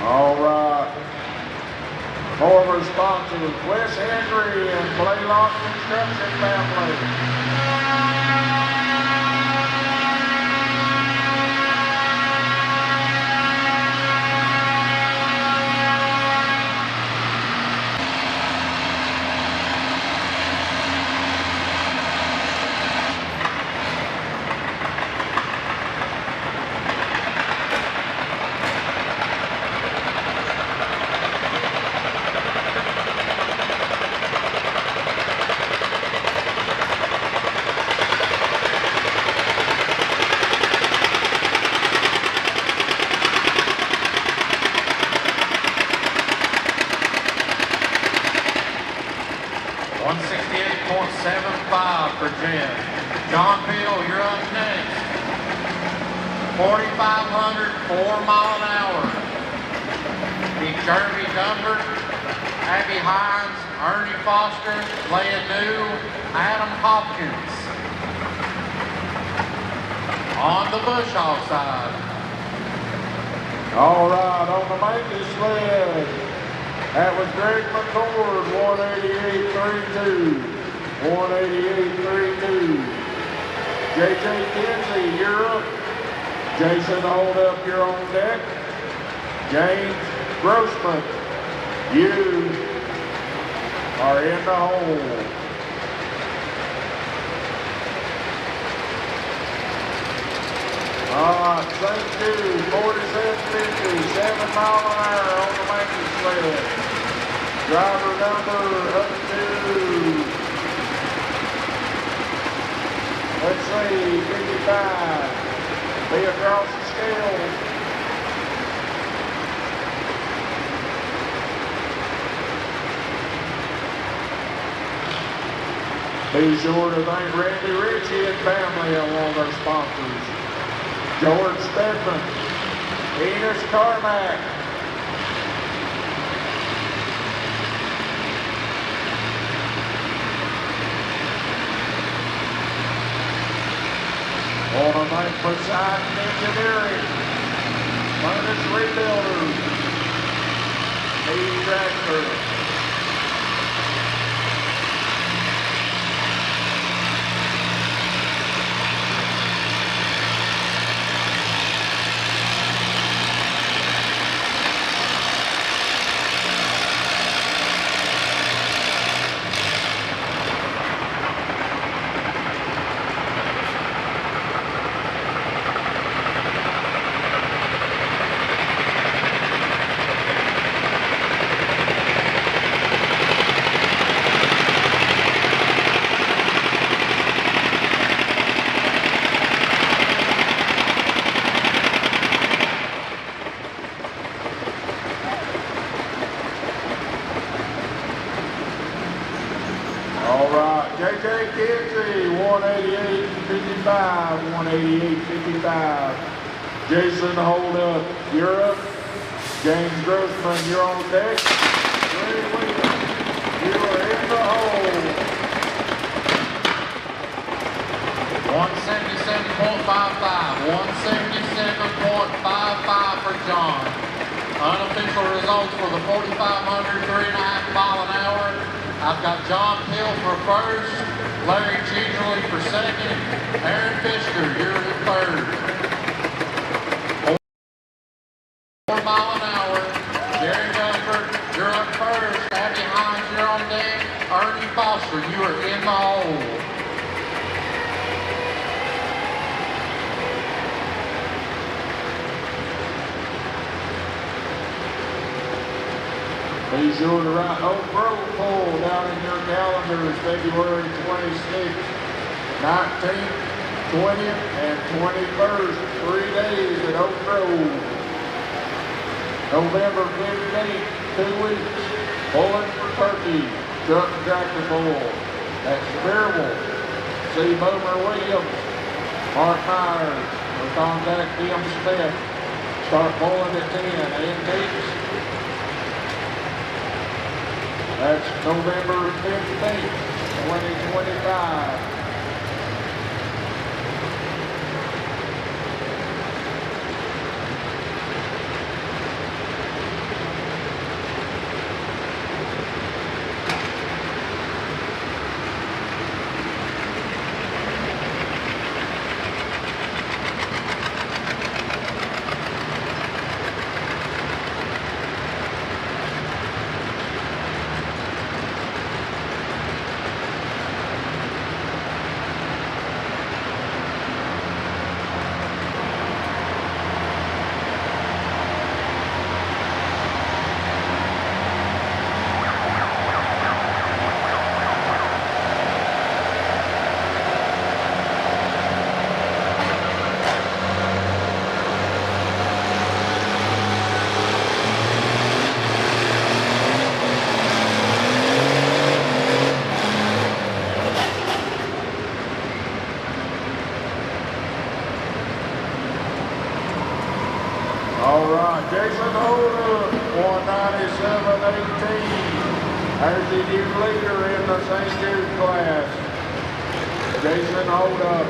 All right. More of our sponsors, Wes Henry and Blaylock Construction Family. For Jeff. John Peel, you're up next. 4,500, 4 mile an hour. The Jeremy Dumber, Abby Hines, Ernie Foster, Leah New, Adam Hopkins. On the bush off side. All right, on the Mankey sled, that was Greg McCord, 188.32. 188.32. JJ Kinsey, you're up. Jason, hold up, you're on deck. James Grossman, you are in the hole. All right, St. Jude, 47.50, 7 mile an hour on the Mankey sled. Driver number up to, let's see, 55. Be across the scale. Be sure to thank Randy Ritchie and family and all their sponsors. George Stedman, Enos Carmack, on a night Poseidon Engineering, Furnace Rebuilders, Steve Tractor. All right, JJ Kinsey, 188.55, 188.55. Jason, hold up, you're up. James Grossman, you're on deck. Ray Williams, you are in the hole. 177.55, 177.55 for John. Unofficial results for the 4,500, 3.5 mile an hour. I've got John Hill for first, Larry Gingerly for second, Aaron Fisher, you're in third. 4 mile an hour, Jerry Dunford, you're up first, Abby Hines, you're on deck, Ernie Foster, you are in the hole. Be sure to write Oak Grove poll down in your calendars, February 26th, 19th, 20th, and 21st, 3 days at Oak Grove. November 15th, 2 weeks, Bowling for Turkey, truck and tractor pull. That's Spearable, C. Boomer Williams, Mark Myers, or contact Tim Smith. Start bowling at 10, Antiques. That's November 15th, 2025. right, Jason Holder, 197.18. There's the new leader in the St. Jude class. Jason Holder,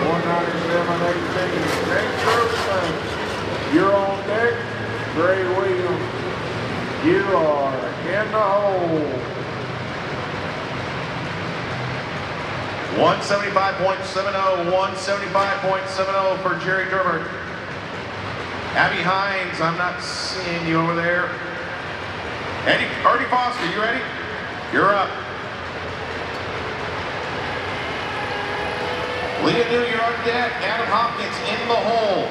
197.18. James Grossman, you're on deck. Gray Williams, you are in the hole. 175.70, 175.70 for Jerry Durbert. Abby Hines, I'm not seeing you over there. Artie Foster, you ready? You're up. Leah New, you're on deck. Adam Hopkins in the hole.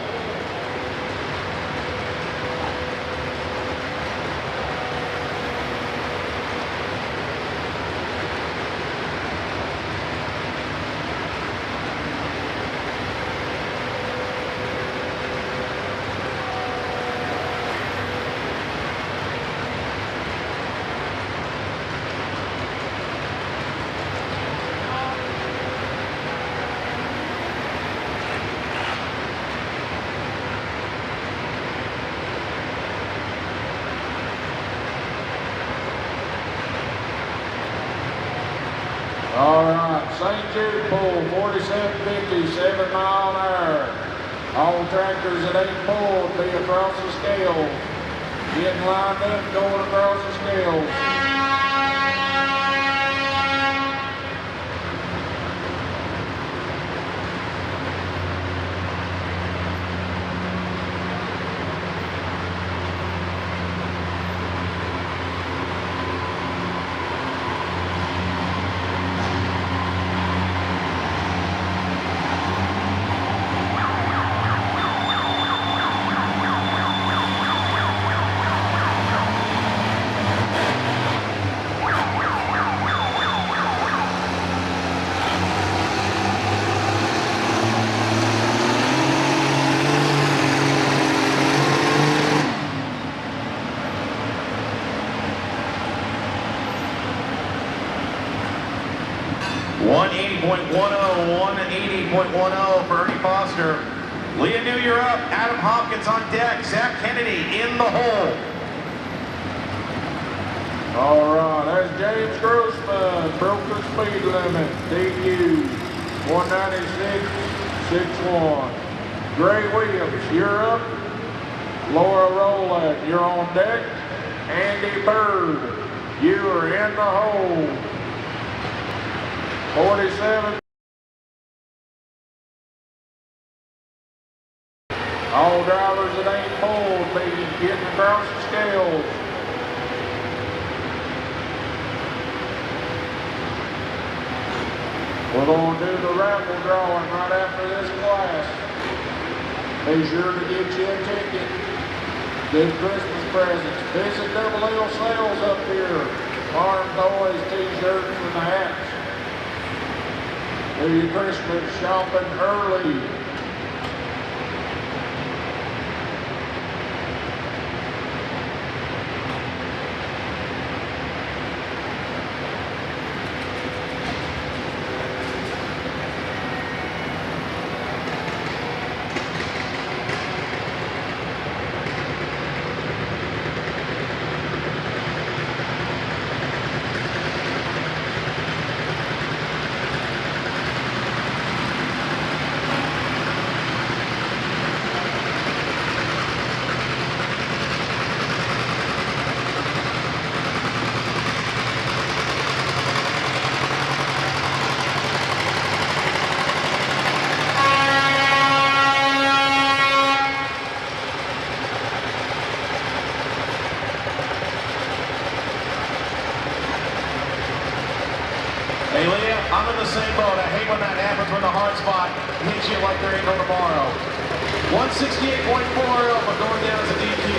All right, St. Jude pull, 4750, 7 mile an hour. All tractors that ain't pulled be across the scales. Getting lined up, going across the scales. .10 for Ernie Foster. Leah New, you're up. Adam Hopkins on deck. Zach Kennedy in the hole. All right, that's James Grossman, broke the speed limit, DQ, 196.61. Gray Williams, you're up. Laura Rowland, you're on deck. Andy Bird, you are in the hole. 47. All drivers that ain't pulled be getting across the scales. We're going to do the raffle drawing right after this class. Be sure to get you a ticket. Good Christmas presents. Visit Double L Sales up here. Farm toys, t-shirts, and hats. Do your Christmas shopping early. Hey Leah, I'm in the same boat. I hate when that happens when the hard spot hits you like there ain't no tomorrow. 168.40, but going down as a DQ.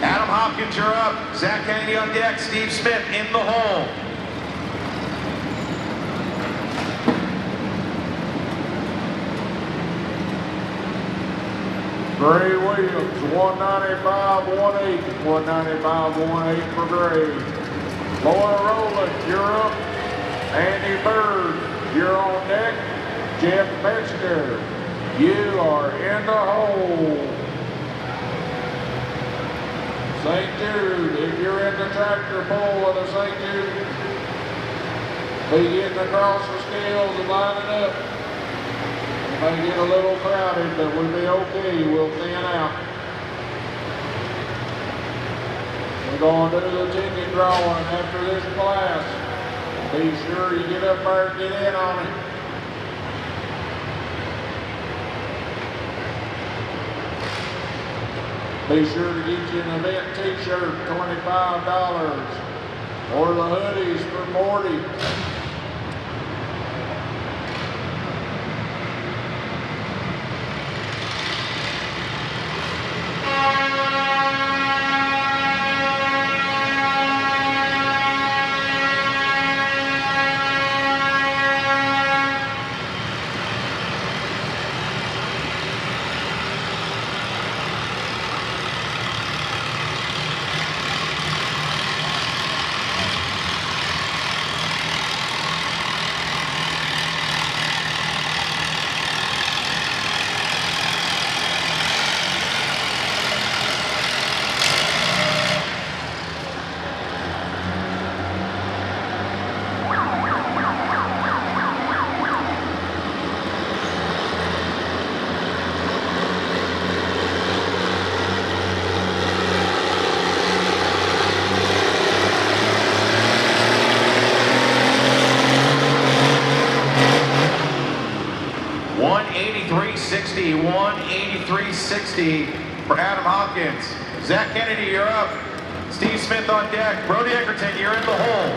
Adam Hopkins, you're up. Zach Kennedy on deck. Steve Smith in the hole. Gray Williams, 195-18, 195-18 for Gray. Boy Rowland, you're up. Andy Bird, you're on deck. Jeff Metzger, you are in the hole. St. Jude, if you're in the tractor pull of the St. Jude, be getting across the scales and lining up. It may get a little crowded, but we'll be okay. We'll thin out. We're going to do the ticket drawing after this class. Be sure you get up there and get in on it. Be sure to get you an event t-shirt, $25, or the hoodies for $40. $183.60 for Adam Hopkins. Zach Kennedy, you're up. Steve Smith on deck. Brody Eckerton, you're in the hole.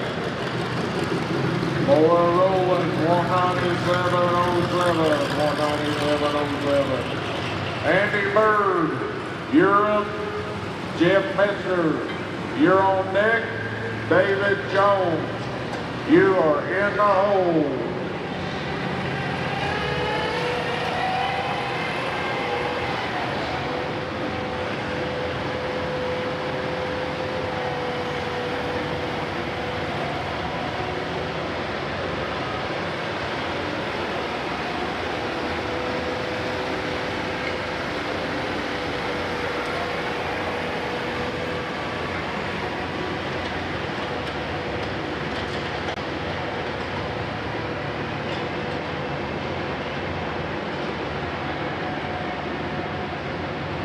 Boy Rowland, 197.07, 197.07. Andy Bird, you're up. Jeff Metzger, you're on deck. David Jones, you are in the hole.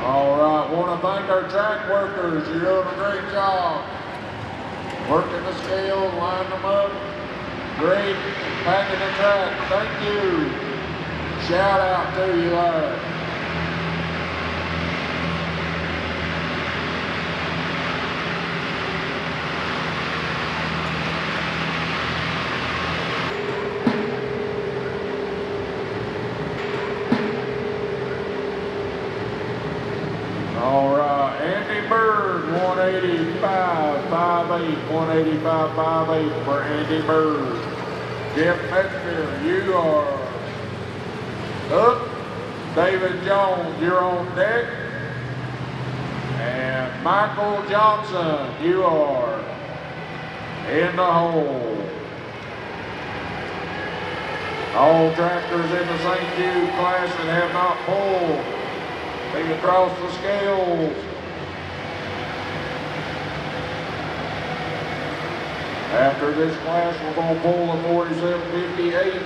All right, want to thank our track workers. You're doing a great job. Working the scales, lining them up. Great, packing the track. Thank you. Shout out to you there. All right, Andy Bird, 185.58, 185.58 for Andy Bird. Jeff Metzger, you are up. David Jones, you're on deck. And Michael Johnson, you are in the hole. All tractors in the St. Jude class that have not pulled, they across the scales. After this class, we're going to pull a 47.58.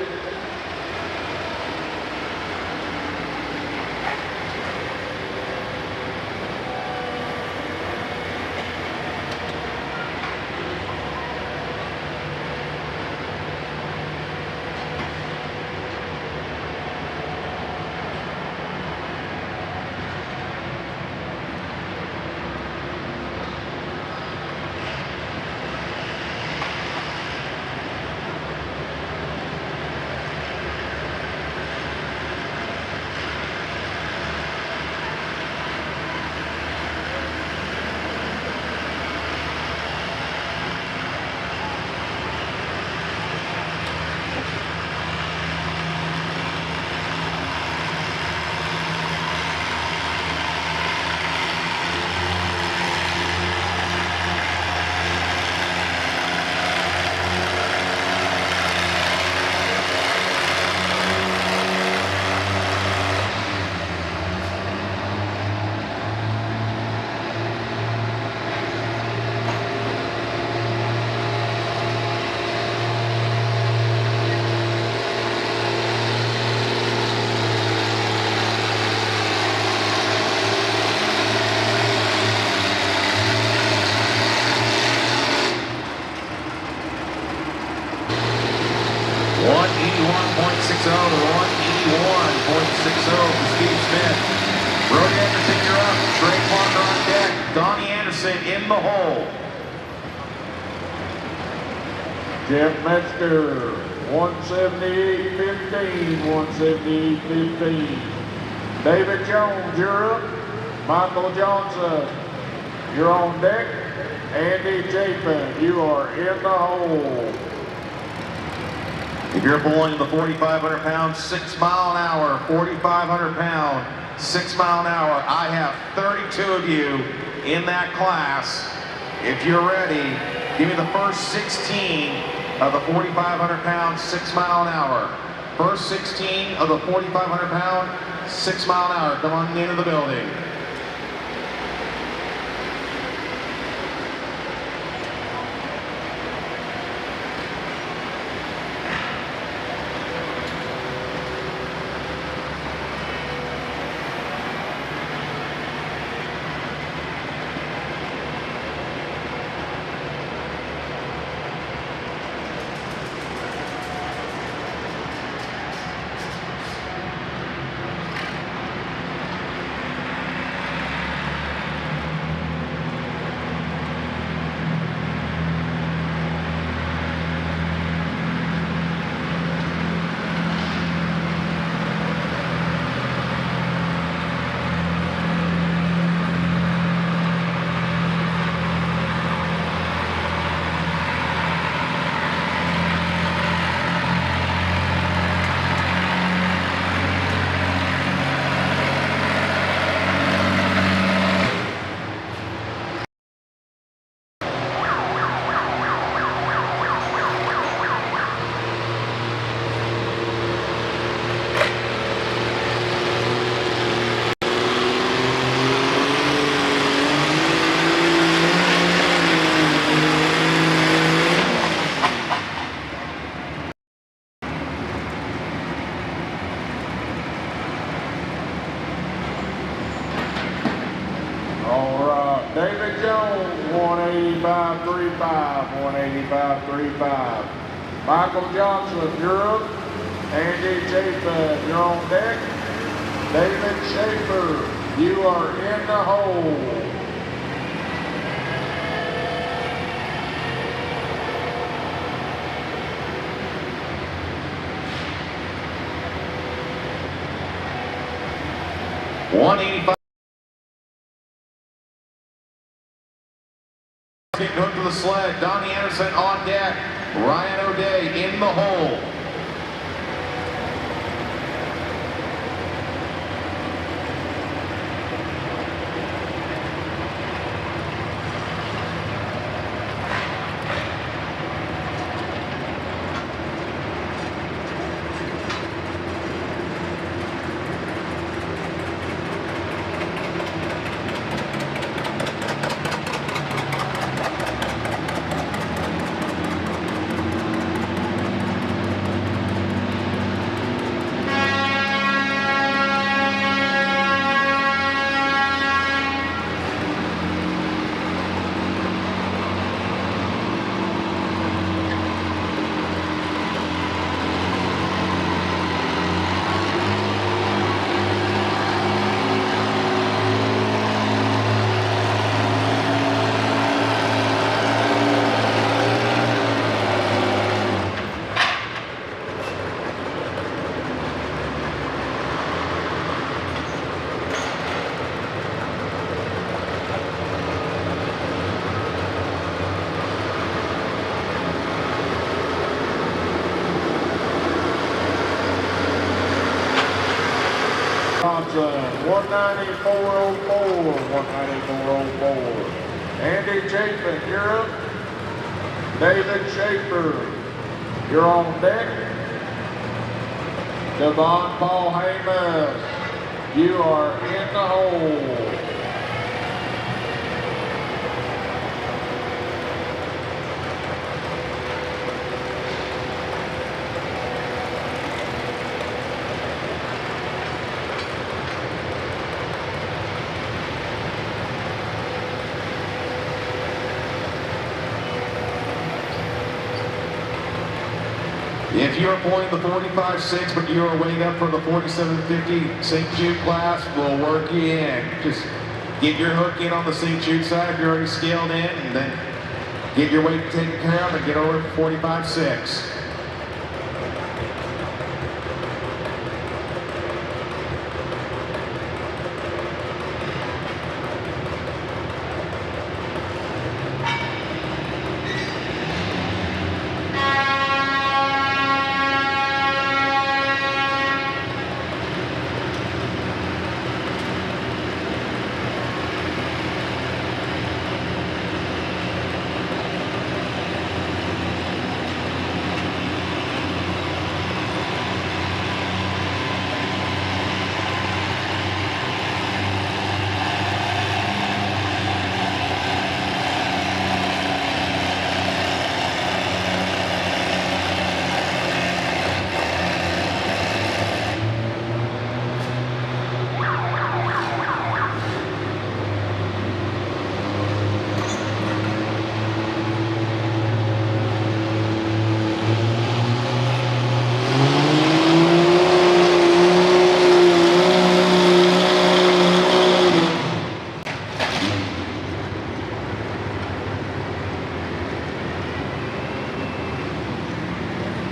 Anderson in the hole. Jeff Metzger, 178.15, 178.15. David Jones, you're up. Michael Johnson, you're on deck. Andy Chapin, you are in the hole. If you're pulling the 4,500 pound, 6 mile an hour, 4,500 pound, 6 mile an hour, I have 32 of you in that class. If you're ready, give me the first 16 of the 4,500 pound, 6 mile an hour. First 16 of the 4,500 pound, 6 mile an hour. Come on into the building. David Jones, 185.35, 185.35. Michael Johnson, you're up. Andy Chapin, you're on deck. David Schaefer, you are in the hole. Hook to the sled. Donnie Anderson on deck. Ryan O'Day in the hole. Johnson, 194.04, 194.04. Andy Chapin, you're up. David Schaefer, you're on deck. Devon Paul Hamus, you are in the hole. If you're pulling the 45.6, but you're waiting up for the 47.50 St. Jude class, we'll work you in. Just get your hook in on the St. Jude side if you're already scaled in, and then get your weight taken care of and get over 45.6.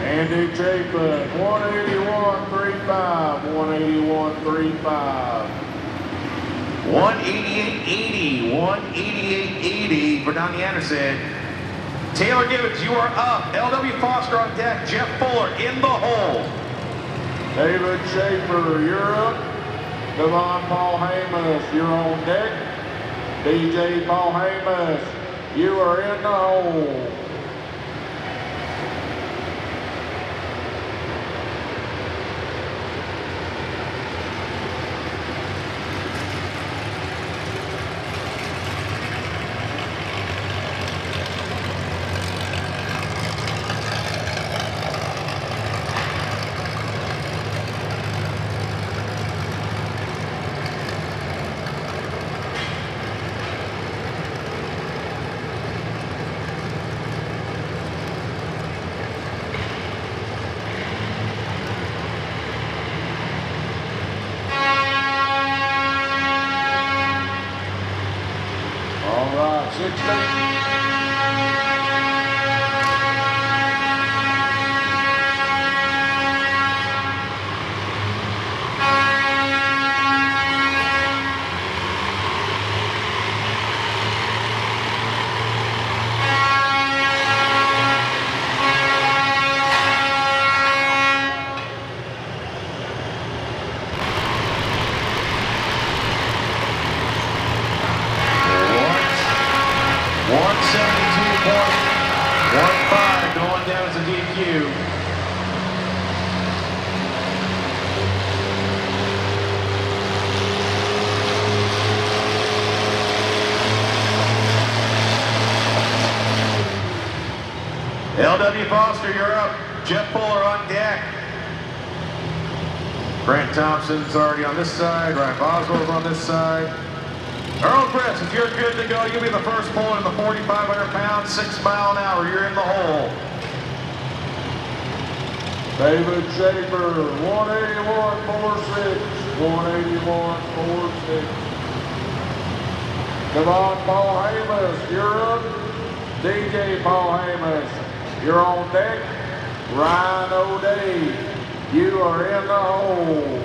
Andy Chapin, 181.35, 181.35. 188.80, 188.80 for Donnie Anderson. Taylor Gibbons, you are up. LW Foster on deck. Jeff Fuller in the hole. David Schaefer, you're up. Devon Paul Hamus, you're on deck. DJ Paul Hamus, you are in the hole. All right, 16. Going down as a DQ. LW Foster, you're up. Jeff Fuller on deck. Grant Thompson's already on this side. Ryan Boswell's on this side. Earl Chris, if you're good to go, you'll be the first puller in the 4,500 pounds, 6 mile an hour. You're in the hole. David Schaefer, 181.46, 181.46. Devon Paul Hamus, you're up. DJ Paul Hamus, you're on deck. Ryan O'Day, you are in the hole.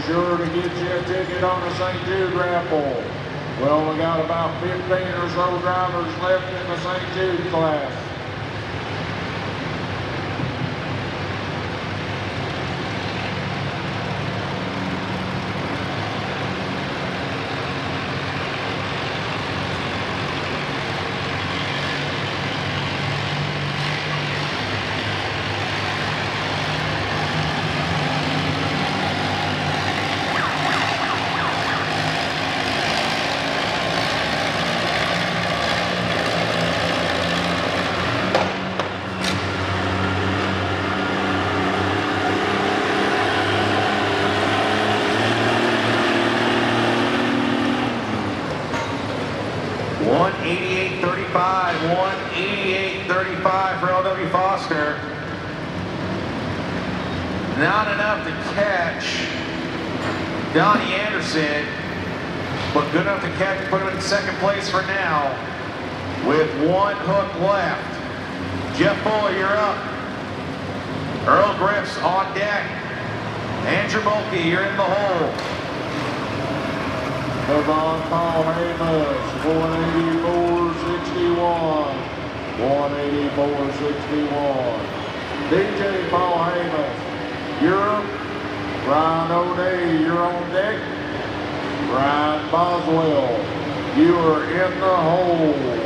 sure to get you a ticket on the St. Jude raffle. We only got about 15 or so drivers left in the St. Jude class. For LW Foster. Not enough to catch Donnie Anderson, but good enough to catch, put him in second place for now with one hook left. Jeff Fuller, you're up. Earl Griff's on deck. Andrew Mulkey, you're in the hole. Devon Paul Amos, 184.61. 184.61. DJ Paul Amos, you're up. Ryan O'Day, you're on deck. Ryan Boswell, you are in the hole.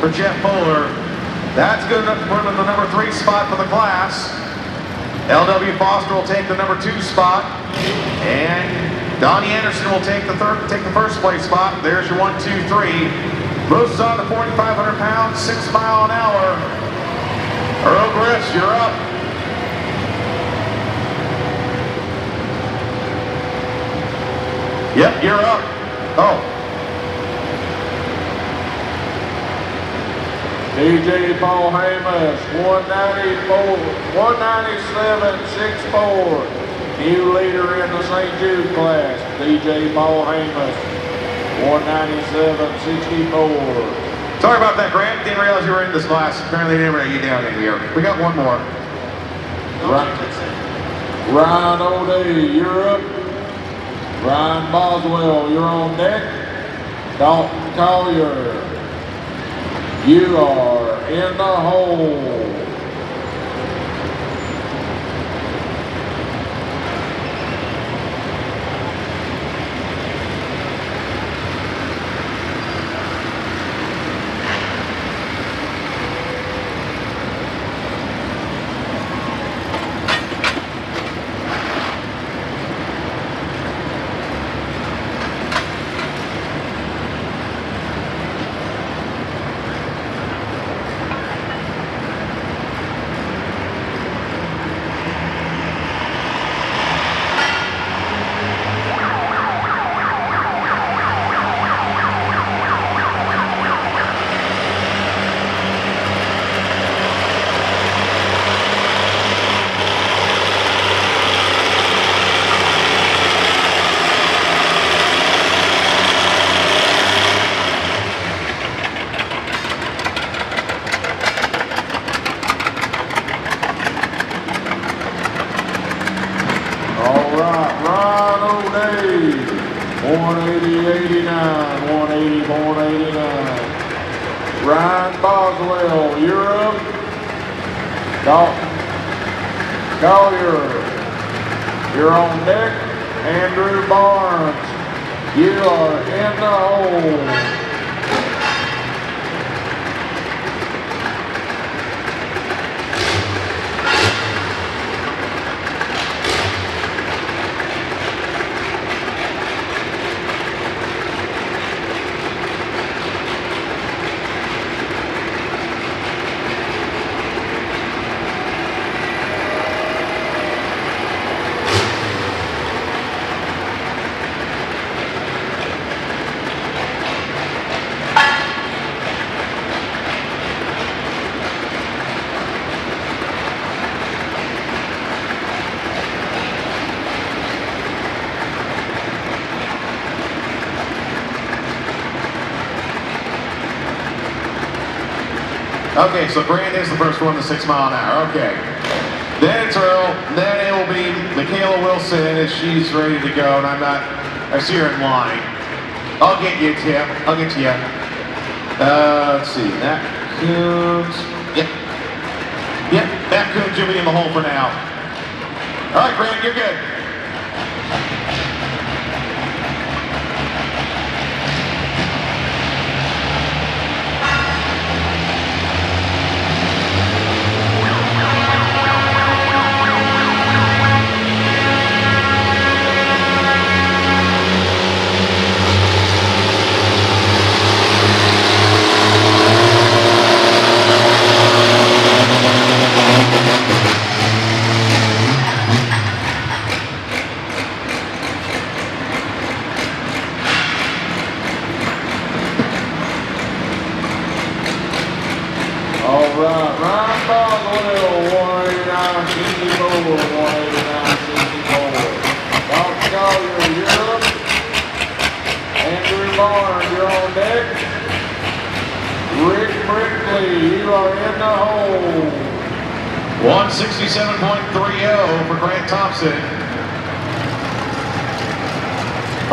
For Jeff Fuller. That's good enough to put him in the number 3 spot for the class. LW Foster will take the number 2 spot. And Donnie Anderson will take the first place spot. There's your 1, 2, 3. Moves on to 4,500 pounds, 6 mile an hour. Earl Griffs, you're up. Yep, you're up. Oh. DJ Paul Amos, 197.64. New leader in the St. Jude class. DJ Paul Amos, 197.64. Sorry about that, Grant. Didn't realize you were in this class. Apparently they didn't write you down in here. We got one more. Ryan O'Day, you're up. Ryan Boswell, you're on deck. Dalton Collier, you are in the hole. Ryan Boswell, you're up. Dalton Collier, you're on deck. Andrew Barnes, you are in the hole. Okay, so Brandon's the first one to 6 mile an hour. Okay. Then it's Earl. Then it will be Michaela Wilson as she's ready to go. And I see her in line. I'll get you, Tim. I'll get you. Let's see. Matt Coons. Yep. Matt Coons, you'll be in the hole for now. All right, Brandon, you're good. Ryan Boswell, 189.64, 189.64. Dalton Collier, you're up. Andrew Barnes, you're on deck. Rick Brickley, you are in the hole. 167.30 for Grant Thompson.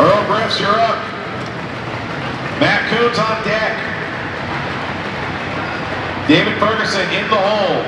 Earl Griffs, you're up. Matt Coons on deck. David Ferguson in the hole.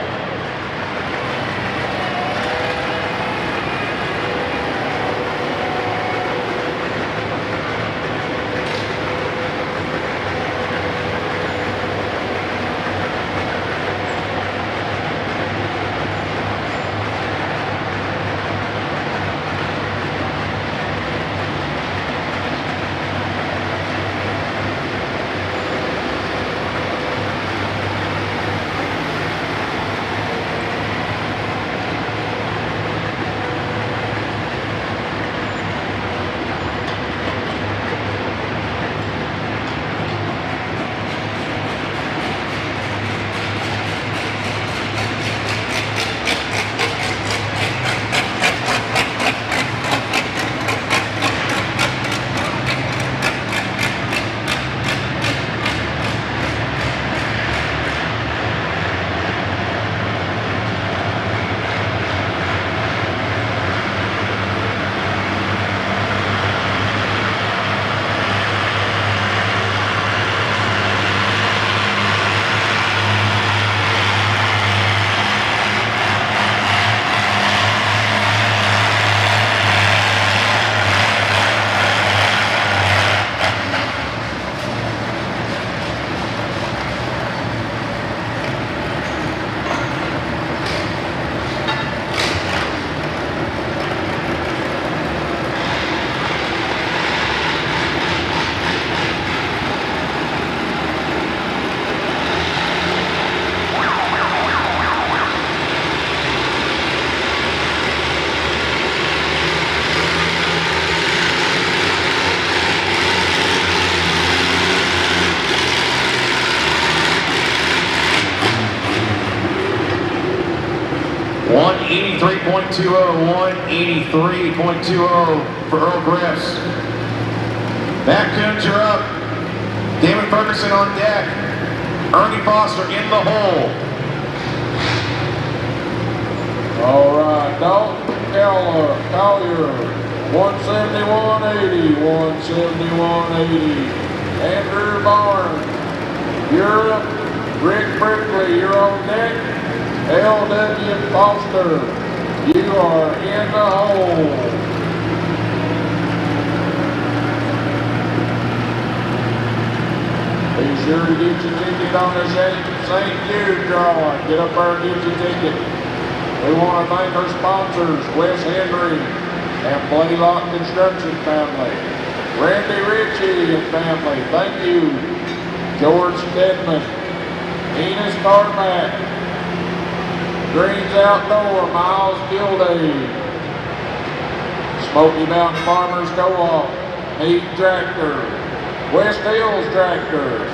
.183.20 for Earl Griffs. Matt Coons, you're up. David Ferguson on deck. Ernie Foster in the hole. All right, Dalton Collier, 171.80, 171.80. Andrew Barnes, you're up. Rick Brickley, you're on deck. L.W. Foster, you are in the hole. Be sure to get your ticket on the St. Jude drawing. Get up there and get your ticket. We want to thank our sponsors, Wes Henry and Blaylock Construction family. Randy Ritchie and family, thank you. George Stedman, Enos Carmack, Greens Outdoor, Miles Gilday, Smoky Mountain Farmers Co-op, Meade Tractor, West Hills Tractor,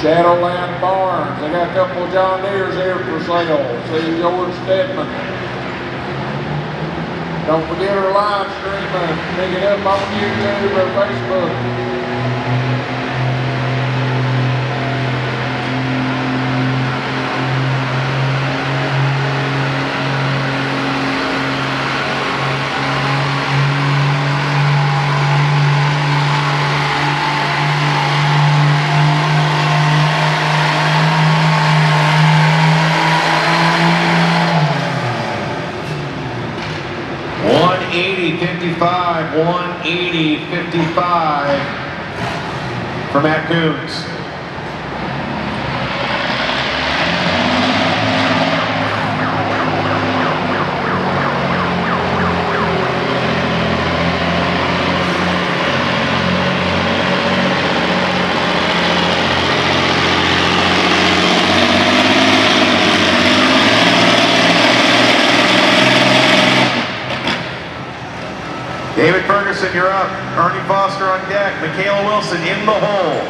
Shadowland Farms. They got a couple of John Deeres here for sale. See George Stedman. Don't forget our live streaming. Pick it up on YouTube or Facebook. $180.55, $180.55 for Matt Coons. David Ferguson, you're up. Ernie Foster on deck. Michaela Wilson in the hole.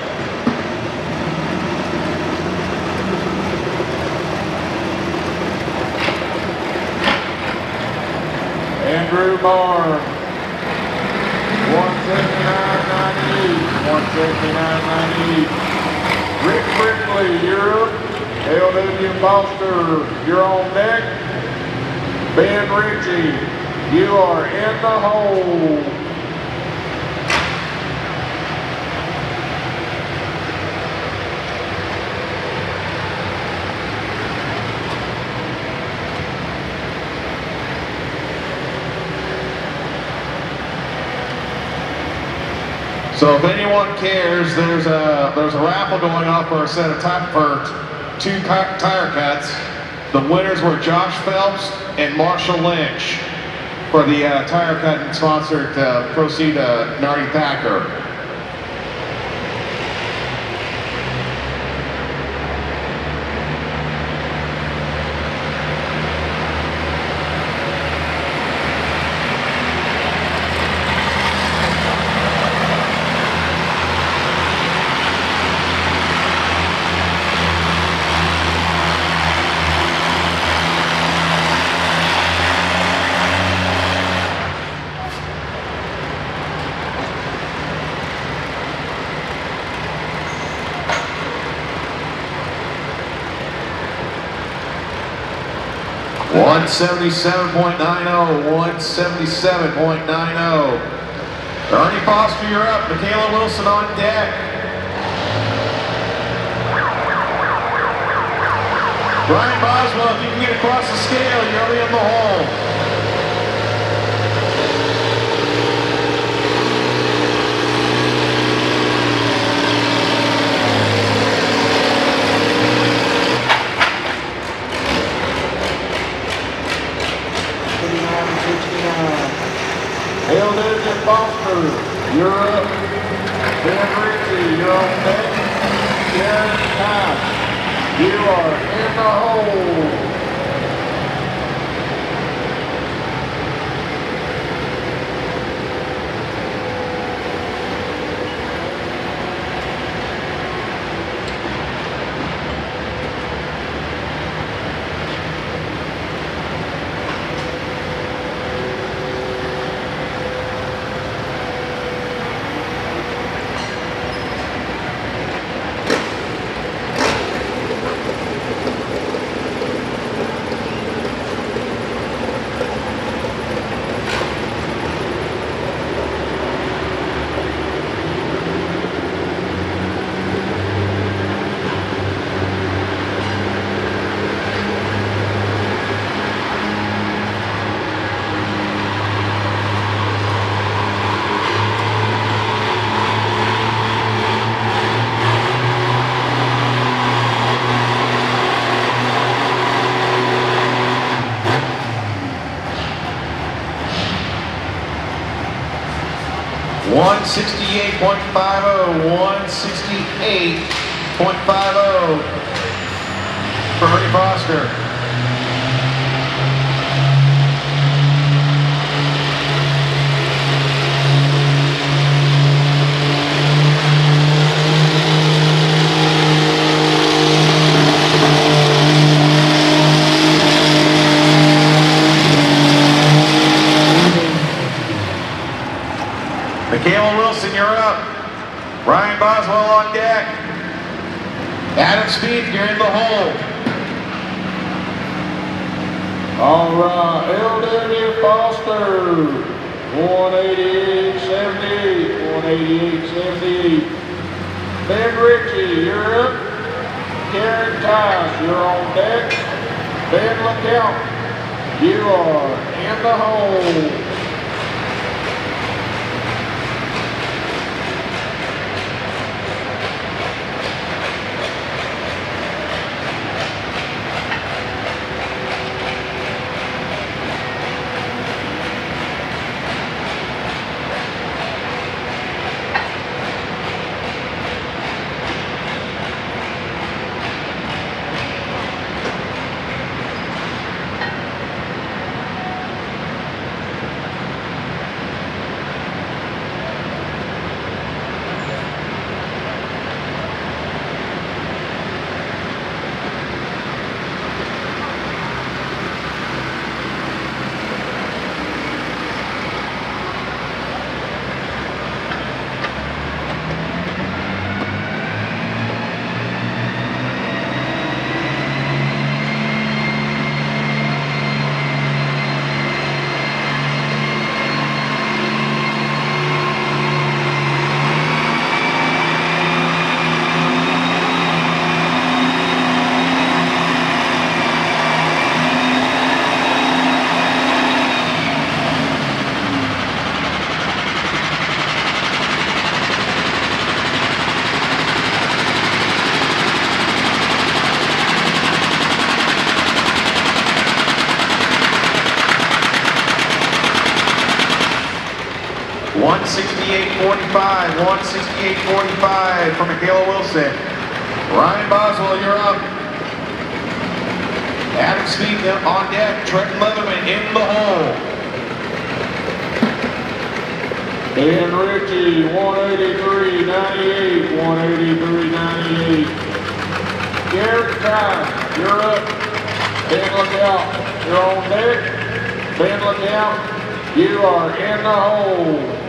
Andrew Barnes, 179.98, 179.98. Rick Brickley, you're up. L.W. Foster, you're on deck. Ben Ritchie, you are in the hole. So if anyone cares, there's a raffle going on for a set of two tire cuts. The winners were Josh Phelps and Marshall Lynch for the tire cut and sponsored proceed to Nardi Thacker. $177.90, $177.90. Ernie Foster, you're up. Michaela Wilson on deck. Brian Boswell, if you can get across the scale, you're already in the hole. L.W. Foster, you're up. Ben Ritchie, you're on deck. Sharon Knight, you are in the hole. 168.50, 168.50 for Ernie Foster. Michaela Wilson, you're up. Ryan Boswell on deck. Adam Speed, you're in the hole. All right, LW Foster, 188.78, 188.78. Ben Ritchie, you're up. Karen Tice, you're on deck. Ben LeCount, you are in the hole. $168.45 for Michaela Wilson. Ryan Boswell, you're up. Adam Speed on deck. Trenton Leatherman in the hole. Ben Ritchie, 183.98, 183.98. Garrett Time, you're up. Ben LeCount, you're on deck. Ben LeCount, you are in the hole.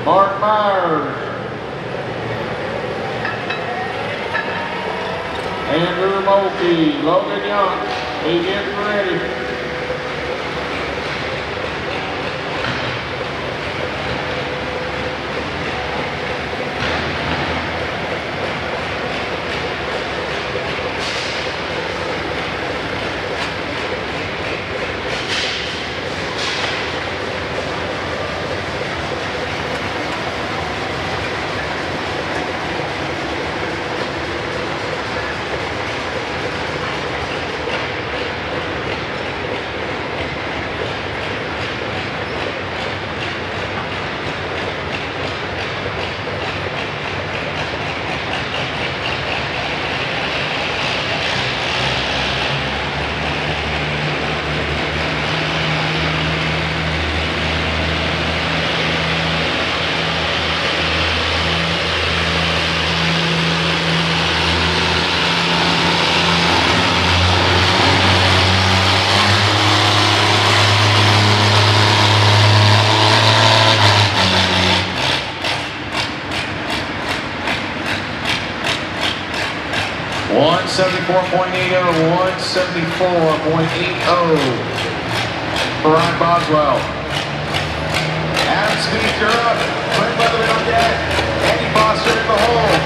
Mark Myers. Andrew Mulkey, Logan Young, he getting ready. $174.80 for Ryan Boswell. Adam Speed, you're up. Trent Leatherman on deck. Andy Foster in the hole.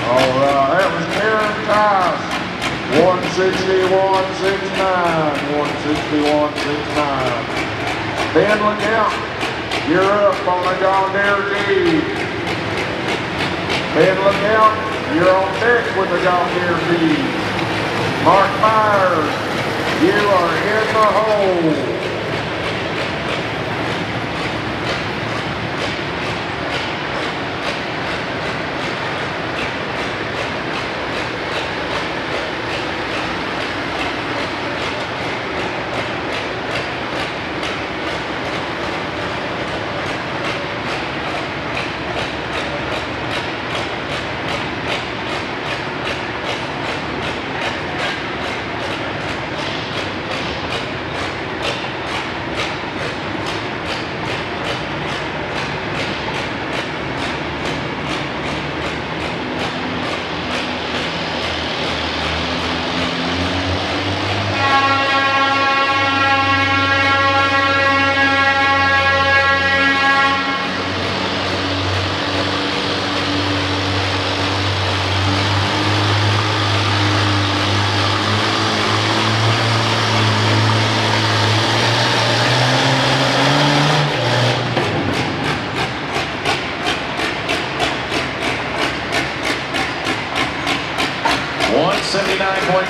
All right, that was Karen Tice, 161.69, 161.69. Ben LeCount, you're up on the John Deere G. Ben, look out, you're on deck with the John Deere G. Mark Myers, you are in the hole.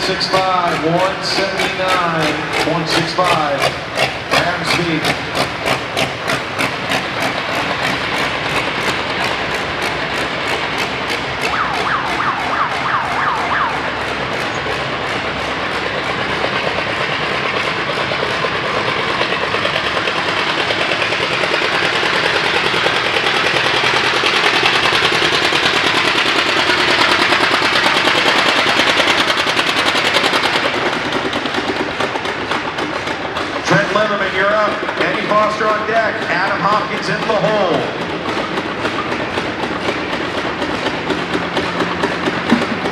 .65, 179.65. Graham speed. You're up. Eddie Foster on deck. Adam Hopkins in the hole.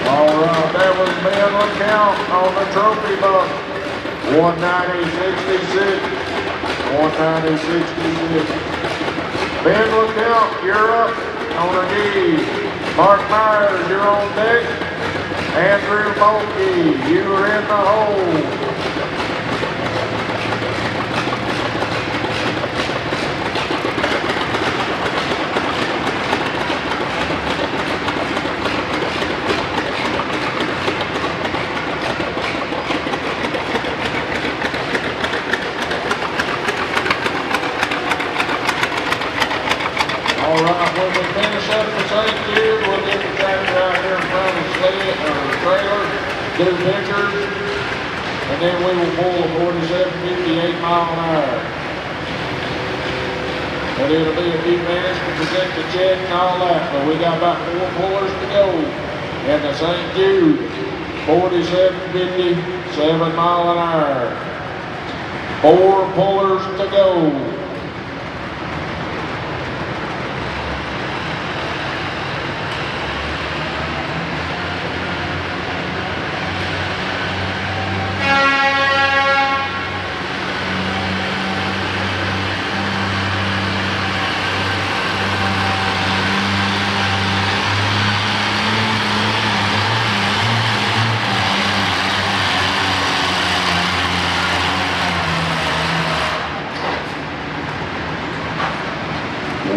All right, that was Ben LeCount on the trophy boat. 190.66. 190.66. Ben LeCount, you're up on the D. Mark Myers, you're on deck. Andrew Mulkey, you are in the hole. All right, when we finish up the St. Jude, we'll get the tractor out here in front of the sled or the trailer, do pictures, and then we will pull a 47.58 mile an hour. But it'll be a few minutes to present the check and all that, but we got about 4 pullers to go. And the St. Jude, 47.57 mile an hour. 4 pullers to go.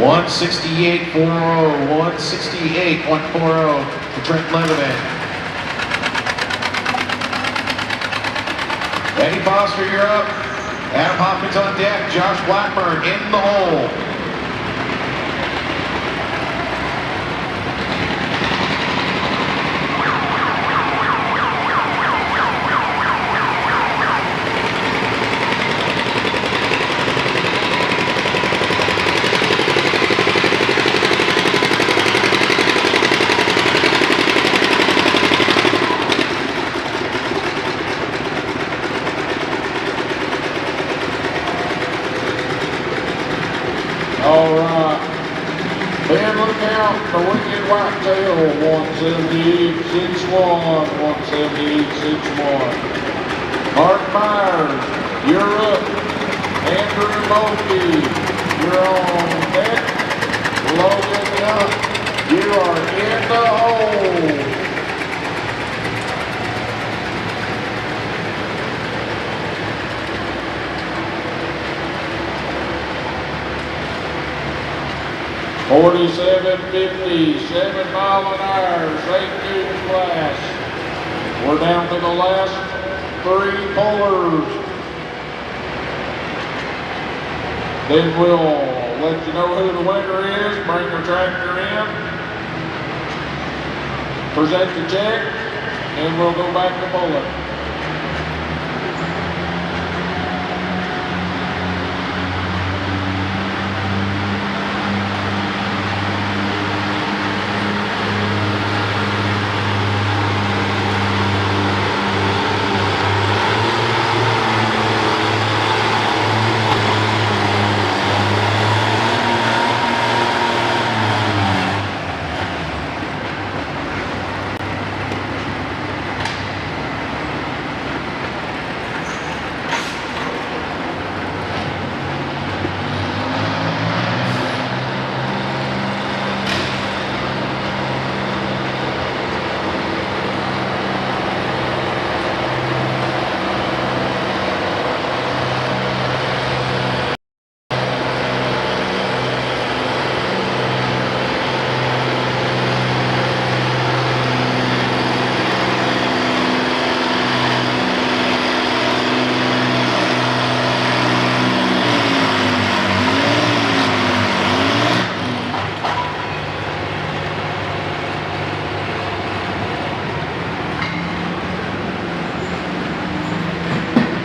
.168.40, 168.40 for Trent Leatherman. Eddie Foster, you're up. Adam Hopkins on deck. Josh Blackburn in the hole. All right. Ben LeCount, the Wicked Whitetail, 178.61, 178.61. Mark Myers, you're up. Andrew Mulkey, you're on deck. Logan Young, you are in the hole. 4750, 7 mile an hour, St. Jude class. We're down to the last 3 pullers. Then we'll let you know who the winner is, bring your tractor in, present the check, and we'll go back to pulling.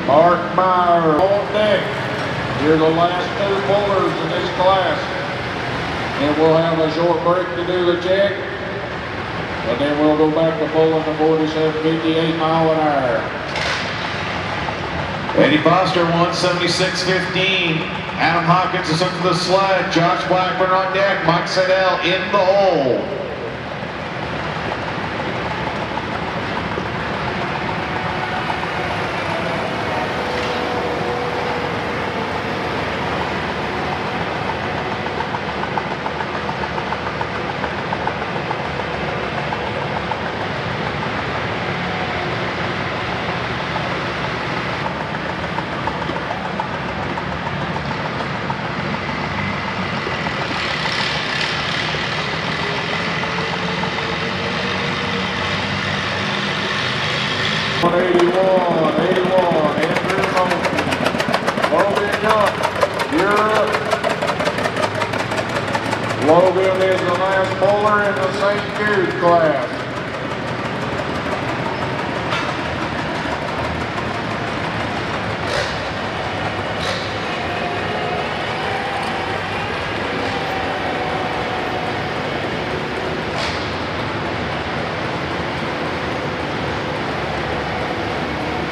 Mark Meyer on deck. You're the last 2 pullers in this class. And we'll have a short break to do the check. And then we'll go back to pulling the 4758 mile an hour. Eddie Foster, 176.15. Adam Hawkins is up to the sled. Josh Blackburn on deck. Mike Seidel in the hole. Andrew Moulton. Logan Young, you're up. Logan is the last puller in the St. Jude class.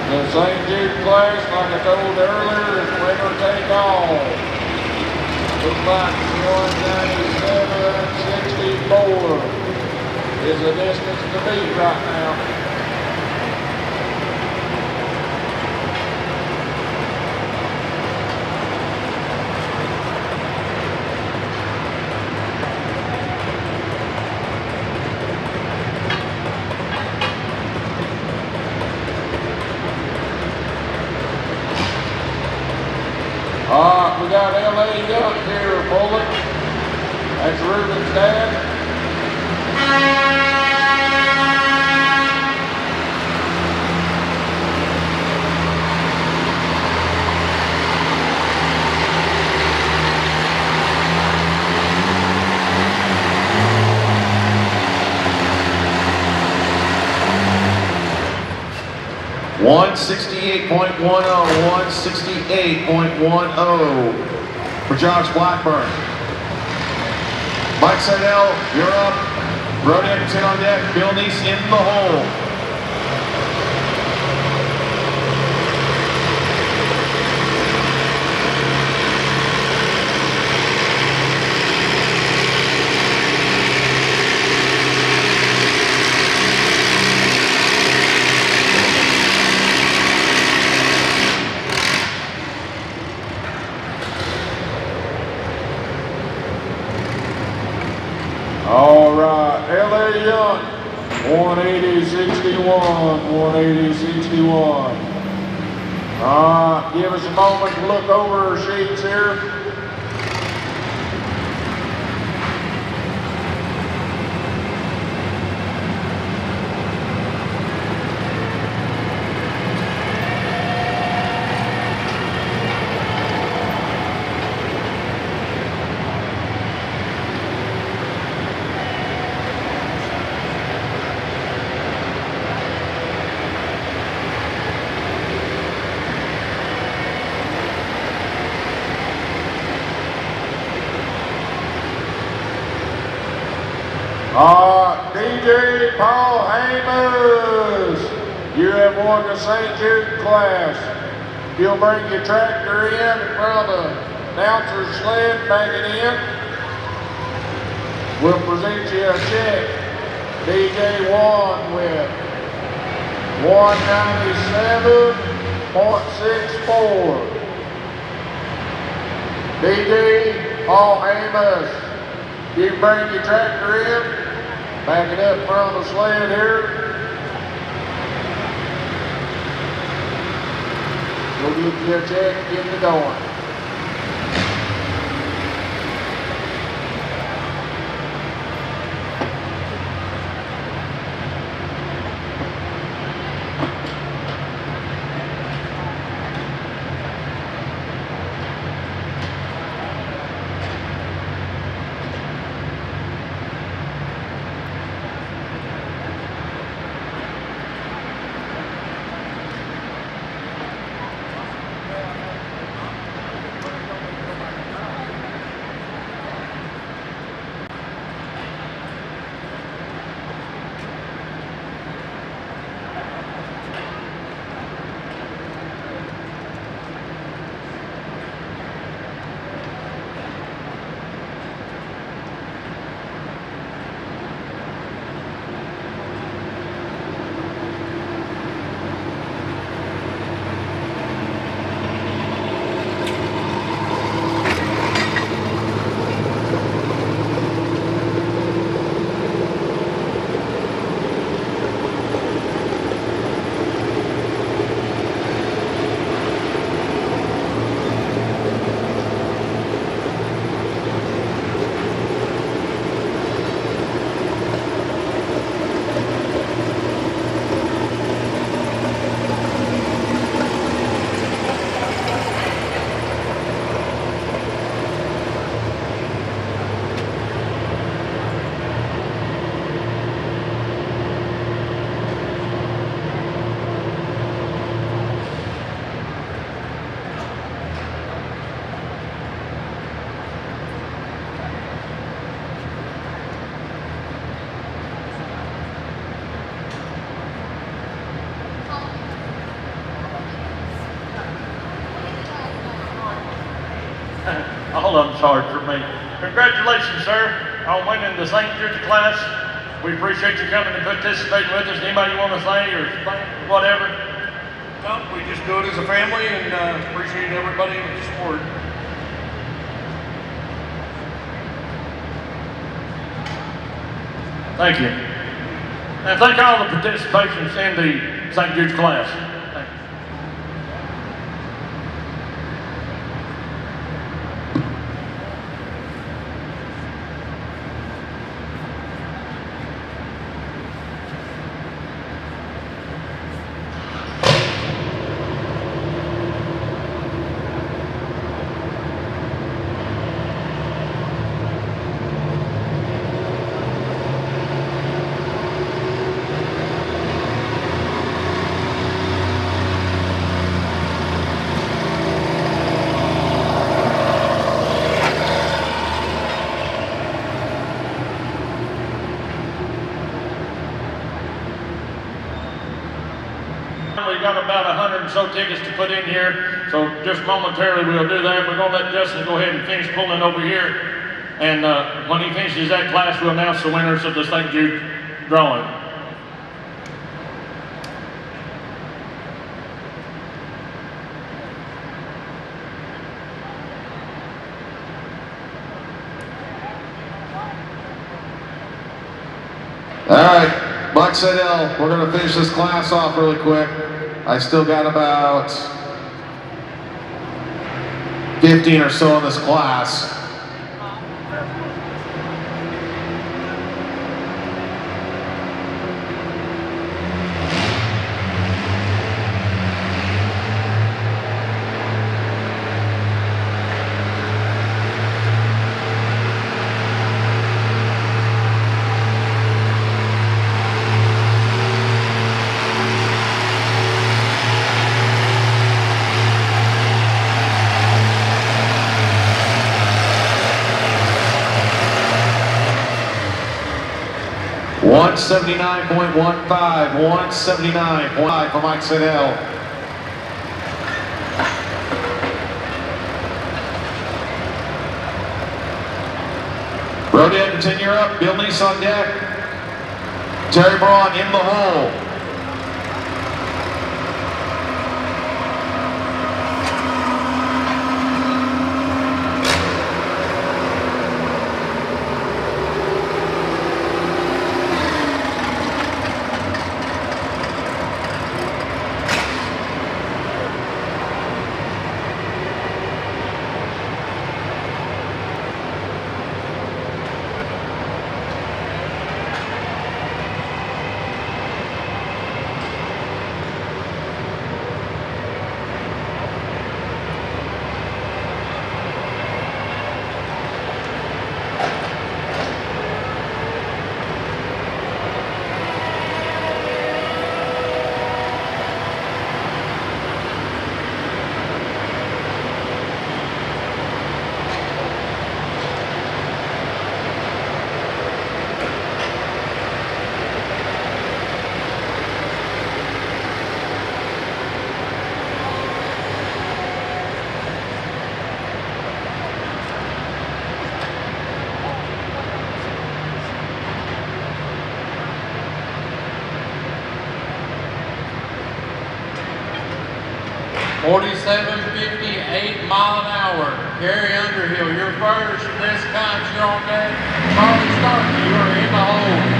The St. Jude class, like I told earlier, is winner take all. Looks like 197.64 is the distance to beat right now. We got L.A. Young here pulling. That's Ruben's dad. 168.10, 168.10 for Josh Blackburn. Mike Seidel, you're up. Brody Edmonton on deck. Bill Neese in the hole. All right, L.A. Young, 180.61, 180.61. Give us a moment to look over our sheets here. DJ Paul Amos, you have won the St. Jude class. You'll bring your tractor in front of the announcer's sled, back it in. We'll present you a check. DJ won with 197.64. DJ Paul Amos, you bring your tractor in, back it up in front of the sled here. We'll get you a check and get you going. All of them's hard for me. Congratulations, sir, on winning the St. Jude class. We appreciate you coming and participating with us. Anybody you want to thank or whatever? No, we just do it as a family and appreciate everybody and the support. Thank you. And thank all the participations in the St. Jude's class. Thank you. We've got about 100 and so tickets to put in here, so just momentarily we'll do that. We're going to let Justin go ahead and finish pulling over here, and when he finishes that class, we'll announce the winners of the St. Jude drawing. All right, Buck Seidel, we're going to finish this class off really quick. I still got about 15 or so in this class. 179.15, 179.5 for Mike Siddell. Brody Edgerton, you're up. Bill Neese on deck. Terry Braun in the hole. $47.58 mile an hour. Gary Underhill, you're first. Chris Cox, you're on deck. Charlie Starkey, you are in the hole.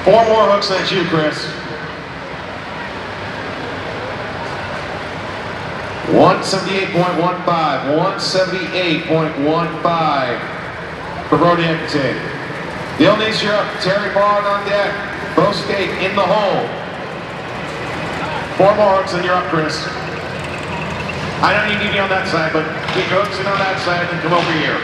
Four more hooks, that's you, Chris. 178.15, 178.15 for Brody Edgerton. Bill Neese, you're up. Terry Braun on deck. Bo Skate in the hole. Four more hooks and you're up, Chris. I know you need me on that side, but get your hooks in on that side and come over here.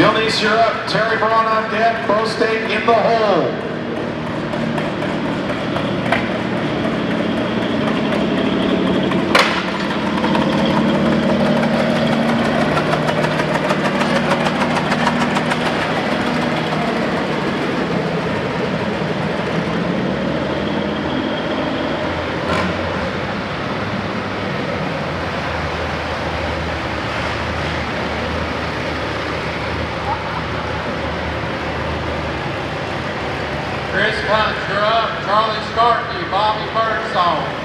Bill Neese, you're up. Terry Braun on deck. Bo State in the hole. Chris Punch, you're up. Charlie Starkey, Bobby Birdsong.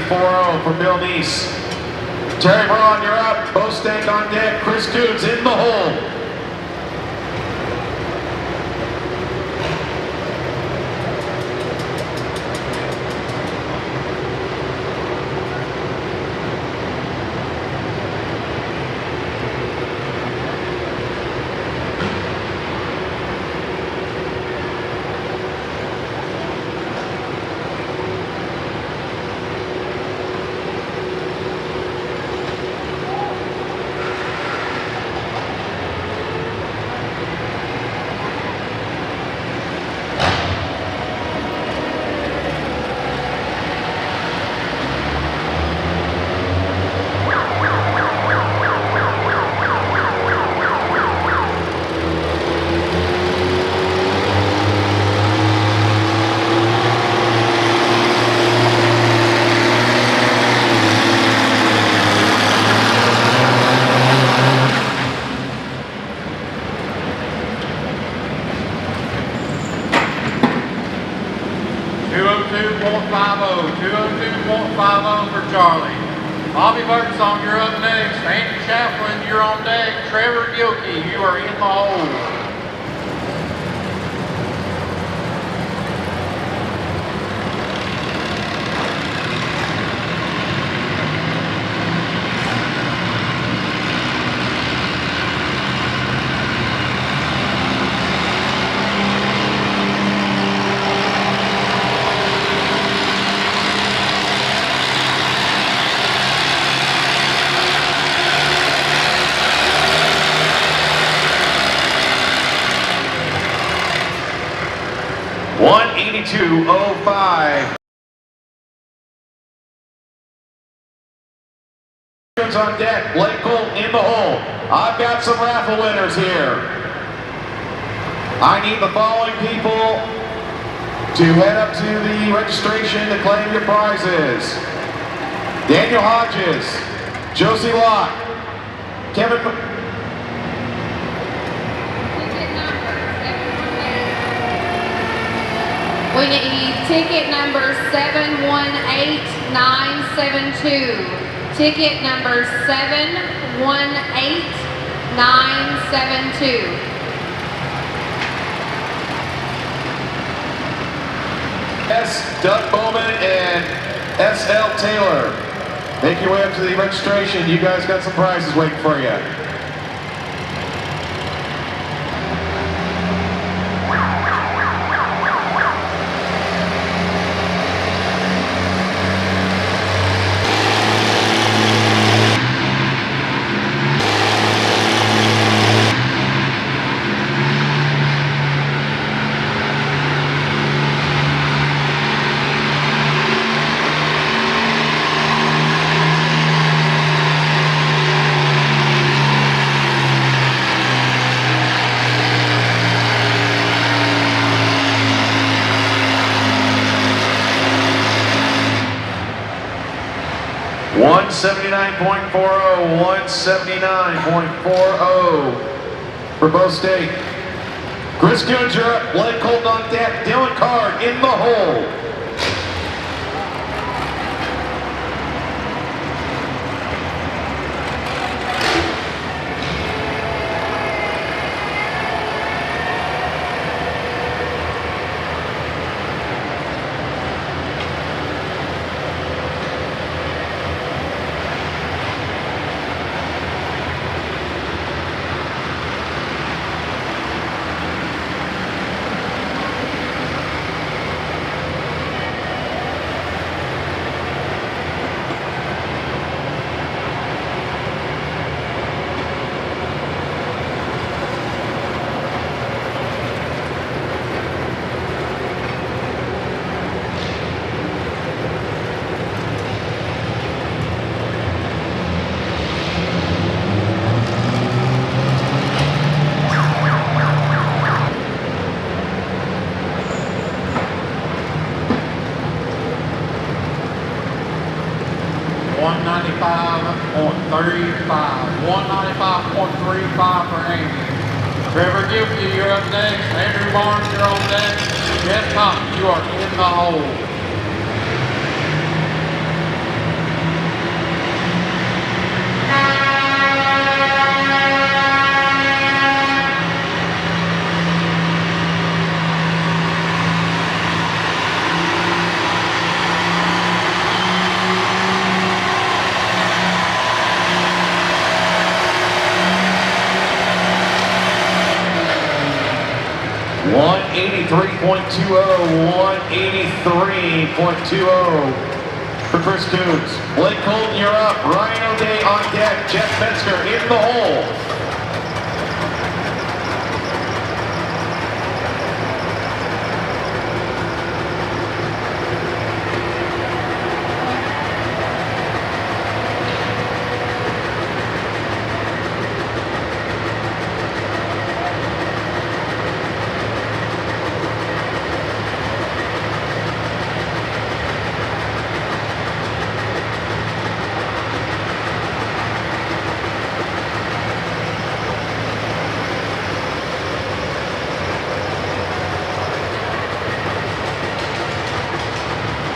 170.40 for Bill Neese. Terry Braun, you're up. Bo Stank on deck. Chris Coots in the hole. For Charlie. Bobby Birdsong, you're up next. Andy Chaplin, you're on deck. Trevor Gilkey, you are in the hole. 182.05. On deck, Blake Colton in the hole. I've got some raffle winners here. I need the following people to head up to the registration to claim your prizes. Daniel Hodges, Josie Locke, Kevin... We need ticket number 718972. Ticket number 718972. S. Doug Bowman and S.L. Taylor. Make your way up to the registration. You guys got some prizes waiting for you. $179.40, $179.40 for both state. Chris Coons, you're up. Blake Colton on deck. Dylan Card in the hole. $195.35 for Amy. Trevor Gilkey, you're up next. Andrew Barnes, you're on deck. Jeff Cotton, you are in the hole. 183.20, 183.20 for Chris Coons. Blake Colton, you're up. Ryan O'Day on deck. Jeff Metzger in the hole.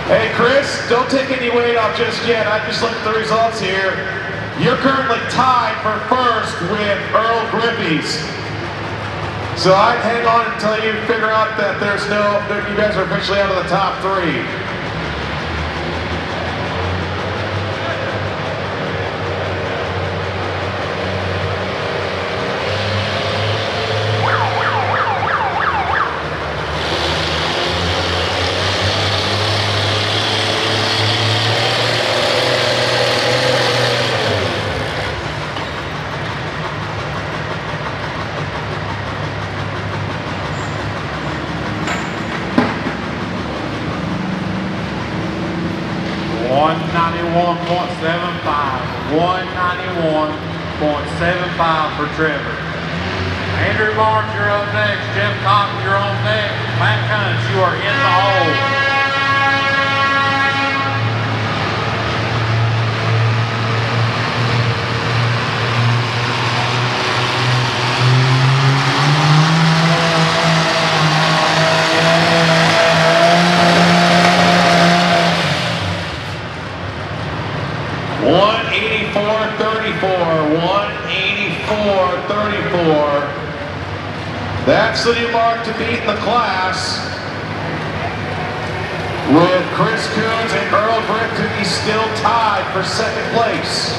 Hey Chris, don't take any weight off just yet. I just looked at the results here. You're currently tied for first with Earl Grippies. So I'd hang on until you figure out that you guys are officially out of the top three. $191.75 for Trevor. Andrew Barnes, you're up next. Jeff Cotton, you're on deck. Matt Kuntz, you are in the hole. That's the new mark to beat in the class, with Chris Coons and Earl Griffin still tied for second place.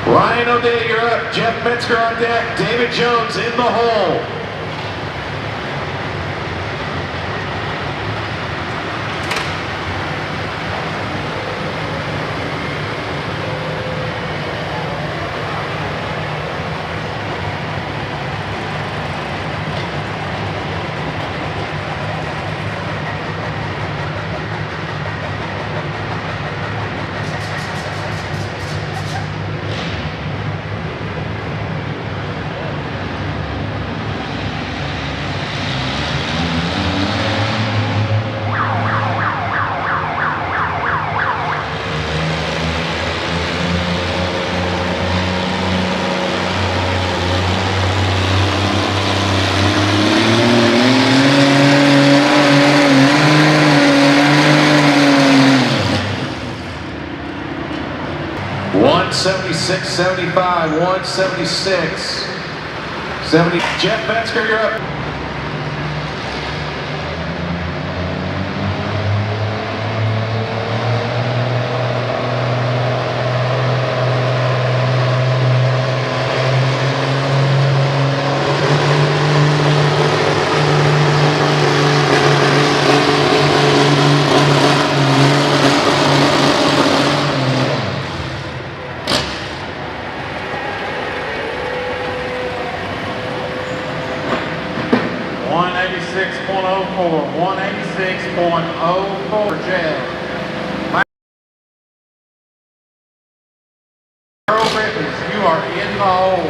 Ryan O'Day, you're up. Jeff Metzger on deck. David Jones in the hole. $176.75, 176.70. Jeff Metzger, you're up. $186.04, Jeff. Earl Griffiths, you are in the hole.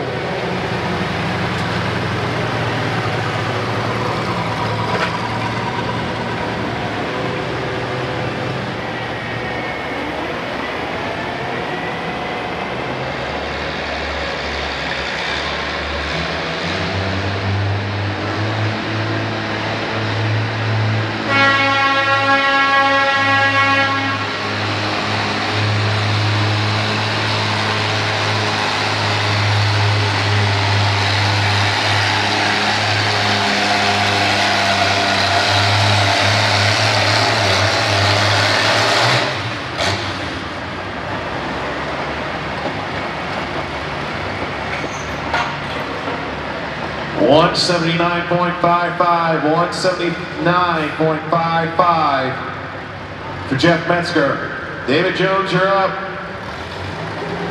179.55, 179.55 for Jeff Metzger. David Jones, you're up.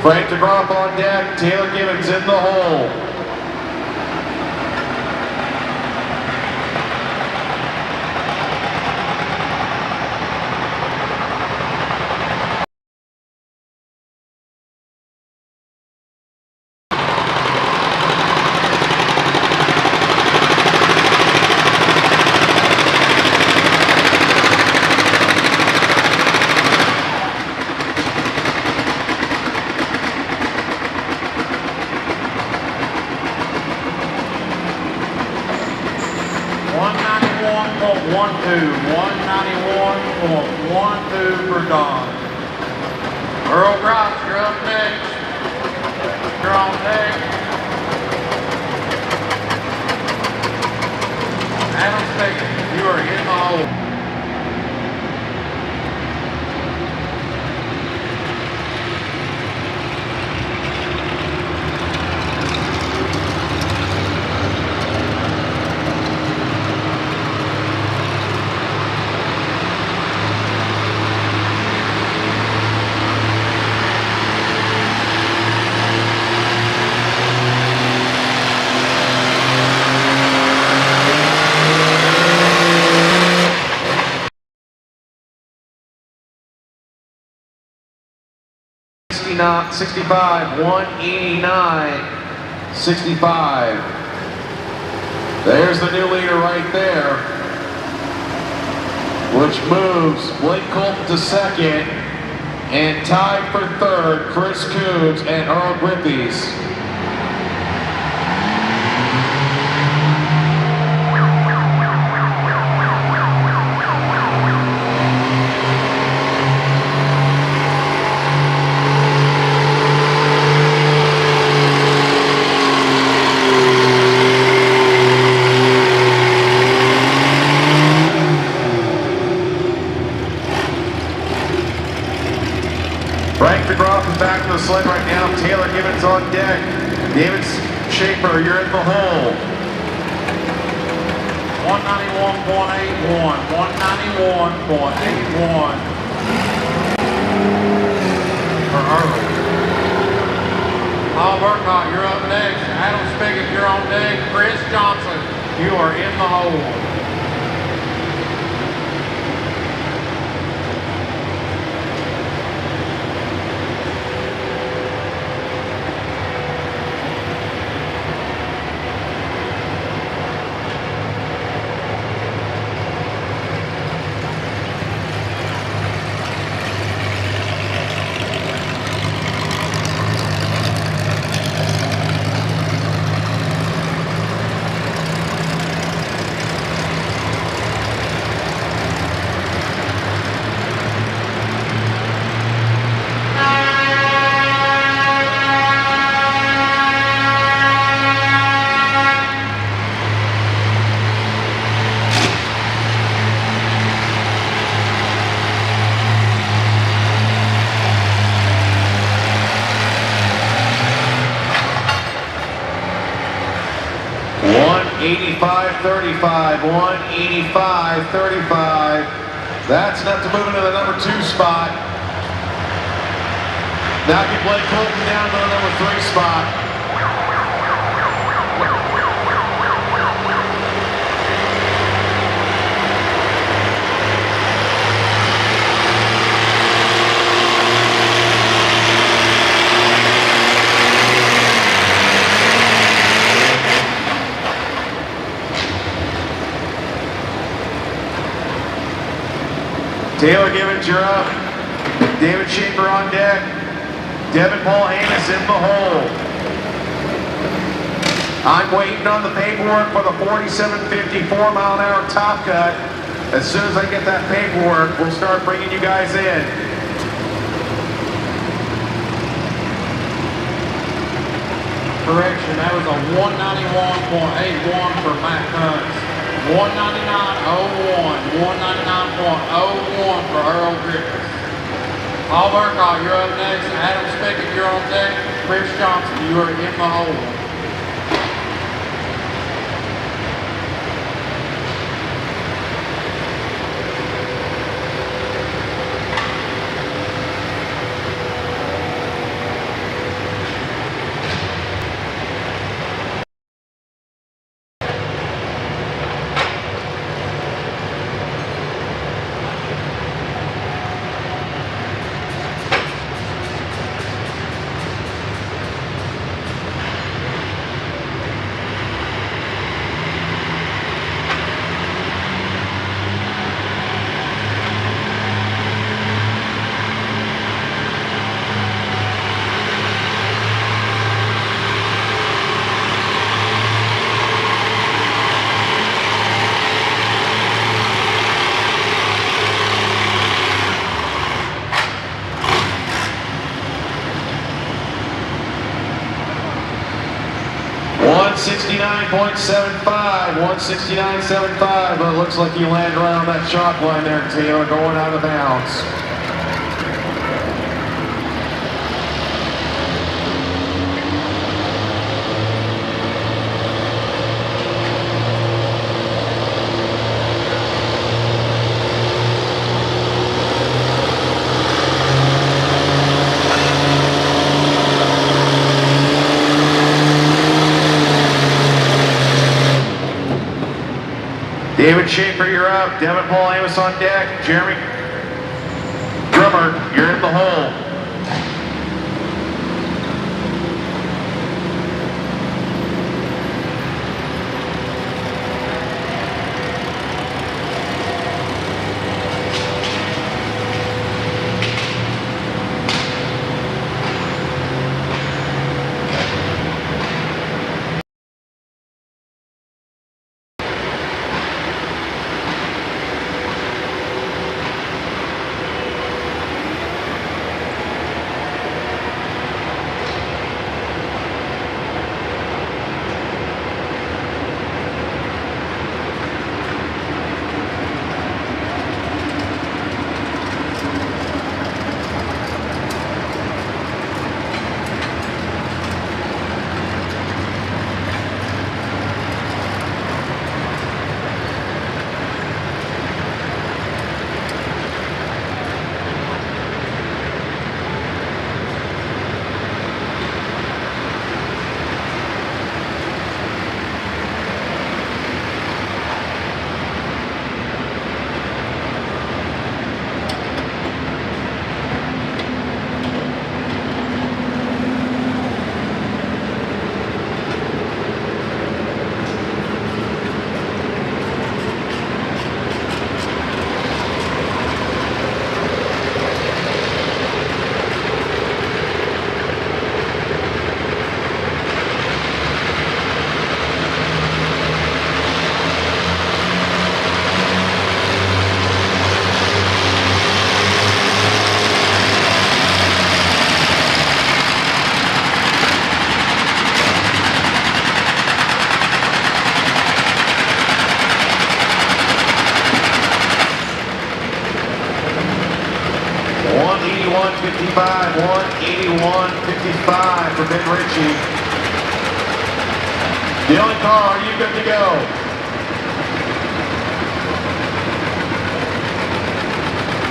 Frank DeGroff on deck. Taylor Gibbons in the hole. For Don. Earl Gross, you're up next. You're on deck. Adam Spigot, you are in the hole. Not 65, 189, 65. There's the new leader right there, which moves Blake Colton to second, and tied for third, Chris Coombs and Earl Griffiths. Frank DeGroff is back to the sled right now. Taylor Gibbons on deck. David Schaefer, you're in the hole. 191.81, 191.81 for Earl. Paul Burkott, you're up next. Adam Spigot, you're on deck. Chris Johnson, you are in the hole. $185.35, $185.35. That's enough to move into the number 2 spot. Now get Blake Colton down to the number 3 spot. Taylor Gibbons, you're up. David Schaefer on deck. Devin Paul Hannes in the hole. I'm waiting on the paperwork for the 47.54 mile an hour top cut. As soon as I get that paperwork, we'll start bringing you guys in. Correction, that was a 191.81 for Matt Hunt. 199.01, 199.01 for Earl Griffiths. Paul Burkott, you're up next. Adam Spigot, you're on deck. Chris Johnson, you are in the hole. 169.75, 169.75, but it looks like you landed right on that chalk line there, Taylor, going out of bounds. David Schaefer, you're up. Devin Paul Amos on deck. Jeremy Drummer, you're in the hole. $181.55 for Ben Ritchie. Dylan Carr, are you good to go?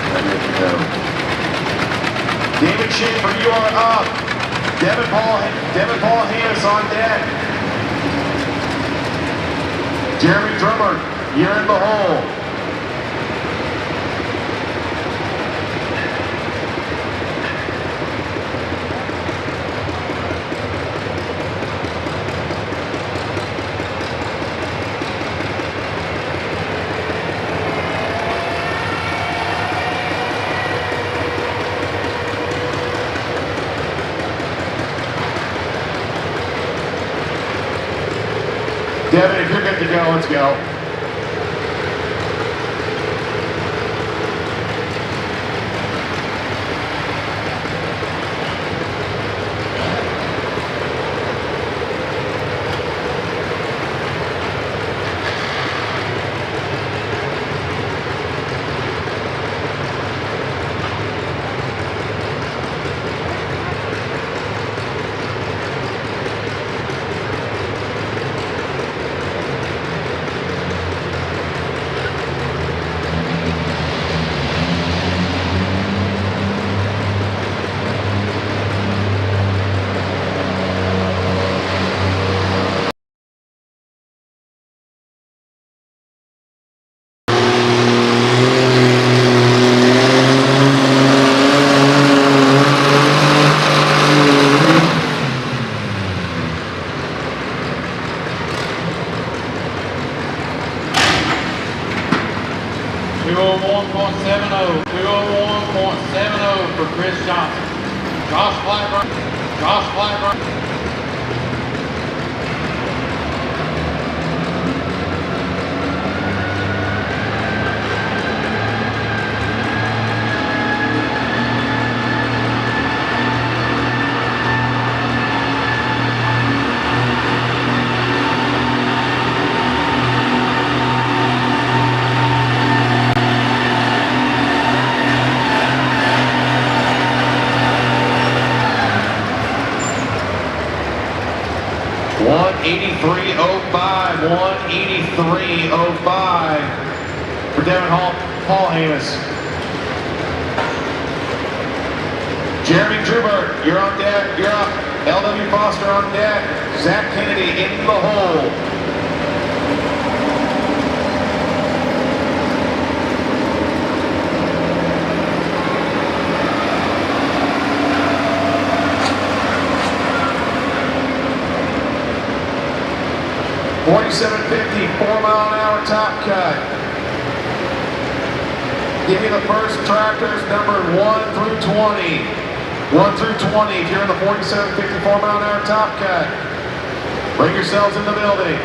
Good to go. David Schaefer, you are up. Devin Paul Hannes on deck. Jeremy Drummer, you're in the hole. Devin, if you're good to go, let's go. For Chris Johnson. Josh Blackburn. 183.05. 183.05 for Devin Paul Hamus. Jeremy Drubert, you're on deck. You're up. LW Foster on deck. Zach Kennedy in the hole. .4750, 4-mile-an-hour top cut. Give me the first tractors numbered 1 through 20. 1 through 20, if you're in the 4750, 4-mile-an-hour top cut. Bring yourselves in the building.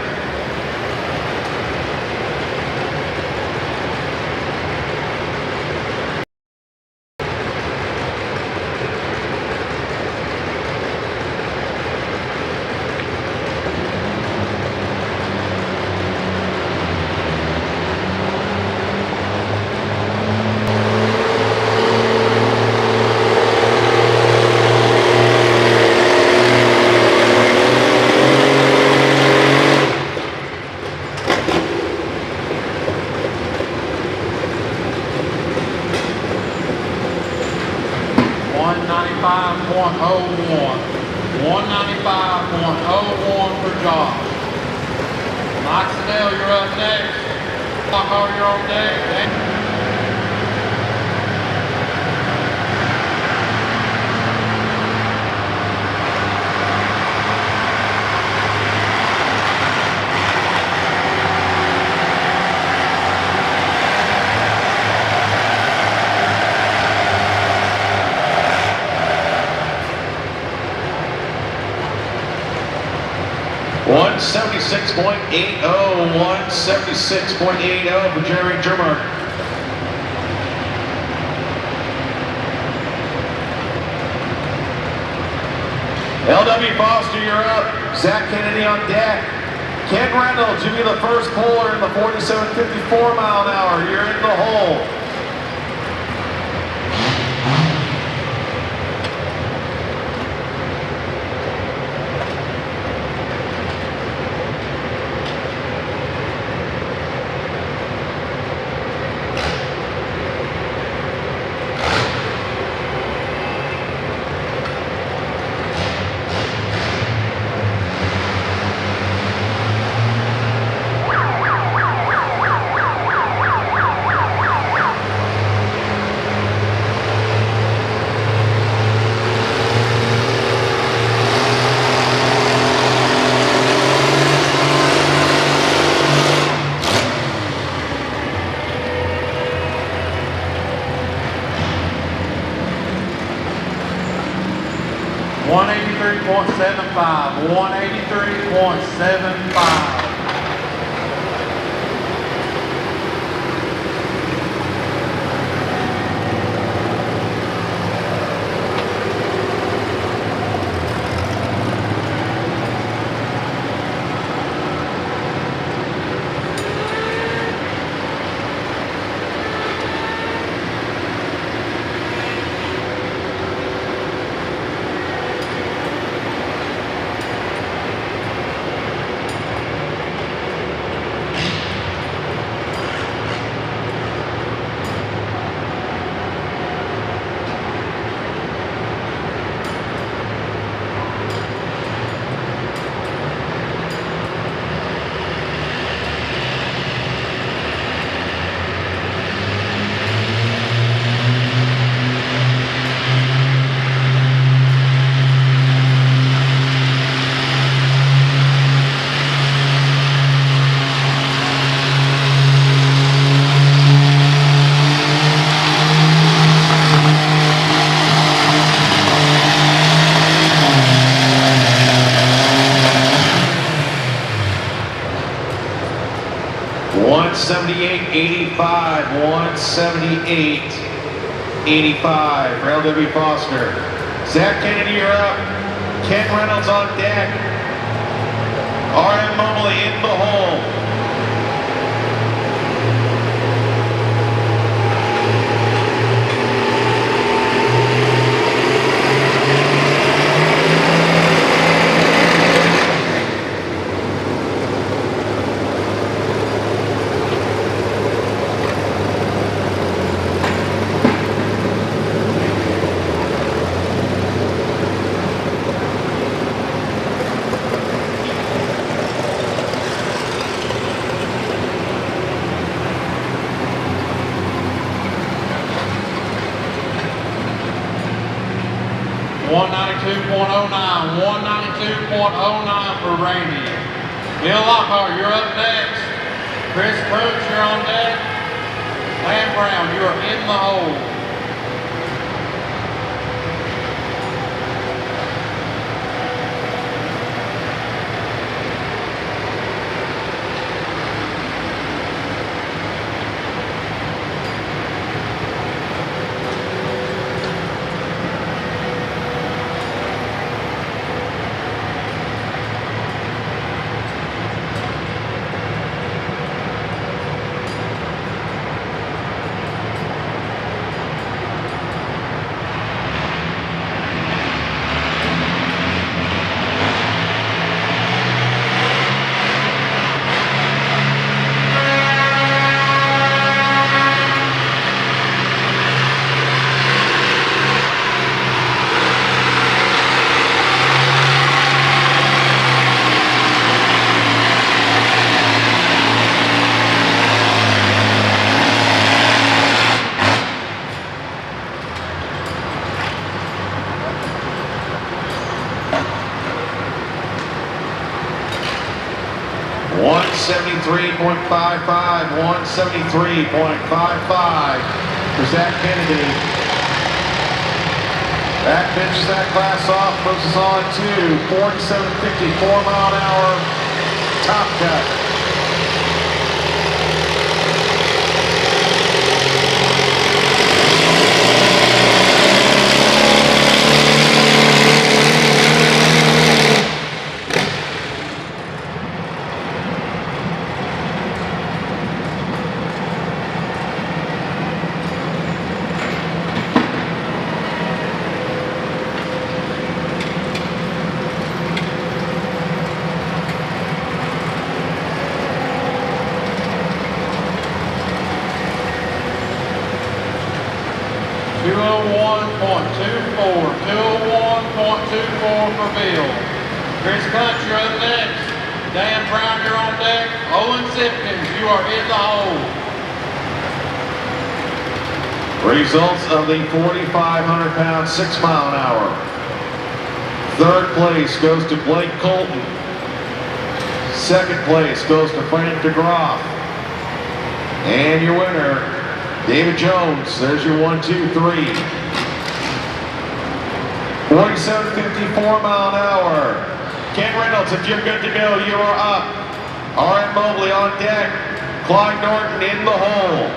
.80, 176.80 for Jerry Drummer. LW Foster, you're up. Zach Kennedy on deck. Ken Reynolds, you be the first puller in the 4754 mile an hour. You're in the hole. .75, 183.75. .78.85, 178.85 for LW Foster. Zach Kennedy, you're up. Ken Reynolds on deck. RM Mobley in the hole. 192.09 for Randy. Bill Lockhart, you're up next. Chris Brooks, you're on deck. Dan Brown, you are in the hole. $173.55, 173.55 for Zach Kennedy. That finishes that class off, moves us on to 47.50, 4-mile-an-hour top cut. For Bill. Chris Cunt, you're up next. Dan Brown, you're on deck. Owen Simpkins, you are in the hole. Results of the 4,500-pound 6-mile-an-hour. Third place goes to Blake Colton. Second place goes to Frank DeGroff. And your winner, David Jones. There's your 1, 2, 3. 47.54-mile-an-hour. Ken Reynolds, if you're good to go, you are up. R.M. Mobley on deck. Clyde Norton in the hole.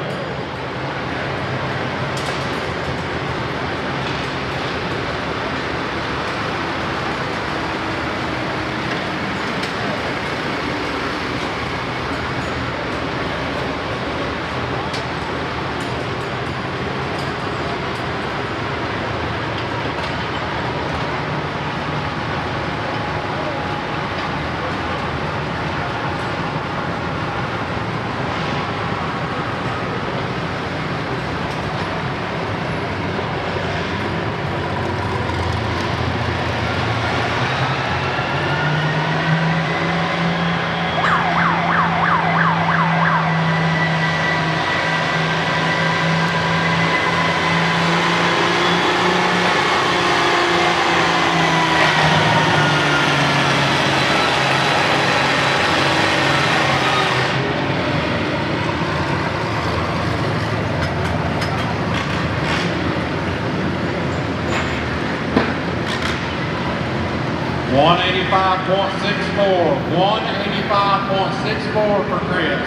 $185.64 for Chris.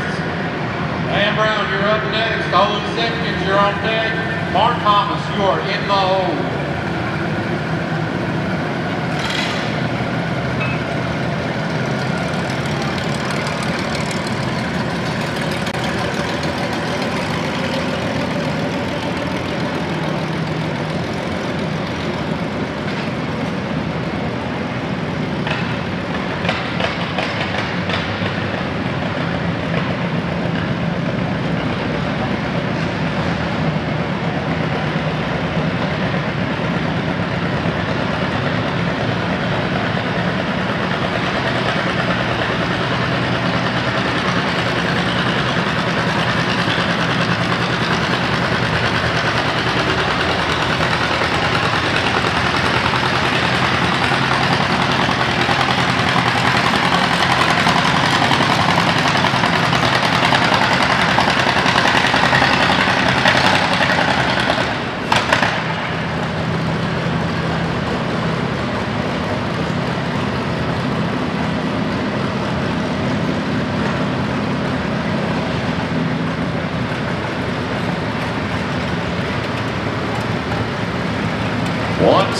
Dan Brown, you're up next. Owen Simpkins, you're on deck. Mark Thomas, you are in the hole.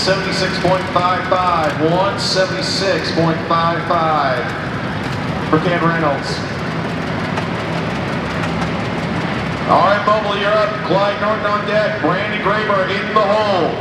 176.55. 176.55 for Ken Reynolds. All right, Mobile, you're up. Clyde Norton on deck. Brandon Graber in the hole.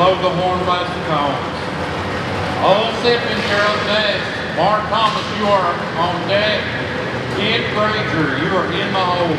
Load the horn by the cones. Old Sippins, you're up next. Mark Thomas, you are on deck. Ken Granger, you are in the hole.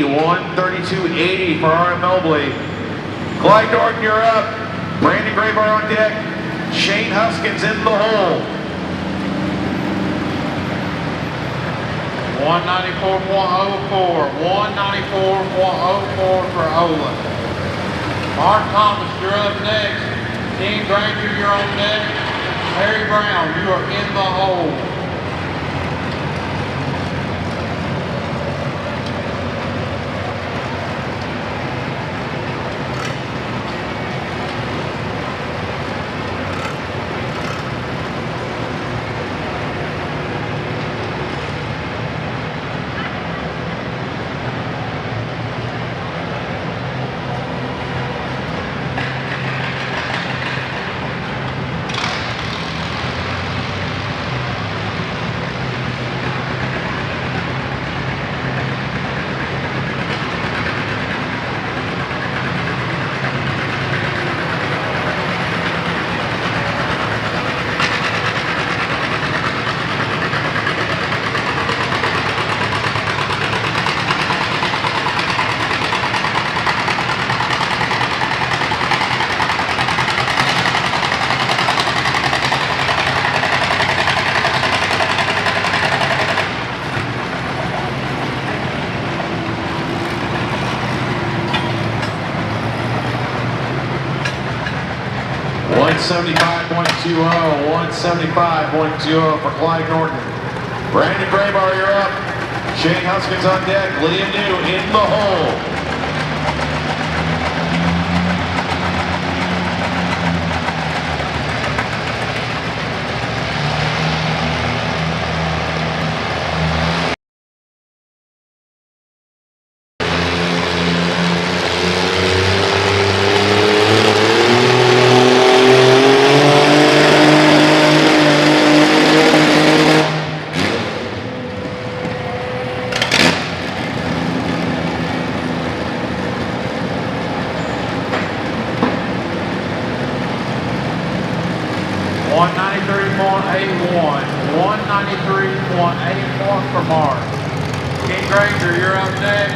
.132.80 for RM Mobley. Clyde Norton, you're up. Brandon Graber on deck. Shane Huskins in the hole. 194.04. 194.04 for Olin. Mark Thomas, you're up next. Ken Granger, you're on deck. Harry Brown, you are in the hole. 175.20, 175.20 for Clyde Norton. Brandon Graybar, you're up. Shane Huskins on deck. Liam New in the hole. For Mark. King Granger, you're up next.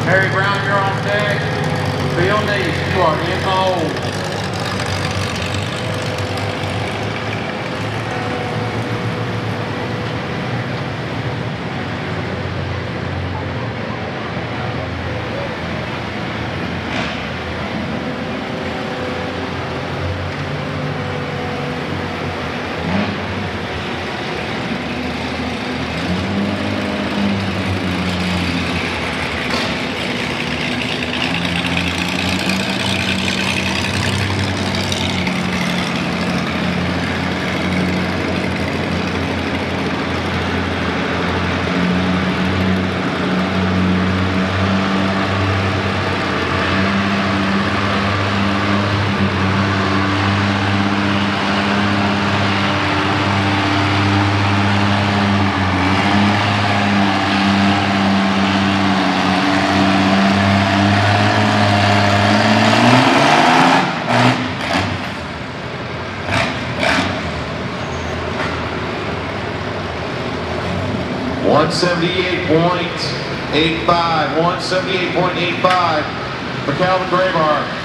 Harry Brown, you're on deck. Bill Neese, you are in the hole. 178.85 for Calvin Graybar.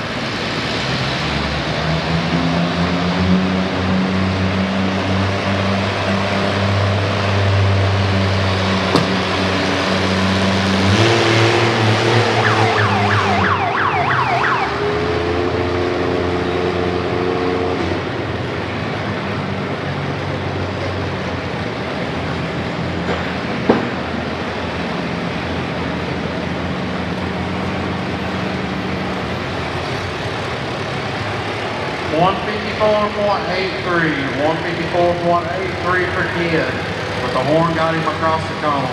$154.83 for Kid, but the horn got him across the cones.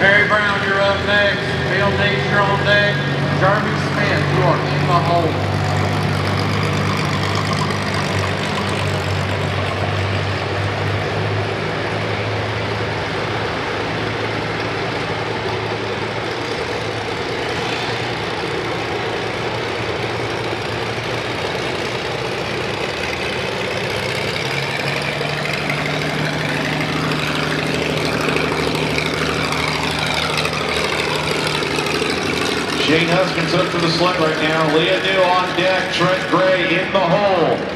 Harry Brown, you're up next. Bill Neese, you're on deck. Jeremy Smith, you are in the hole. Shane Huskins up to the sled right now. Leah New on deck. Trent Gray in the hole.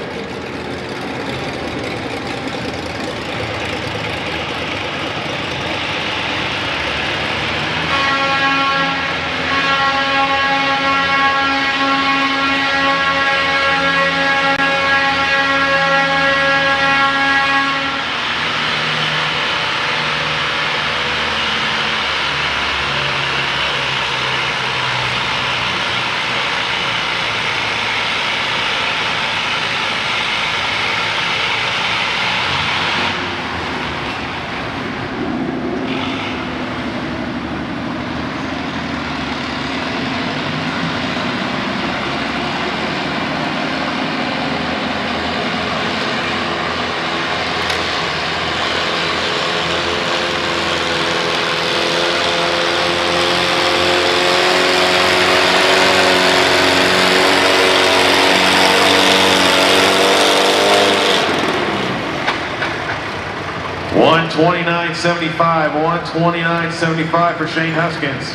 $129.75, $129.75 for Shane Huskins.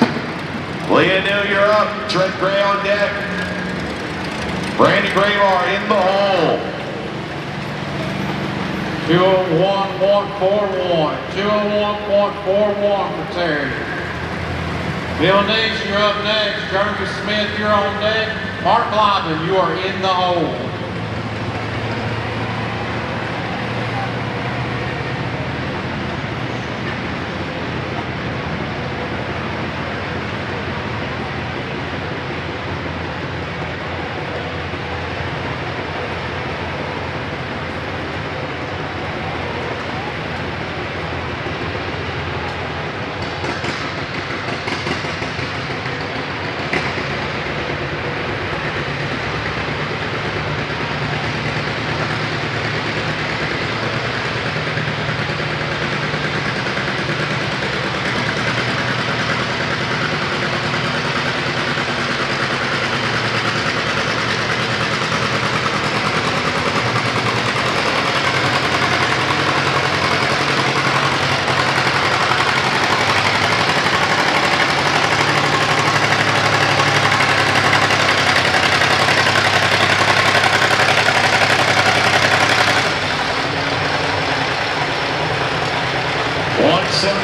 Leah New, you're up. Trent Gray on deck. Brandon Graybar in the hole. 201.41, 201.41 for Terry. Bill Neese, you're up next. Jeremy Smith, you're on deck. Mark Lyman, you are in the hole.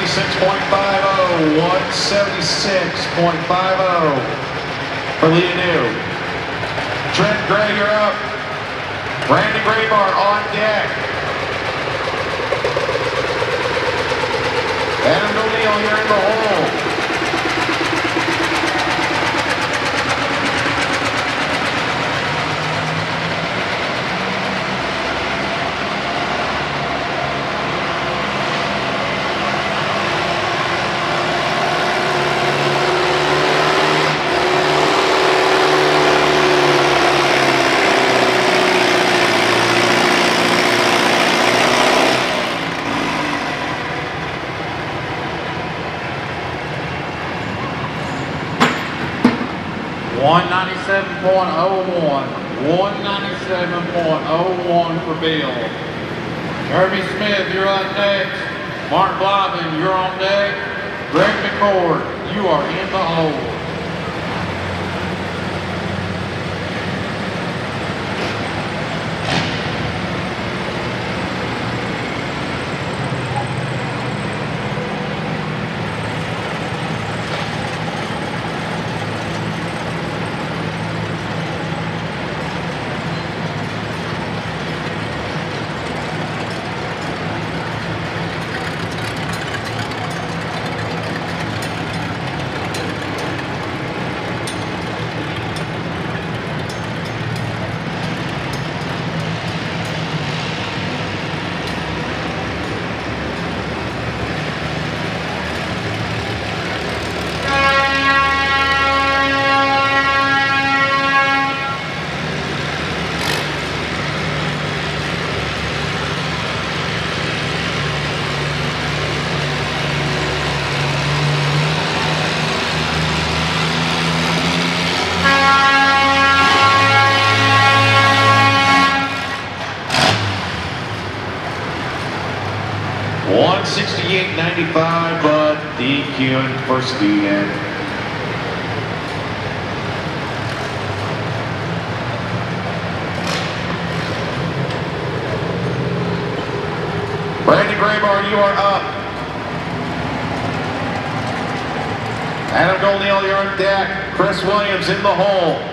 176.50, 176.50 for Leah New. Trent Gray, you're up. Brandon Graybar on deck. Adam O'Neill, you're in the hole. $197.01 for Bill. Jeremy Smith, you're up next. Mark Blyven, you're on deck. Greg McCord, you are in the hole. $168.95, but DQing for speed. Brandon Graybar, you are up. Adam Goldneal, you're on deck. Chris Williams in the hole.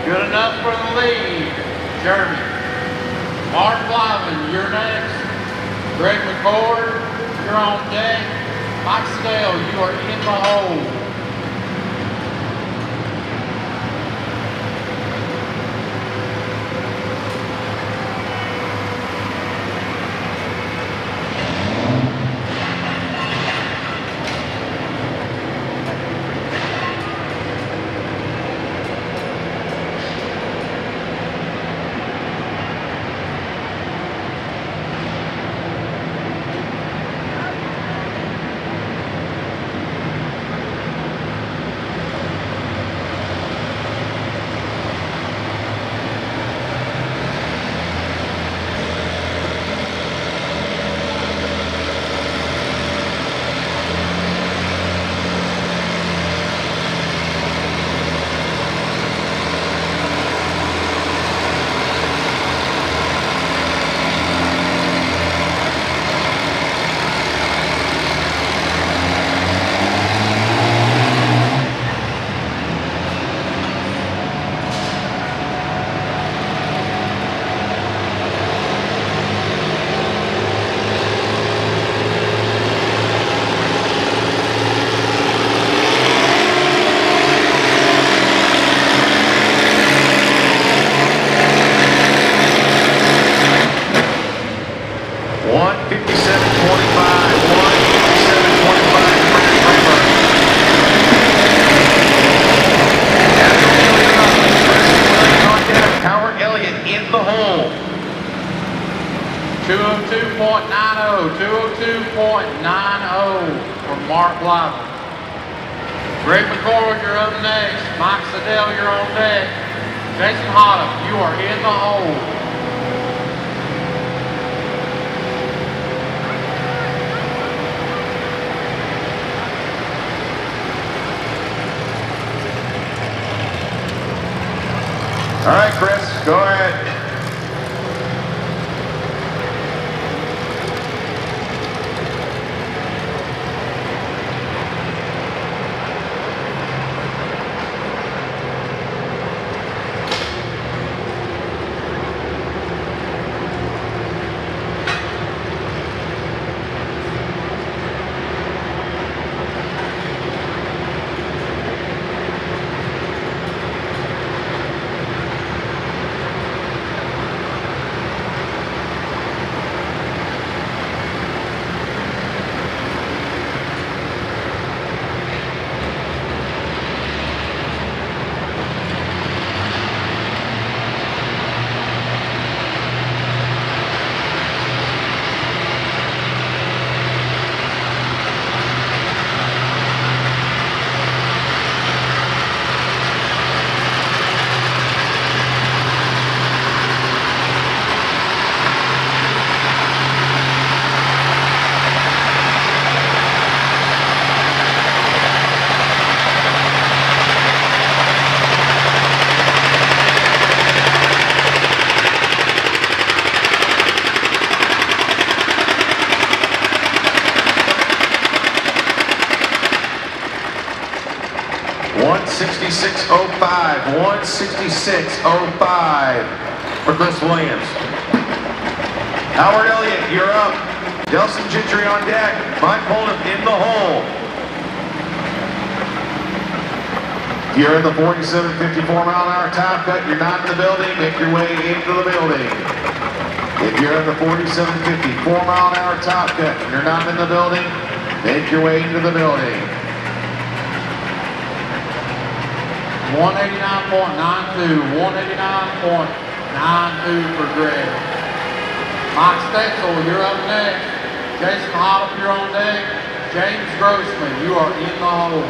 Good enough for the lead. Jeremy. Mark Blyven, you're next. Greg McCord, you're on deck. Mike Stell, you are in the hole. 202.90 for Mark Blythe. Greg McCord, you're up next. Mike Siddell, you're on deck. Jason Hotta, you are in the hole. All right, Chris, go ahead. $166.05, $166.05 for Chris Williams. Howard Elliott, you're up. Delson Gentry on deck. Mike Holden in the hole. You're in the 47.54-mile-an-hour top cut. You're not in the building. Make your way into the building. If you're in the 47.54-mile-an-hour top cut and you're not in the building, make your way into the building. 189.92, 189.92 for Greg. Mike Stexel, you're up next. Jason Hollop, you're on deck. James Grossman, you are in the hole.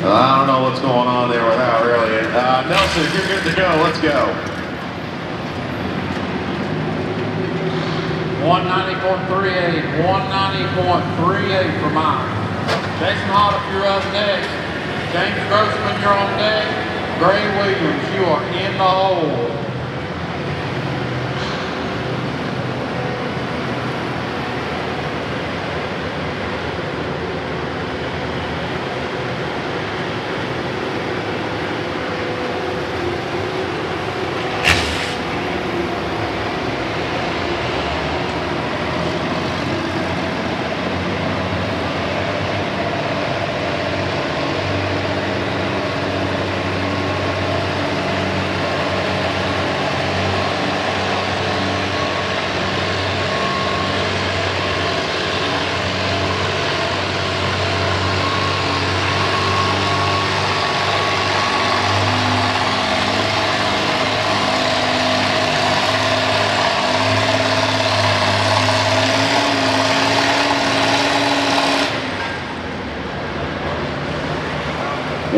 I don't know what's going on there with Howard Elliott. Nelson, if you're good to go, let's go. 190.38, 190.38 for Mike. Jason Hollop, you're up next. James Grossman, you're on deck. Gray Williams, you are in the hole.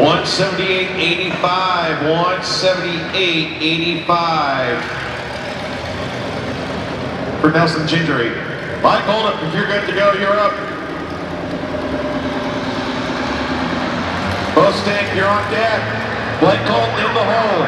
$178.85, $178.85 for Nelson Gingery. Mike, hold up. If you're good to go, you're up. Bostank, you're on deck. Blake Colton in the hole.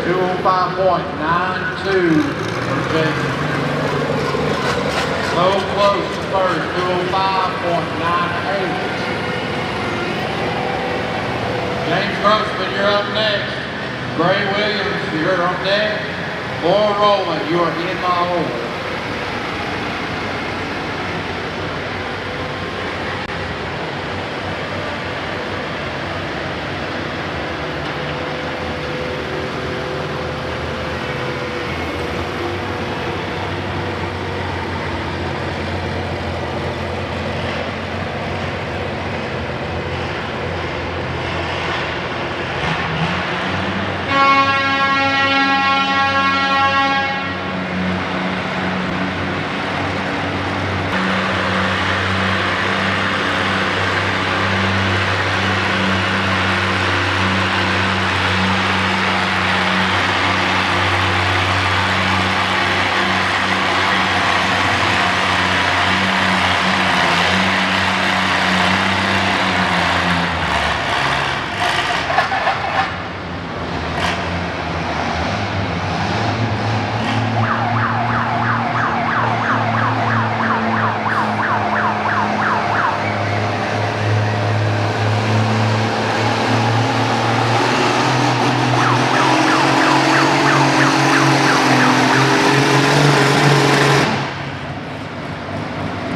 $205.92 for Jason. So close to first, 205.98. James Grossman, you're up next. Gray Williams, you're on deck. Laura Rowland, you are in the hole.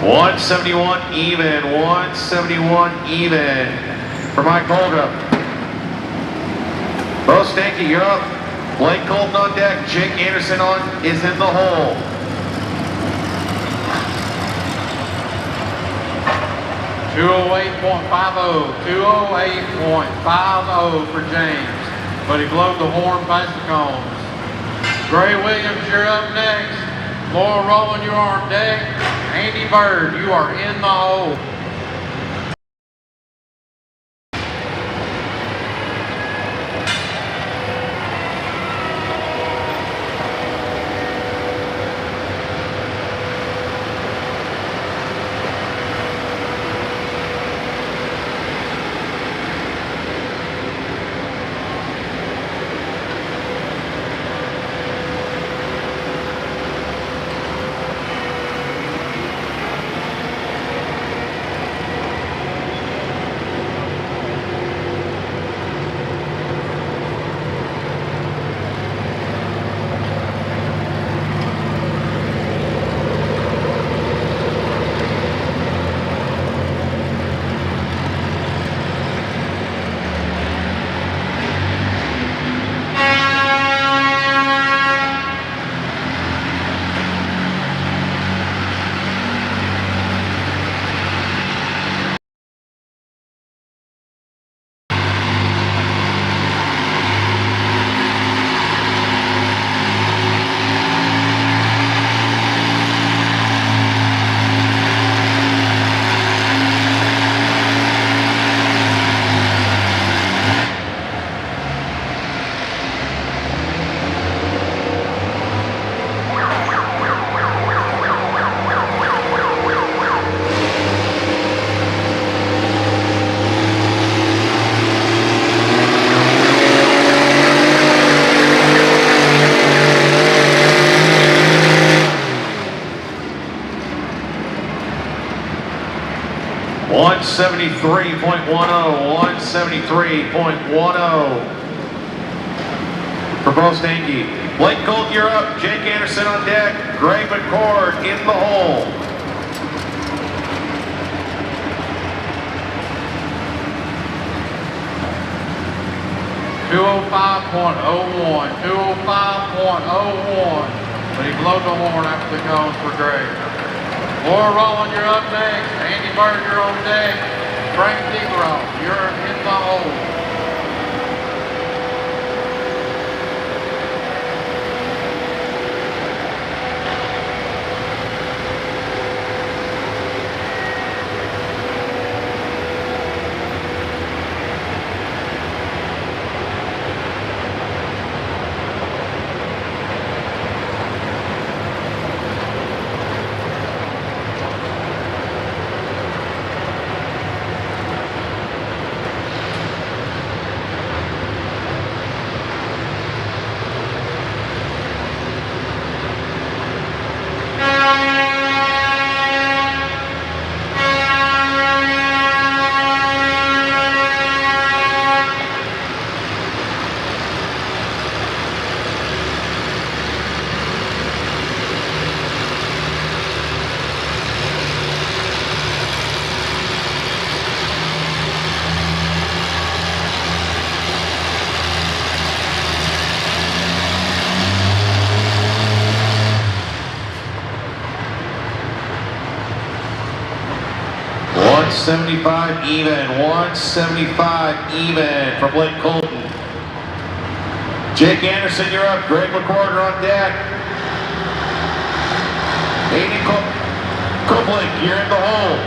$171 even, $171 even for Mike Holdup. Bo Stanky, you're up. Blake Colton on deck. Jake Anderson is in the hole. $208.50, $208.50 for James, but he blowed the horn past the cones. Gray Williams, you're up next. Laura Rowland, you're on deck. Andy Bird, you are in the hole. 173.10. For Bo Stanky. Blake Colt, you're up. Jake Anderson on deck. Greg McCord in the hole. 205.01, 205.01. But he blowed the horn after the cones for Greg. Laura Rowland, you're up next. Andy Bird, you're on deck. Frank Degroff, you're in the hole. $175 even, $175 even for Blake Colton. Jake Anderson, you're up. Greg McCord on deck. Aiden Kublik, you're in the hole.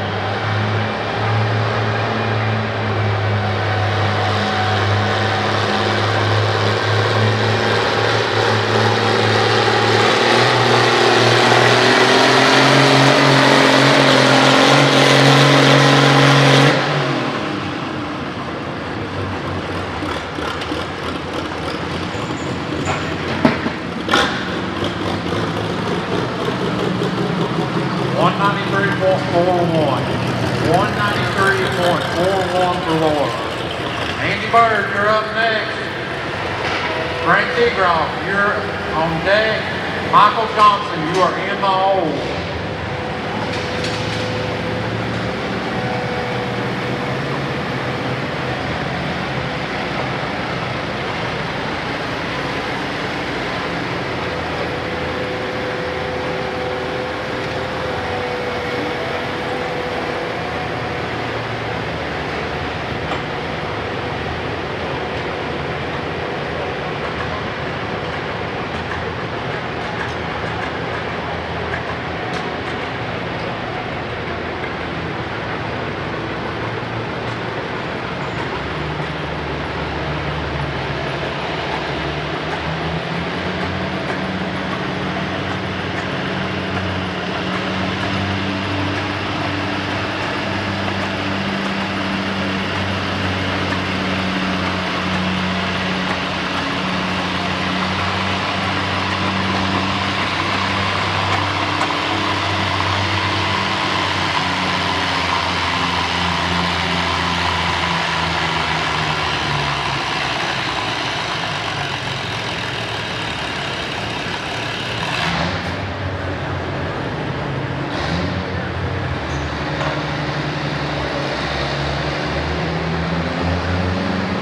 Andy Bird, you're up next. Frank Degroff, you're on deck. Michael Johnson, you are in the hole.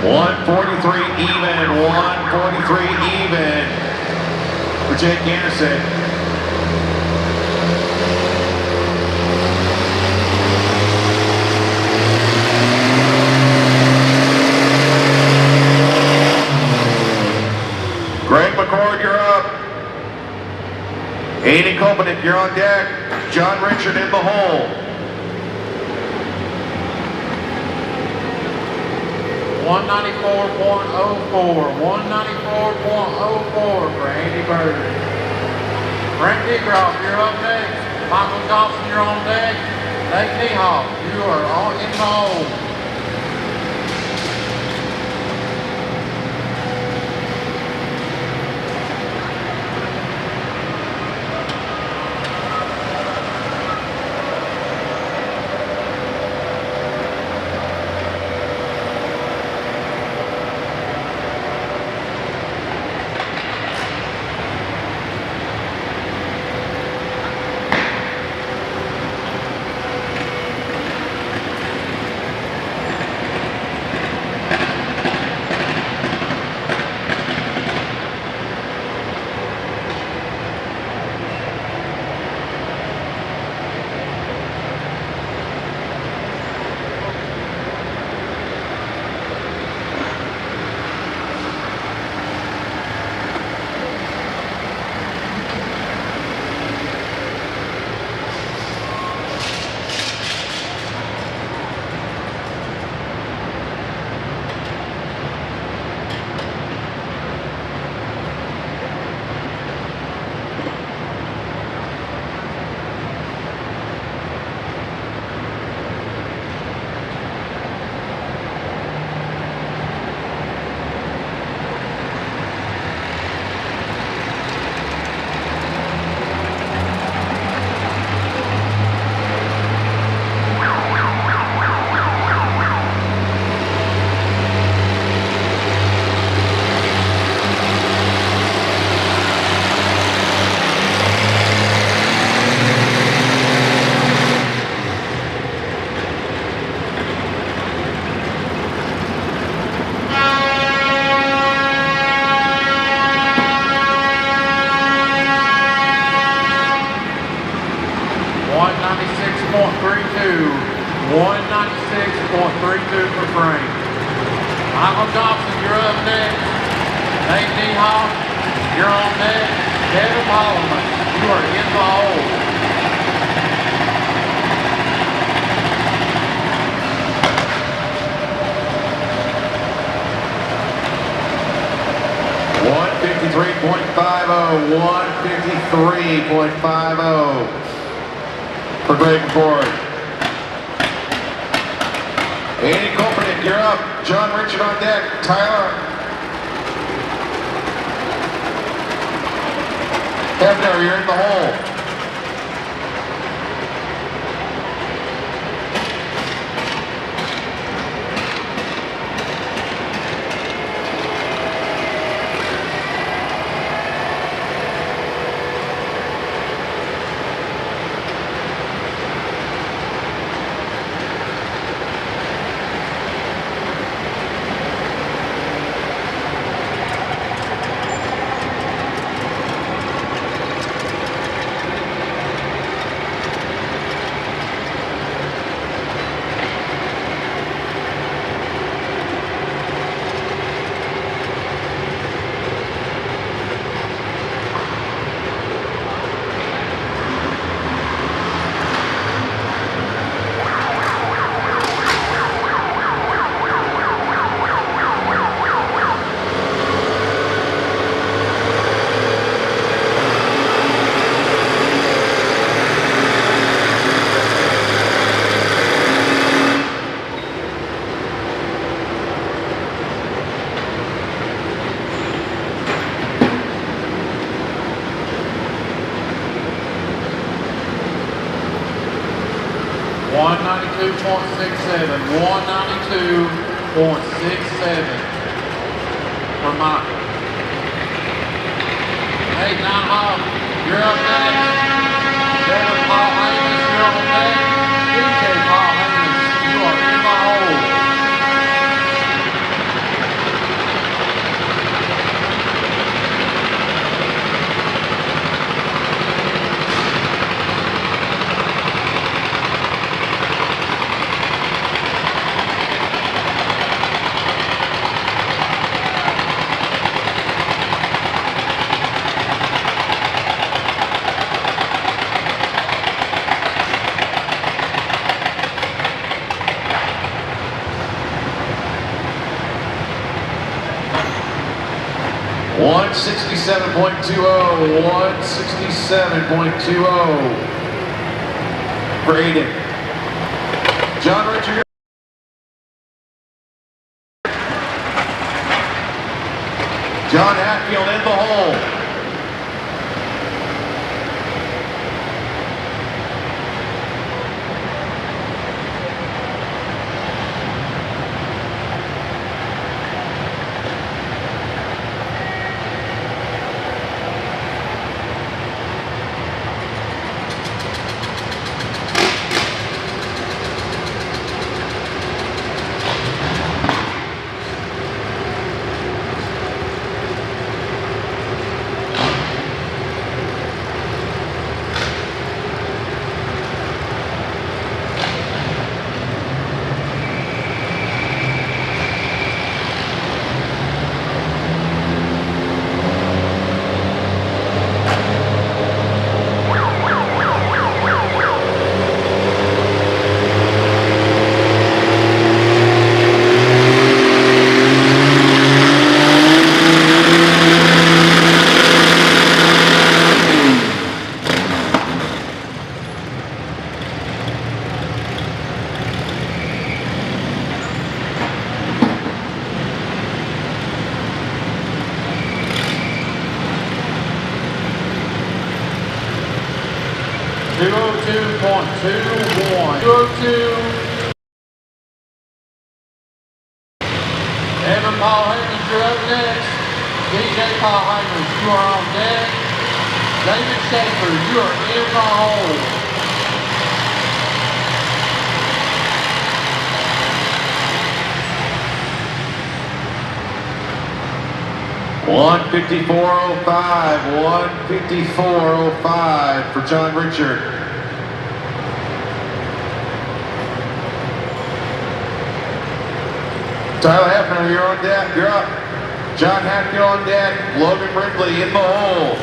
$143 even, $143 even for Jake Anderson. Greg McCord, you're up. Aiden Kopanik, you're on deck. John Richard in the hole. 194.04, 194.04 for Andy Bird. Frank Degroff, you're up next. Michael Johnson, you're on deck. Nate Niehoff, you are on in the hole. 196.32 for Frank. Michael Johnson, you're up next. Nate Niehoff, you're on next. Kevin Holloman, you are in the hole. $153.50 for Greg McCord. Andy Copeland, you're up. John Richard on deck. Tyler Hebner, you're in the hole. $192.67 for Michael. Hey, Niehoff, you're up next. Kevin Paul Haynes, you're on next. DJ Paul Haynes, you are in the hole. $167.20 for Aiden. John Richard. John Hatfield in the hole. Evan Paul Haynes, you're up next. DJ Paul Haynes, you are on deck. David Schaefer, you are in the hole. $154.05 for John Richard. Tyler Hefner, you're on deck. You're up. John Hatfield on deck. Logan Brindley in the hole.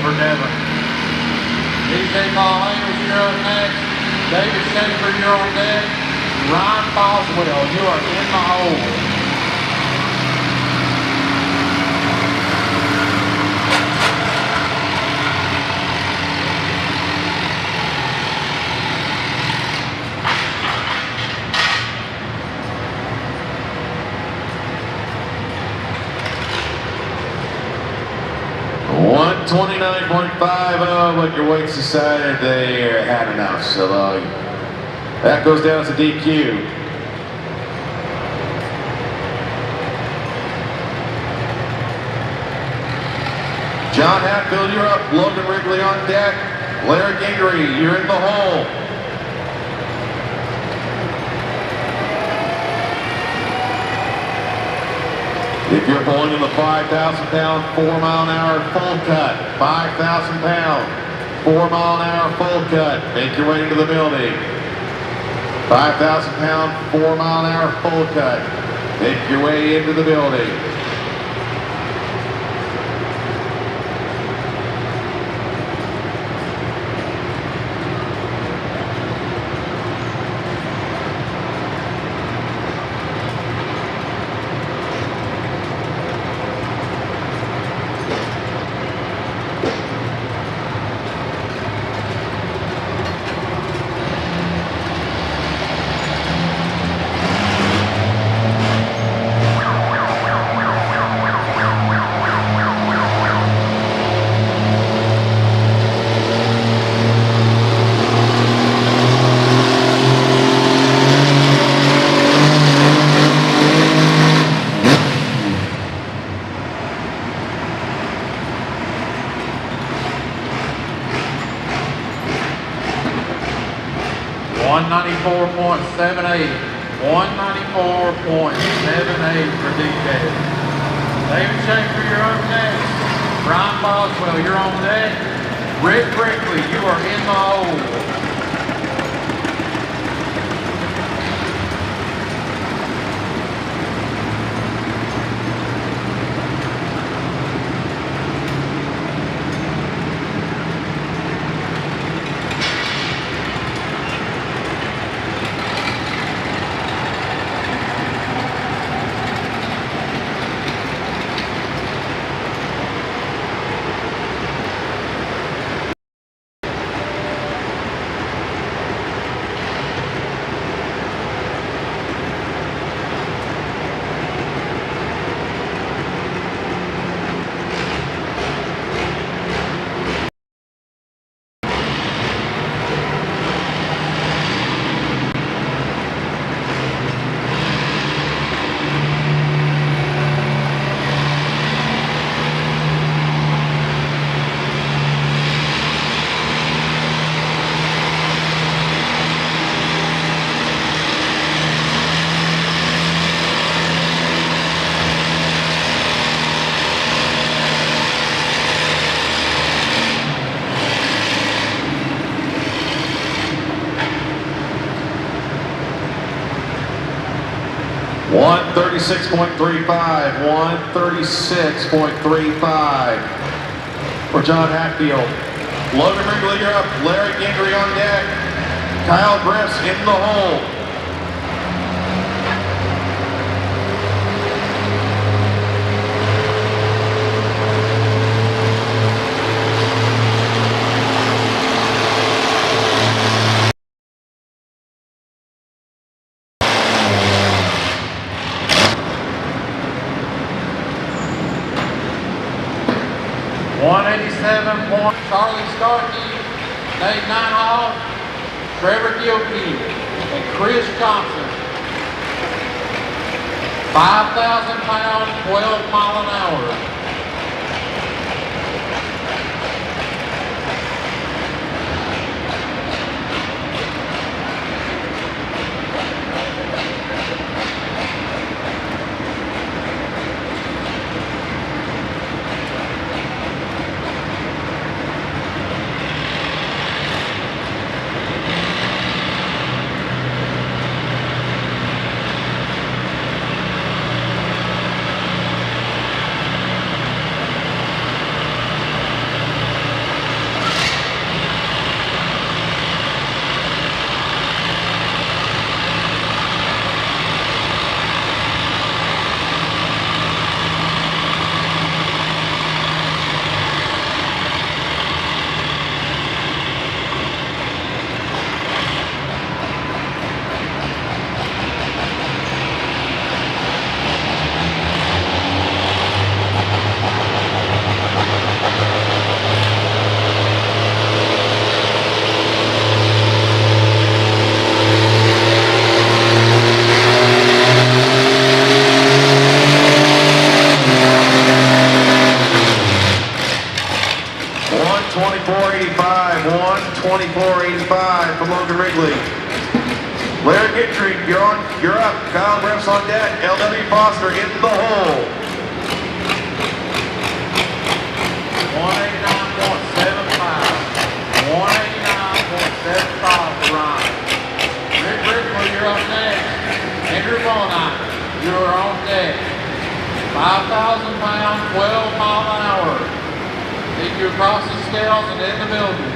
For Devon. DJ Paul you're up next. David Schaefer, you're on deck. Ryan Boswell, you are in the hole. 129.50, but your weights decided they had enough, so that goes down to DQ. John Hatfield, you're up. Logan Wrigley on deck. Larry Gingery, you're in the hole. If you're pulling in the 5,000-pound, 4-mile-an-hour full cut, 5,000-pound, 4-mile-an-hour full cut, make your way into the building. 5,000-pound, 4-mile-an-hour full cut, make your way into the building. For DJ. David Schaefer, you're up next. Ryan Boswell, you're on deck. Rick Brickley, you are in the hole. 136.35, 136.35 for John Hatfield. Logan Wrigley, you're up. Larry Gendry on deck. Kyle Griff's in the hole. Charlie Starkey, Nate Ninehoff, Trevor Gilkey, and Chris Johnson. 5,000 pounds, 12 mile an hour. $124.85 for Logan Wrigley. Larry Gendry, you're up. Kyle Griff's on deck. LW Foster in the hole. 189.75. 189.75 for Ryan. Rick Wrigley, you're up next. Andrew Bonite, you're on deck. 5,000 pounds, 12 mile an hour. Take you across the scales and in the building.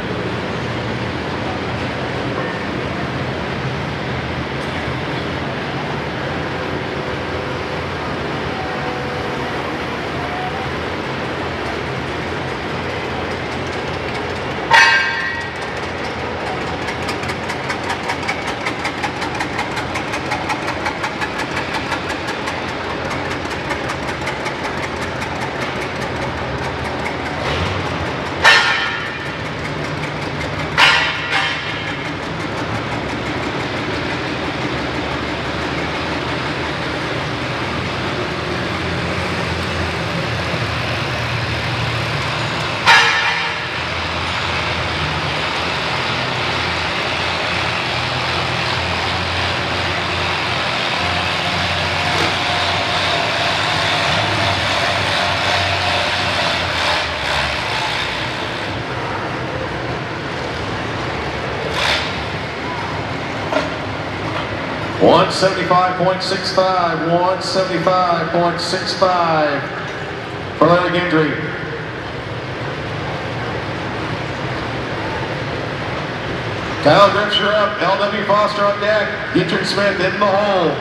$175.65, $175.65 for Larry Gendry. Kyle Griff's, you're up. LW Foster on deck. Dietrich Smith in the hole.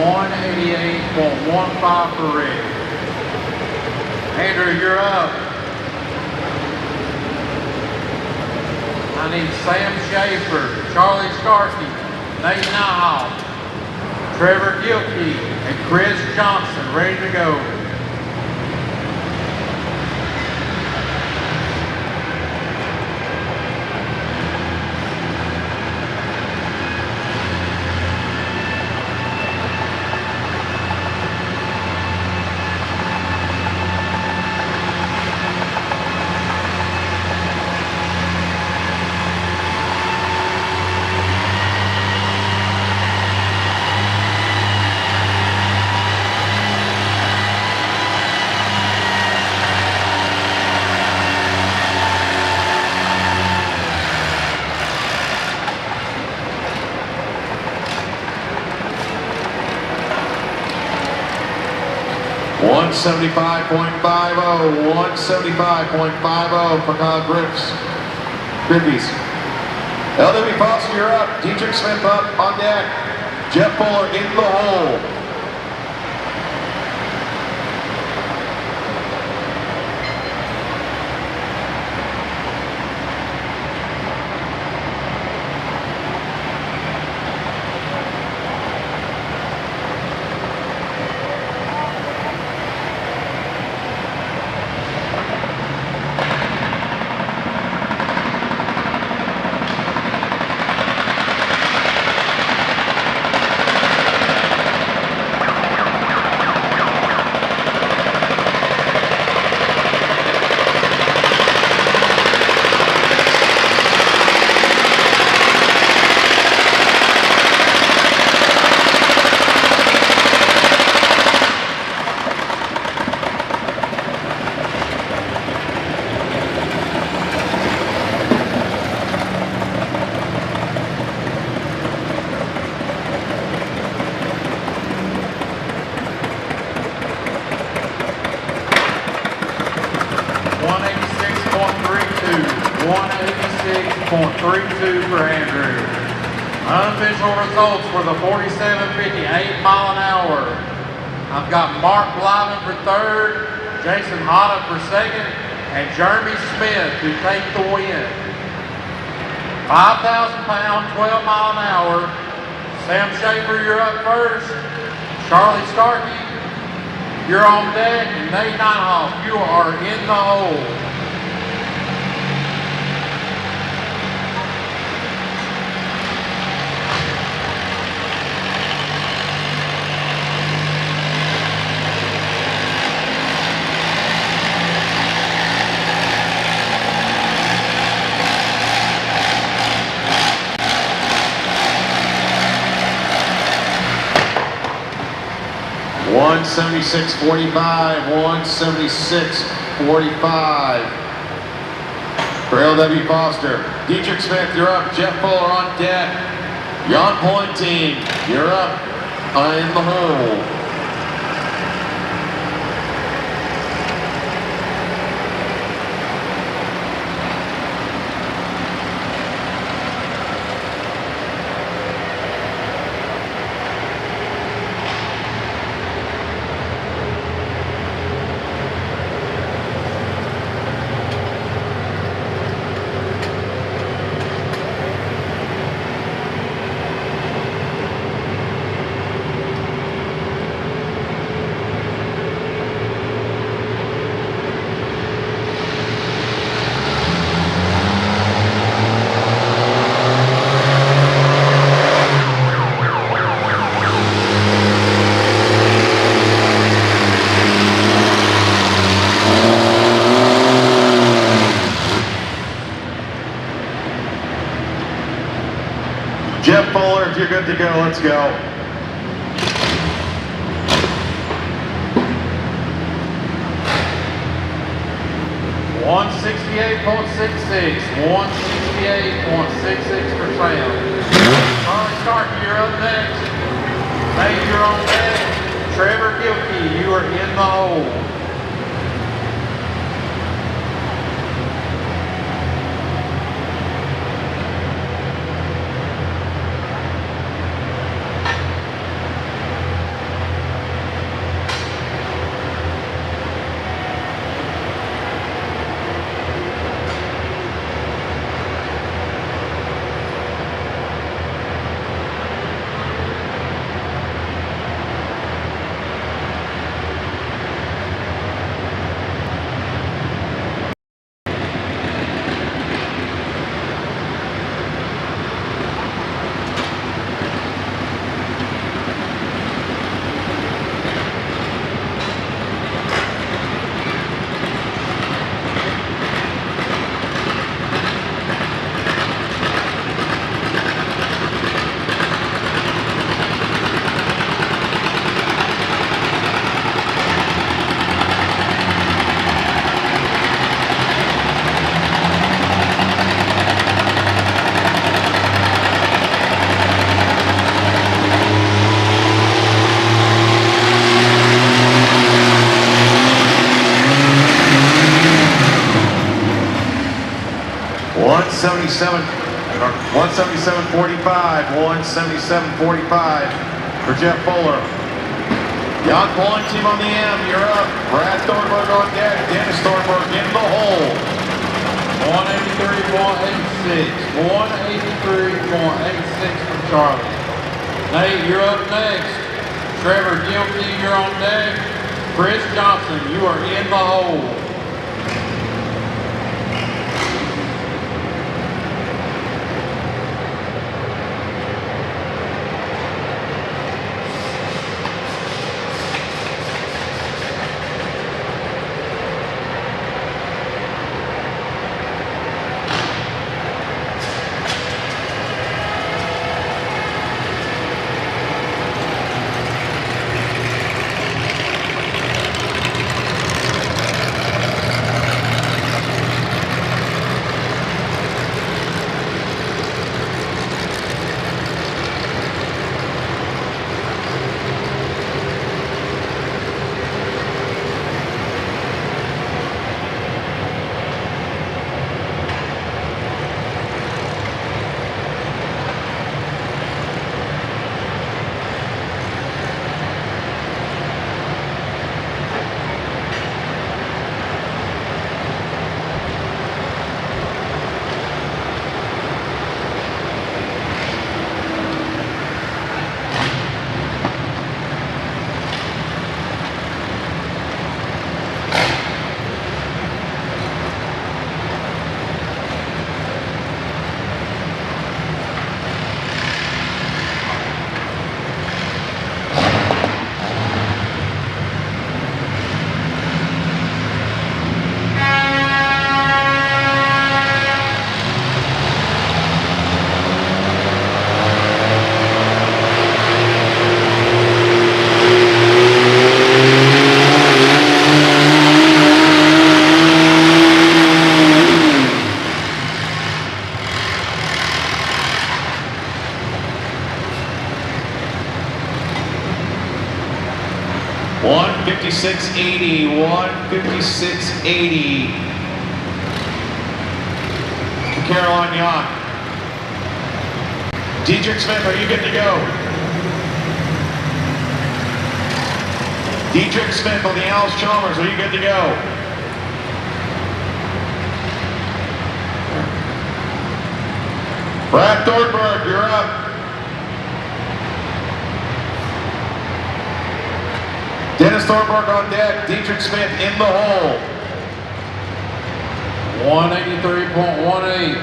$188.15 for Rick. Andrew, you're up. I need Sam Schaefer, Charlie Starkey, Nate Nyhoff, Trevor Gilkey, and Chris Johnson ready to go. $175.50, $175.50 for Kyle Grippies. LW Foster, you're up. Dietrich Smith up on deck. Jeff Fuller in the hole. .32 for Andrew. Unofficial results for the 4750, 8 mile an hour. I've got Mark Blyman for third, Jason Hotta for second, and Jeremy Smith to take the win. 5,000 pound, 12 mile an hour. Sam Schaefer, you're up first. Charlie Starkey, you're on deck, and Nate Nyhoff, you are in the hole. $176.45, $176.45 for LW Foster. Dietrich Smith, you're up. Jeff Fuller on deck. Jan Pointing, you're up in the hole. Jeff Fuller, if you're good to go, let's go. $168.66, $168.66 for Sam. Charlie Starkey, you're up next. Nate, you're on deck. Trevor Gilkey, you are in the hole. 177.45, 177.45 for Jeff Fuller. Young pulling team on the M, you're up. Brad Thornburg on deck, Dennis Thornburg in the hole. 183.86. 183.86 from Charlie. Nate, you're up next. Trevor Gilkey, you're on deck. Chris Johnson, you are in the hole. $156.80, $156.80 for Caroline Young. Dietrich Smith, are you good to go? Dietrich Smith on the Alice Chalmers, are you good to go? Brad Thornburg, you're up. Dennis Thornburg on deck, Dietrich Smith in the hole. 183.18.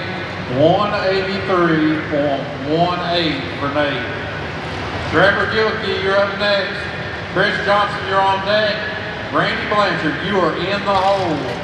183.18 for Nate. Trevor Gilkey, you're up next. Chris Johnson, you're on deck. Randy Blanchard, you are in the hole.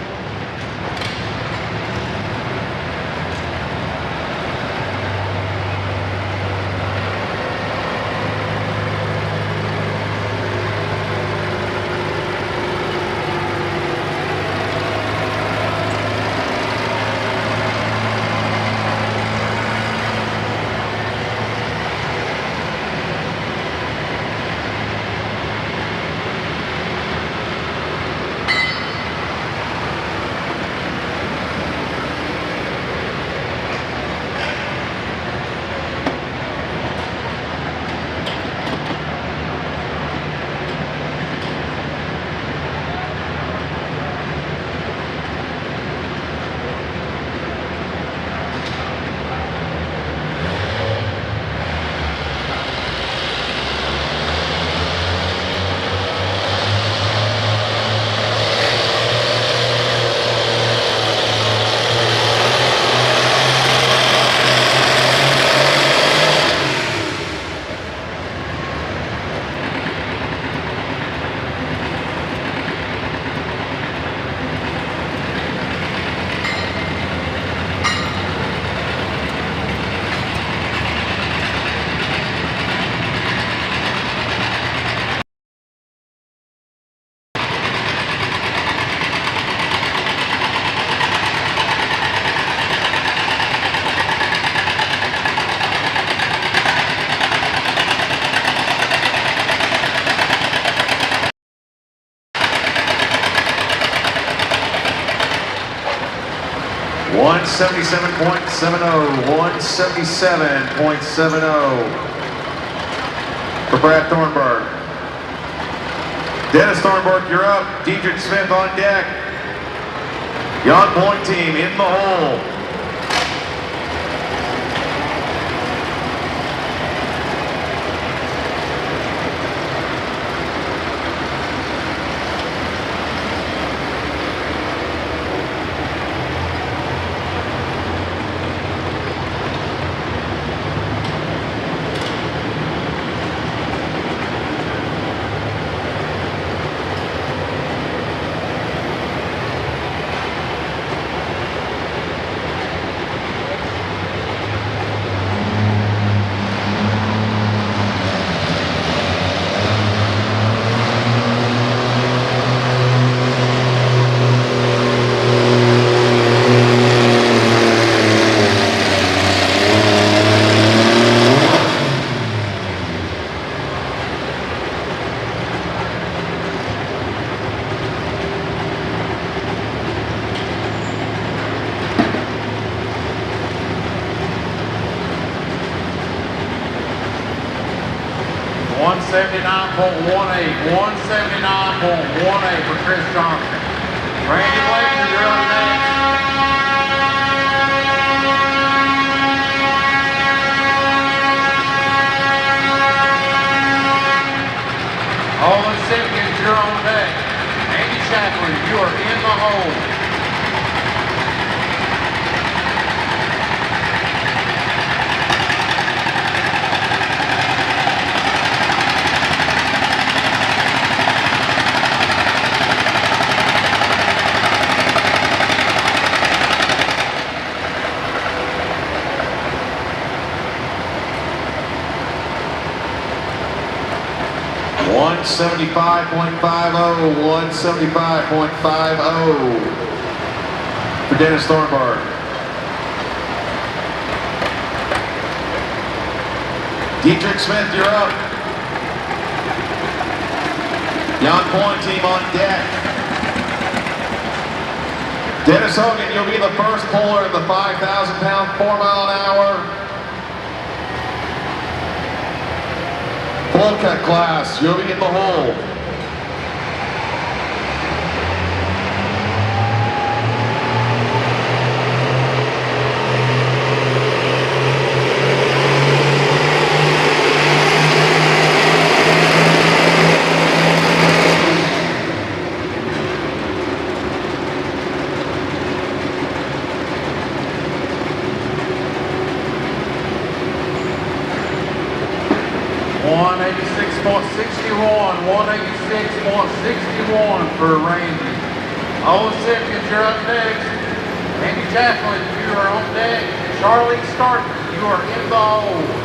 177.70. 177.70 for Brad Thornburg. Dennis Thornburg, you're up. Dietrich Smith on deck. Young point team in the hole. for Chris Johnson. Randy Blazer, you're up next. Olin Simpkins, you're on deck. Andy Chaplin, you are in the hole. 175.50, 175.50 for Dennis Thornburg. Dietrich Smith, you're up. Young point team on deck. Dennis Hogan, you'll be the first puller in the 5,000-pound, 4-mile-an-hour full cut class. You'll be in the hole. $186.61 for Randy. Olin Simpkins, you're up next. Andy Chaplin, you are on deck. Charlie Stark, you are in the hole.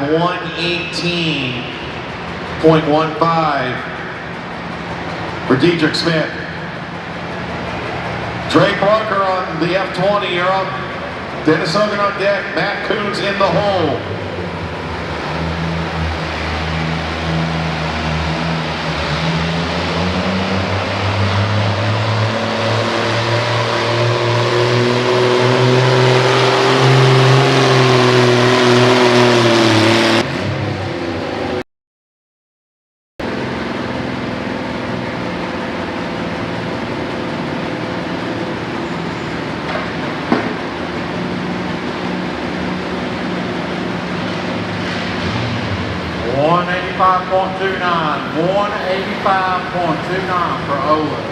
$118.15 for Dietrich Smith. Trey Parker on the F-20, you're up. Dennis Hogan on deck, Matt Coons in the hole. $185.29 for Owen.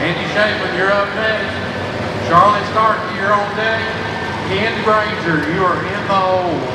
Andy Shapman, you're up next. Charlie Starkey, you're on deck. Ken Granger, you are in the hole.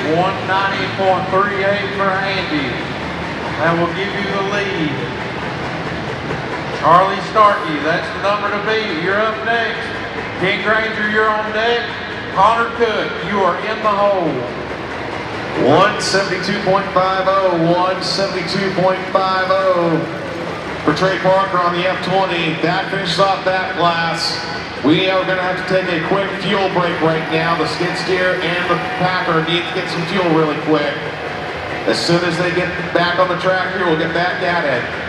$190.38 for Andy. That will give you the lead. Charlie Starkey, that's the number to beat. You're up next. Ken Granger, you're on deck. Connor Cook, you are in the hole. 172.50, 172.50 for Trey Parker on the F-20. That finishes off that class. We are going to have to take a quick fuel break right now. The skid steer and the Packer need to get some fuel really quick. As soon as they get back on the track here, we'll get back at it.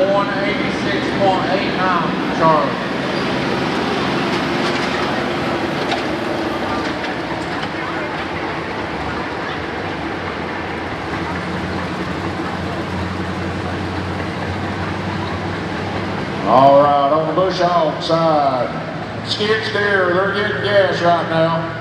$186.89, Charlie. Bush Hog side. Skid Steer, they're getting gas right now.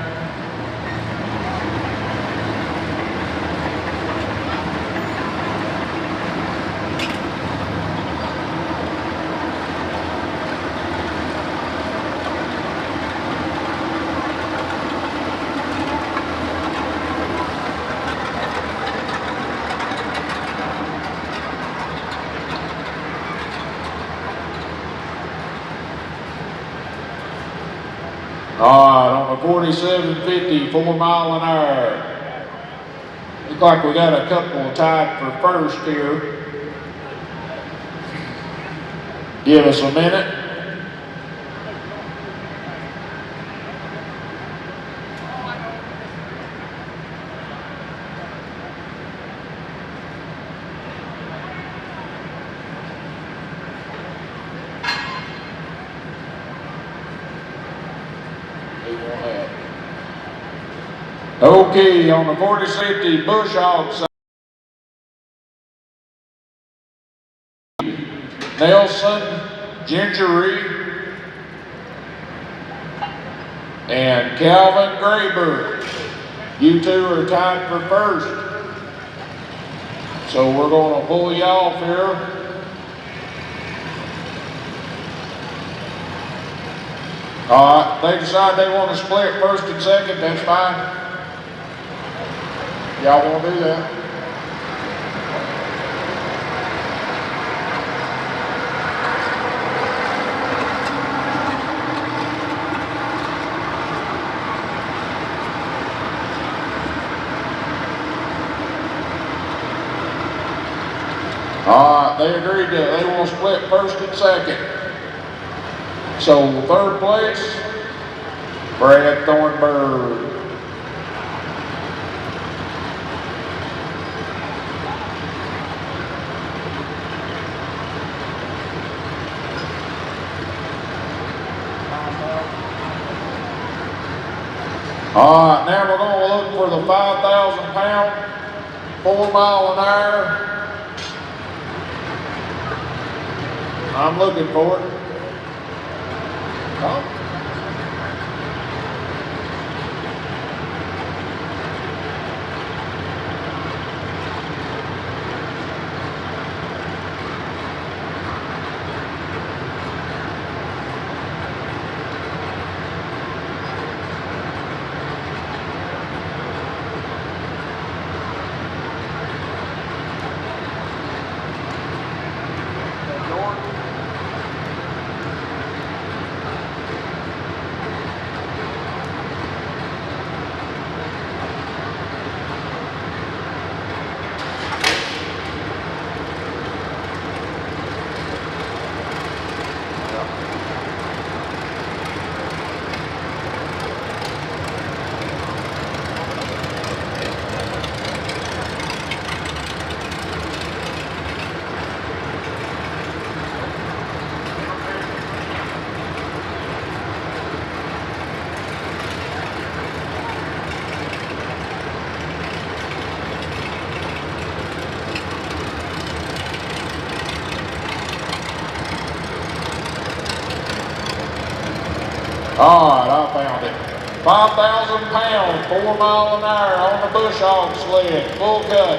All right, on the 4750, 4 mile an hour. Looks like we got a couple tied for first here. Give us a minute. Okay, on the 40-50 Bush Hog side. Nelson, Gingery, and Calvin Graber. You two are tied for first. So we're going to pull you off here. All right, they decide they want to split first and second, that's fine. Y'all want to do that? All right, they agreed to, they want to split first and second. So third place, Brad Thornburg. All right, now we're going to look for the 5,000 pound, 4 mile an hour. I'm looking for it. Oh. All right, I found it. 5,000 pounds, 4 mile an hour on the Bush Hog sled, full cut.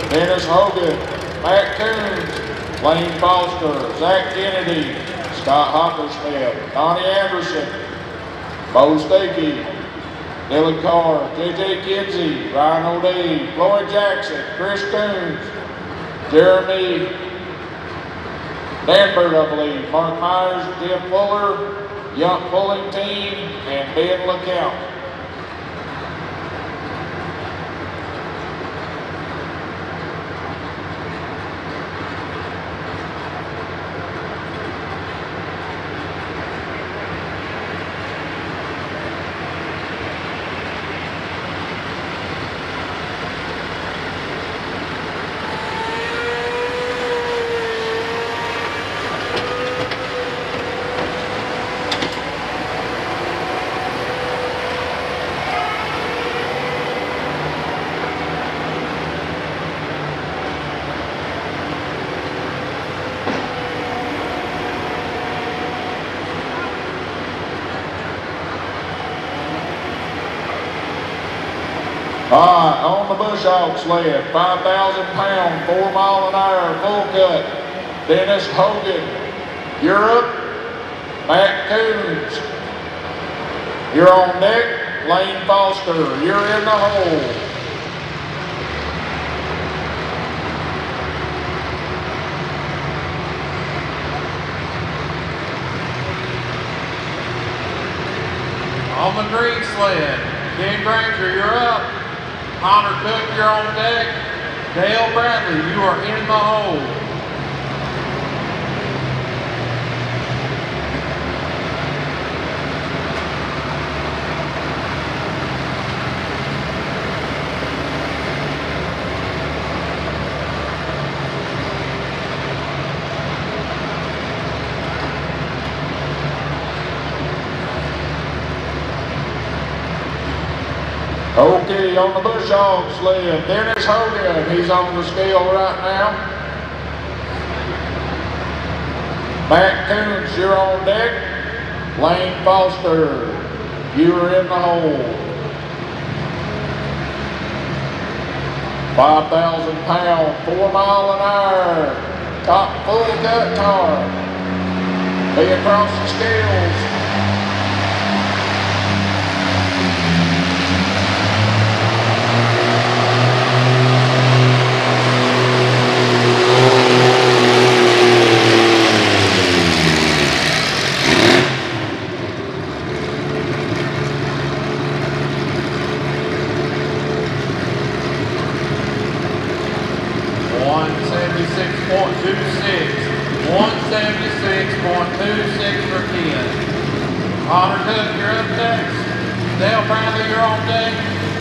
Dennis Hogan, Matt Coons, Lane Foster, Zach Kennedy, Scott Hockersmith, Donnie Anderson, Bo Stakey, Dylan Carr, JJ Kinsey, Ryan O'Day, Floyd Jackson, Chris Coons, Jeremy Danford, I believe, Mark Myers, Jeff Fuller, Young Pulling Team, and Ben LeCount. the bush hog sled, 5,000 pound, 4 mile an hour, full cut. Dennis Hogan, you're up. Matt Coons, you're on deck. Lane Foster, you're in the hole. On the green sled, Ken Granger, you're up. Connor Cook, you're on deck. Dale Bradley, you are in the hole. Okay, on the bush hog sled, Dennis Hogan, he's on the scale right now. Matt Coons, you're on deck. Lane Foster, you're in the hole. 5,000 pound, 4 mile an hour, top full cut car. Be across the scales. For Ken. Connor Cook, you're up next. Dale Bradley, you're on deck.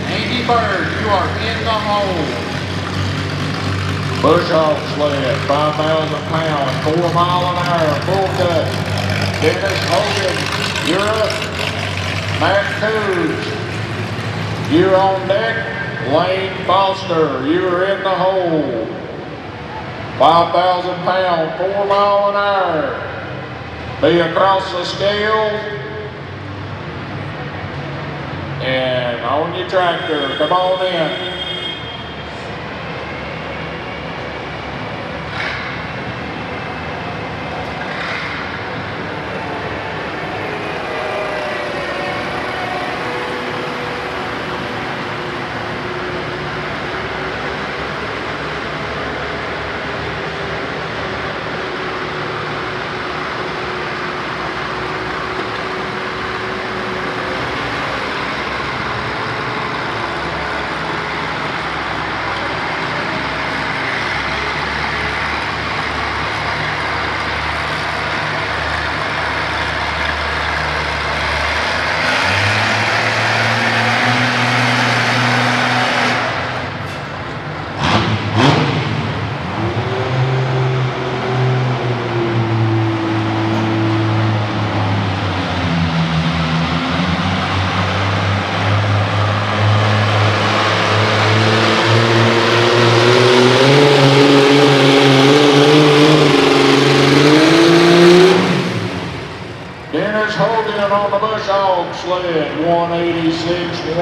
Andy Bird, you are in the hole. Bush hog sled, 5,000 pound, 4 mile an hour, full cut. Dennis Hogan, you're up. Matt Coons, you're on deck. Lane Foster, you're in the hole. 5,000 pound, 4 mile an hour. Be across the scale. And on your tractor, come on in. On the bush hog sled, 186.15,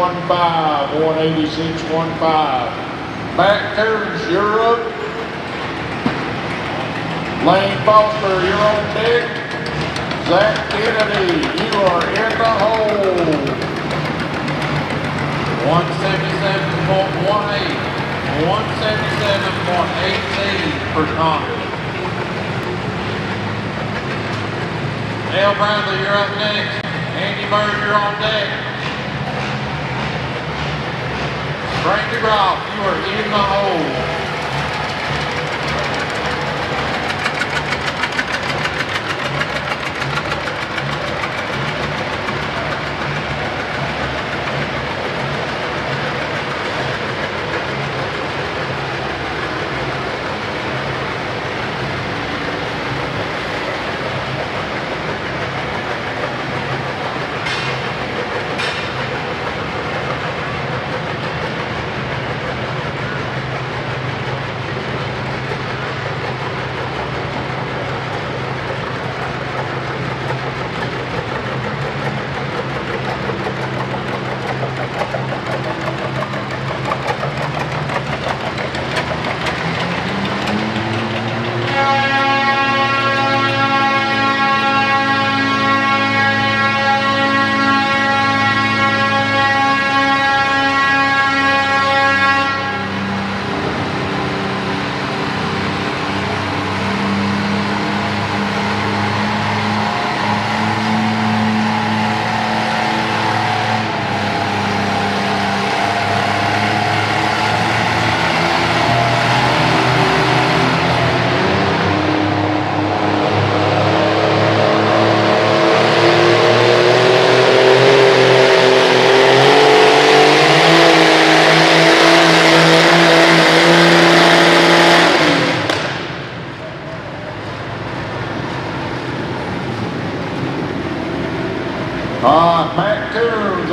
186.15. Matt Coons, you're up. Lane Foster, you're on deck. Zach Kennedy, you are in the hole. 177.18, 177.18 for Connor. Dale Bradley, you're up next. Andy Bird, you're on deck. Frankie Brock, you are in the hole.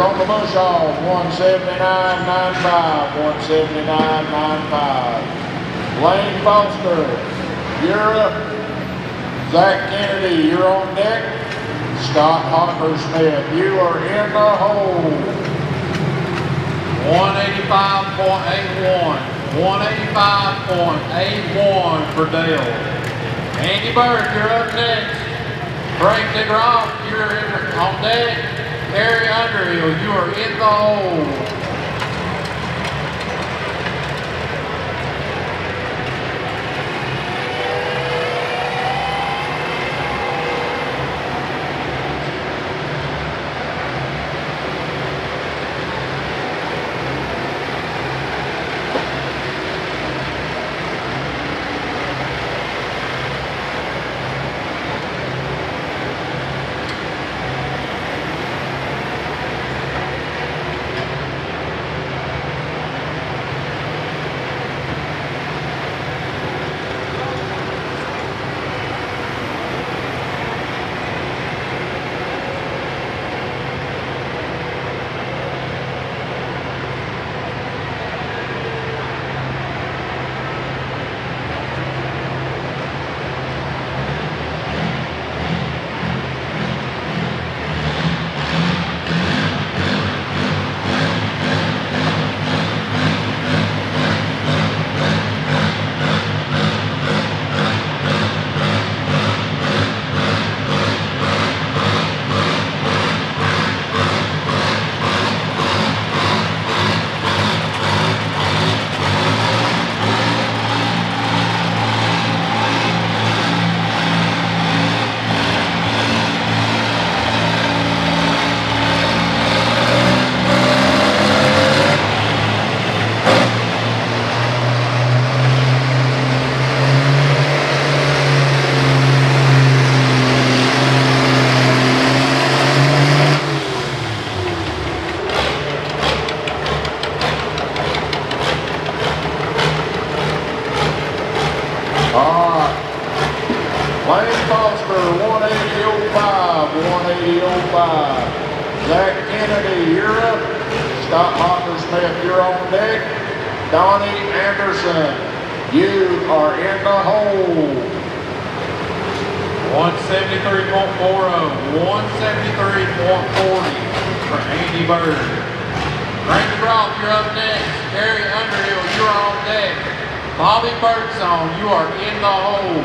on the bush off, 179.95, 179.95. Lane Foster, you're up. Zach Kennedy, you're on deck. Scott Hockersmith, you are in the hole. 185.81. 185.81 for Dale. Andy Bird, you're up next. Frank DeGroff, you're on deck. Harry Underhill, you are in the hole. Lane Foster, 180.05, 180.05. Zach Kennedy, you're up. Scott Hockersmith, you're on deck. Donnie Anderson, you are in the hole. 173.40, 173.40 for Andy Bird. Frank DeGroff, you're up next. Harry Underhill, you're on deck. Bobby Birdsong, you are in the hole.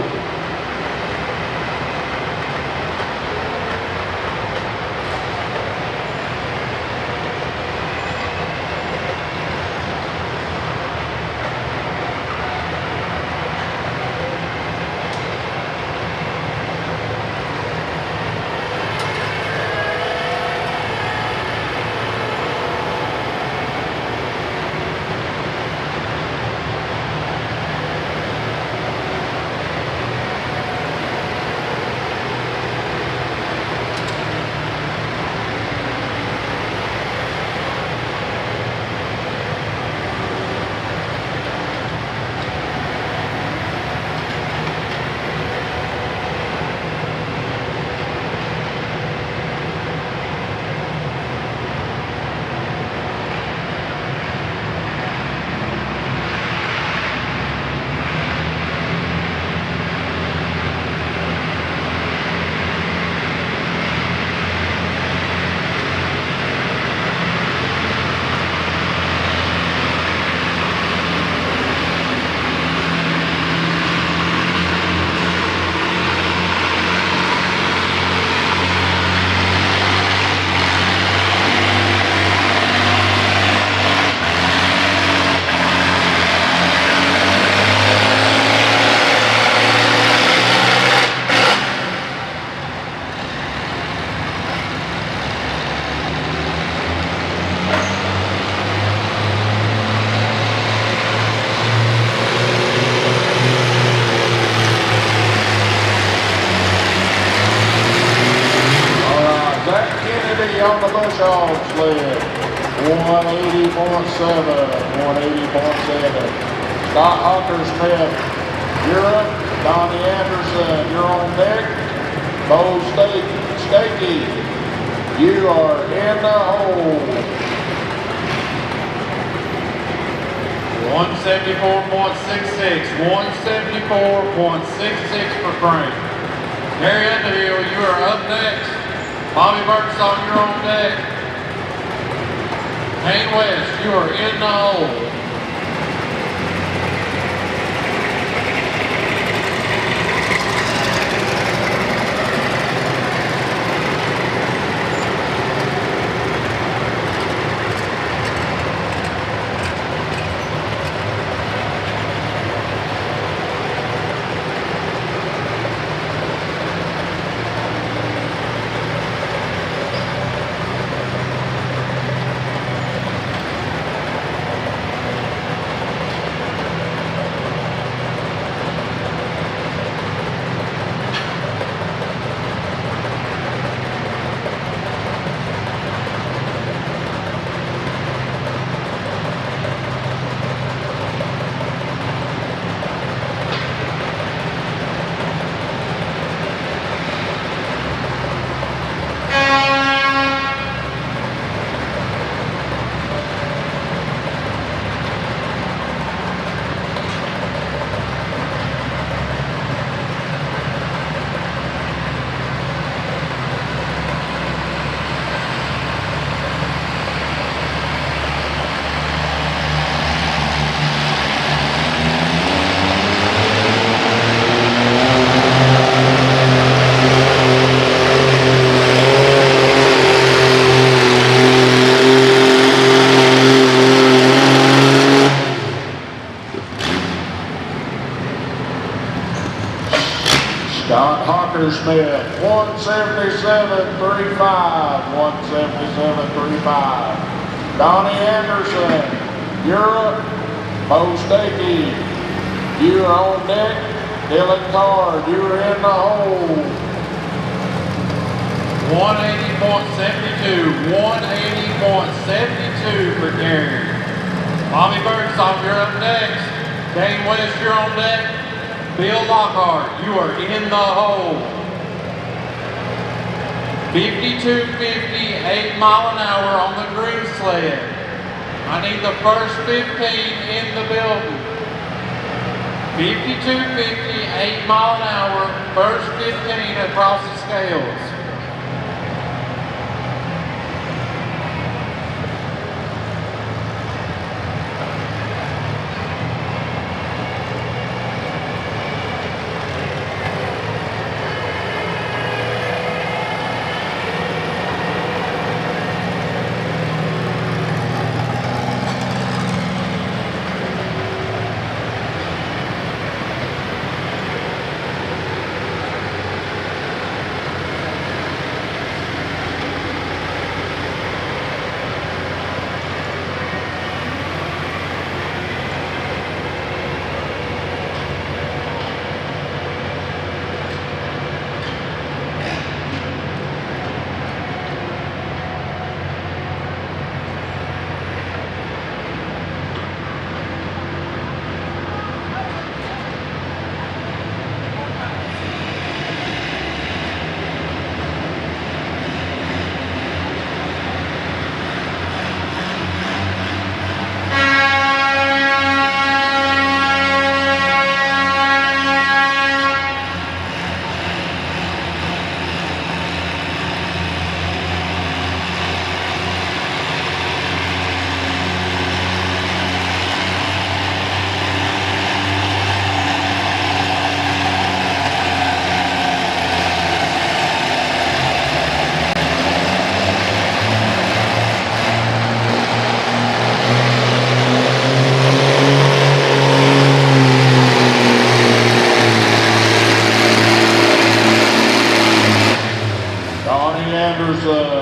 On the bush off sled, 180.7, 180.7. Scott Hockersmith, you're up. Donnie Anderson, you're on deck. Bo Stakey, you are in the hole. 174.66, 174.66 for Frank. Gary Underhill, you are up next. Bobby Birdsong, you're on deck. Kane West, you are in the hole. Scott Hockersmith, 177.35, 177.35. Donnie Anderson, Europe, Bo Stakey, you are on deck. Dylan Card, you are in the hole. 180.72, 180.72 for Gary. Bobby Birdsong, you're up next. Kane West, you're on deck. Bill Lockhart, you are in the hole. 52.50, 8 mile an hour on the green sled. I need the first 15 in the building. 52.50, 8 mile an hour, first 15 across the scales.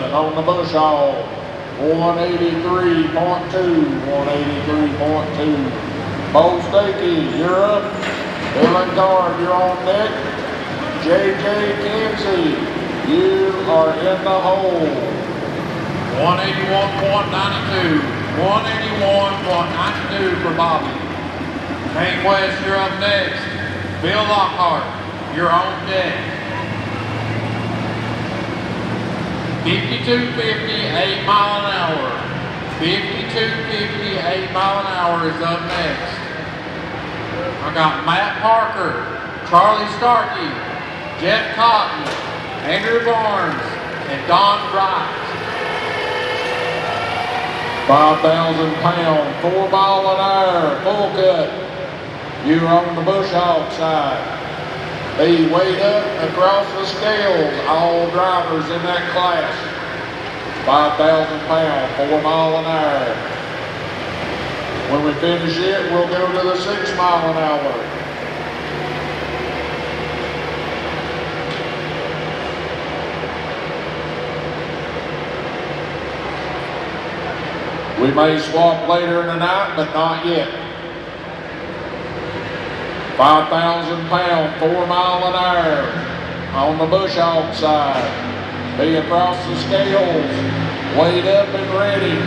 On the bush hog, 183.2, 183.2. Bo Stakey, you're up. Dylan Card, you're on deck. JJ Kinsey, you are in the hole. 181.92, 181.92 for Bobby. Kane West, you're up next. Bill Lockhart, you're on deck. 5250, 8 mile an hour. 5250, 8 mile an hour is up next. I got Matt Parker, Charlie Starkey, Jeff Cotton, Andrew Barnes, and Don Wright. 5,000 pound, 4 mile an hour, full cut. You are on the bush hog side. Be weighed up across the scales, all drivers in that class. 5,000 pound, 4 mile an hour. When we finish it, we'll go to the 6 mile an hour. We may swap later in the night, but not yet. 5,000 pound, 4 mile an hour on the bush hog side. Be across the scales, weighed up and ready.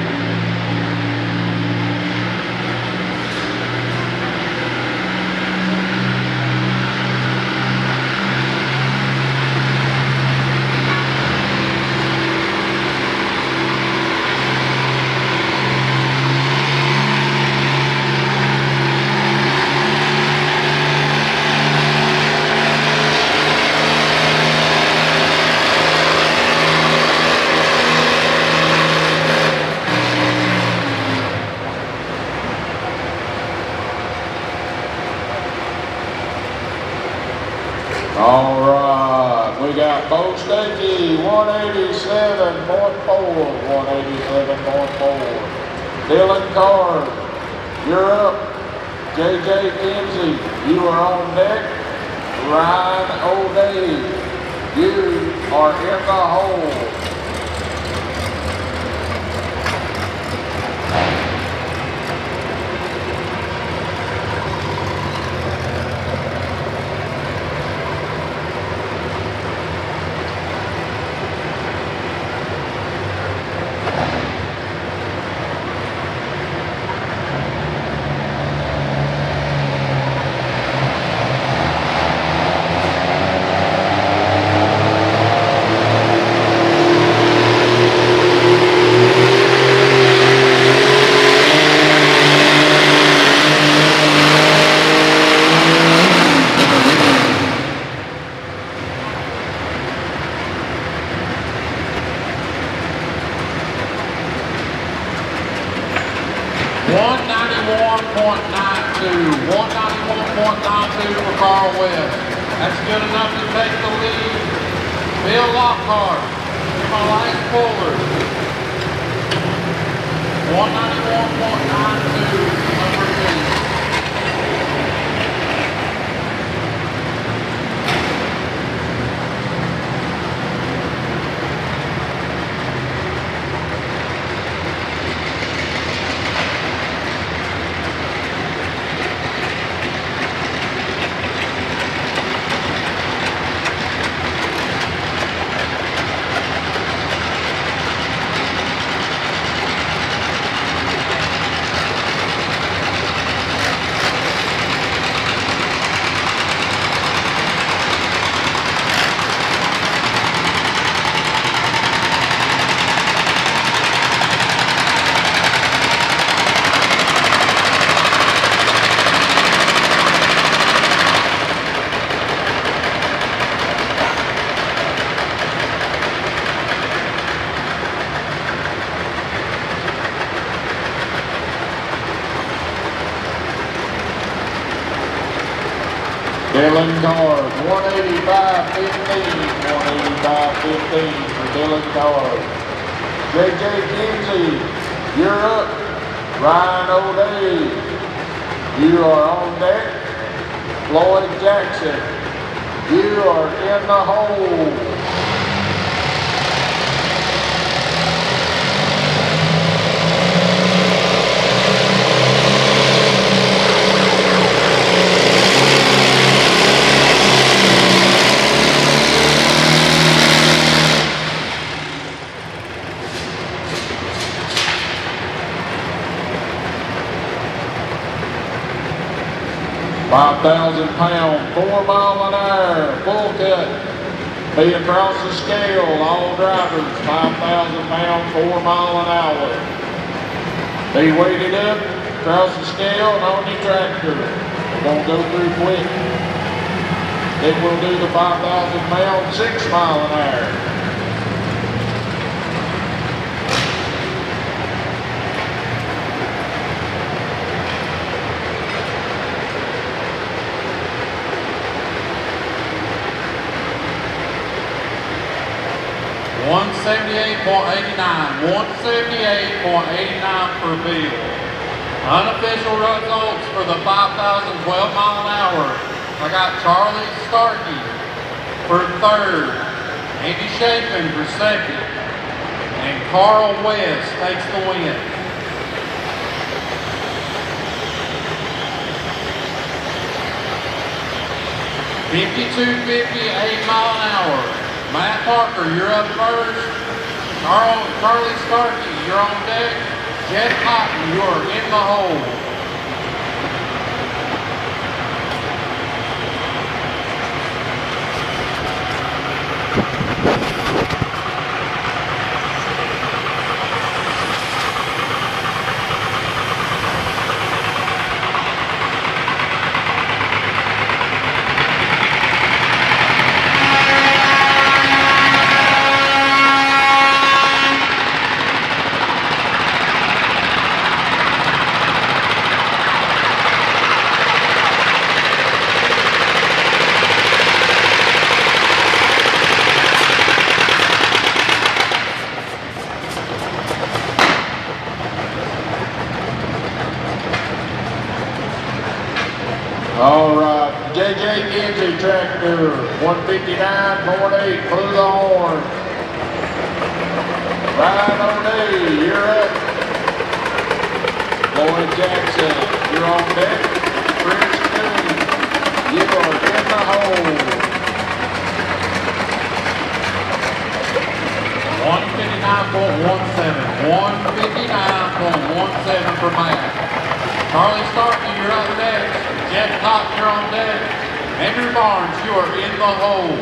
All right, we got Bo Stakey, 187.4, 187.4. Dylan Carr, you're up. JJ Kinsey, you are on deck. Ryan O'Day, you are in the hole. for Carl West. That's good enough to take the lead. Bill Lockhart, my last puller. 191.92, number 2. Dylan Card, 185.15, 185.15 for Dylan Card. JJ Kinsey, you're up. Ryan O'Day, you are on deck. Floyd Jackson, you are in the hole. £5,000, 4 mile an hour, full cut. Be across the scale, all drivers, 5,000 pounds, 4 miles an hour. Be weighted up, across the scale, and on the tractor. We're gonna go through quick. Then we'll do the 5,000 pounds, 6 miles an hour. $178.89 per bill. Unofficial results for the 5,000 12 mile an hour. I got Charlie Starkey for third, Andy Chapin for second, and Carl West takes the win. $52.58 mile an hour. Matt Parker, you're up first. Charlie Starkey, you're on deck. Jeff Cotton, you're in the hole. All right, JJ Kinsey tractor, 159.8, blew the horn. Ryan O'Day, you're up. Lloyd Jackson, you're on deck. Chris Coon, you are in the hole. 159.17 for Matt. Charlie Starkey, you're up next. Jeff Cotton, you're on deck. Andrew Barnes, you are in the hole.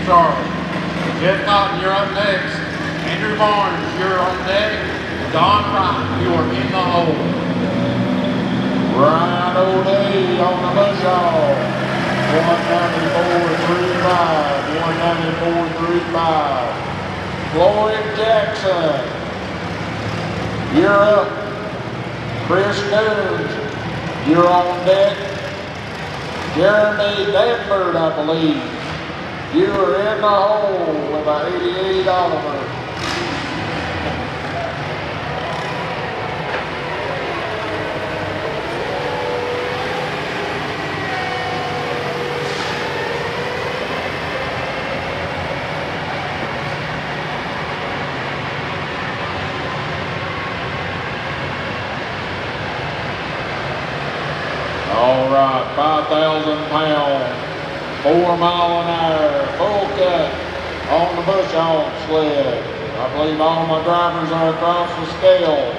Charlie. Jeff Cotton, you're up next. Andrew Barnes, you're on deck. Don Wright, you are in the hole. Ryan O'Day on the bus off. 194.35. 194.35. Floyd Jackson, you're up. Chris Coons, you're on deck. Jeremy Danford, I believe. You are in the hole with an 88 Oliver. All right, 5,000 pounds. 4 mile an hour, full cut on the bush hog sled. I believe all my drivers are across the scale.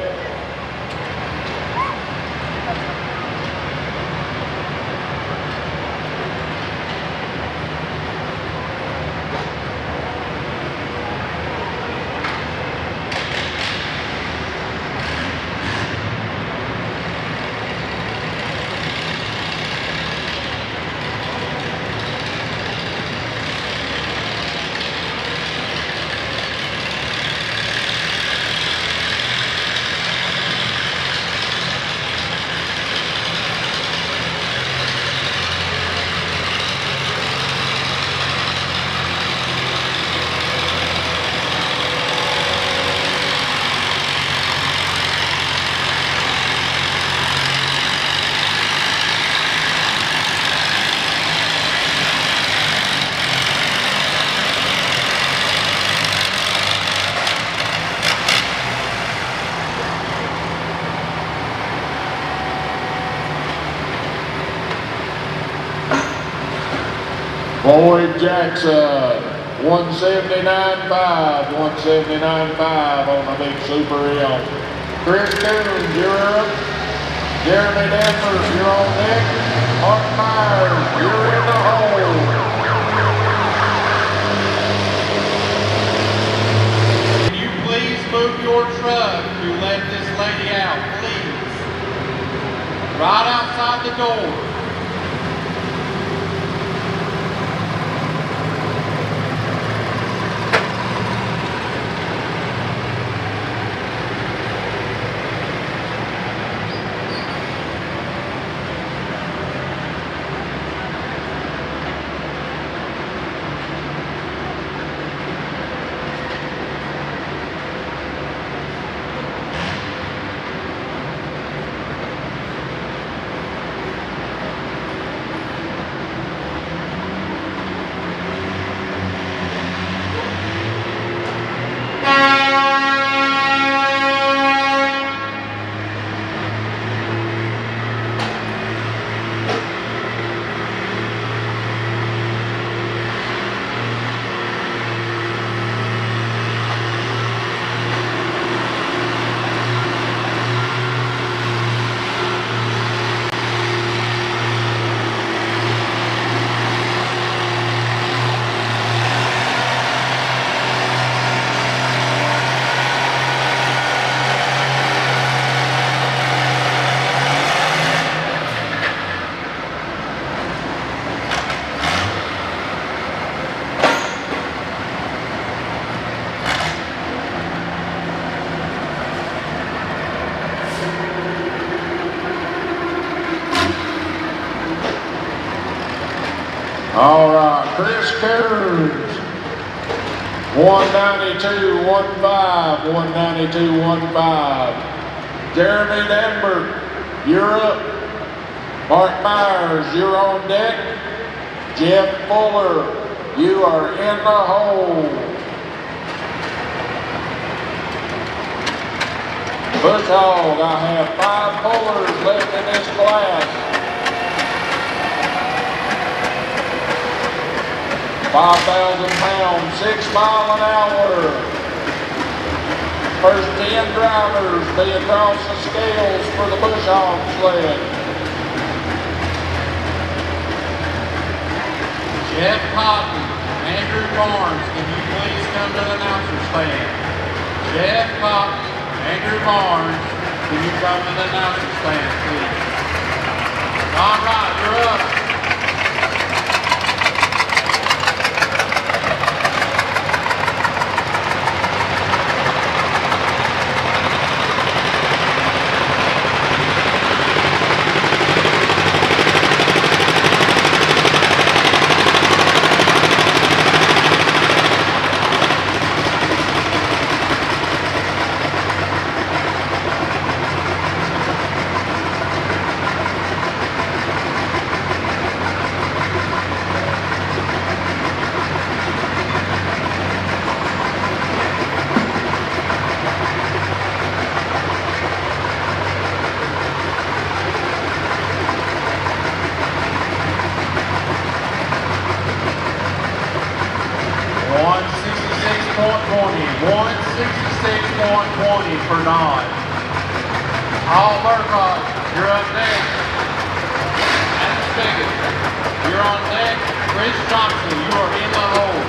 Boyd Jackson, 179.5 on the big Super M. Chris Coons, you're up. Jeremy Danvers, you're on deck. Mark Myers, you're in the hole. Can you please move your truck to let this lady out, please? Right outside the door. All right, Chris Coons, 192.15. Jeremy Danvers, you're up. Mark Myers, you're on deck. Jeff Fuller, you are in the hole. Bush hog, I have 5 pullers left in this class. 5,000 pounds, 6 mile an hour. First 10 drivers be across the scales for the bush hog sled. Jeff Cotton, Andrew Barnes, can you please come to the announcer stand? Jeff Cotton, Andrew Barnes, can you come to the announcer stand, please? All right, you're up. 120 for Don. Paul Burkhardt, you're up next. Adam Spigot, you're on deck. Chris Johnson, you are in the hole.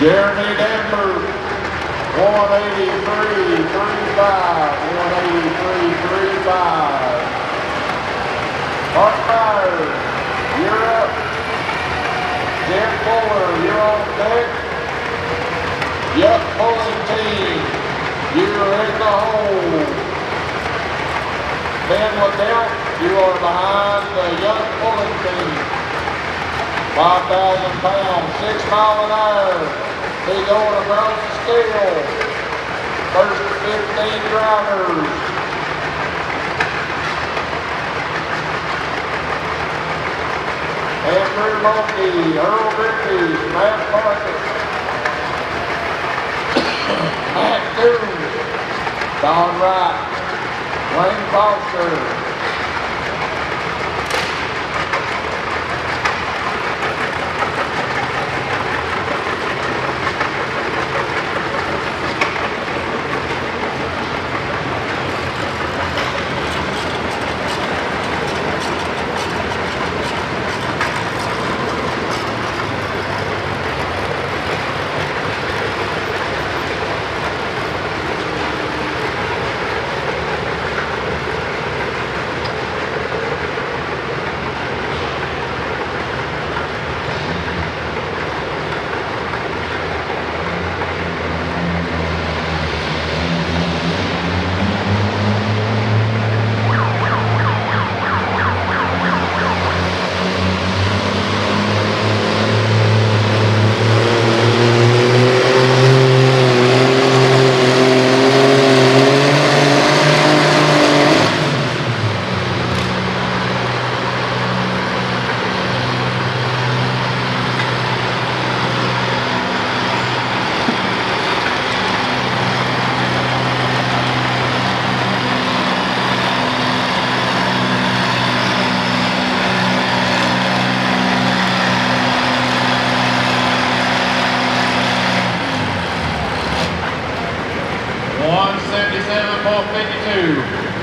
Jeremy Denver, 183.35, 183.35. Mark Myers, you're up. Jeff Fuller, you're on deck. Yup pulling team, you're in the hole. Ben Liddell, you are behind the Young pulling team. 5,000 pounds, 6 mile an hour. They going across the scale. First 15 drivers. Andrew Mulkey, Earl Bridges, Matt Parker, Matt Coons, Don Wright, Wayne Foster.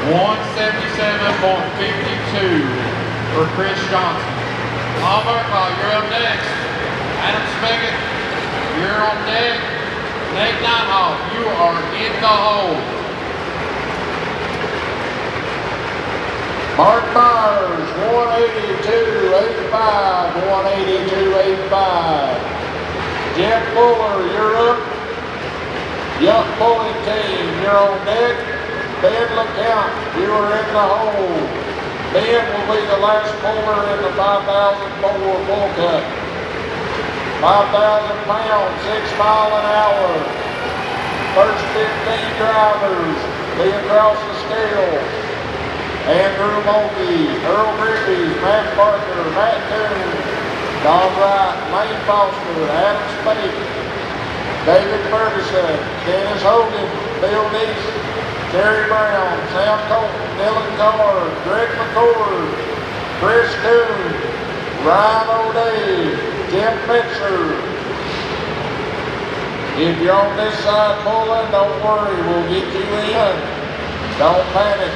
177.52 for Chris Johnson. Paul Burkhardt, you're up next. Adam Spigot, you're on deck. Nate Nighthawk, you are in the hole. Mark Myers, 182.85, 182.85. Jeff Fuller, you're up. Young pulling team, you're on deck. Ben LeCount, you are in the hole. Ben will be the last puller in the 5,004 full cut. 5,000 pounds, 6 mile an hour. First 15 drivers be across the scale. Andrew Mulkey, Earl Bridges, Matt Parker, Matt Coons, Don Wright, Lane Foster, Adam Spade, David Ferguson, Dennis Hogan, Bill Neeson, Terry Brown, Sam Colton, Dylan Carr, Greg McCord, Chris Coons, Ryan O'Day, Jim Fitzer. If you're on this side pulling, don't worry, we'll get you in. Don't panic.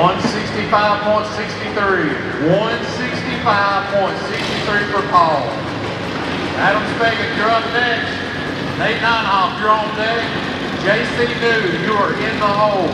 165.63. 165.63 for Paul. Adam Spigot, you're up next. Nate Ninehoff, you're on deck. JC New, you are in the hole.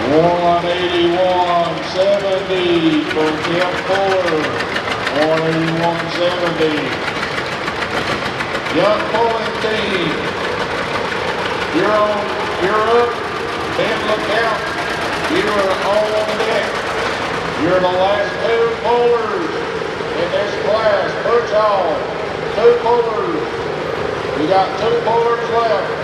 $181.70 for Tim Fuller. $181.70. Young pulling team. You're up. Ben, look out. You are on deck. You're the last two pullers in this class. Push off. 2 pullers. We got 2 pullers left.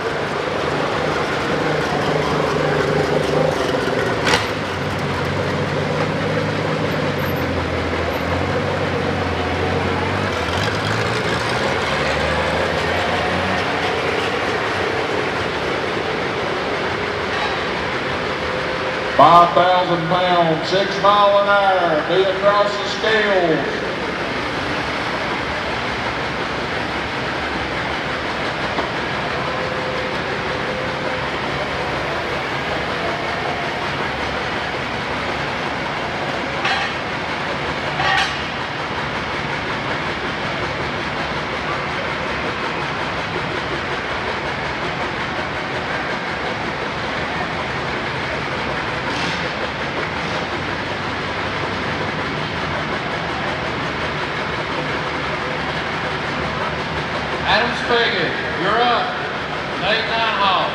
£5,000, 6 mile an hour, be across the scales. Adam Spigot, you're up. Nate Ninehoff,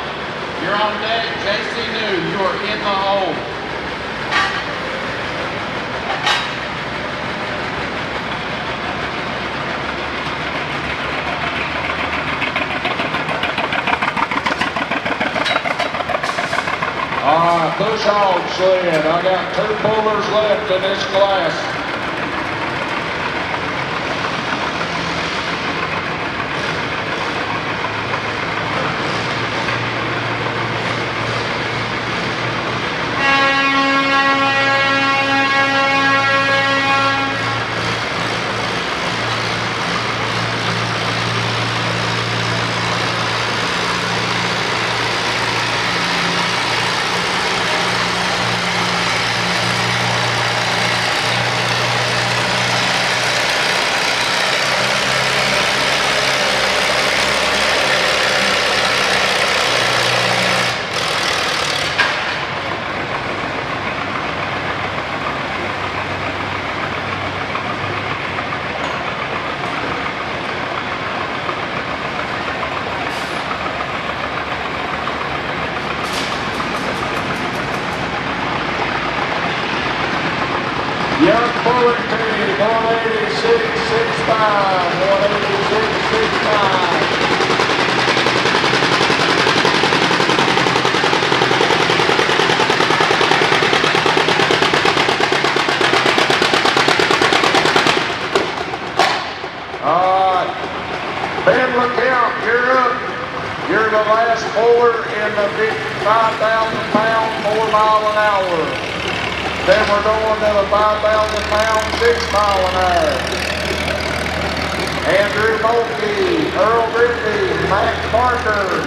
you're on deck. JC New, you are in the hole. All right, push off sled. I got 2 pullers left in this class. Young pulling team, 186.65, 186.65. Ben, look out, you're up. You're the last puller in the 5,000-pound, 4 mile an hour. Then we're going to the 5,000-pound, 6 mile an hour. Andrew Mulkey, Earl Griffey, Matt Parker.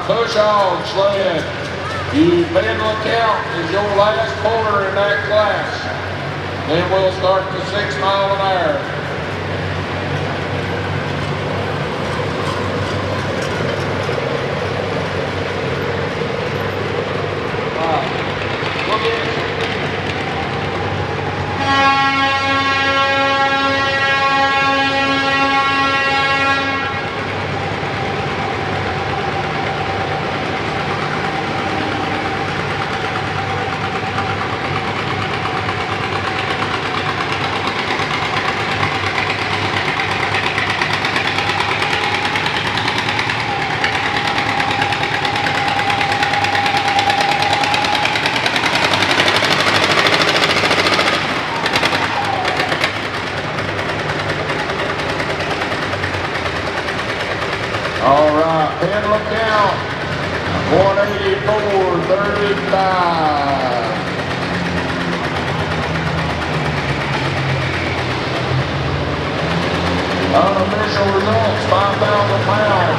Push off sled. You Ben LeCount is your last puller in that class. Then we'll start the 6 mile an hour. All right. Look at it. 184.35. Unofficial results, 5,000 pounds.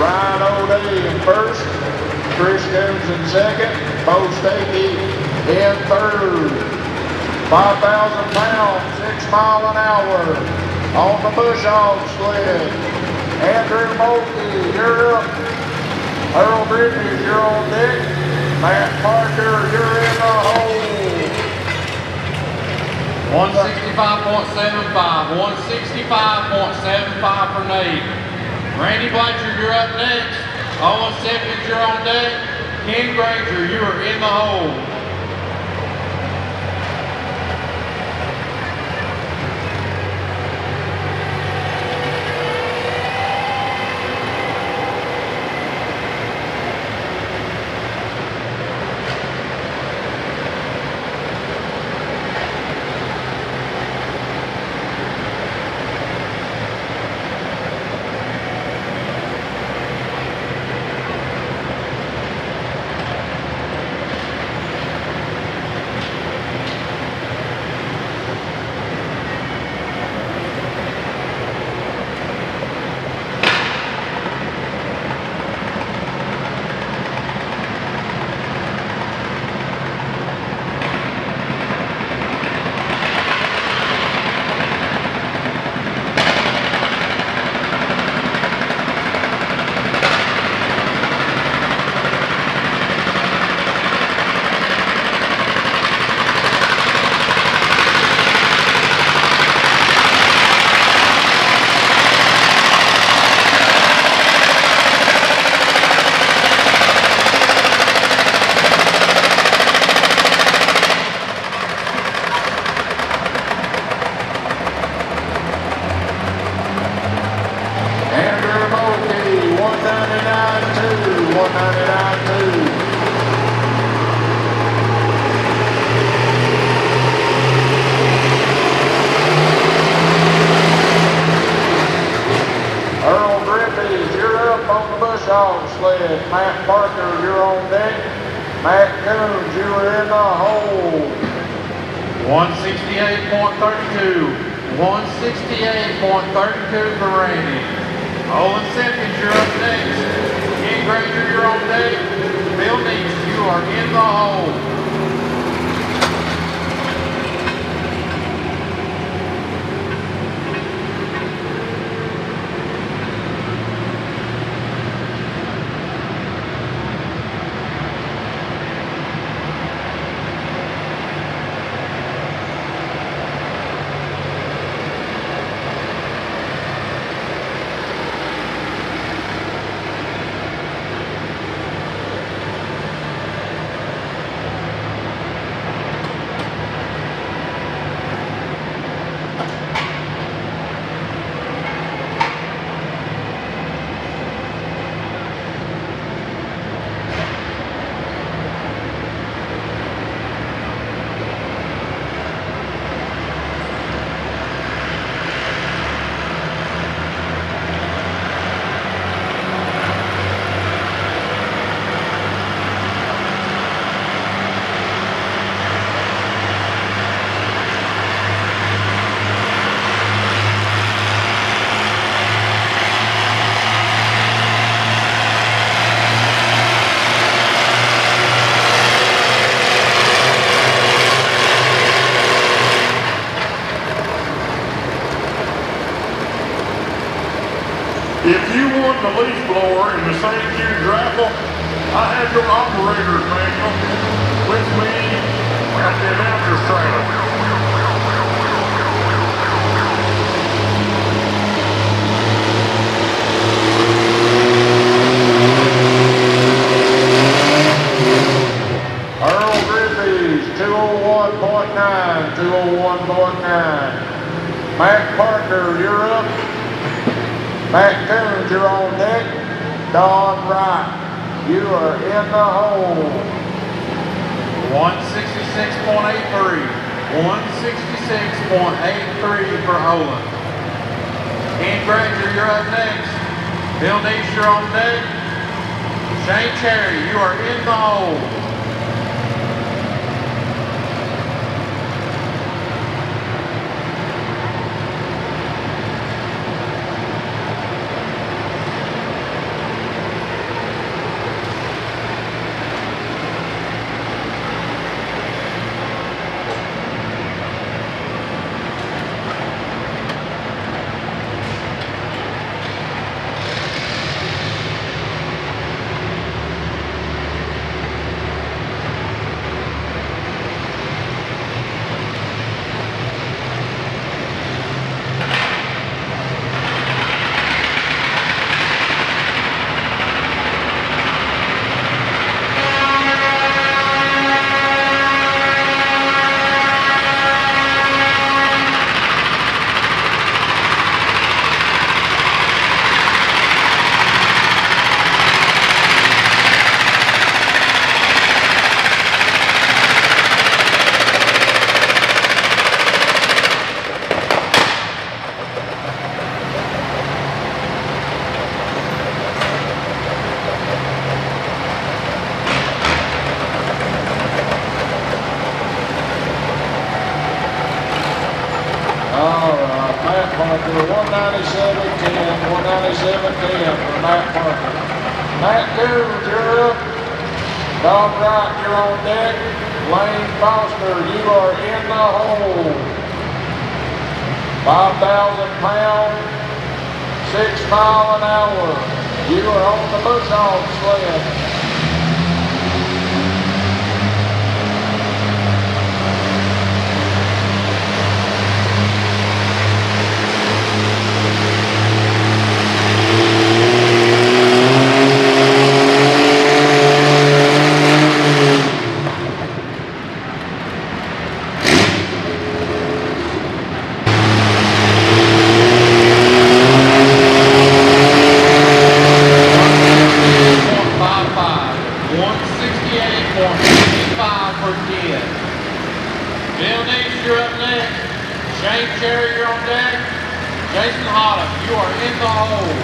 Ryan O'Day in first, Chris Coons in second, Bo Stakey in third. 5,000 pounds, 6 miles an hour on the bush hog sled. Andrew Mulkey, you're up. Earl Bridges, you're on deck. Matt Parker, you're in the hole. 165.75, 165.75 for Nate. Randy Blanchard, you're up next. Owen Simmons, you're on deck. Ken Granger, you are in the hole. Matt Parker, you're on deck. Matt Coons, you are in the hole. 168.32, 168.32 for Randy. Owen Simmons, you're up next. Ken Granger, you're on deck. Bill Neese, you are in the hole. If you won the leaf blower in the St. Jude raffle, I have your operator's manual with me at the announcer's trailer. Earl Griffey's 201.9, 201.9. Matt Parker, you're up. Matt Coons, you're on deck. Don Wright, you are in the hole. 166.83. 166.83 for Olin. Ken Granger, you're up next. Bill Neese, you're on deck. Shane Cherry, you are in the hole. Matt Parker, 197.10, 197.10 for Matt Parker. Matt Coons, you're up. Bob Wright, you're on deck. Lane Foster, you are in the hole. 5,000 pounds, 6 miles an hour. You are on the bush hog sled. Bill Neese, you're up next. Shane Cherry, you're on deck. Jason Holland, you are in the hole.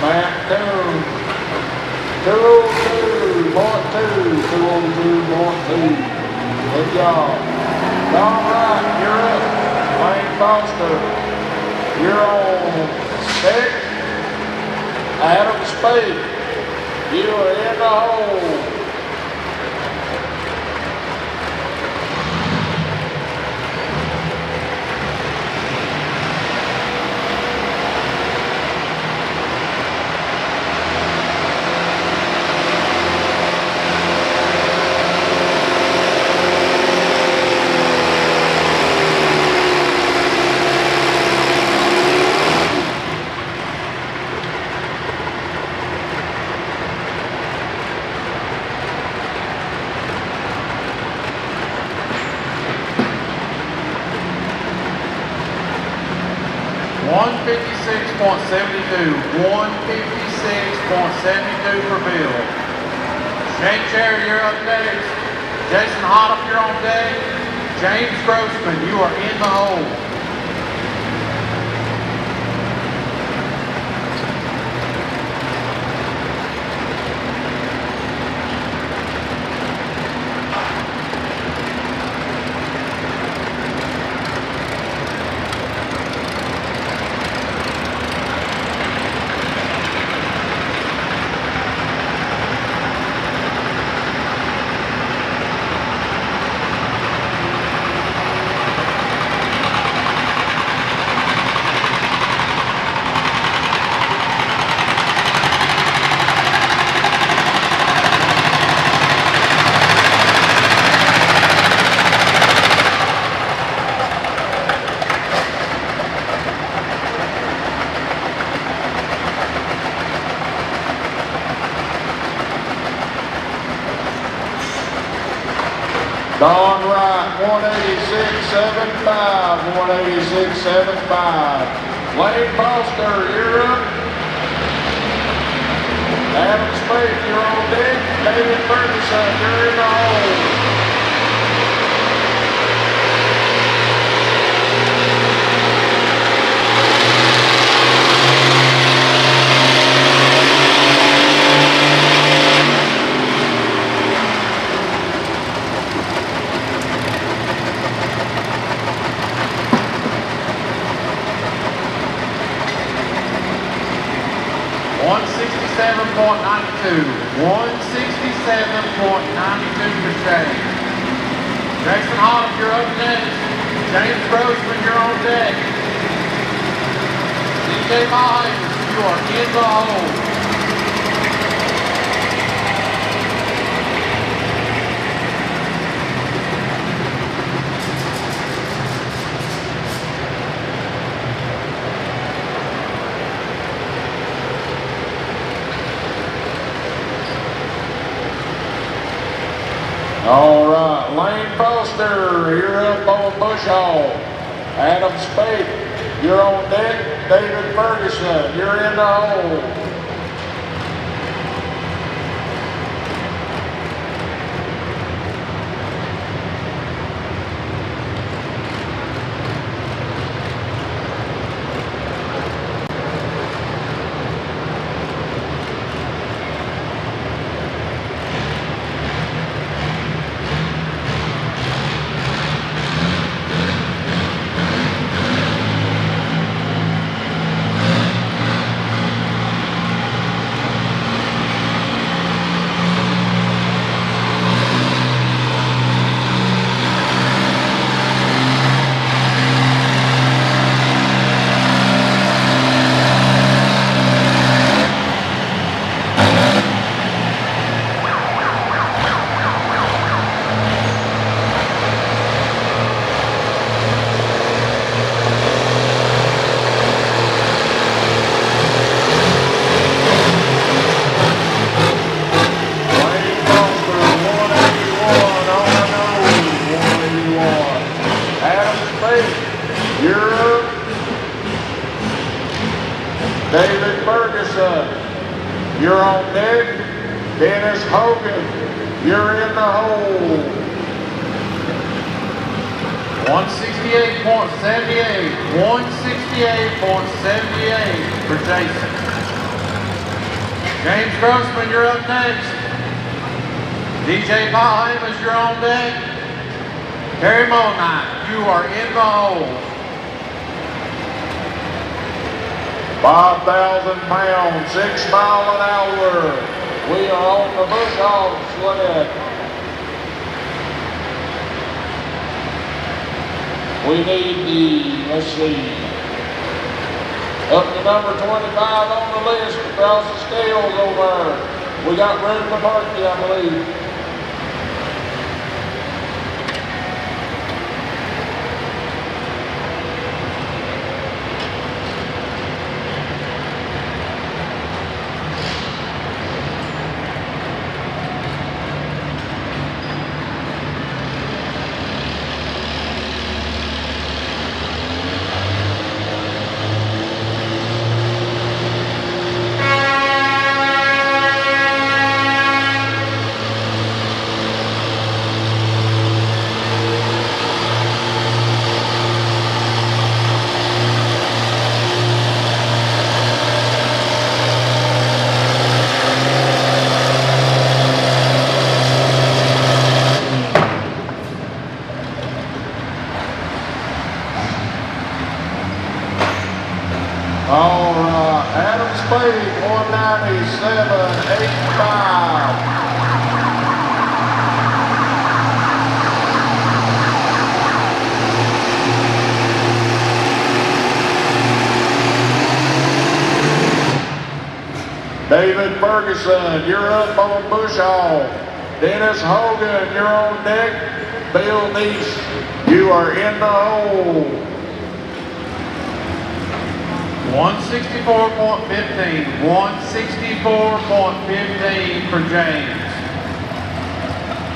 Matt Coons, 202.2, 202.2. Good job. Don Wright, you're up. Lane Foster, you're on deck. Adam Spade, you are in the hole. .72, 156.72 for Bill. Shane Cherry, you're up next. Jason Hoddle, you're on deck. James Grossman, you are in the hole. Don Wright, 186.75, 186.75. Lane Foster, you're up. Adam Spade, you're on deck. David Ferguson, you're in the hole. for James. Jackson Holland, you're up next. James Grossman, you're on deck. DJ Myers, you are in the hole. All right, Lane Foster, you're up on Bush Hall. Adam Spade, you're on deck. David Ferguson, you're in the hole. David Ferguson, you're on deck. Dennis Hogan, you're in the hole. 168.78, 168.78 for Jason. James Grossman, you're up next. DJ Paul-Amos, you're on deck. Terry Monite, you are in the hole. 5,000 pounds, 6 miles an hour. We are on the Bush Hog sled. We need the, let's see, up to number 25 on the list across the scales over there. We got Red McCarthy, I believe. All right, Adam Spade, 197.85. David Ferguson, you're up on Bush Hall. Dennis Hogan, you're on deck. Bill Neese, you are in the hole. 164.15, 164.15 for James.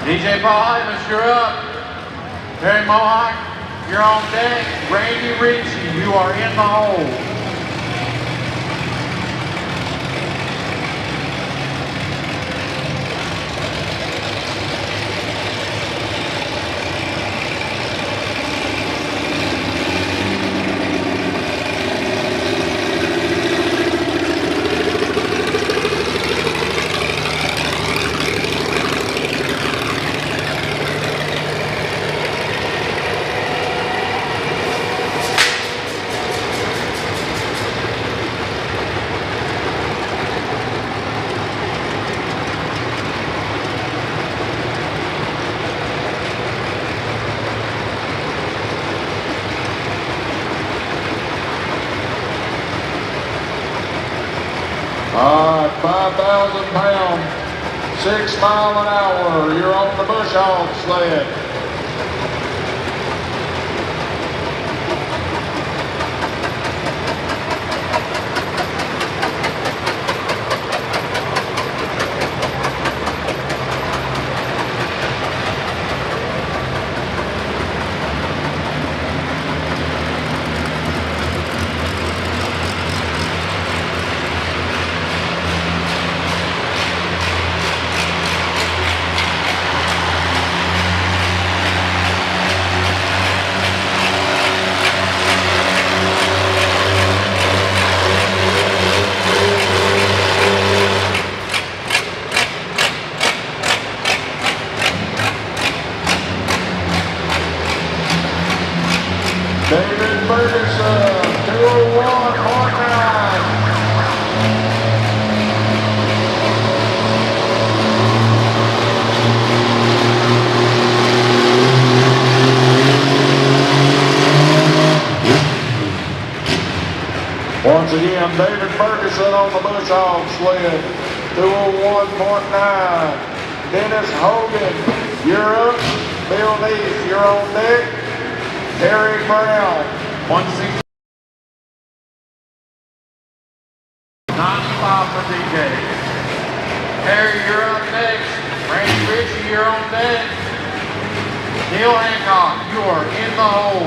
DJ Paul-Amos, you're up. Harry Mohawk, you're on deck. Randy Ritchie, you are in the hole. All right, 5,000 pounds, 6 miles an hour. You're on the bush hog sled. David Ferguson, 201.9. Once again, David Ferguson on the bush hog sled, 201.9. Dennis Hogan, you're up. Bill Neese, you're on deck. Harry Brown, 160. 95 for DJ. Harry, you're up next. Randy Ritchie, you're on deck. Neil Hancock, you are in the hole.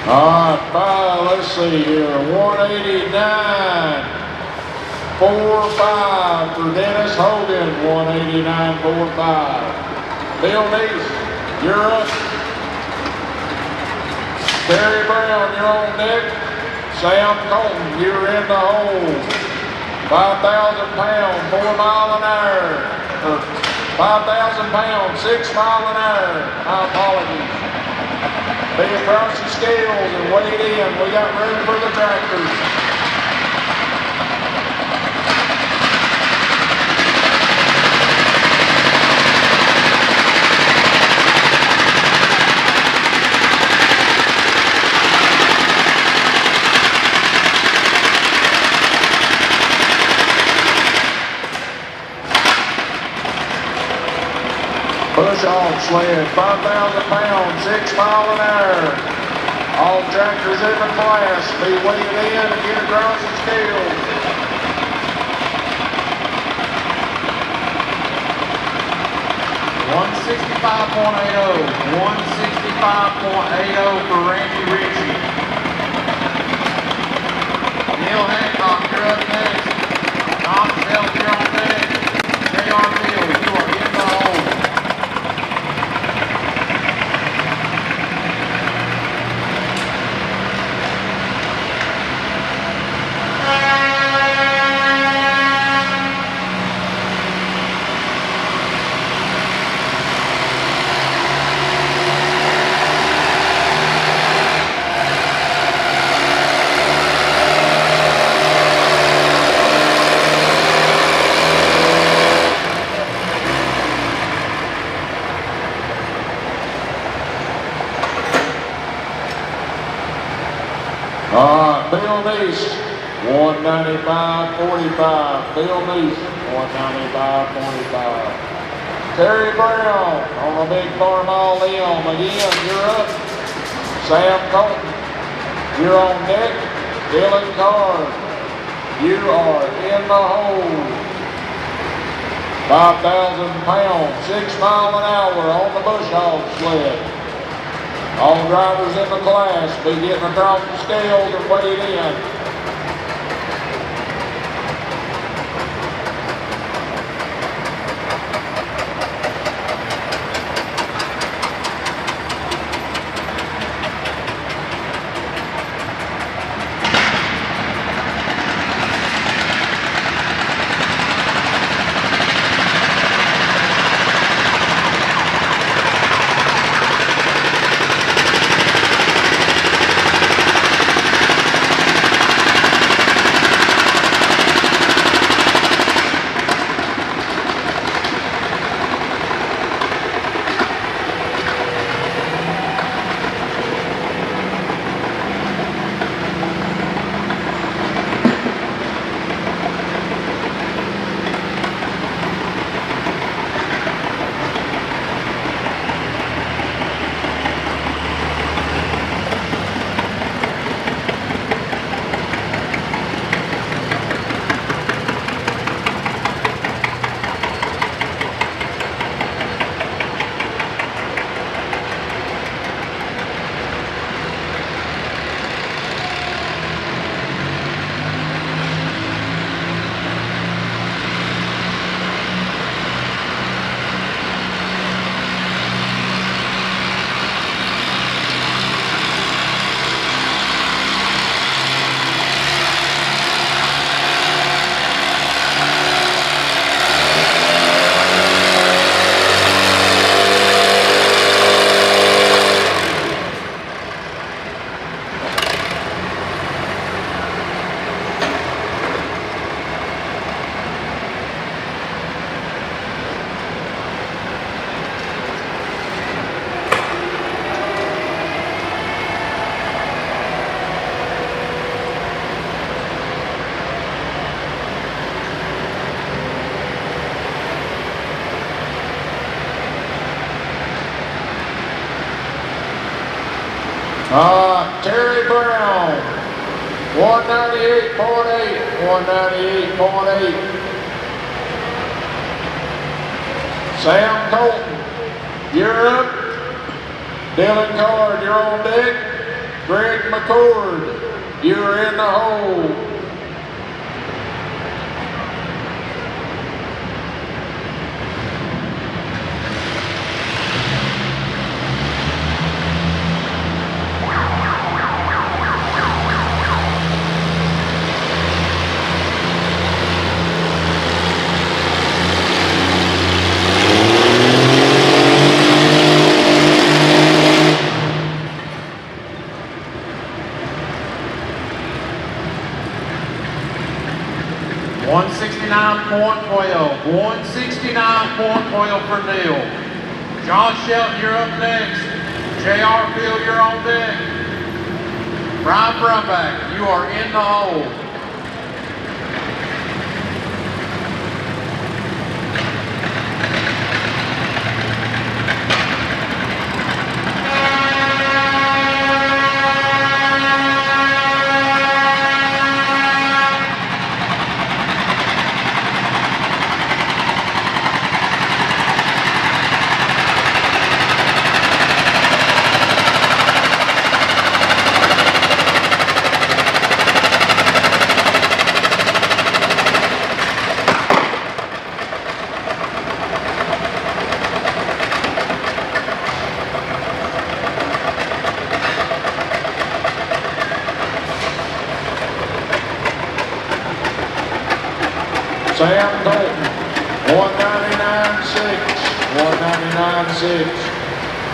All right, let's see here, 189, 4.5 for Dennis Hogan, 189, 4.5. Bill Neese, you're up. Terry Brown, you're on deck. Sam Colton, you're in the hole. 5,000 pounds, 4 miles an hour. Or 5,000 pounds, 6 miles an hour. My apologies. Be across the scales and weigh it in. We got room for the tractors. bush hog sled, 5,000 pounds, 6 miles an hour. All tractors in the class be weighed in and get across the scales. 165.80, 165.80 for Randy Ritchie. Neil Hancock, you're up next. Tom Self, you're on deck. J.R. Field, you are in the hole. Bill Neese, 195.45. Bill Neese, 195.45. Terry Brown on a big farm all in. Again, you're up. Sam Colton, you're on deck. Dylan Carr, you are in the hole. 5,000 pounds, 6 miles an hour on the bush hog sled. All drivers in the class be getting across the scales and weighed in. Terry Brown, 198.8, 198.8. Sam Colton, you're up. Dylan Card, you're on deck. Greg McCord, you're in the hole. $169.12 for Neil. John Shelton, you're up next. J.R. Field, you're on deck. Brian Brumback, you are in the hole. Sam Colton, 199.6, 199.6.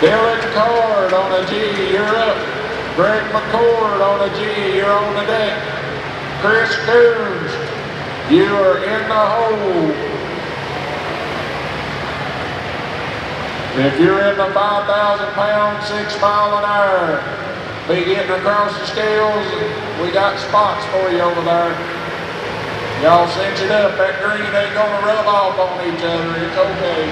Dylan Card on a G, you're up. Greg McCord on a G, you're on the deck. Chris Coons, you are in the hole. If you're in the 5,000 pound, 6 mile an hour, be getting across the scales, we got spots for you over there. Y'all cinch it up, that green ain't gonna rub off on each other, it's okay.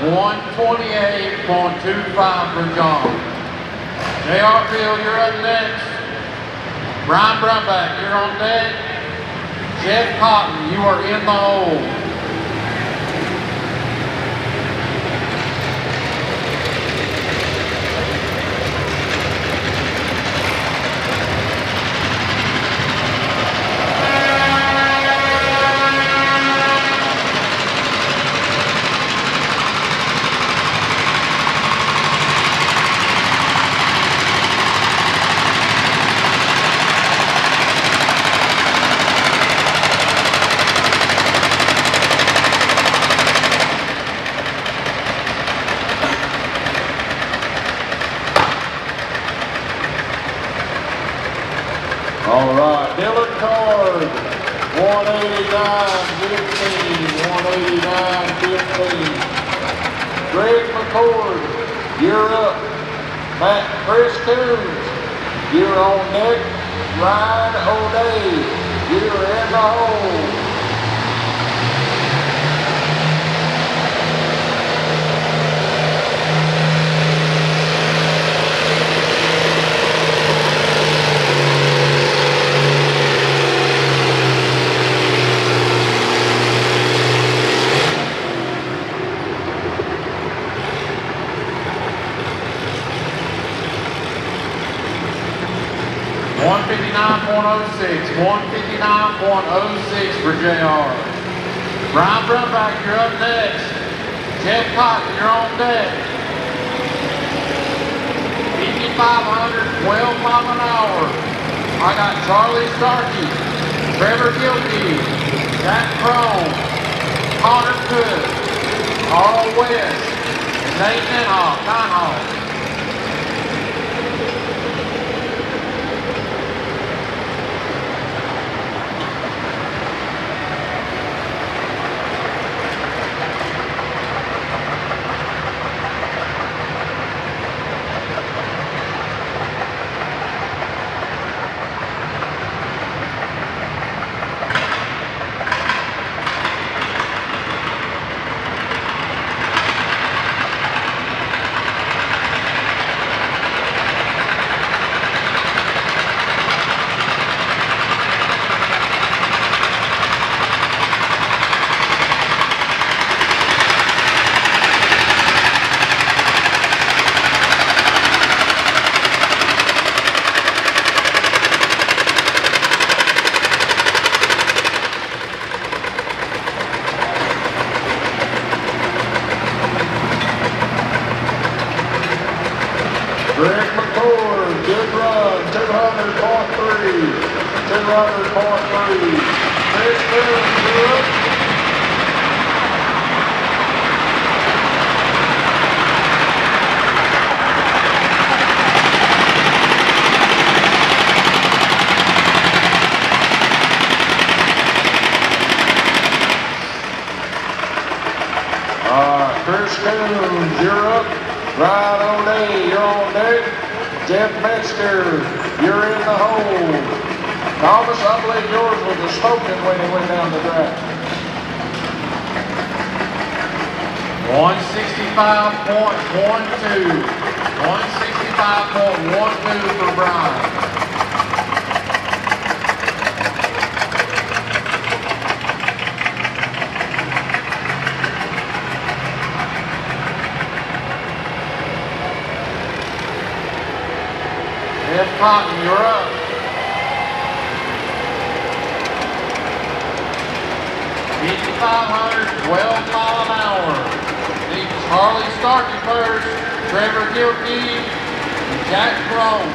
$128.25 for John. J.R. Field, you're up next. Brian Brumback, you're on deck. Jeff Cotton, you are in the hole. All right, Dylan Card, 189.15, 189.15. Greg McCord, you're up. Chris Coons, you're on deck. Ryan O'Day, you're in the hole. $159.06 for JR. Brian Brumback, you're up next. Jeff Cotton, you're on deck. 5,500, 12 miles an hour. I got Charlie Starkey, Trevor Gilkey, Jack Crone, Connor Cook, Carl West, and Nate Neinhoff. Greg McCord, good run, 200.3, 200.3. Chris Coons, you're up. Chris Coons, you're up. Ryan O'Day, you're on deck. Jeff Metzger, you're in the hole. Thomas, I believe yours was a smoking when he went down the track. 165.12. 165.12 for Brian. Cotton, you're up. 5,500, 12 mile an hour. Need Charlie Starkey first, Trevor Gilkey, and Jack Crone.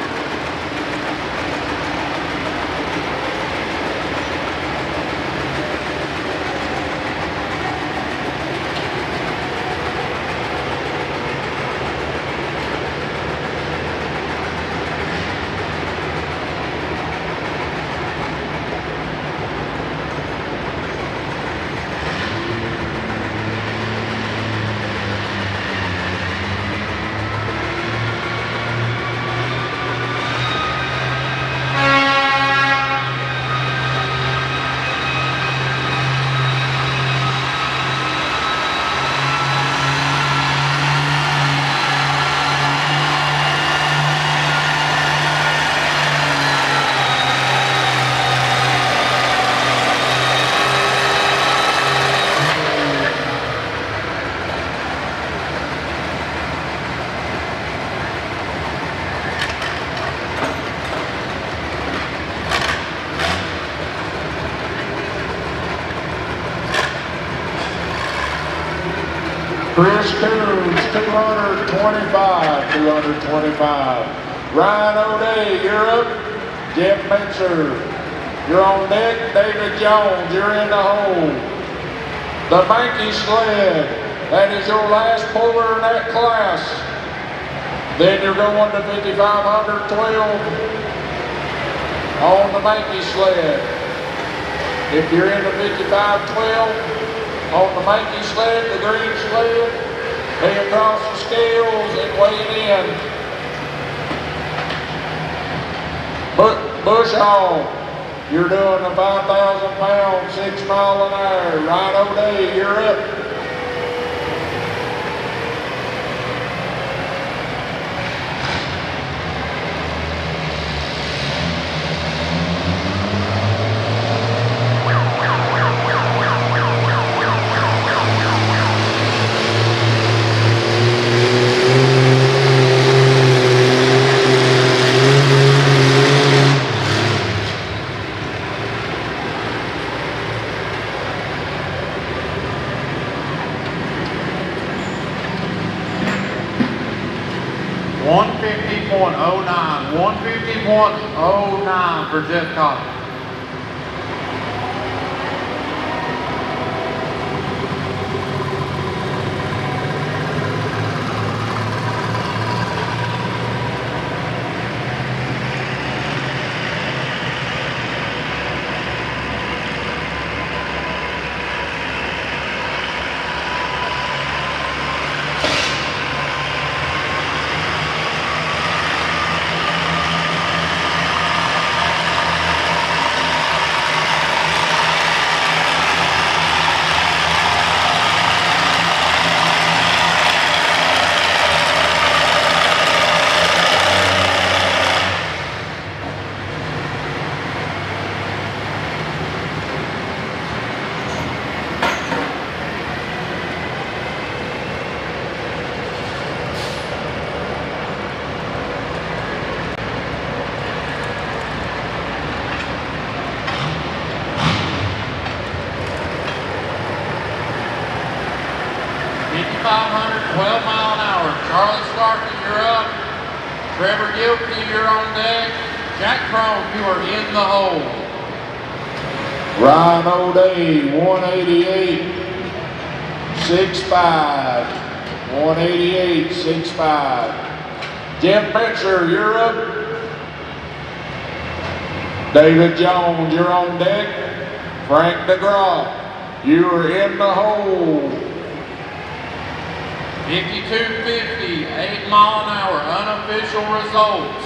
Chris Coons, 225. Ryan O'Day, you're up. Jeff Mitzer, you're on deck. David Jones, you're in the hole. The Mankey sled, that is your last puller in that class. Then you're going to 5,512 on the Mankey sled. If you're in the 5512, on the Mankey sled, the green sled, lay across the scales and weigh it in. Bush Hall, you're doing a 5,000 pound, 6 mile an hour. Ryan O'Day, you're up. .09 for Jeff Cotton. Trevor Gilkey, you're on deck. Jack Crone, you are in the hole. Ryan O'Day, 188, 6'5". 188, 6'5". Jeff Mitzer, you're up. David Jones, you're on deck. Frank DeGraw, you are in the hole. 52.50, 8 mile an hour, unofficial results.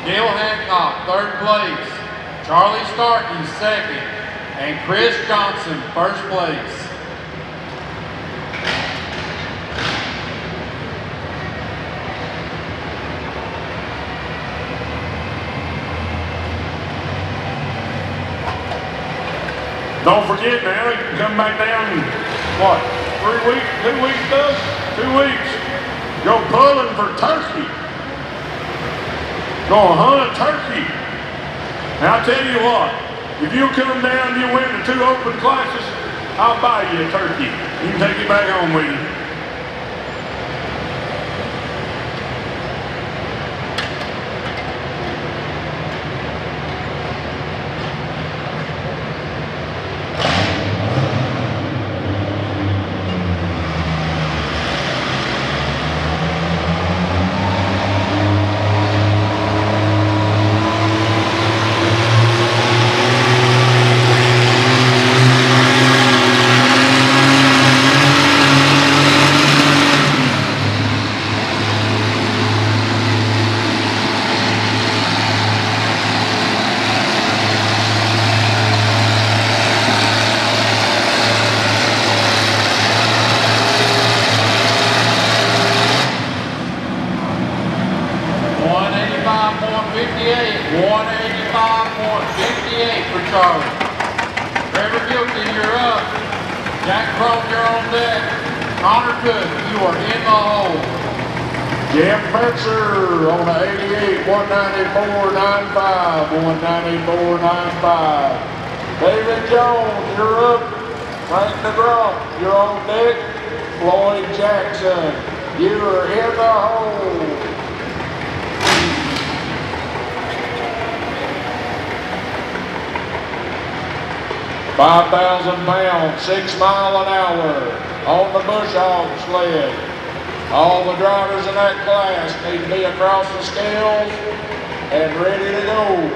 Neil Hancock, third place. Charlie Starkey, second. And Chris Johnson, first place. Don't forget now, you can come back down in, what, 3 weeks, 2 weeks, Doug? 2 weeks. Go pulling for turkey. Gonna hunt a turkey. Now, I'll tell you what, if you come down and you win the 2 open classes, I'll buy you a turkey. You can take it back home with you. For Charlie. Trevor Guilty, you're up. Jack Chrome, you're on deck. Connor Cook, you are in the hole. Jim Fetzer on the 88, 194.95, 194.95. David Jones, you're up. Frank DeGroff, you're on deck. Floyd Jackson, you are in the hole. 5,000 pounds, 6 miles an hour on the bush hog sled. All the drivers in that class need to be across the scales and ready to go.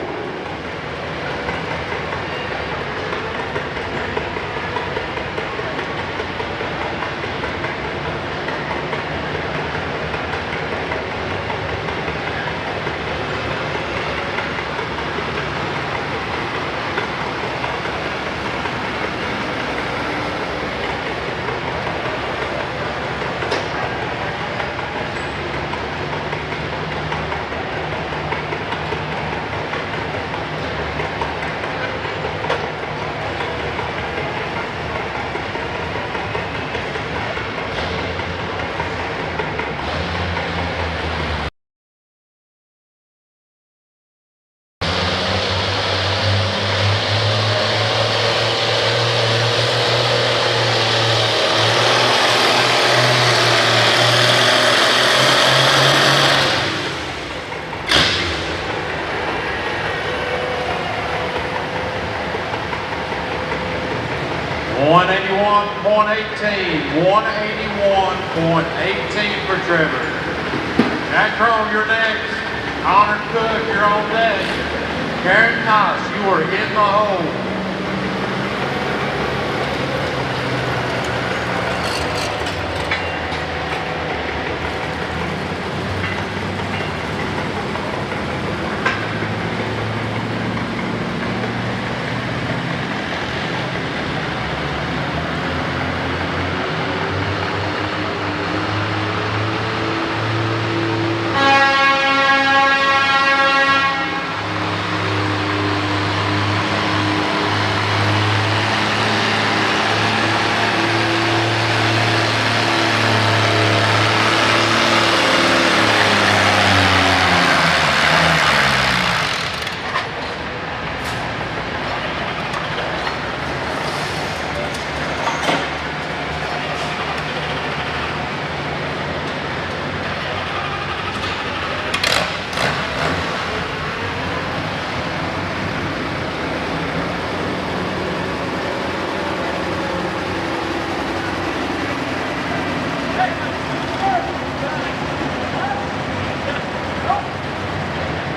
.18, 181.18 for Trevor. Jack Chrome, you're next. Connor Cook, you're on deck. Karen Tosh, you are in the hole.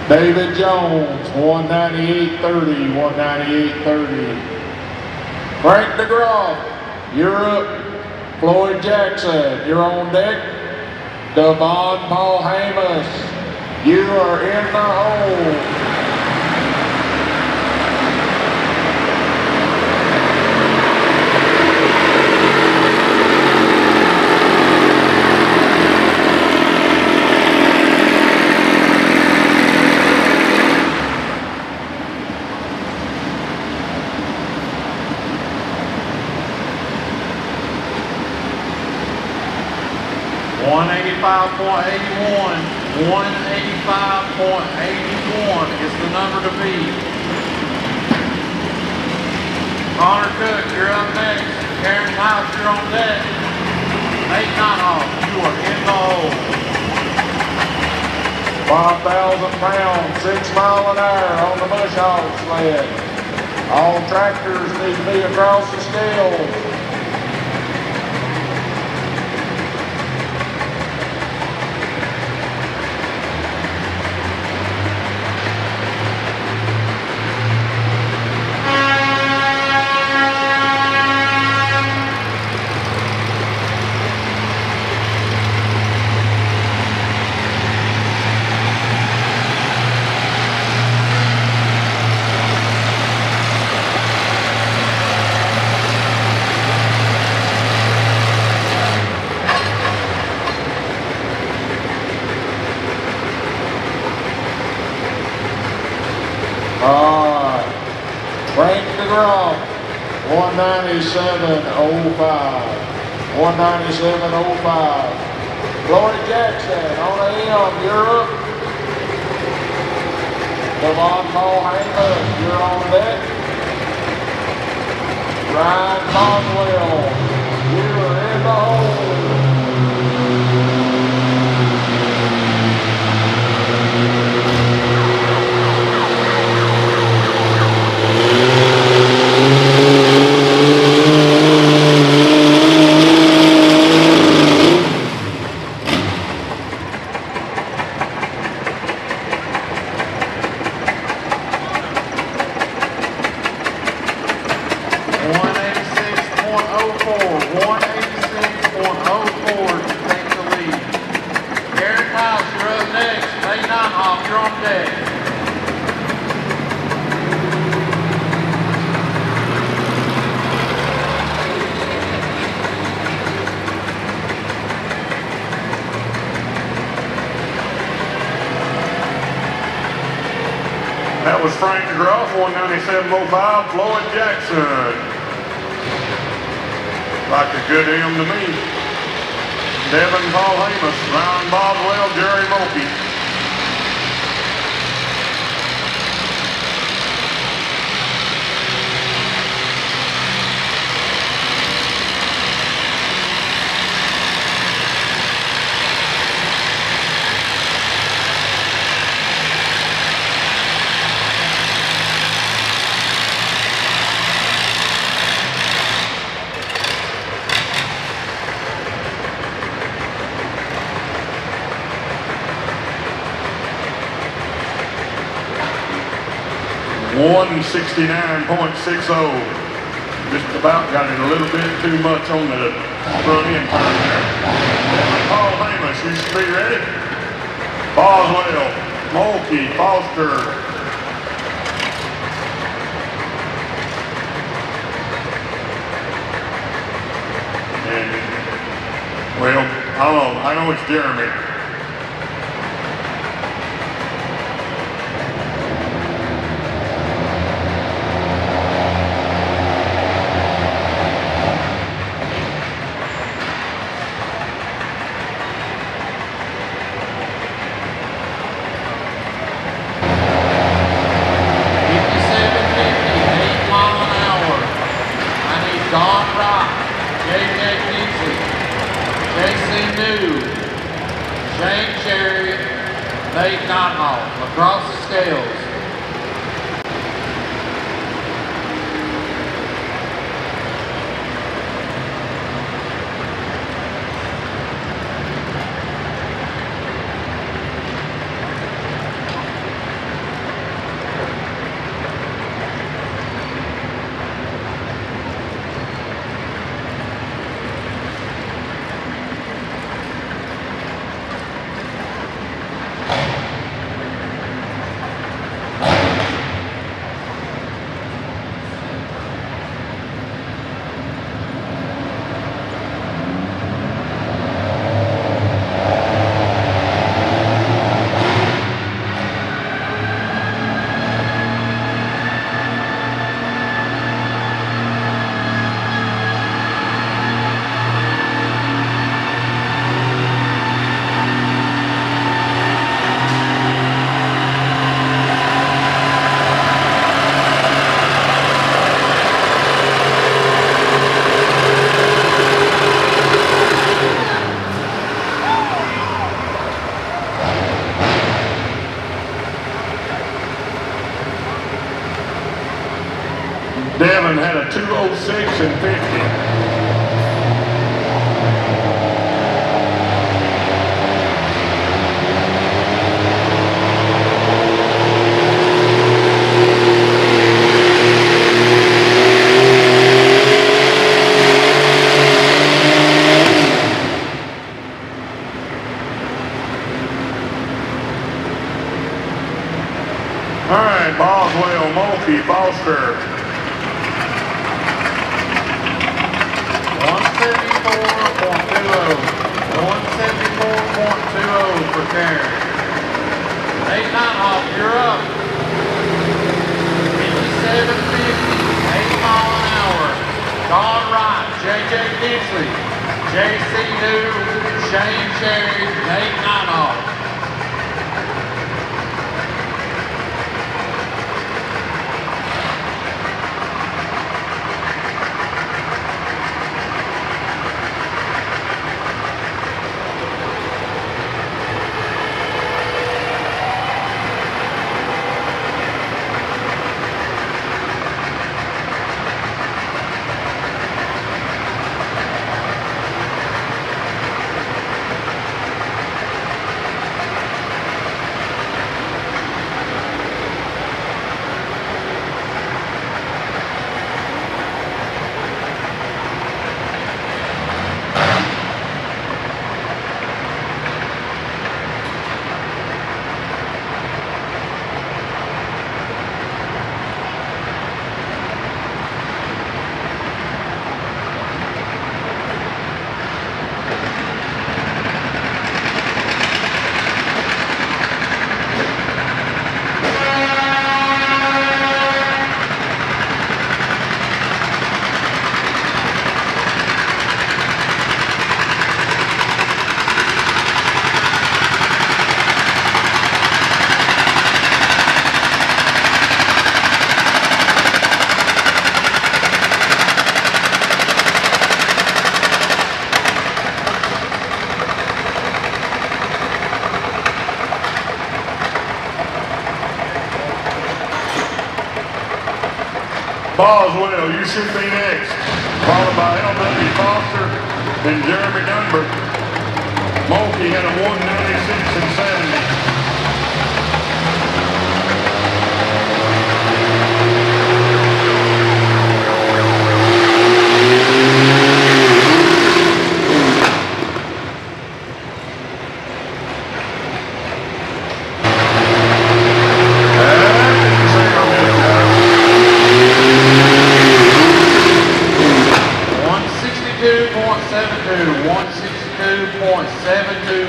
David Jones, 198.30, 198.30. Frank DeGroff, you're up. Floyd Jackson, you're on deck. Devon Paul Hamus, you are in the hole. .81. 185.81 is the number to beat. Connor Cook, you're up next. Karen House, you're on deck. Nate Nighthawk, you are in the hole. 5,000 pounds, 6 mile an hour on the bush hog sled. All tractors need to be across the scales. Alright, Frank DeGraw, 197.05. 197.05. Floyd Jackson on AM, you're up. Devon Paul Hamus, you're on deck. Ryan Boswell, you're in the hole. That was Frank DeGraw, 197.05, Floyd Jackson. Like a good M to me. Devin Paul Hamus, Ryan Boswell, Jerry Mulkey. .169.60. Just about got it a little bit too much on the front end turn there. Paul Hamus, you should be ready. Boswell, Mulkey, Foster. And, well, I know it's Jeremy. Nate Nighthawk across the scales. 750. All right, Boswell, Mulkey, Foster. 174.20. 174.20 for Karen. 8 Nighthawk, you're up. 57.50, 8 mile an hour. Don Wright, JJ Dixley, JC New, Shane Cherry, Nate Nighthawk. Boswell, you should be next. Followed by L.W. Foster and Jeremy Dunbar. Mulkey had a 196 and 70.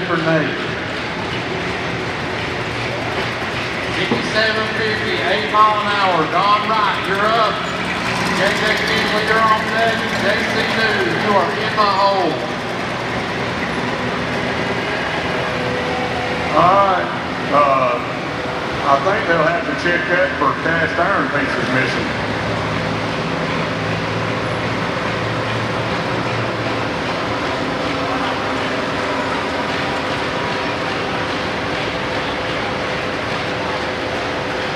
For Nate. 57.50, 8 mile an hour. Don Wright, you're up. JJ Kinsley, you're on deck. JC News, you are in the hole. All right. I think they'll have to check that for cast iron pieces missing.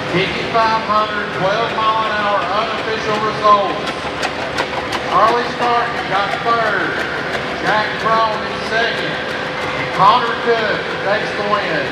Mickey 500, 12 mile an hour unofficial results. Harley Starkey got third. Jack Crone in second. And Connor Cook takes the win.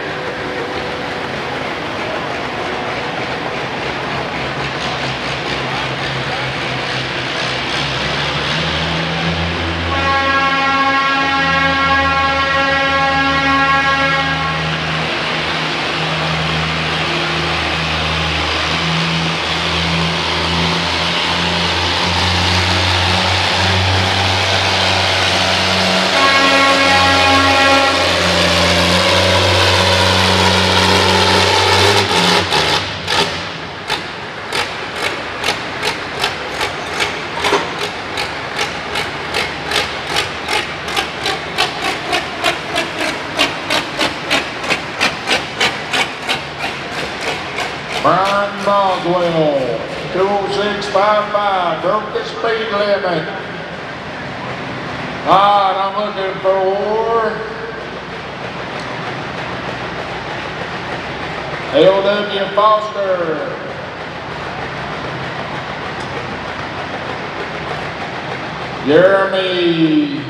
Brian Boswell, 206.55, broke the speed limit. All right, I'm looking for L.W. Foster. Jeremy.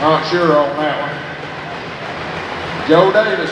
Not sure on that one. Joe Davis.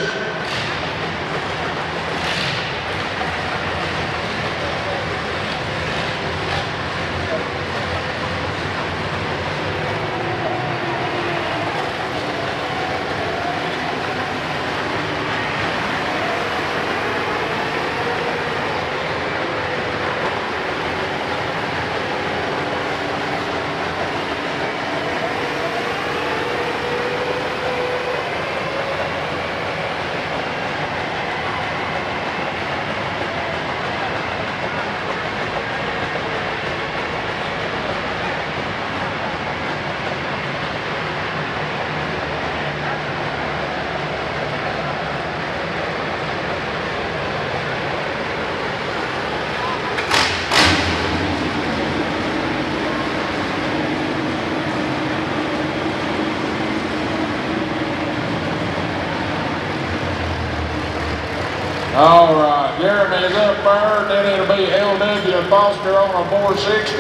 All right, Jeremy's up there, then it'll be L.W. Foster on a 460.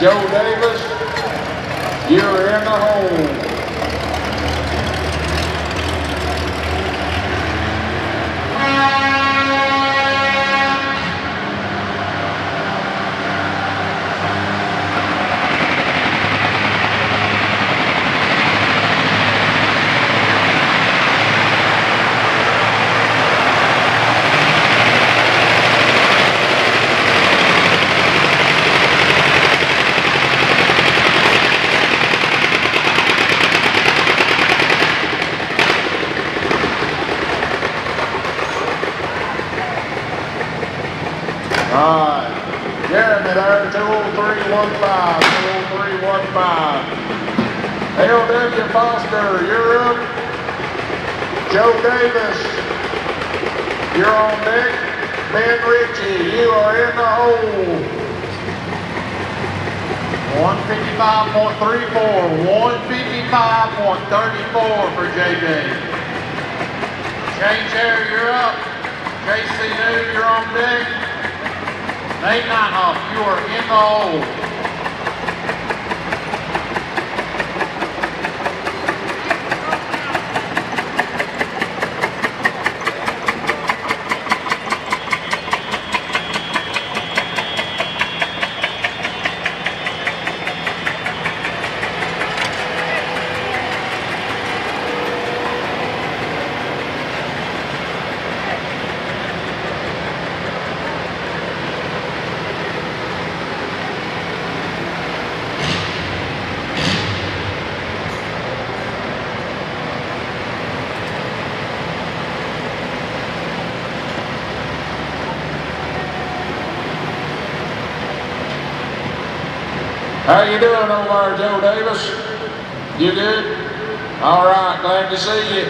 Joe Davis, you're in the hole. All right, Jeremy there, 20315, 20315. L.W. Foster, you're up. Joe Davis, you're on deck. Ben Ritchie, you are in the hole. 155.34, 155.34 for JJ. Shane Cherry, you're up. JC New, you're on deck. Nate Nighthawk, you are in the hole. How you doing over there, Joe Davis? You good? All right, glad to see you.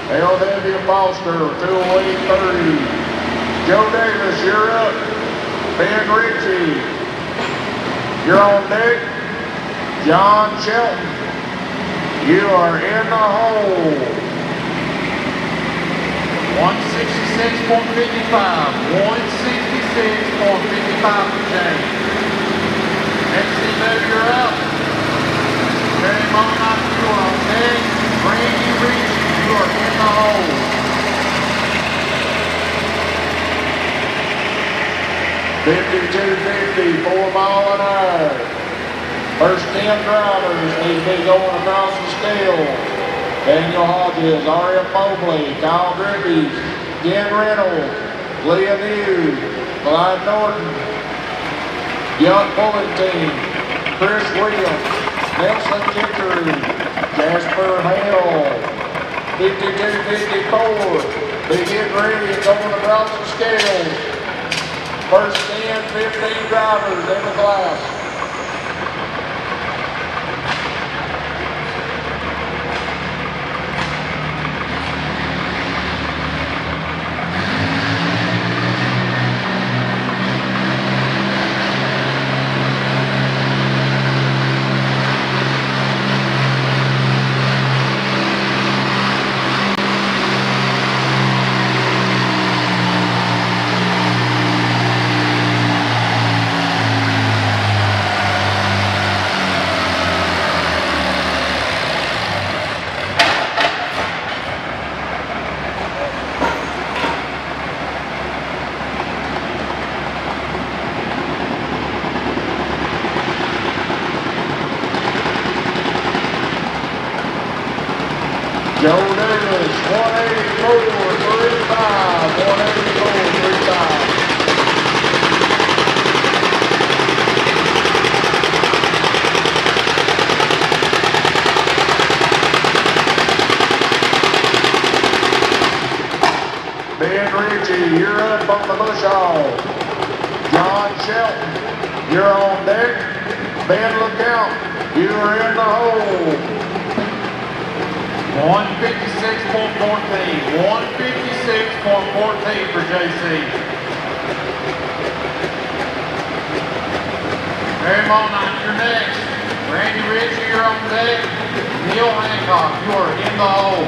L.W. Foster, 20830. Joe Davis, you're up. Ben Ritchie, you're on deck. John Shelton, you are in the hole. 166.55, 166.55 for James. Next thing you're up. Terry Monmouth, you are on deck. Randy Reach, you are in the hole. 5250, 4 mile an hour. First 10 drivers need to be going across the scale. Daniel Hodges, R.M. Mobley, Kyle Gribbies, Ken Reynolds, Leah New, Clyde Norton, Young Bullentine, Chris Williams, Nelson Kickery, Jasper Hale, 5254. Be getting ready and going across the scale. First 10, 15 drivers in the class. Joe Davis, 184.35, 184.35. Ben Ritchie, you're up on the bush hog. John Shelton, you're on deck. Ben, look out, you are in the hole. 156.14. 156.14 for JC. Barry Molnine, you're next. Randy Ritchie, you're on deck. Neil Hancock, you are in the hole.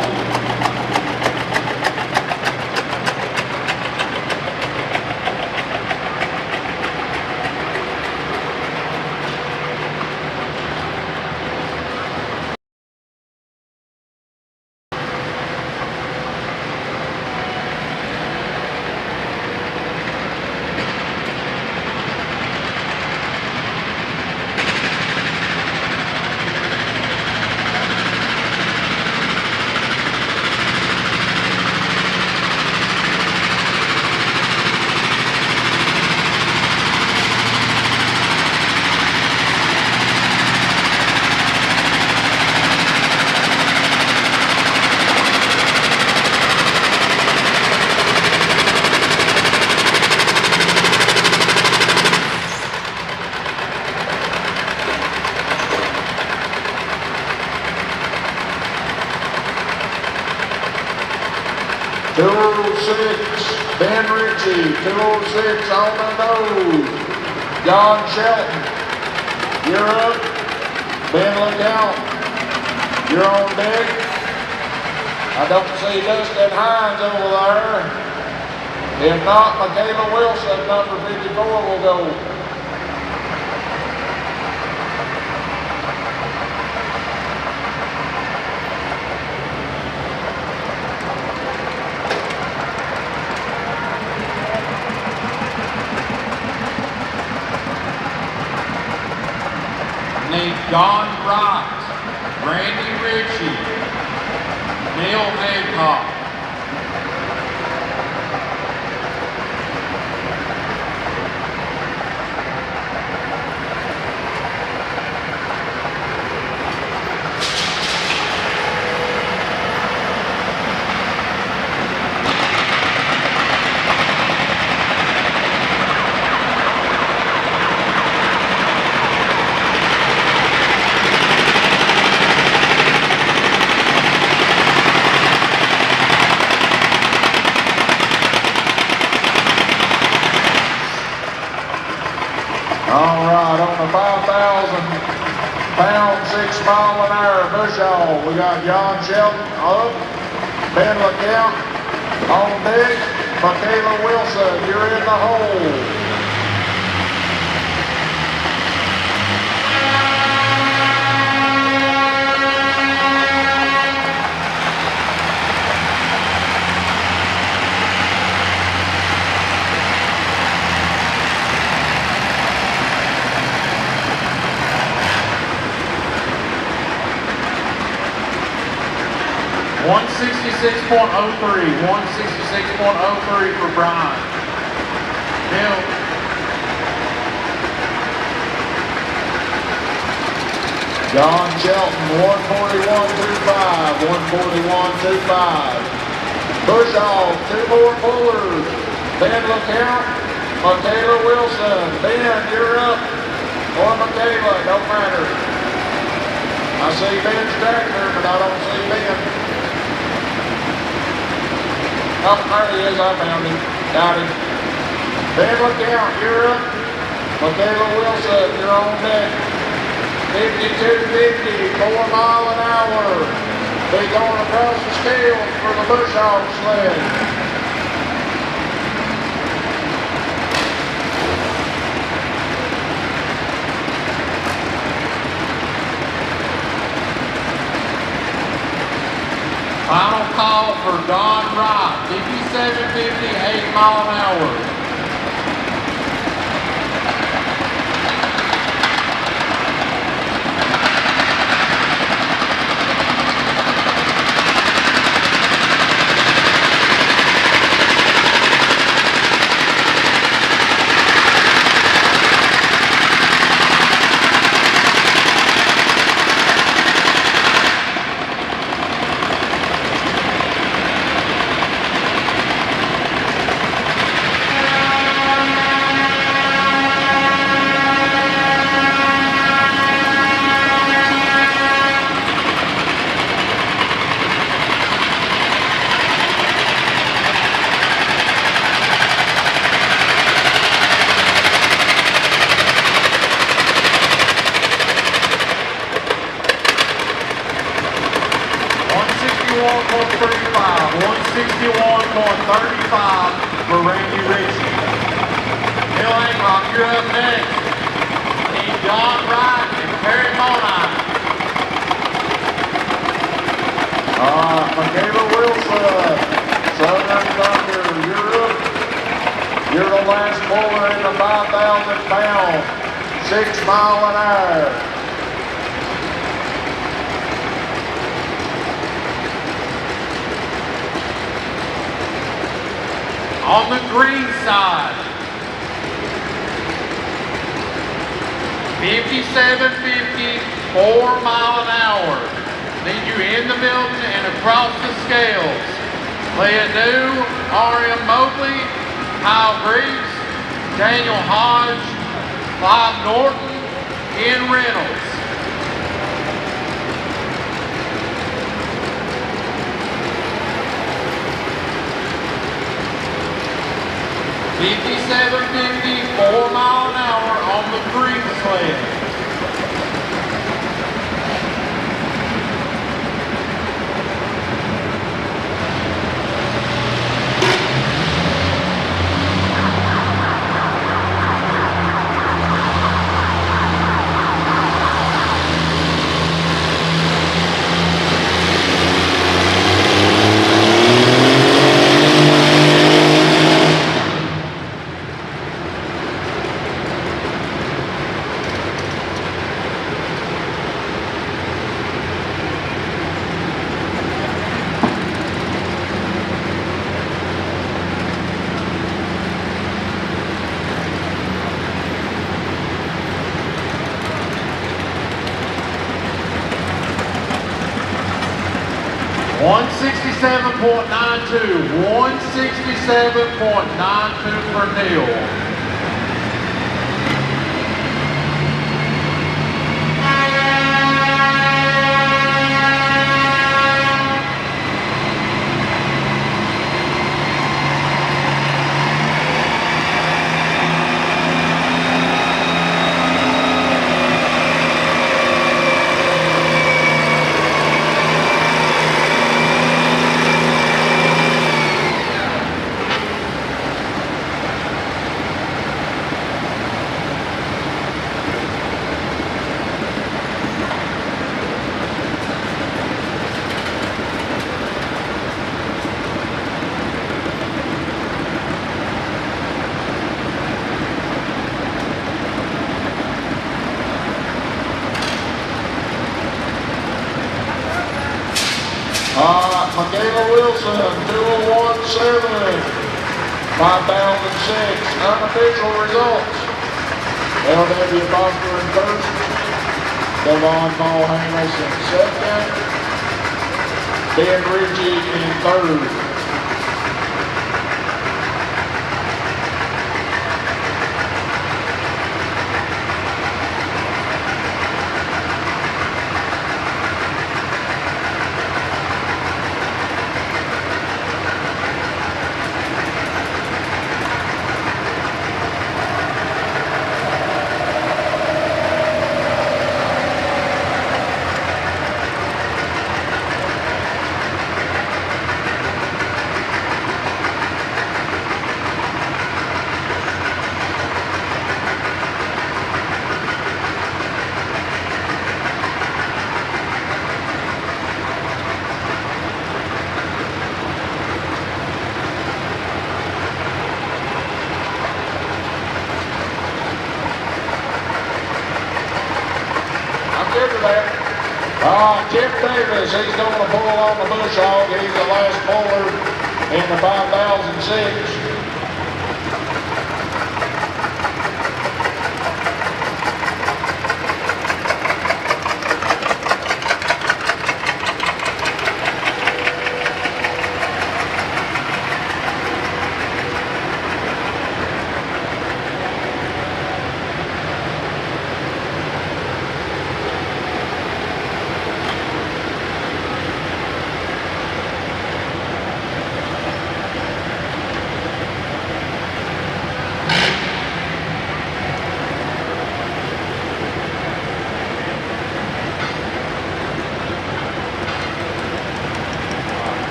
Ben Ritchie, 206 on the nose. John Shelton, you're up. Ben, look out. You're on deck. I don't see Dustin Hines over there. If not, Michaela Wilson, number 54, will go. Don Wright, Randy Ritchie, Neil Hancock. All right, on the 5,000-pound, 6 mile an hour bush hog, we got John Shelton up, Ben LeCount on deck, Michaela Wilson, you're in the hole. 166.03. 166.03 for Brian. Bill. John Shelton, 141.25, 141.25. Push off, 2 more pullers. Ben LeCount, Michaela Wilson. Ben, you're up. Or Michaela, don't matter. I see Ben's tractor, but I don't see Ben. Oh, there he is, I found him. Got him. Ben LeCount, you're up. Michaela Wilson, you're on deck. 52.50, 4 mile an hour. Be going across the scales for the bush hog sled. Final call for Don Wright, 57.50, 8 mile an hour. 161.35 for Randy Ritchie. Bill Hancock, you're up next. Need John Wright and Perry Monine. Michaela Wilson, Southern Thunder, you're up. You're the last puller in the 5,000 pound, 6 mile an hour. On the green side, 57.50, 4 mile an hour. Need you in the building and across the scales. Leah New, R.M. Mobley, Kyle Greaves, Daniel Hodge, Bob Norton, Ian Reynolds. $57.50, 4 mile an hour on the green sled. $167.92, 167.92 for Neil. Wilson, 2:01.7, 5,006. Unofficial results. L.W. Foster in first, Devon Paul Hamus in second, Ben Ritchie in third. Chip Davis, he's going to pull on the bush hog. He's the last puller in the 5,006.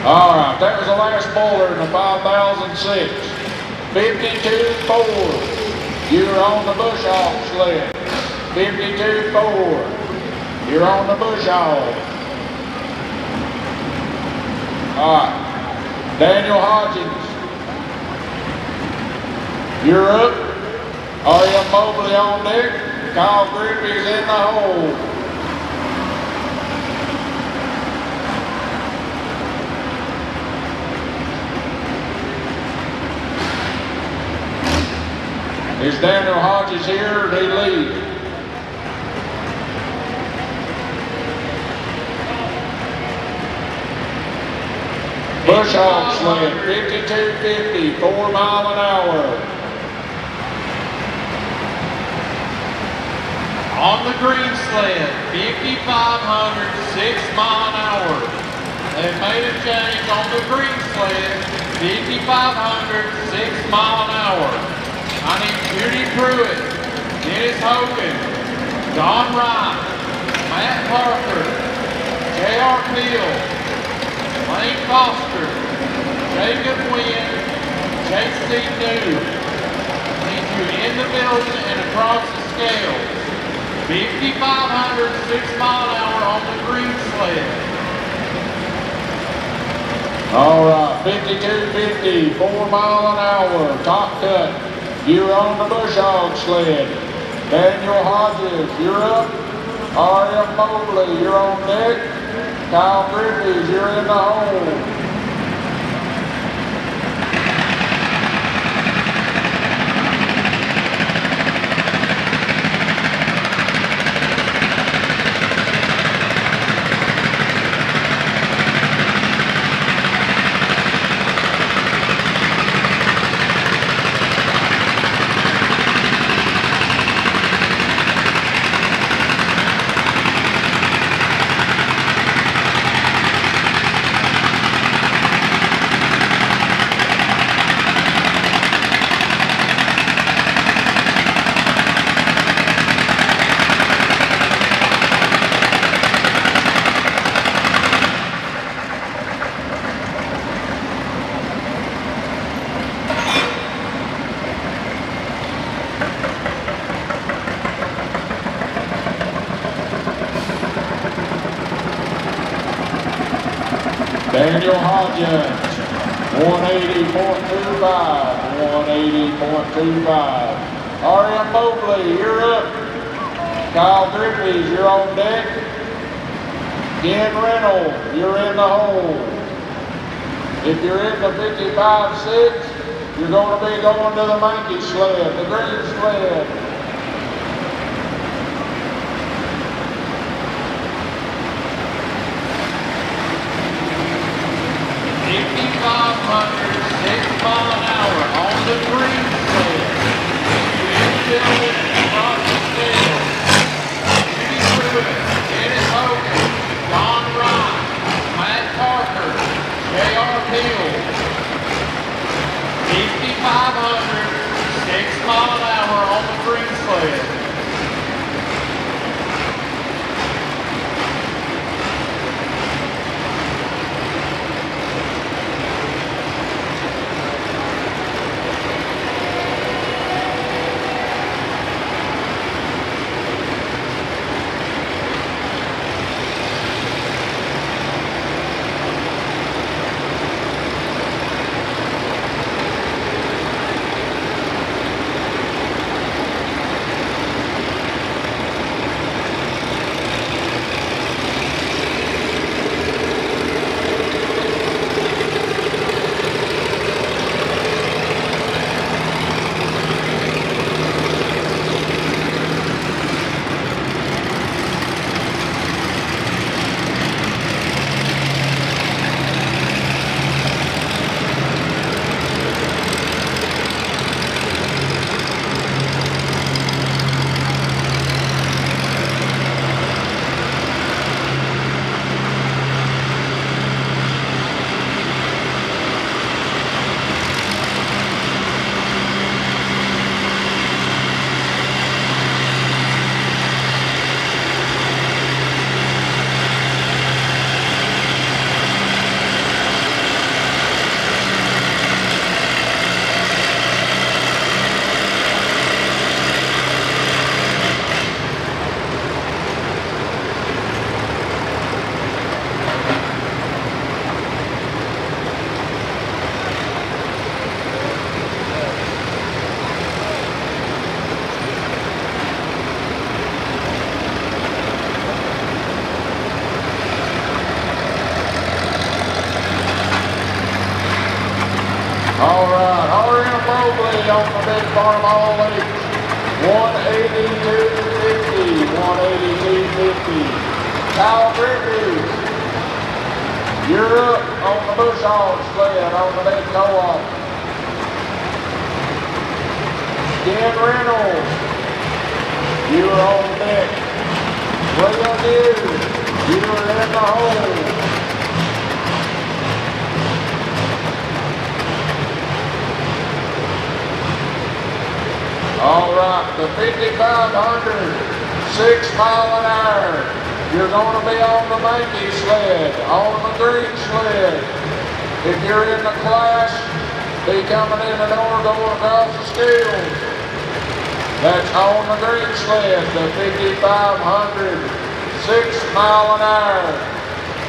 All right, that was the last bowler in the 5,006. 52-4. You're on the bush hog sled. 52-4. You're on the bush hog. All right, Daniel Hodgins. You're up. R.M. Mobley on deck. Kyle Griffey's in the hole. Is Daniel Hodges here? They lead. Bush hog sled, 52-50, 4 mile an hour. On the green sled, 5,500, 6 mile an hour. They've made a change on the green sled, 5,500, 6 mile an hour. I need Judy Pruitt, Dennis Hogan, Don Wright, Matt Parker, J.R. Peel, Lane Foster, Jacob Wynn, J.C. New. Need you in the building and across the scales. 5,500, 6 mile an hour on the green sled. All right, 52-50, 4 mile an hour, top cut. You're on the bush hog sled. Daniel Hodges, you're up. R.M. Mobley, you're on deck. Kyle Griffiths, you're in the hole. Daniel Hodgins, 180.25, 180.25. R.M. Mobley, you're up. Kyle Griffiths, you're on deck. Ken Reynolds, you're in the hole. If you're in the 55-6, you're going to be going to the monkey sled, the green sled. On the green sled. Gentlemen, across the field. Jude Pruitt, Dennis Hogan, Don Wright, Matt Parker, J.R. Hill. 5,500, 6 mile an hour on the green sled. All right, R.M. Mobley on the big farm all eight. 182.50, 182.50. Kyle Griffiths, you're up on the bush hog sled on the big co-op. Ken Reynolds, you're on deck. William Jude, you're in the hole. All right, the 5,500, 6 mile an hour. You're going to be on the monkey sled, on the green sled. If you're in the class, be coming in the door, going across the scales. That's on the green sled, the 5,500, 6 mile an hour.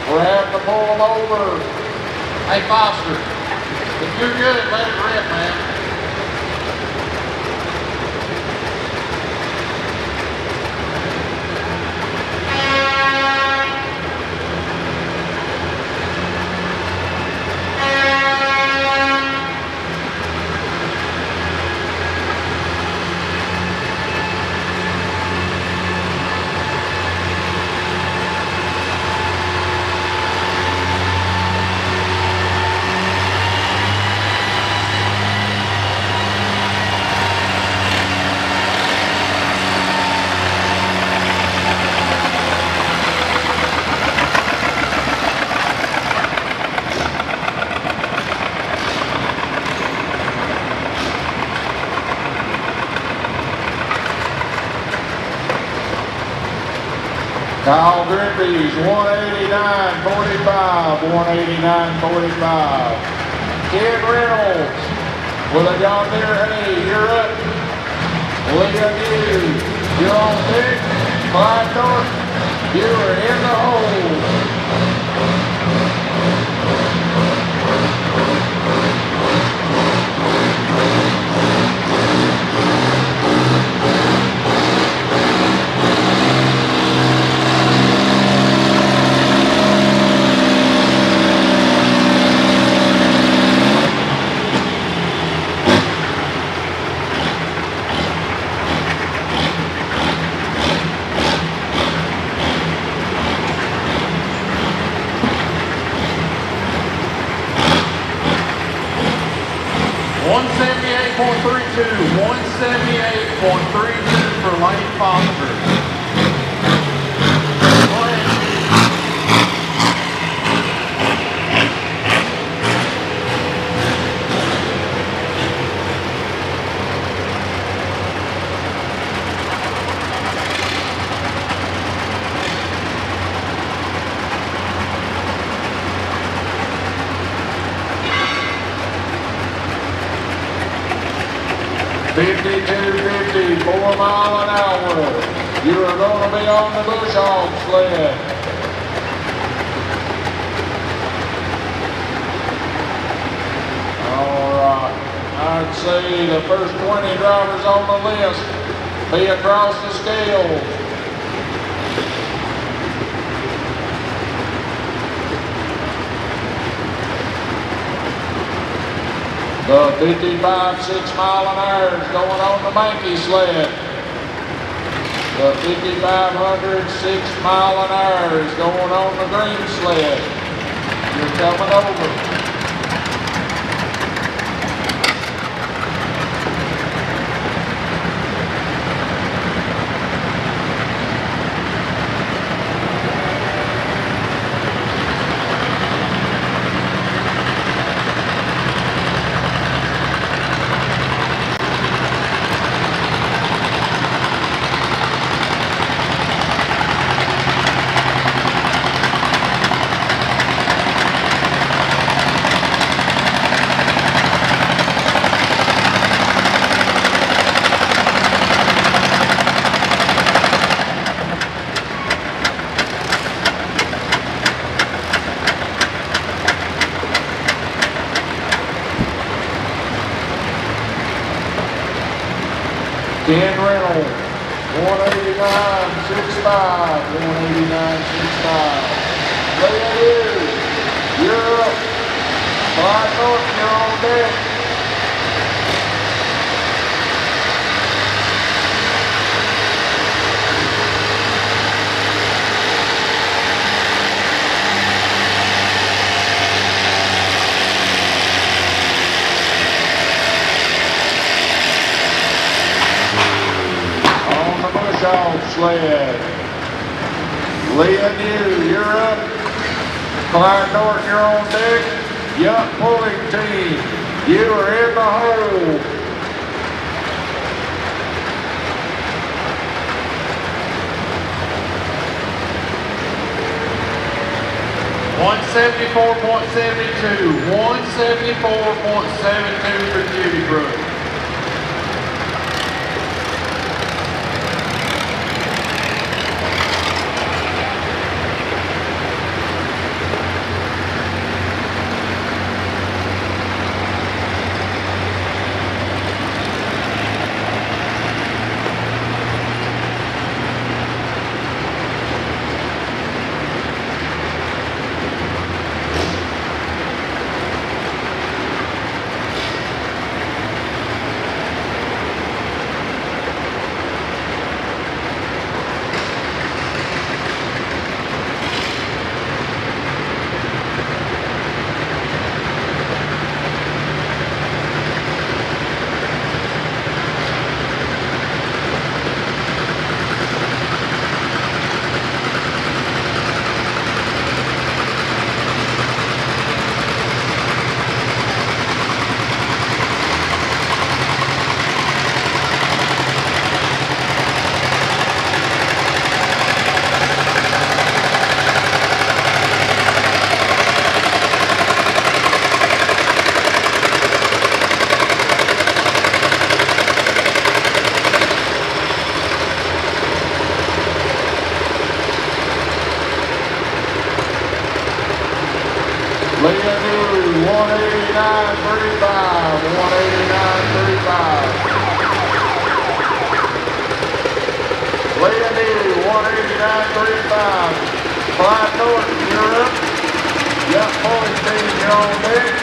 We're having to pull them over. Hey, Foster, if you're good, let it rip, man. Kyle Griffiths, 189.45, 189.45. Ken Reynolds with a John Deere hay, you're up. William Jude, you're on deck. Clyde North, you are in the hole. 178.32 for Lane Foster. $52.50, 4 mile an hour. You are going to be on the bush hog sled. All right, I'd say the first 20 drivers on the list be across the scales. The 55 6 mile an hour is going on the Mankey sled. The 5500 6 mile an hour is going on the green sled. You're coming over. Ken Reynolds, 189.65, 189.65. Leah Hughes, you're up. Clyde Norton, you're on deck. Dog sled. Leah New, you're up. Clyde Norton, you're on deck. Young pulling team, you are in the hole. $174.72, 174.72 for Judy Brooks. Leah New, 189.35, 189.35. Leah New, 189.35. Clyde Norton, you're up. Young pulling team, you're on deck.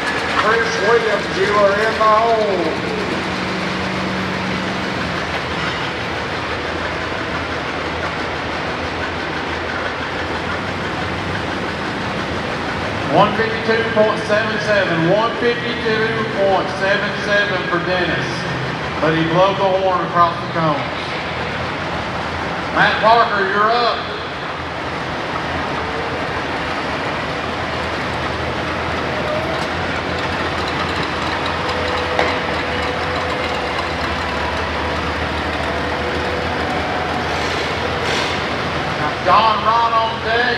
Chris Williams, you are in the hole. $152.77, 152.77 for Dennis. but he blew the horn across the cones. Matt Parker, you're up. Don Rod on deck.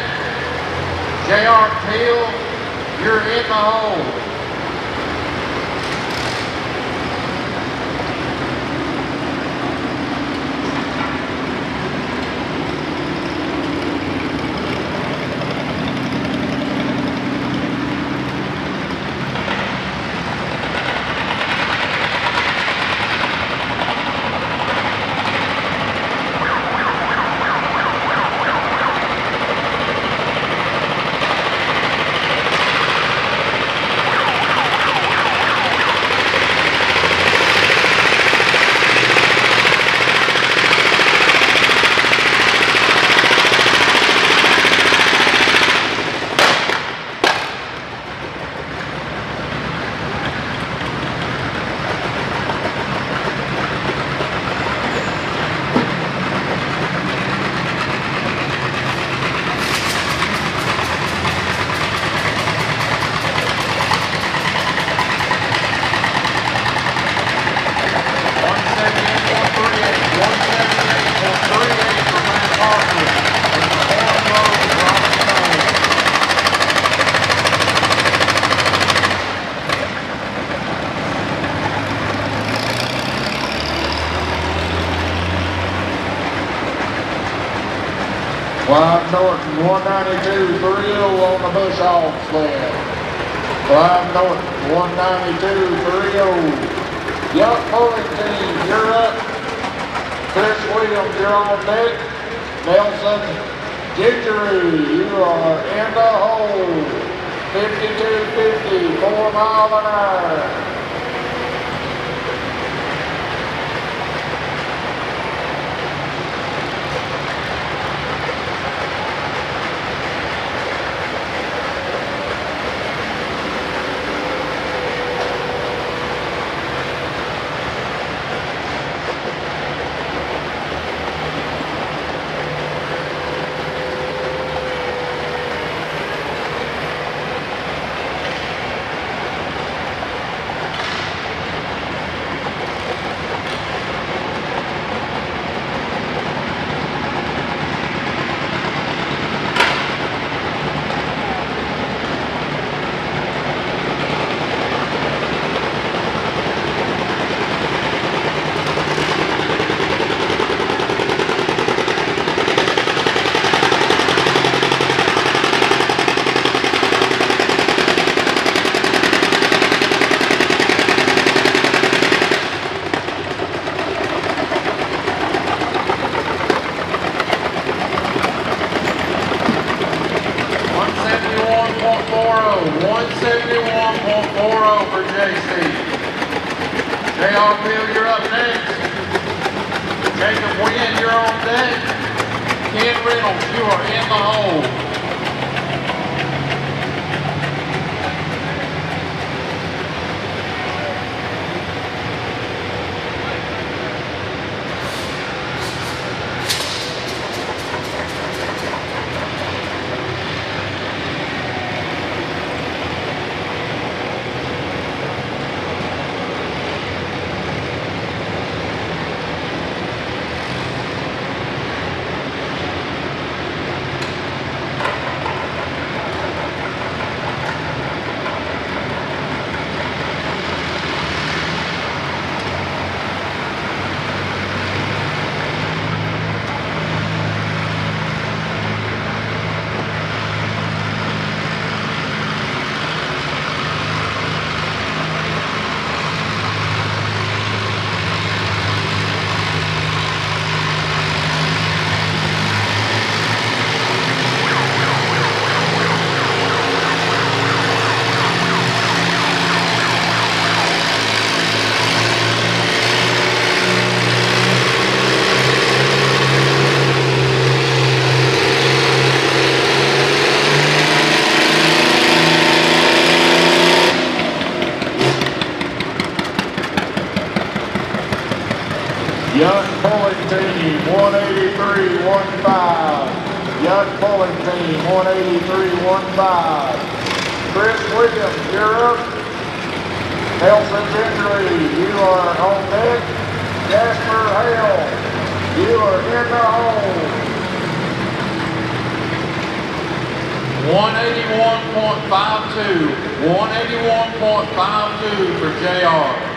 J.R. Peel, you're in the hole. Clive Norton, 192-3-0 on the Bush Hog sled. Clive Norton, 192-3-0. Young Pulling Team, you're up. Chris Williams, you're on deck. Nelson Gingery, you are in the hole. 52-50, 4 mile an hour. J.R. Peel, you're up next. Jacob Wynn, you're on deck. Ken Reynolds, you are in the hole. Young pulling team, 183.15. Young pulling team, 183.15. Chris Williams, you're up. Nelson Gendry, you are on deck. Jasper Hale, you are in the hole. 181.52. 181.52 for JR.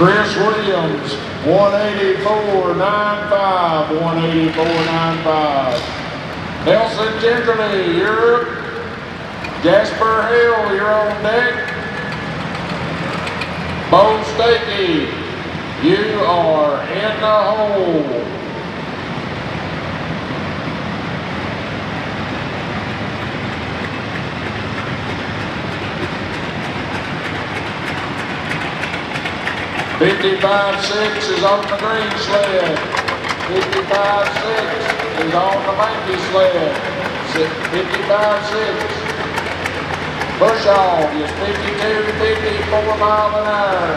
Chris Williams, 184.95, 184.95. Nelson Gendry, you're up. Jasper Hale, you're on deck. Bo Stakey, you are in the hole. $55.6 is on the green sled. $55.6 is on the Mankey sled. $55.6. Push off is 52.50, 4 miles an hour.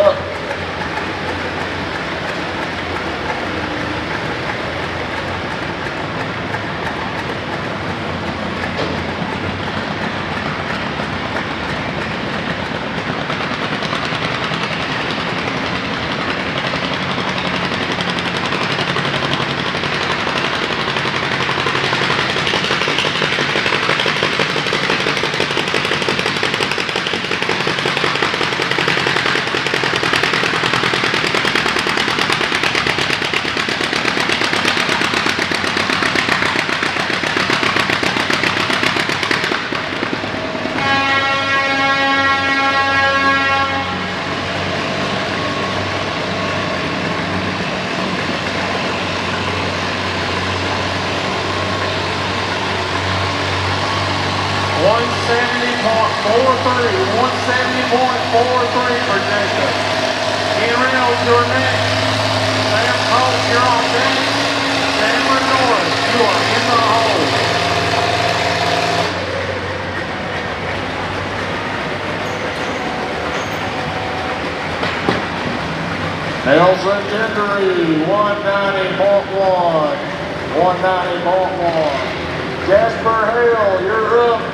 Up. for Jacob. Ian Reynolds, you're next. Sam Holt, you're on deck. Cameron Norris, you are in the hole. Nelson Gendry, 190.1. 190.1. Jasper Hale, you're up.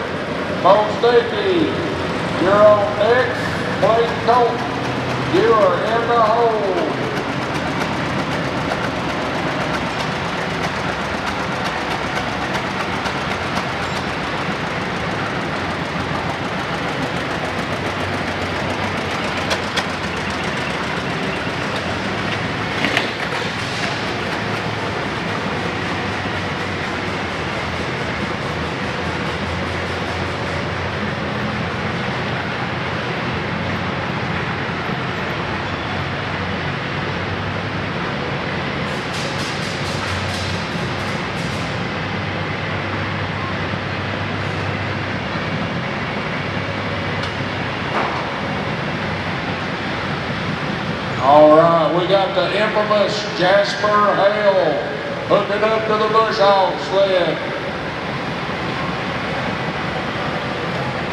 Bo Stakey, you're on deck. Blake Colt, you are in the hole. we got the infamous Jasper Hale hooking up to the bush hog sled.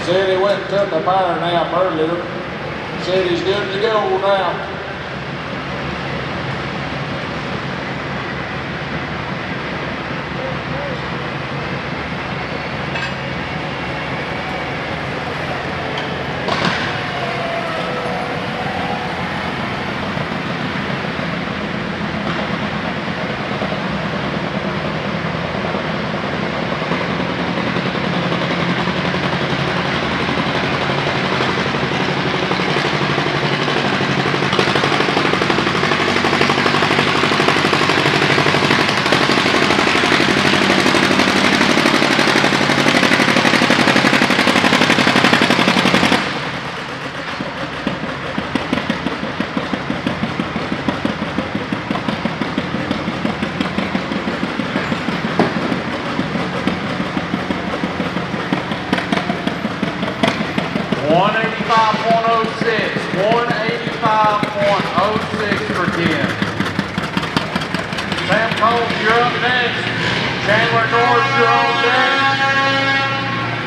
Said he went and took a power nap earlier. Said he's good to go now.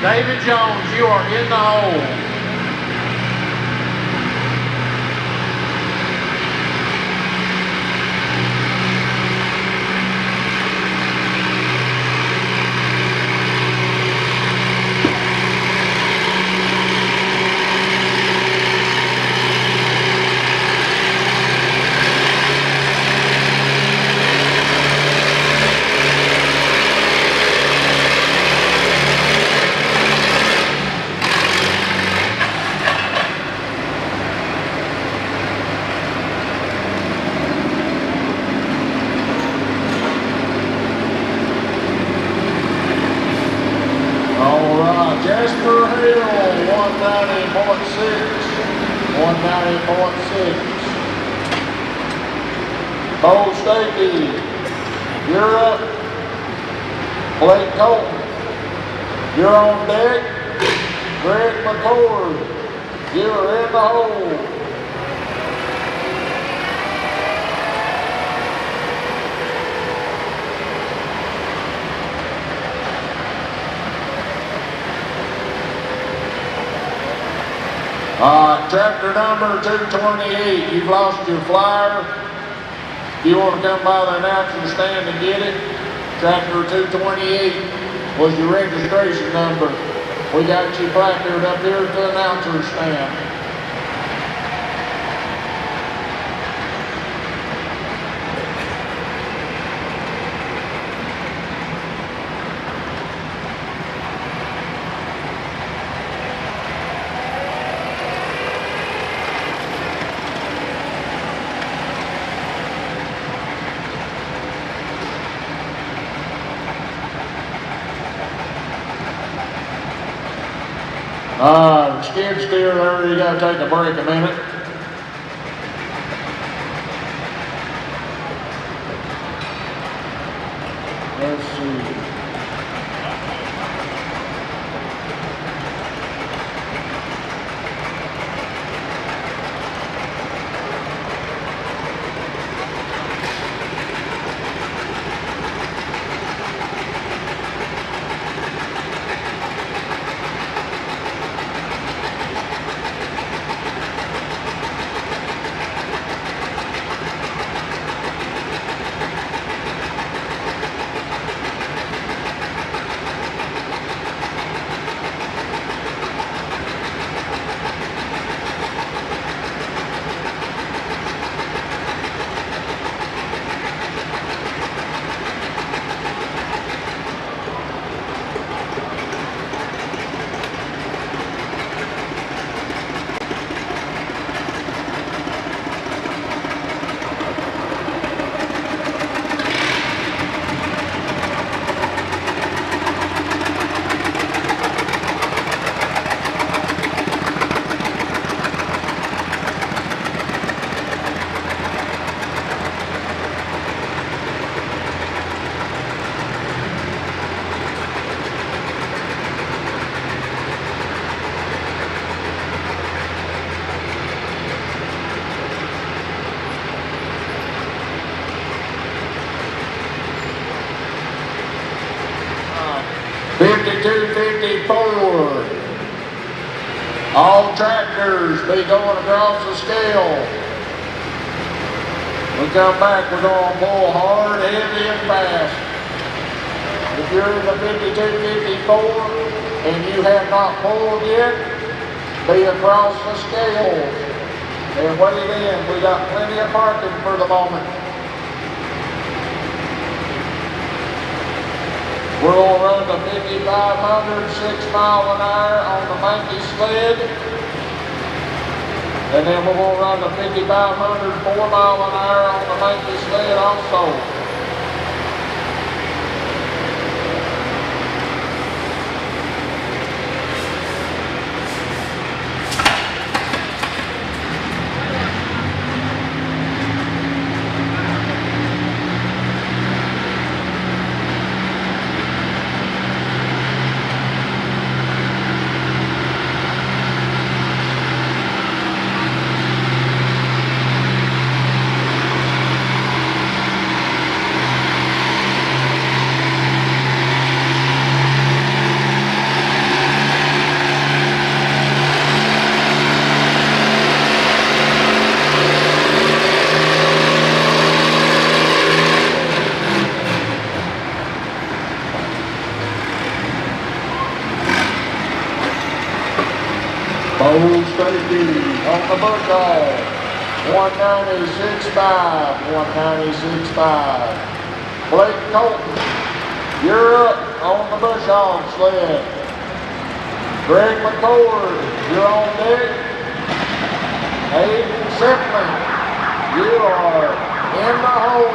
David Jones, you are in the hole. Jasper Hill, 190.6. 190.6. Bo Stakey, you're up. Blake Colton, you're on deck. Greg McCord, you're in the hole. Tractor number 228, you've lost your flyer. If you want to come by the announcer stand and get it, tractor 228 was your registration number. We got you placard up here at the announcer stand. Skid steer there, you gotta take a break a minute. Let's see. 54. All tractors be going across the scale. We come back, we're going to pull hard, heavy, and fast. If you're in the 52-54 and you have not pulled yet, be across the scales and wait in. We got plenty of parking for the moment. We're going to run the 5,500, 6 mile an hour on the monkey sled. And then we're going to run the 5,500, 4 mile an hour on the monkey sled also. Old safety on the bush hog. 196.5, 196.5. Blake Colton, you're up on the bush hog sled. Greg McCord, you're on deck. Hayden Simpson, you are in the hole.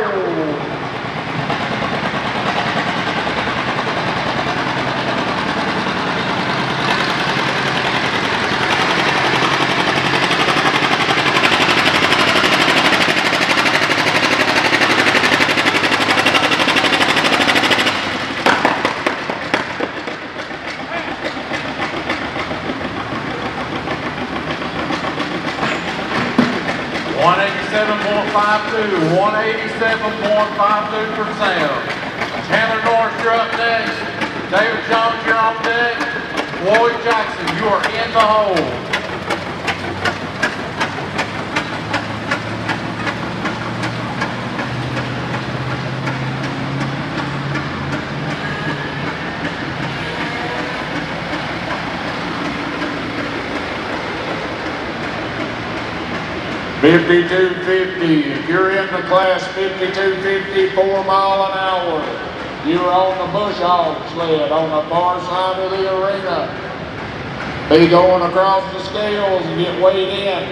.52, 187.52%. Chandler Norris, you're up next. David Jones, you're on deck. Floyd Jackson, you are in the hole. .52.50, if you're in the class 52.50, 4 mile an hour, you're on the bush hog sled on the far side of the arena. Be going across the scales and get weighed in.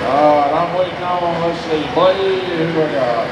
I'm waiting on, let's see, Blade, who we got?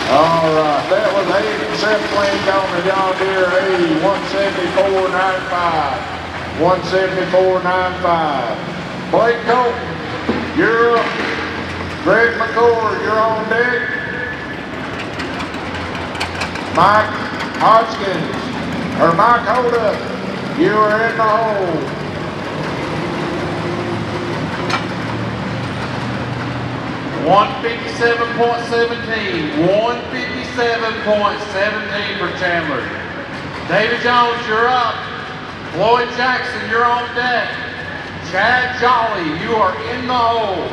All right, that was Hayden Simpson on the John Deere 80, 174.95. 174.95. Blake Colton, you're up. Greg McCord, you're on deck. Mike Hodgkins, or Mike Holdup, you are in the hole. $157.17 for Chandler. David Jones, you're up. Floyd Jackson, you're on deck. Chad Jolly, you are in the hole.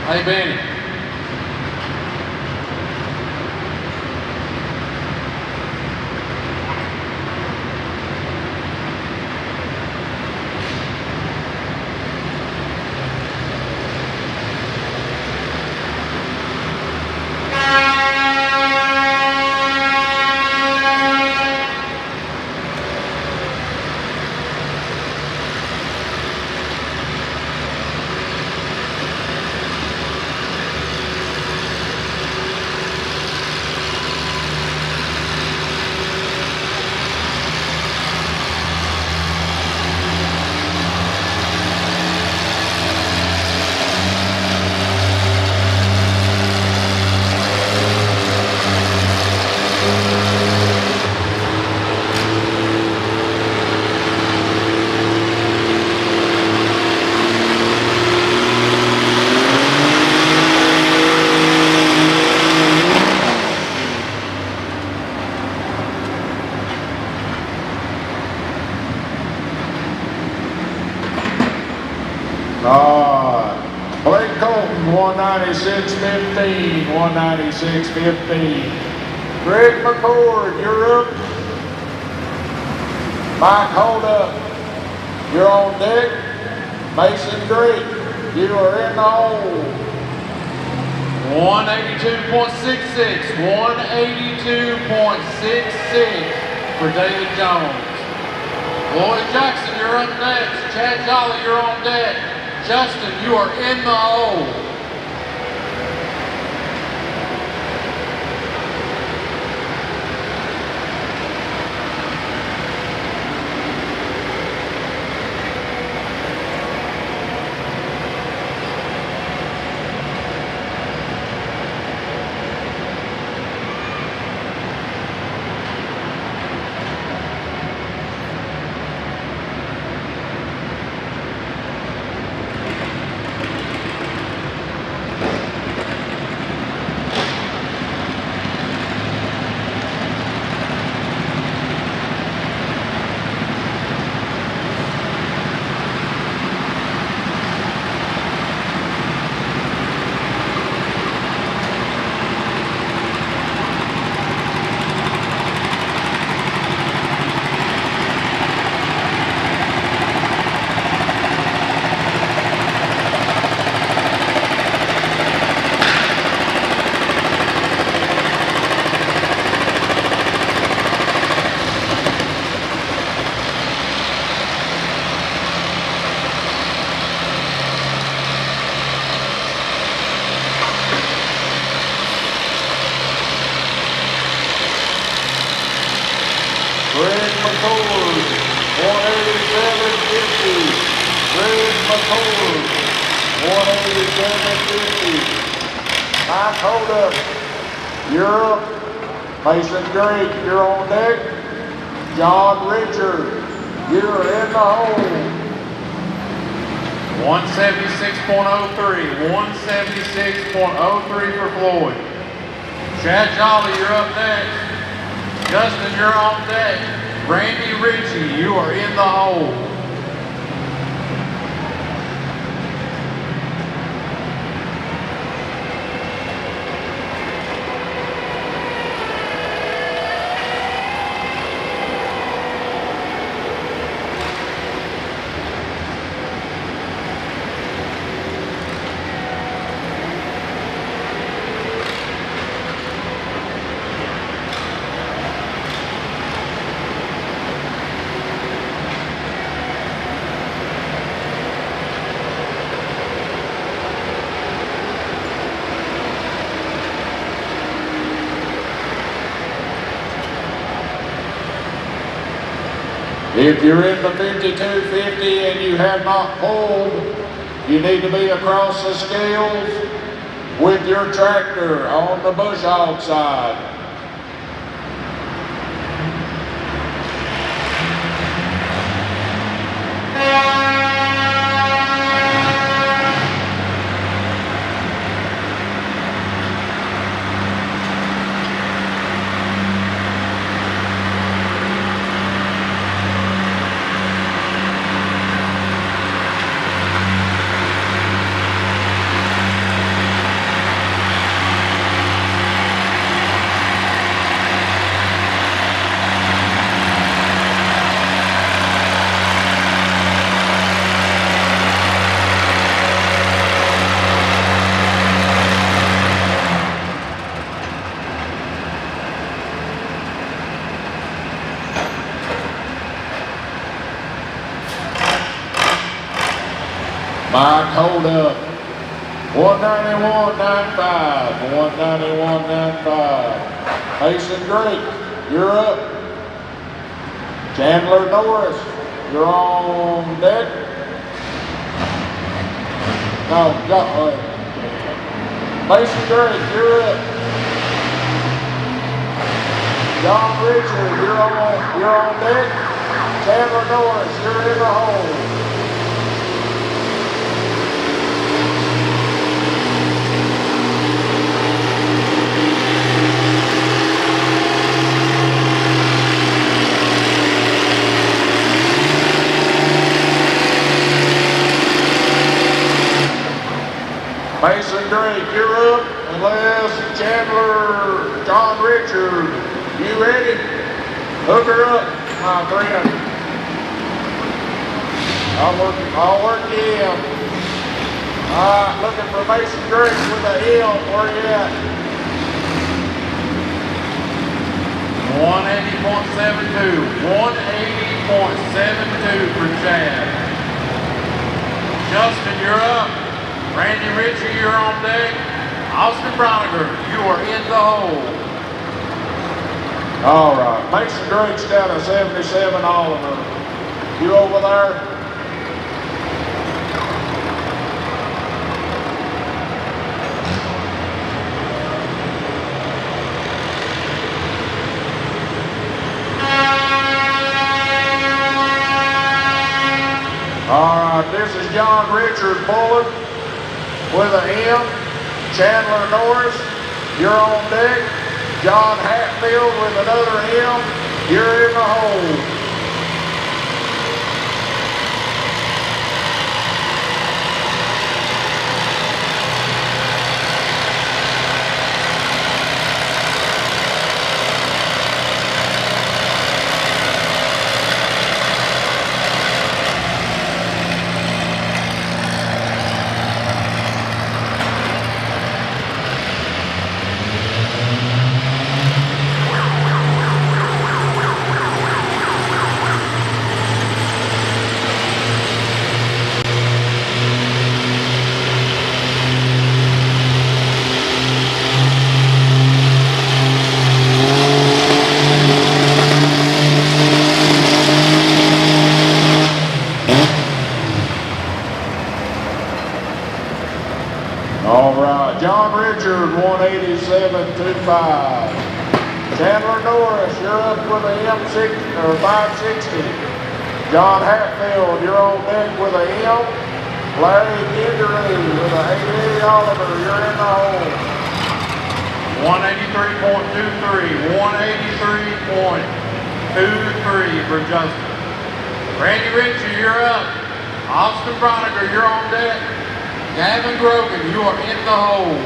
Hey, Benny. Blake Colton, 196.15, 196.15. Greg McCord, you're up. Mike Holdup, you're on deck. Mason Drake, you are in the hole. 182.66, 182.66 for David Jones. Floyd Jackson, you're up next. Chad Jolly, you're on deck. Justin, you are in the hole. Mike, hold up. You're up. Mason Drake, you're on deck. John Richard, you're in the hole. 176.03, 176.03 for Floyd. Chad Jolly, you're up next. Justin, you're on deck. Randy Ritchie, you are in the hole. If you're in the 5250 and you have not pulled, you need to be across the scales with your tractor on the bush hog side. Mike, hold up. 191.95, 191.95. Mason Drake, you're up. Chandler Norris, you're on deck. No, Mason Drake, you're up. John Richard, you're on deck. Chandler Norris, you're in the hole. Mason Drake, you're up, unless Chandler, John Richard, you ready? Hook her up, my friend. I'll work you in. All right, looking for Mason Drake with a hill. Where you at? 180.72, 180.72 for Chad. Justin, you're up. Randy Ritchie, you're on deck. Austin Broniger, you are in the hole. All right, Mason Drake's got a 77 Oliver. You over there? All right, this is John Richard pulling with a M. Chandler Norris, you're on deck. John Hatfield with another M. You're in the hole. Richard, 187.25. Chandler Norris, you're up with a M6 or 560. John Hatfield, you're on deck with a M. Larry Gingerly with a 88 Oliver, you're in the hole. 183.23, 183.23 for Justin. Randy Ritchie, you're up. Austin Broniger, you're on deck. Gavin Grogan, you are in the hole.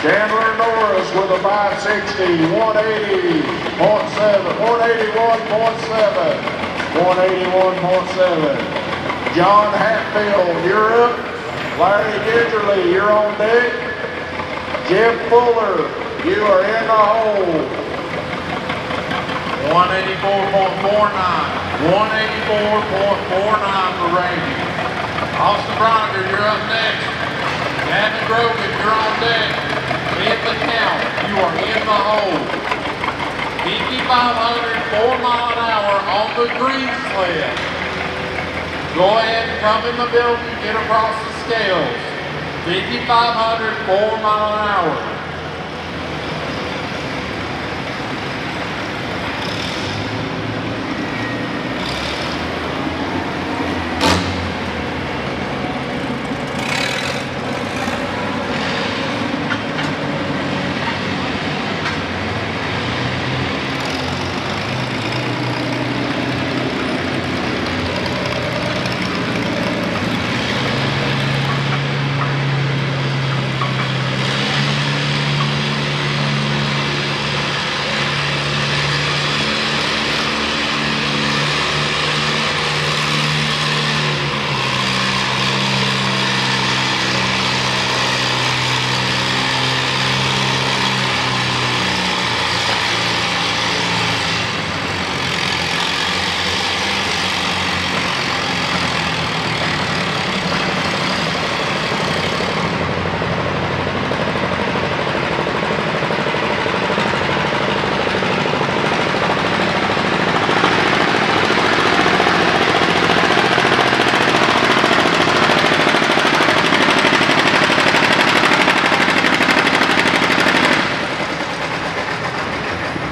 Chandler Norris with a 560, 180.7, 181.7, 181.7. John Hatfield, you're up. Larry Gingerly, you're on deck. Jeff Fuller, you are in the hole. 184.49, 184.49 for Randy. Austin Broniger, you're up next. Gavin Grogan, you're on deck. In the count, you are in the hole. 5,500, 4 mile an hour on the green sled. Go ahead and come in the building, get across the scales. 5,500, 4 mile an hour.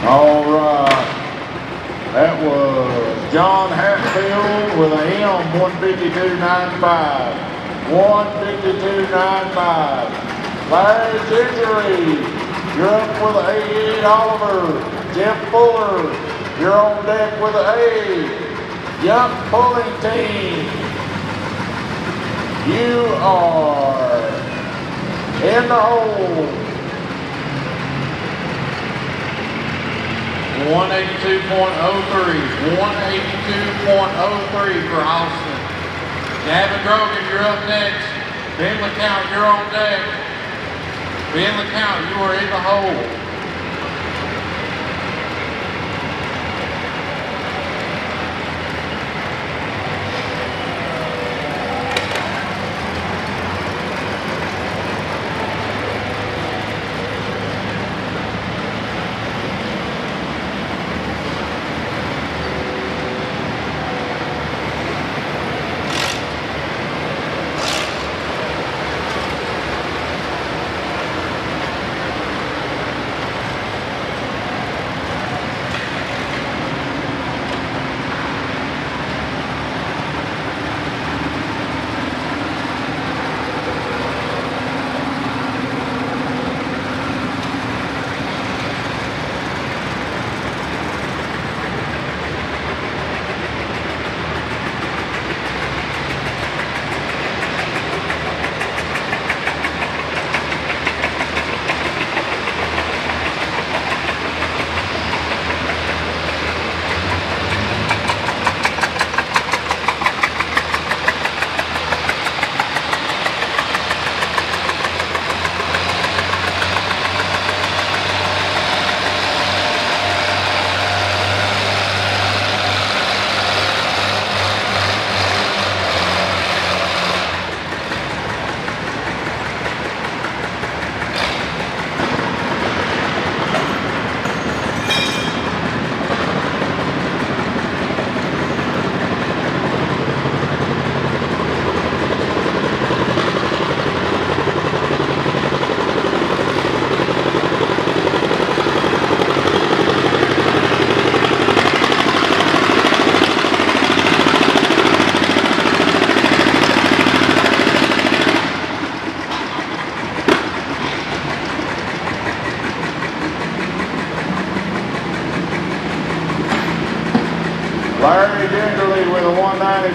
All right. That was John Hatfield with a M 152.95. 152.95. Larry Gingerly, you're up with an 88 Oliver. Jeff Fuller, you're on deck with an A. Young pulling team, you are in the hole. 182.03, 182.03 for Austin. Gavin Grogan, you're up next. Ben LeCount, you're on deck. Ben LeCount, you are in the hole.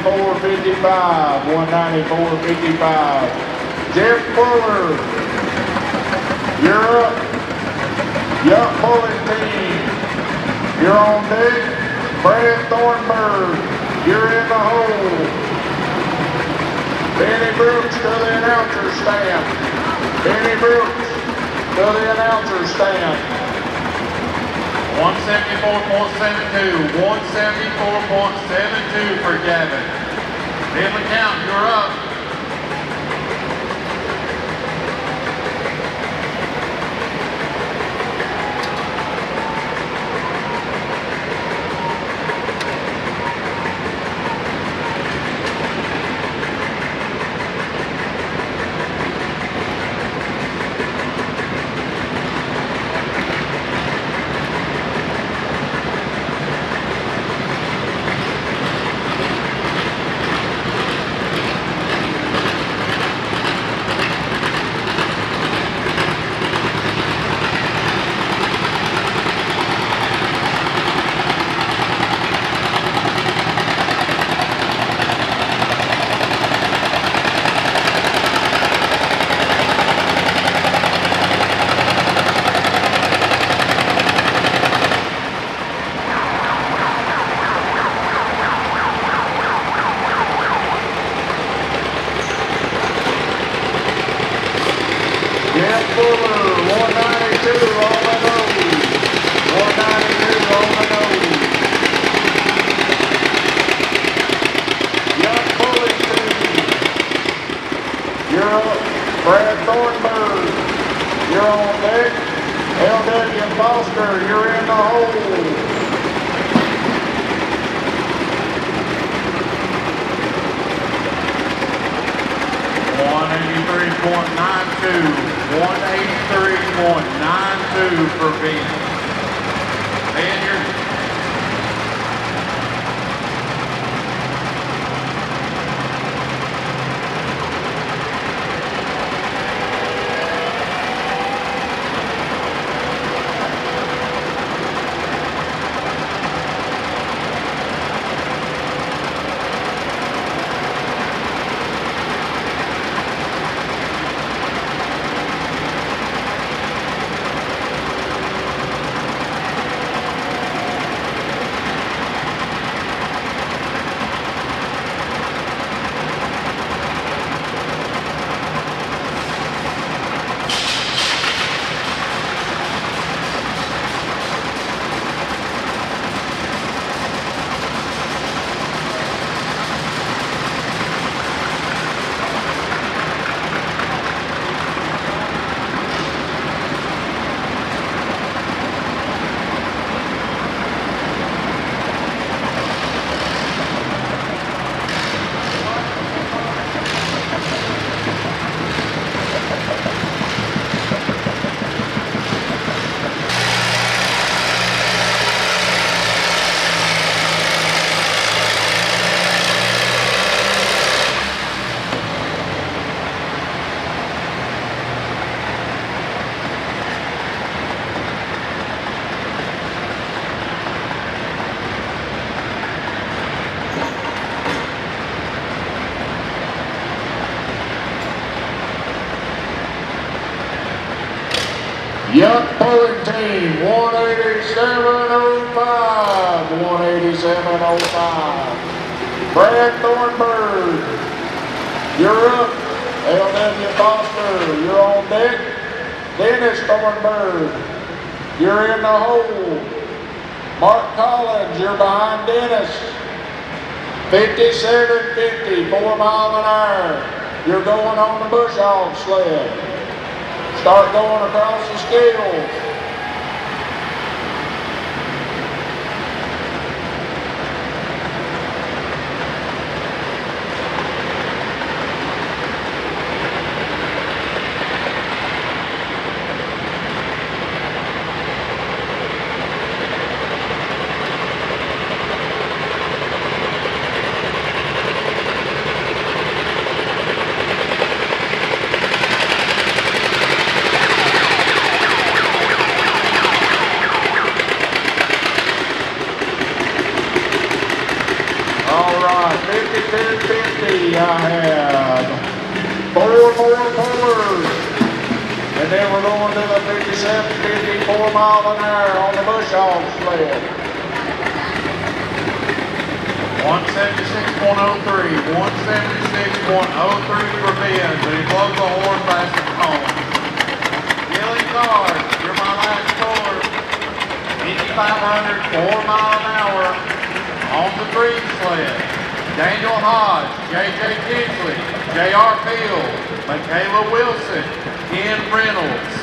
194.55. 194.55. Jeff Fuller, you're up. Yup Pulling Team, you're on deck. Brad Thornburg, you're in the hole. Benny Brooks to the announcer stand. Benny Brooks to the announcer stand. 174.72, 174.72 for Gavin. Finley Count, you're up. Brad Thornburg, you're on deck. L.W. Foster, you're in the hole. 183.92 for Ben. Ben, you're Young Pulling Team, 187.05. 187.05. Brad Thornburg, you're up. L.W. Foster, you're on deck. Dennis Thornburg, you're in the hole. Mark Collins, you're behind Dennis. 57.50, 4 miles an hour. You're going on the bush hog sled. Start going across the scales. going to the 57-50, 4 mile an hour on the bush hog sled. 176.103, 176.103 for Ben, but he blows the horn fast and home. Billy Card, you're my last score. 5,500, 4 mile an hour on the green sled. Daniel Hodge, J.J. Kinsley, J.R. Field, Michaela Wilson, Ken Reynolds.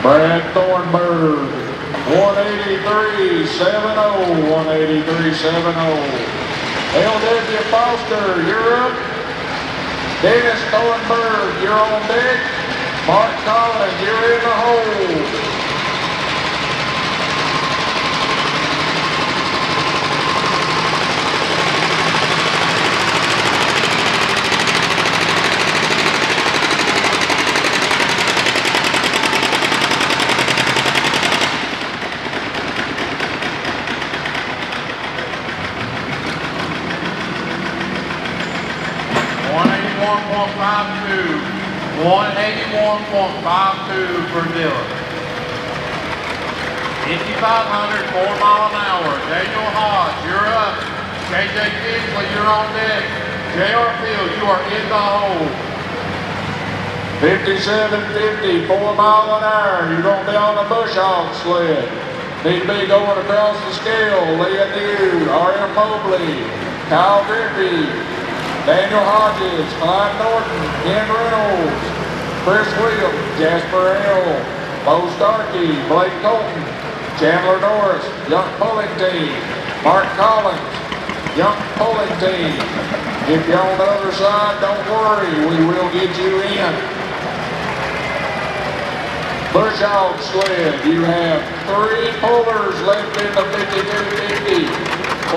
Brad Thornburg, 183.70, 183.70. L.W. Foster, you're up. Dennis Thornburg, you're on deck. Mark Collins, you're in the hole. $181.52 for Dylan. 5,500, 4 mile an hour. Daniel Hodge, you're up. J.J. Kinsley, you're on deck. J.R. Field, you are in the hole. 57.50, 4 mile an hour. You're going to be on the bush hog sled. Need to be going across the scale. Leah Jude, R.M. Mobley, Kyle Griffey, Daniel Hodges, Clyde Norton, Ken Reynolds, Chris Williams, Jasper L., Bo Starkey, Blake Colton, Chandler Norris, Young Pulling Team, Mark Collins, Young Pulling Team. If you're on the other side, don't worry, we will get you in. Bush hog sled, you have 3 pullers left in the 52.50,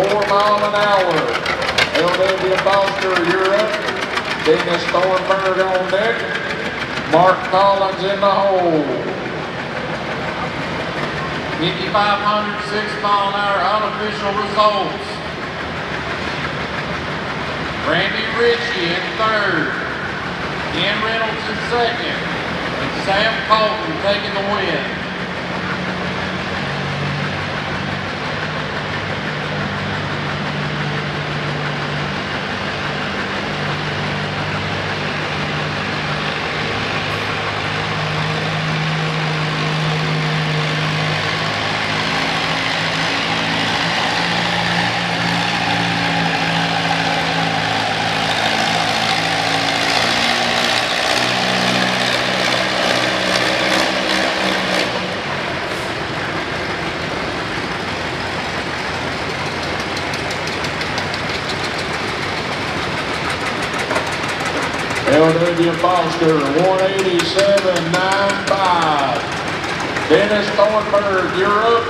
4 mile an hour. L.W. Foster, you're up. Dennis Thornburg on deck. Mark Collins in the hole. 5,500, 6 mile an hour unofficial results. Randy Ritchie in third. Ken Reynolds in second. And Sam Colton taking the win. L.W. Foster, 187.95. Dennis Thornburg, you're up.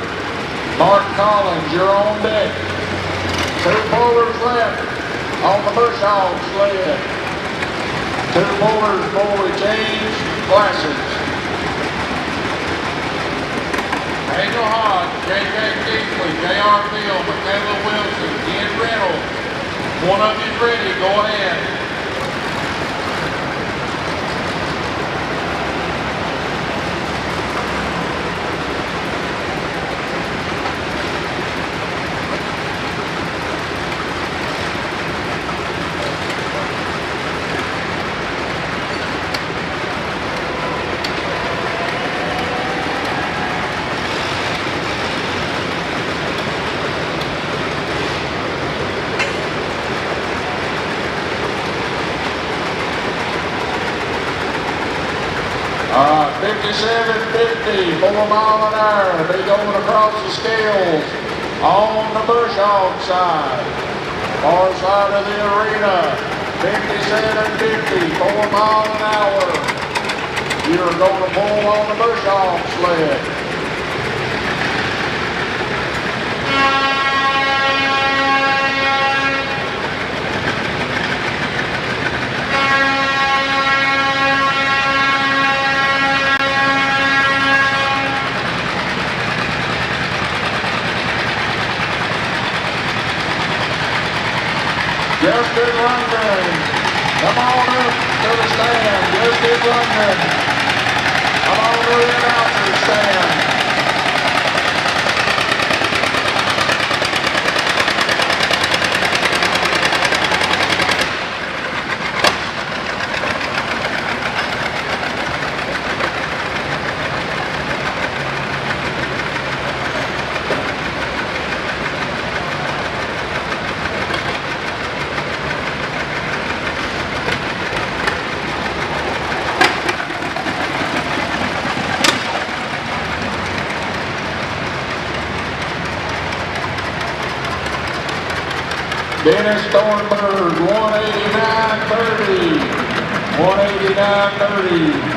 Mark Collins, you're on deck. 2 pullers left on the bush hog sled. 2 pullers before we change classes. Daniel Hodge, J.J. Kinsley, J.R. Field, Michaela Wilson, Ken Reynolds. One of you's ready, go ahead. 57.50, 4 mile an hour. Be going across the scales on the bush hog side. Far side of the arena, 57.50, 4 mile an hour. You're going to pull on the bush hog sled. Justin London, come on up to the stand. Justin London, come on to the announcer's stand. Dennis Thornburg, 189.30. 189.30.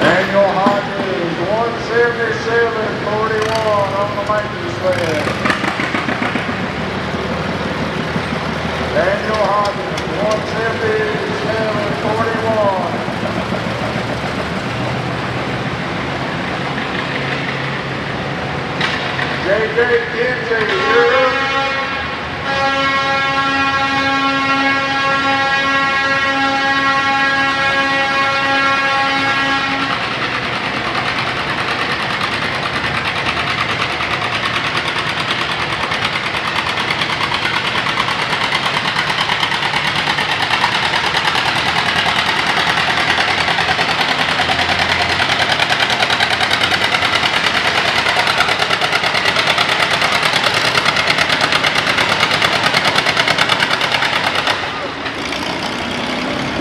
Daniel Hodges, 177.41 on the main sled. Daniel Hodges, 177.41. J.J. Kinsey, you're up.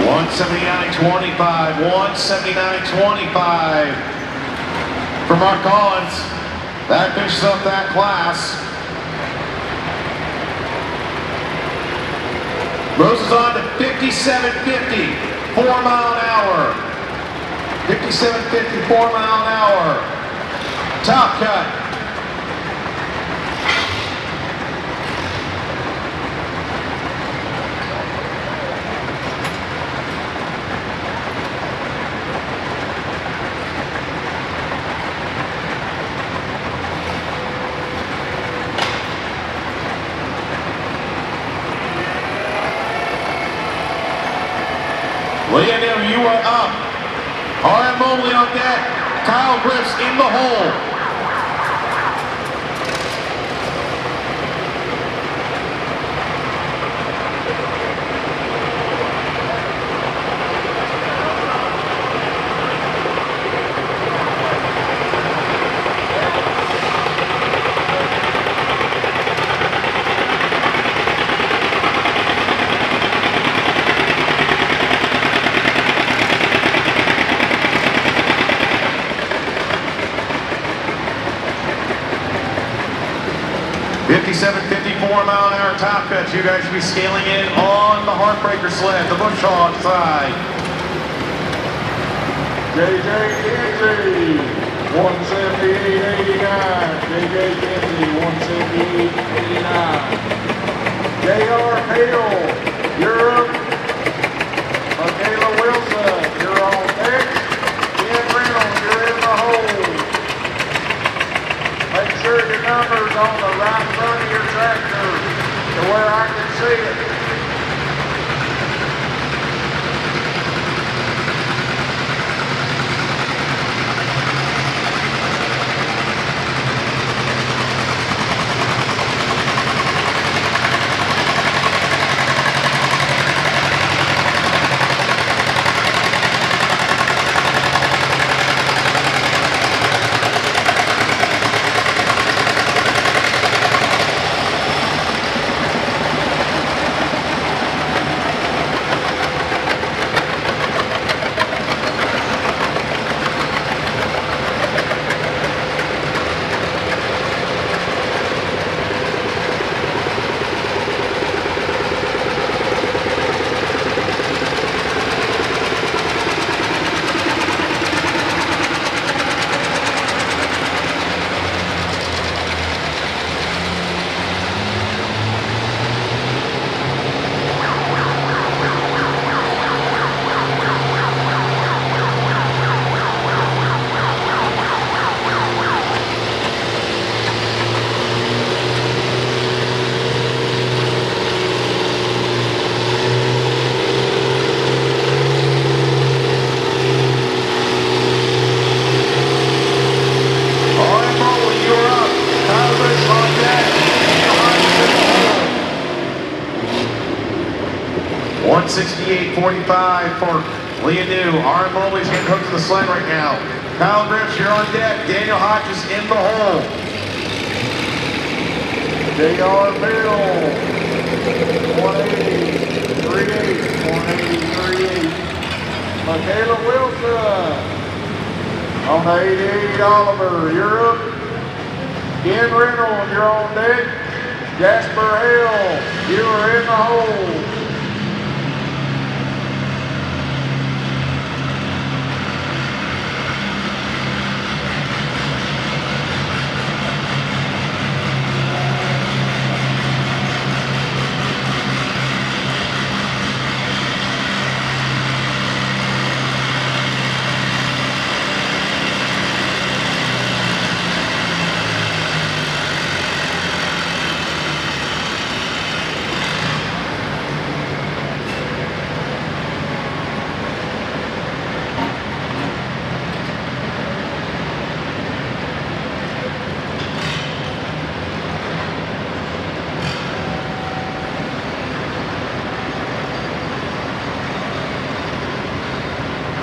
$179.25, $179.25 for Mark Collins. That finishes up that class. Moves us on to 57.50, 4 mile an hour. 57.50, 4 mile an hour. Top cut. Leonel, you are up. RM Mobley on deck. Kyle Griff's in the hole. $57.54 mile an hour top cut. You guys should be scaling in on the Heartbreaker sled, the bush hog side. J.J. Kinsey, 178.89. J.J. Kinsey, 178.89. J.R. Hale, you're up. Michaela Wilson, you're on deck. Ken Reynolds, you're in the hole. numbers on the right front of your tractor to where I can see it. $168.45 for Leonu. Aaron Mobley's getting hooked to the sled right now. Kyle Griffs, you're on deck. Daniel Hodges in the hole. J.R. Bill, 180, 38, 180, 38. Michaela Wilson, on the 88, Oliver, you're up. Ken Reynolds, you're on deck. Jasper Hale, you are in the hole.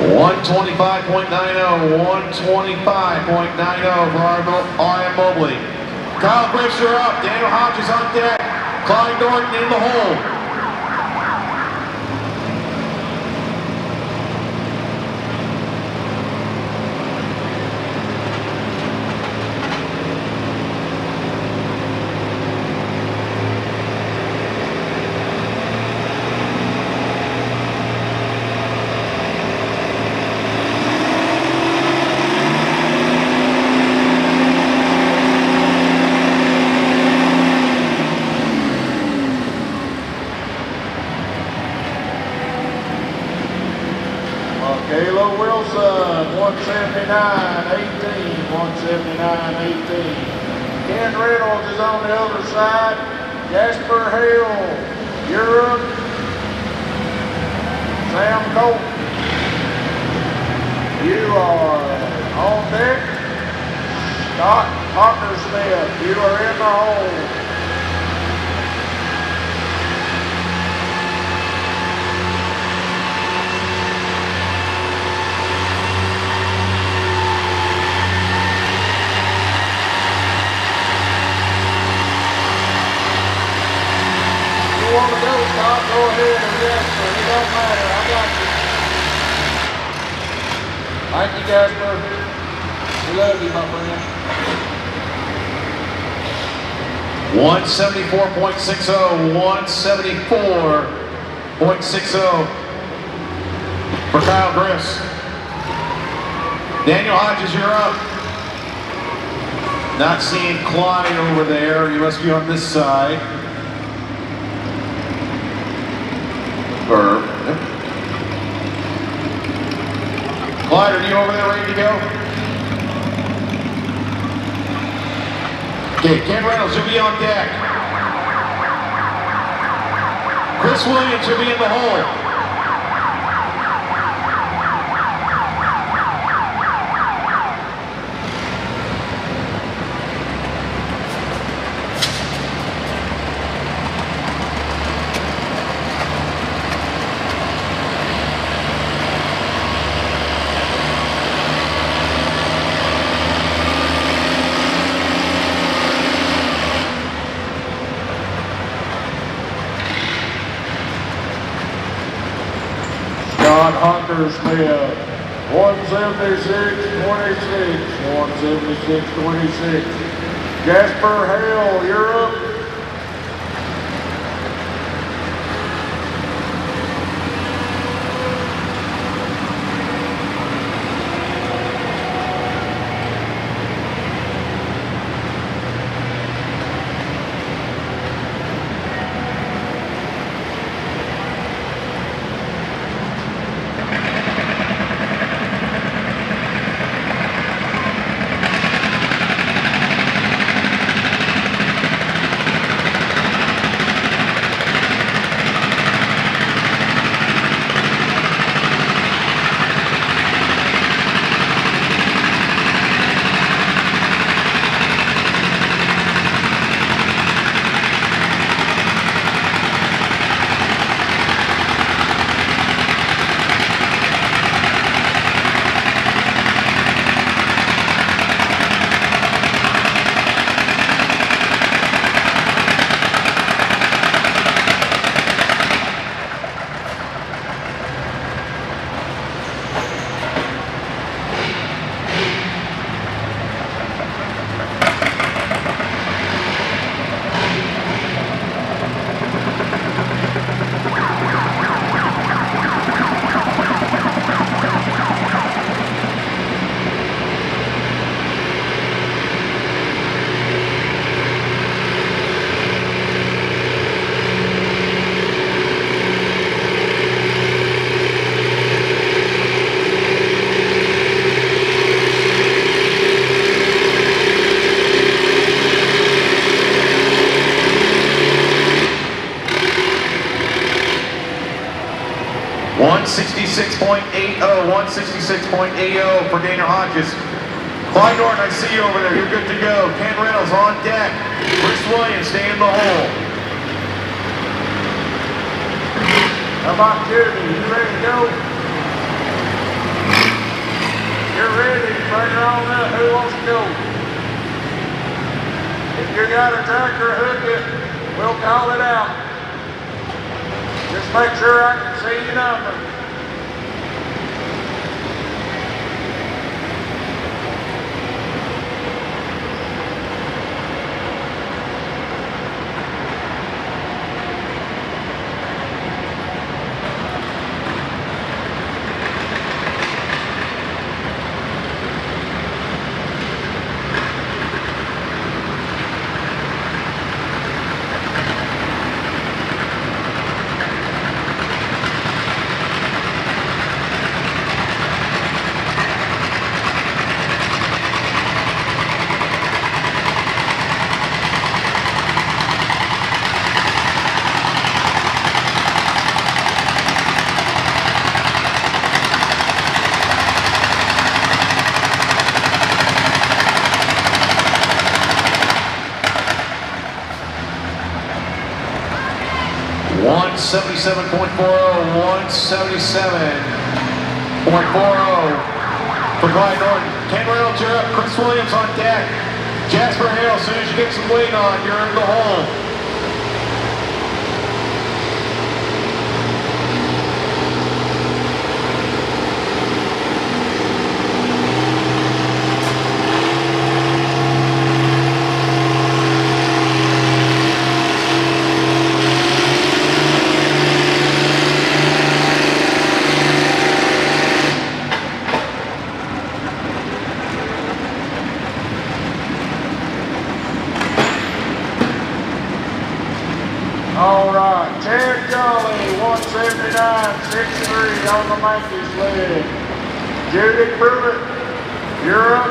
$125.90, $125.90 for RM Mobley. Kyle Griffs, you're up. Daniel Hodges on deck. Clyde Norton in the hole. Kayla Wilson, 179.18, 179.18. Ken Reynolds is on the other side. Jasper Hale, you're up. Sam Colton, you are on deck. Scott Hockersmith, you are in the hole. You want to go, Scott, go ahead and Jasper. It don't matter. I got you. Thank you, Jasper. We love you, my friend. 174.60, 174.60 for Kyle Griffs. Daniel Hodges, you're up. Not seeing Clyde over there. You must be on this side. Clyde, are you over there ready to go? Okay, Ken Reynolds, you'll be on deck. Chris Williams, you'll be in the hole. Scott Hunter-Smith, 176.26, 176.26. Jasper Hale, you're up. .80 for Daniel Hodges. Clyde Norton, I see you over there. You're good to go. Ken Reynolds on deck. Chris Williams, stay in the hole. How about Jude? You ready to go? You're ready. Bring her on up. Who wants to go? If you got a tractor, hook it. We'll call it out. Just make sure I can see your number. For Clyde Norton. Ken Reynolds, you're up. Chris Williams on deck. Jasper Hale, as soon as you get some weight on, you're in the hole. All right, Chad Jolly, 179.63 on the monkey sled. Judy Pruitt, you're up.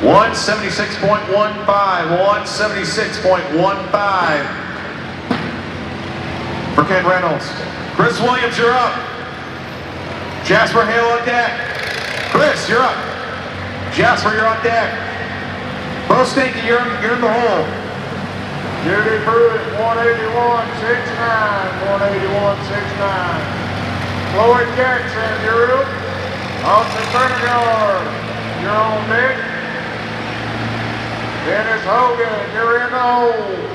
176.15, 176.15 for Ken Reynolds. Chris Williams, you're up. Jasper Hale on deck. Chris, you're up. Jasper, you're on deck. Bo Stinky, you're in the hole. Judy Pruitt, 181.69, 181.69. Floyd Jackson, you're up. Austin Bernard, you're on deck. Dennis Hogan, you're in the hole.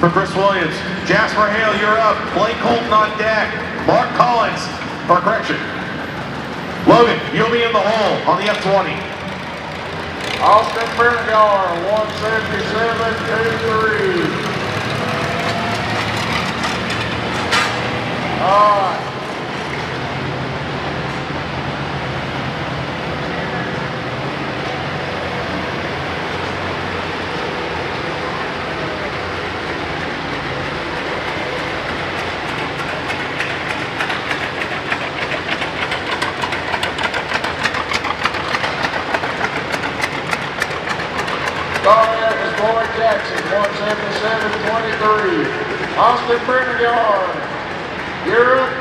For Chris Williams. Jasper Hale, you're up. Blake Colton on deck. Mark Collins, or correction. Logan, you'll be in the hole on the F-20. Austin Bernard, 177.23. All right. Starting up is Floyd Jackson, 177.23. Austin Bernard, you're up.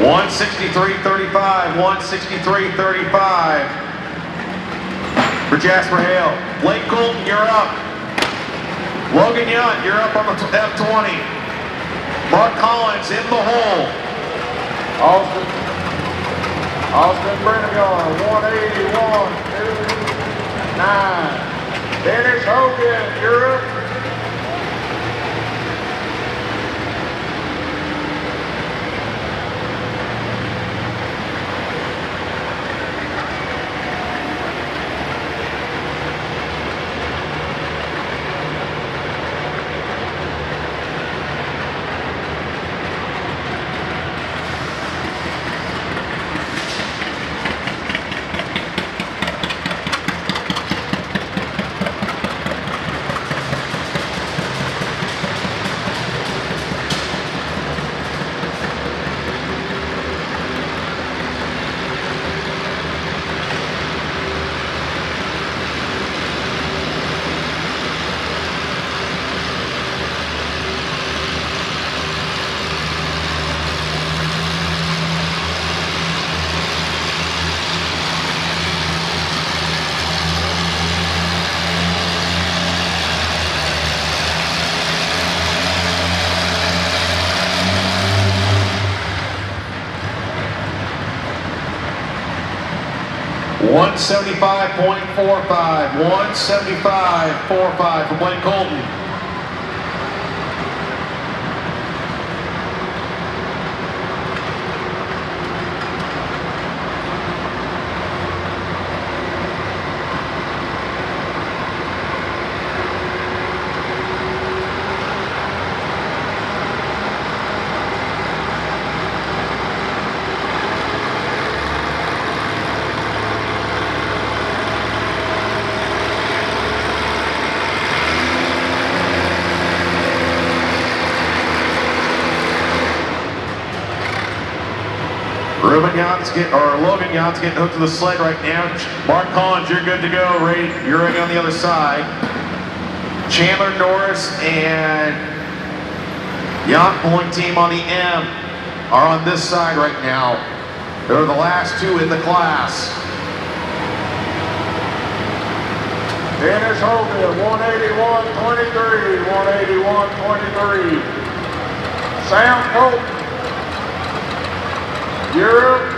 $163.35, $163.35 for Jasper Hale. Blake Colton, you're up. Logan Young, you're up on the F-20. Mark Collins in the hole. Austin Bernard, 181.29. Dennis Hogan, you're up. 175.45, 175.45 from Blake Colton. Logan Yacht's getting hooked to the sled right now. Mark Collins, you're good to go. You're ready on the other side. Chandler Norris and Yacht pulling team on the M are on this side right now. They're the last two in the class. Dennis Hogan, 181.23, 181.23. Sam Colton, Europe.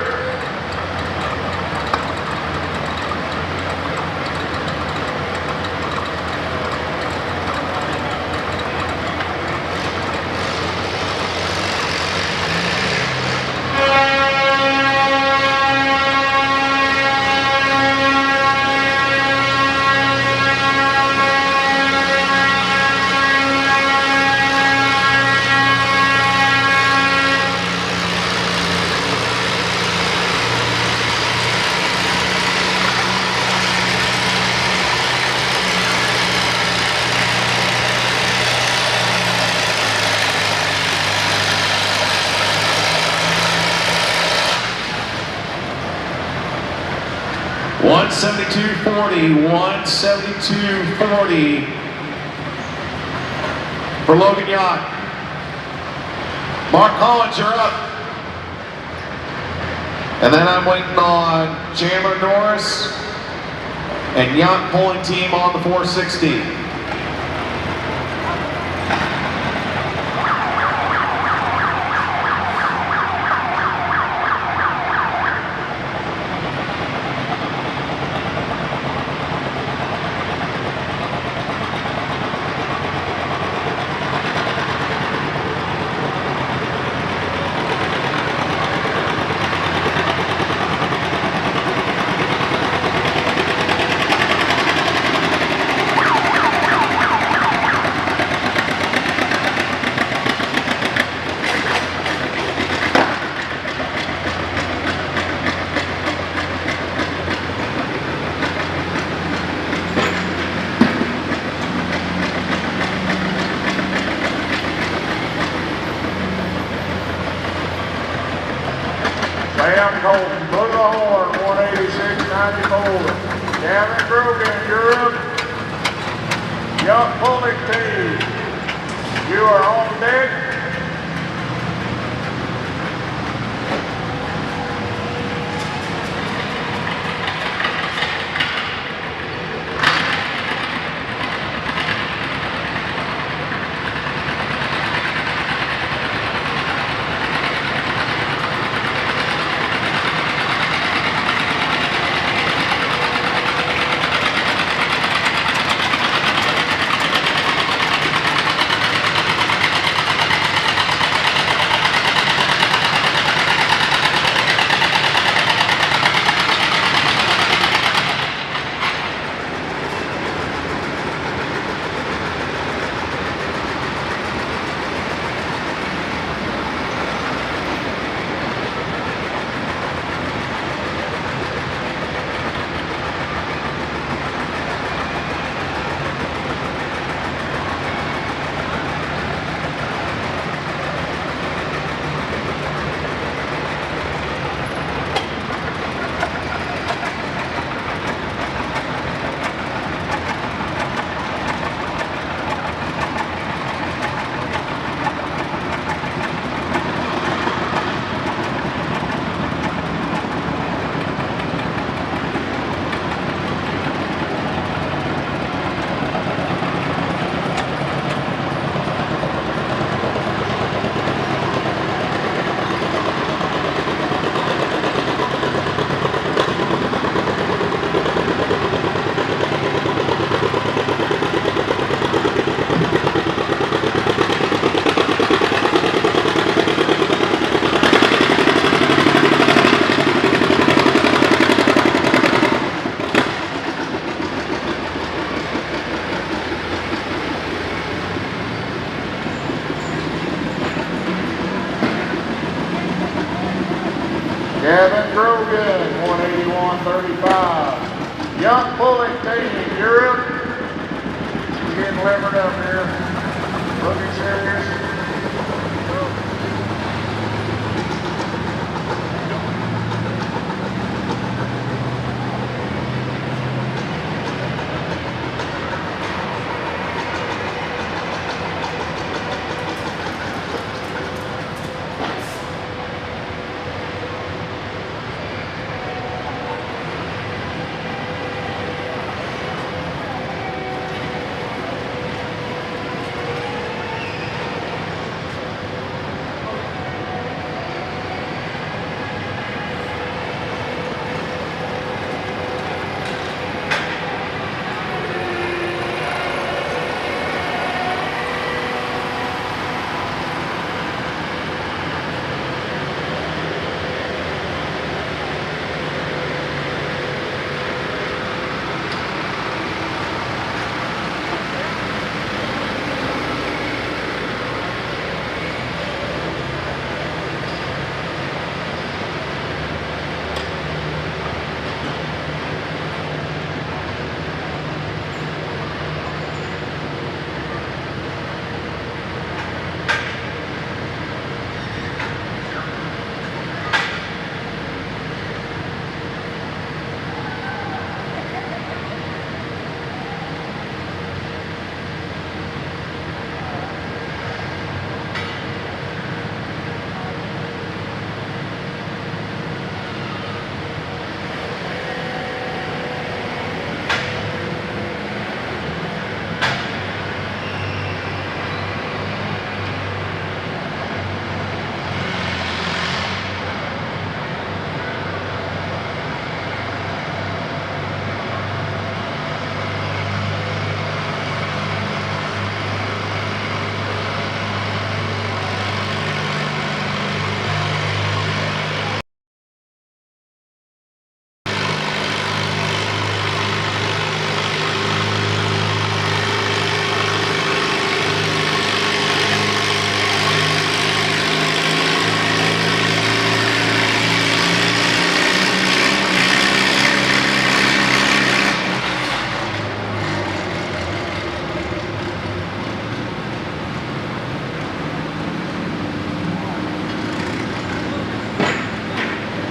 $172.40 for Logan Yacht. Mark Collins, you're up. And then I'm waiting on Chandler Norris and Yacht pulling team on the 460. Sam Colton, Blue Horn, 186.94. Gavin Grogan, Europe. Young pulling team, you are on deck. good, 181.35. Young Bullet team, you're up. We're getting levered up here. Looking serious.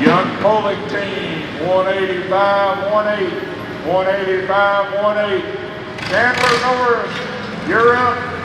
Young Pollock team, 185.18. 185.18. Chandler Norris, you're up.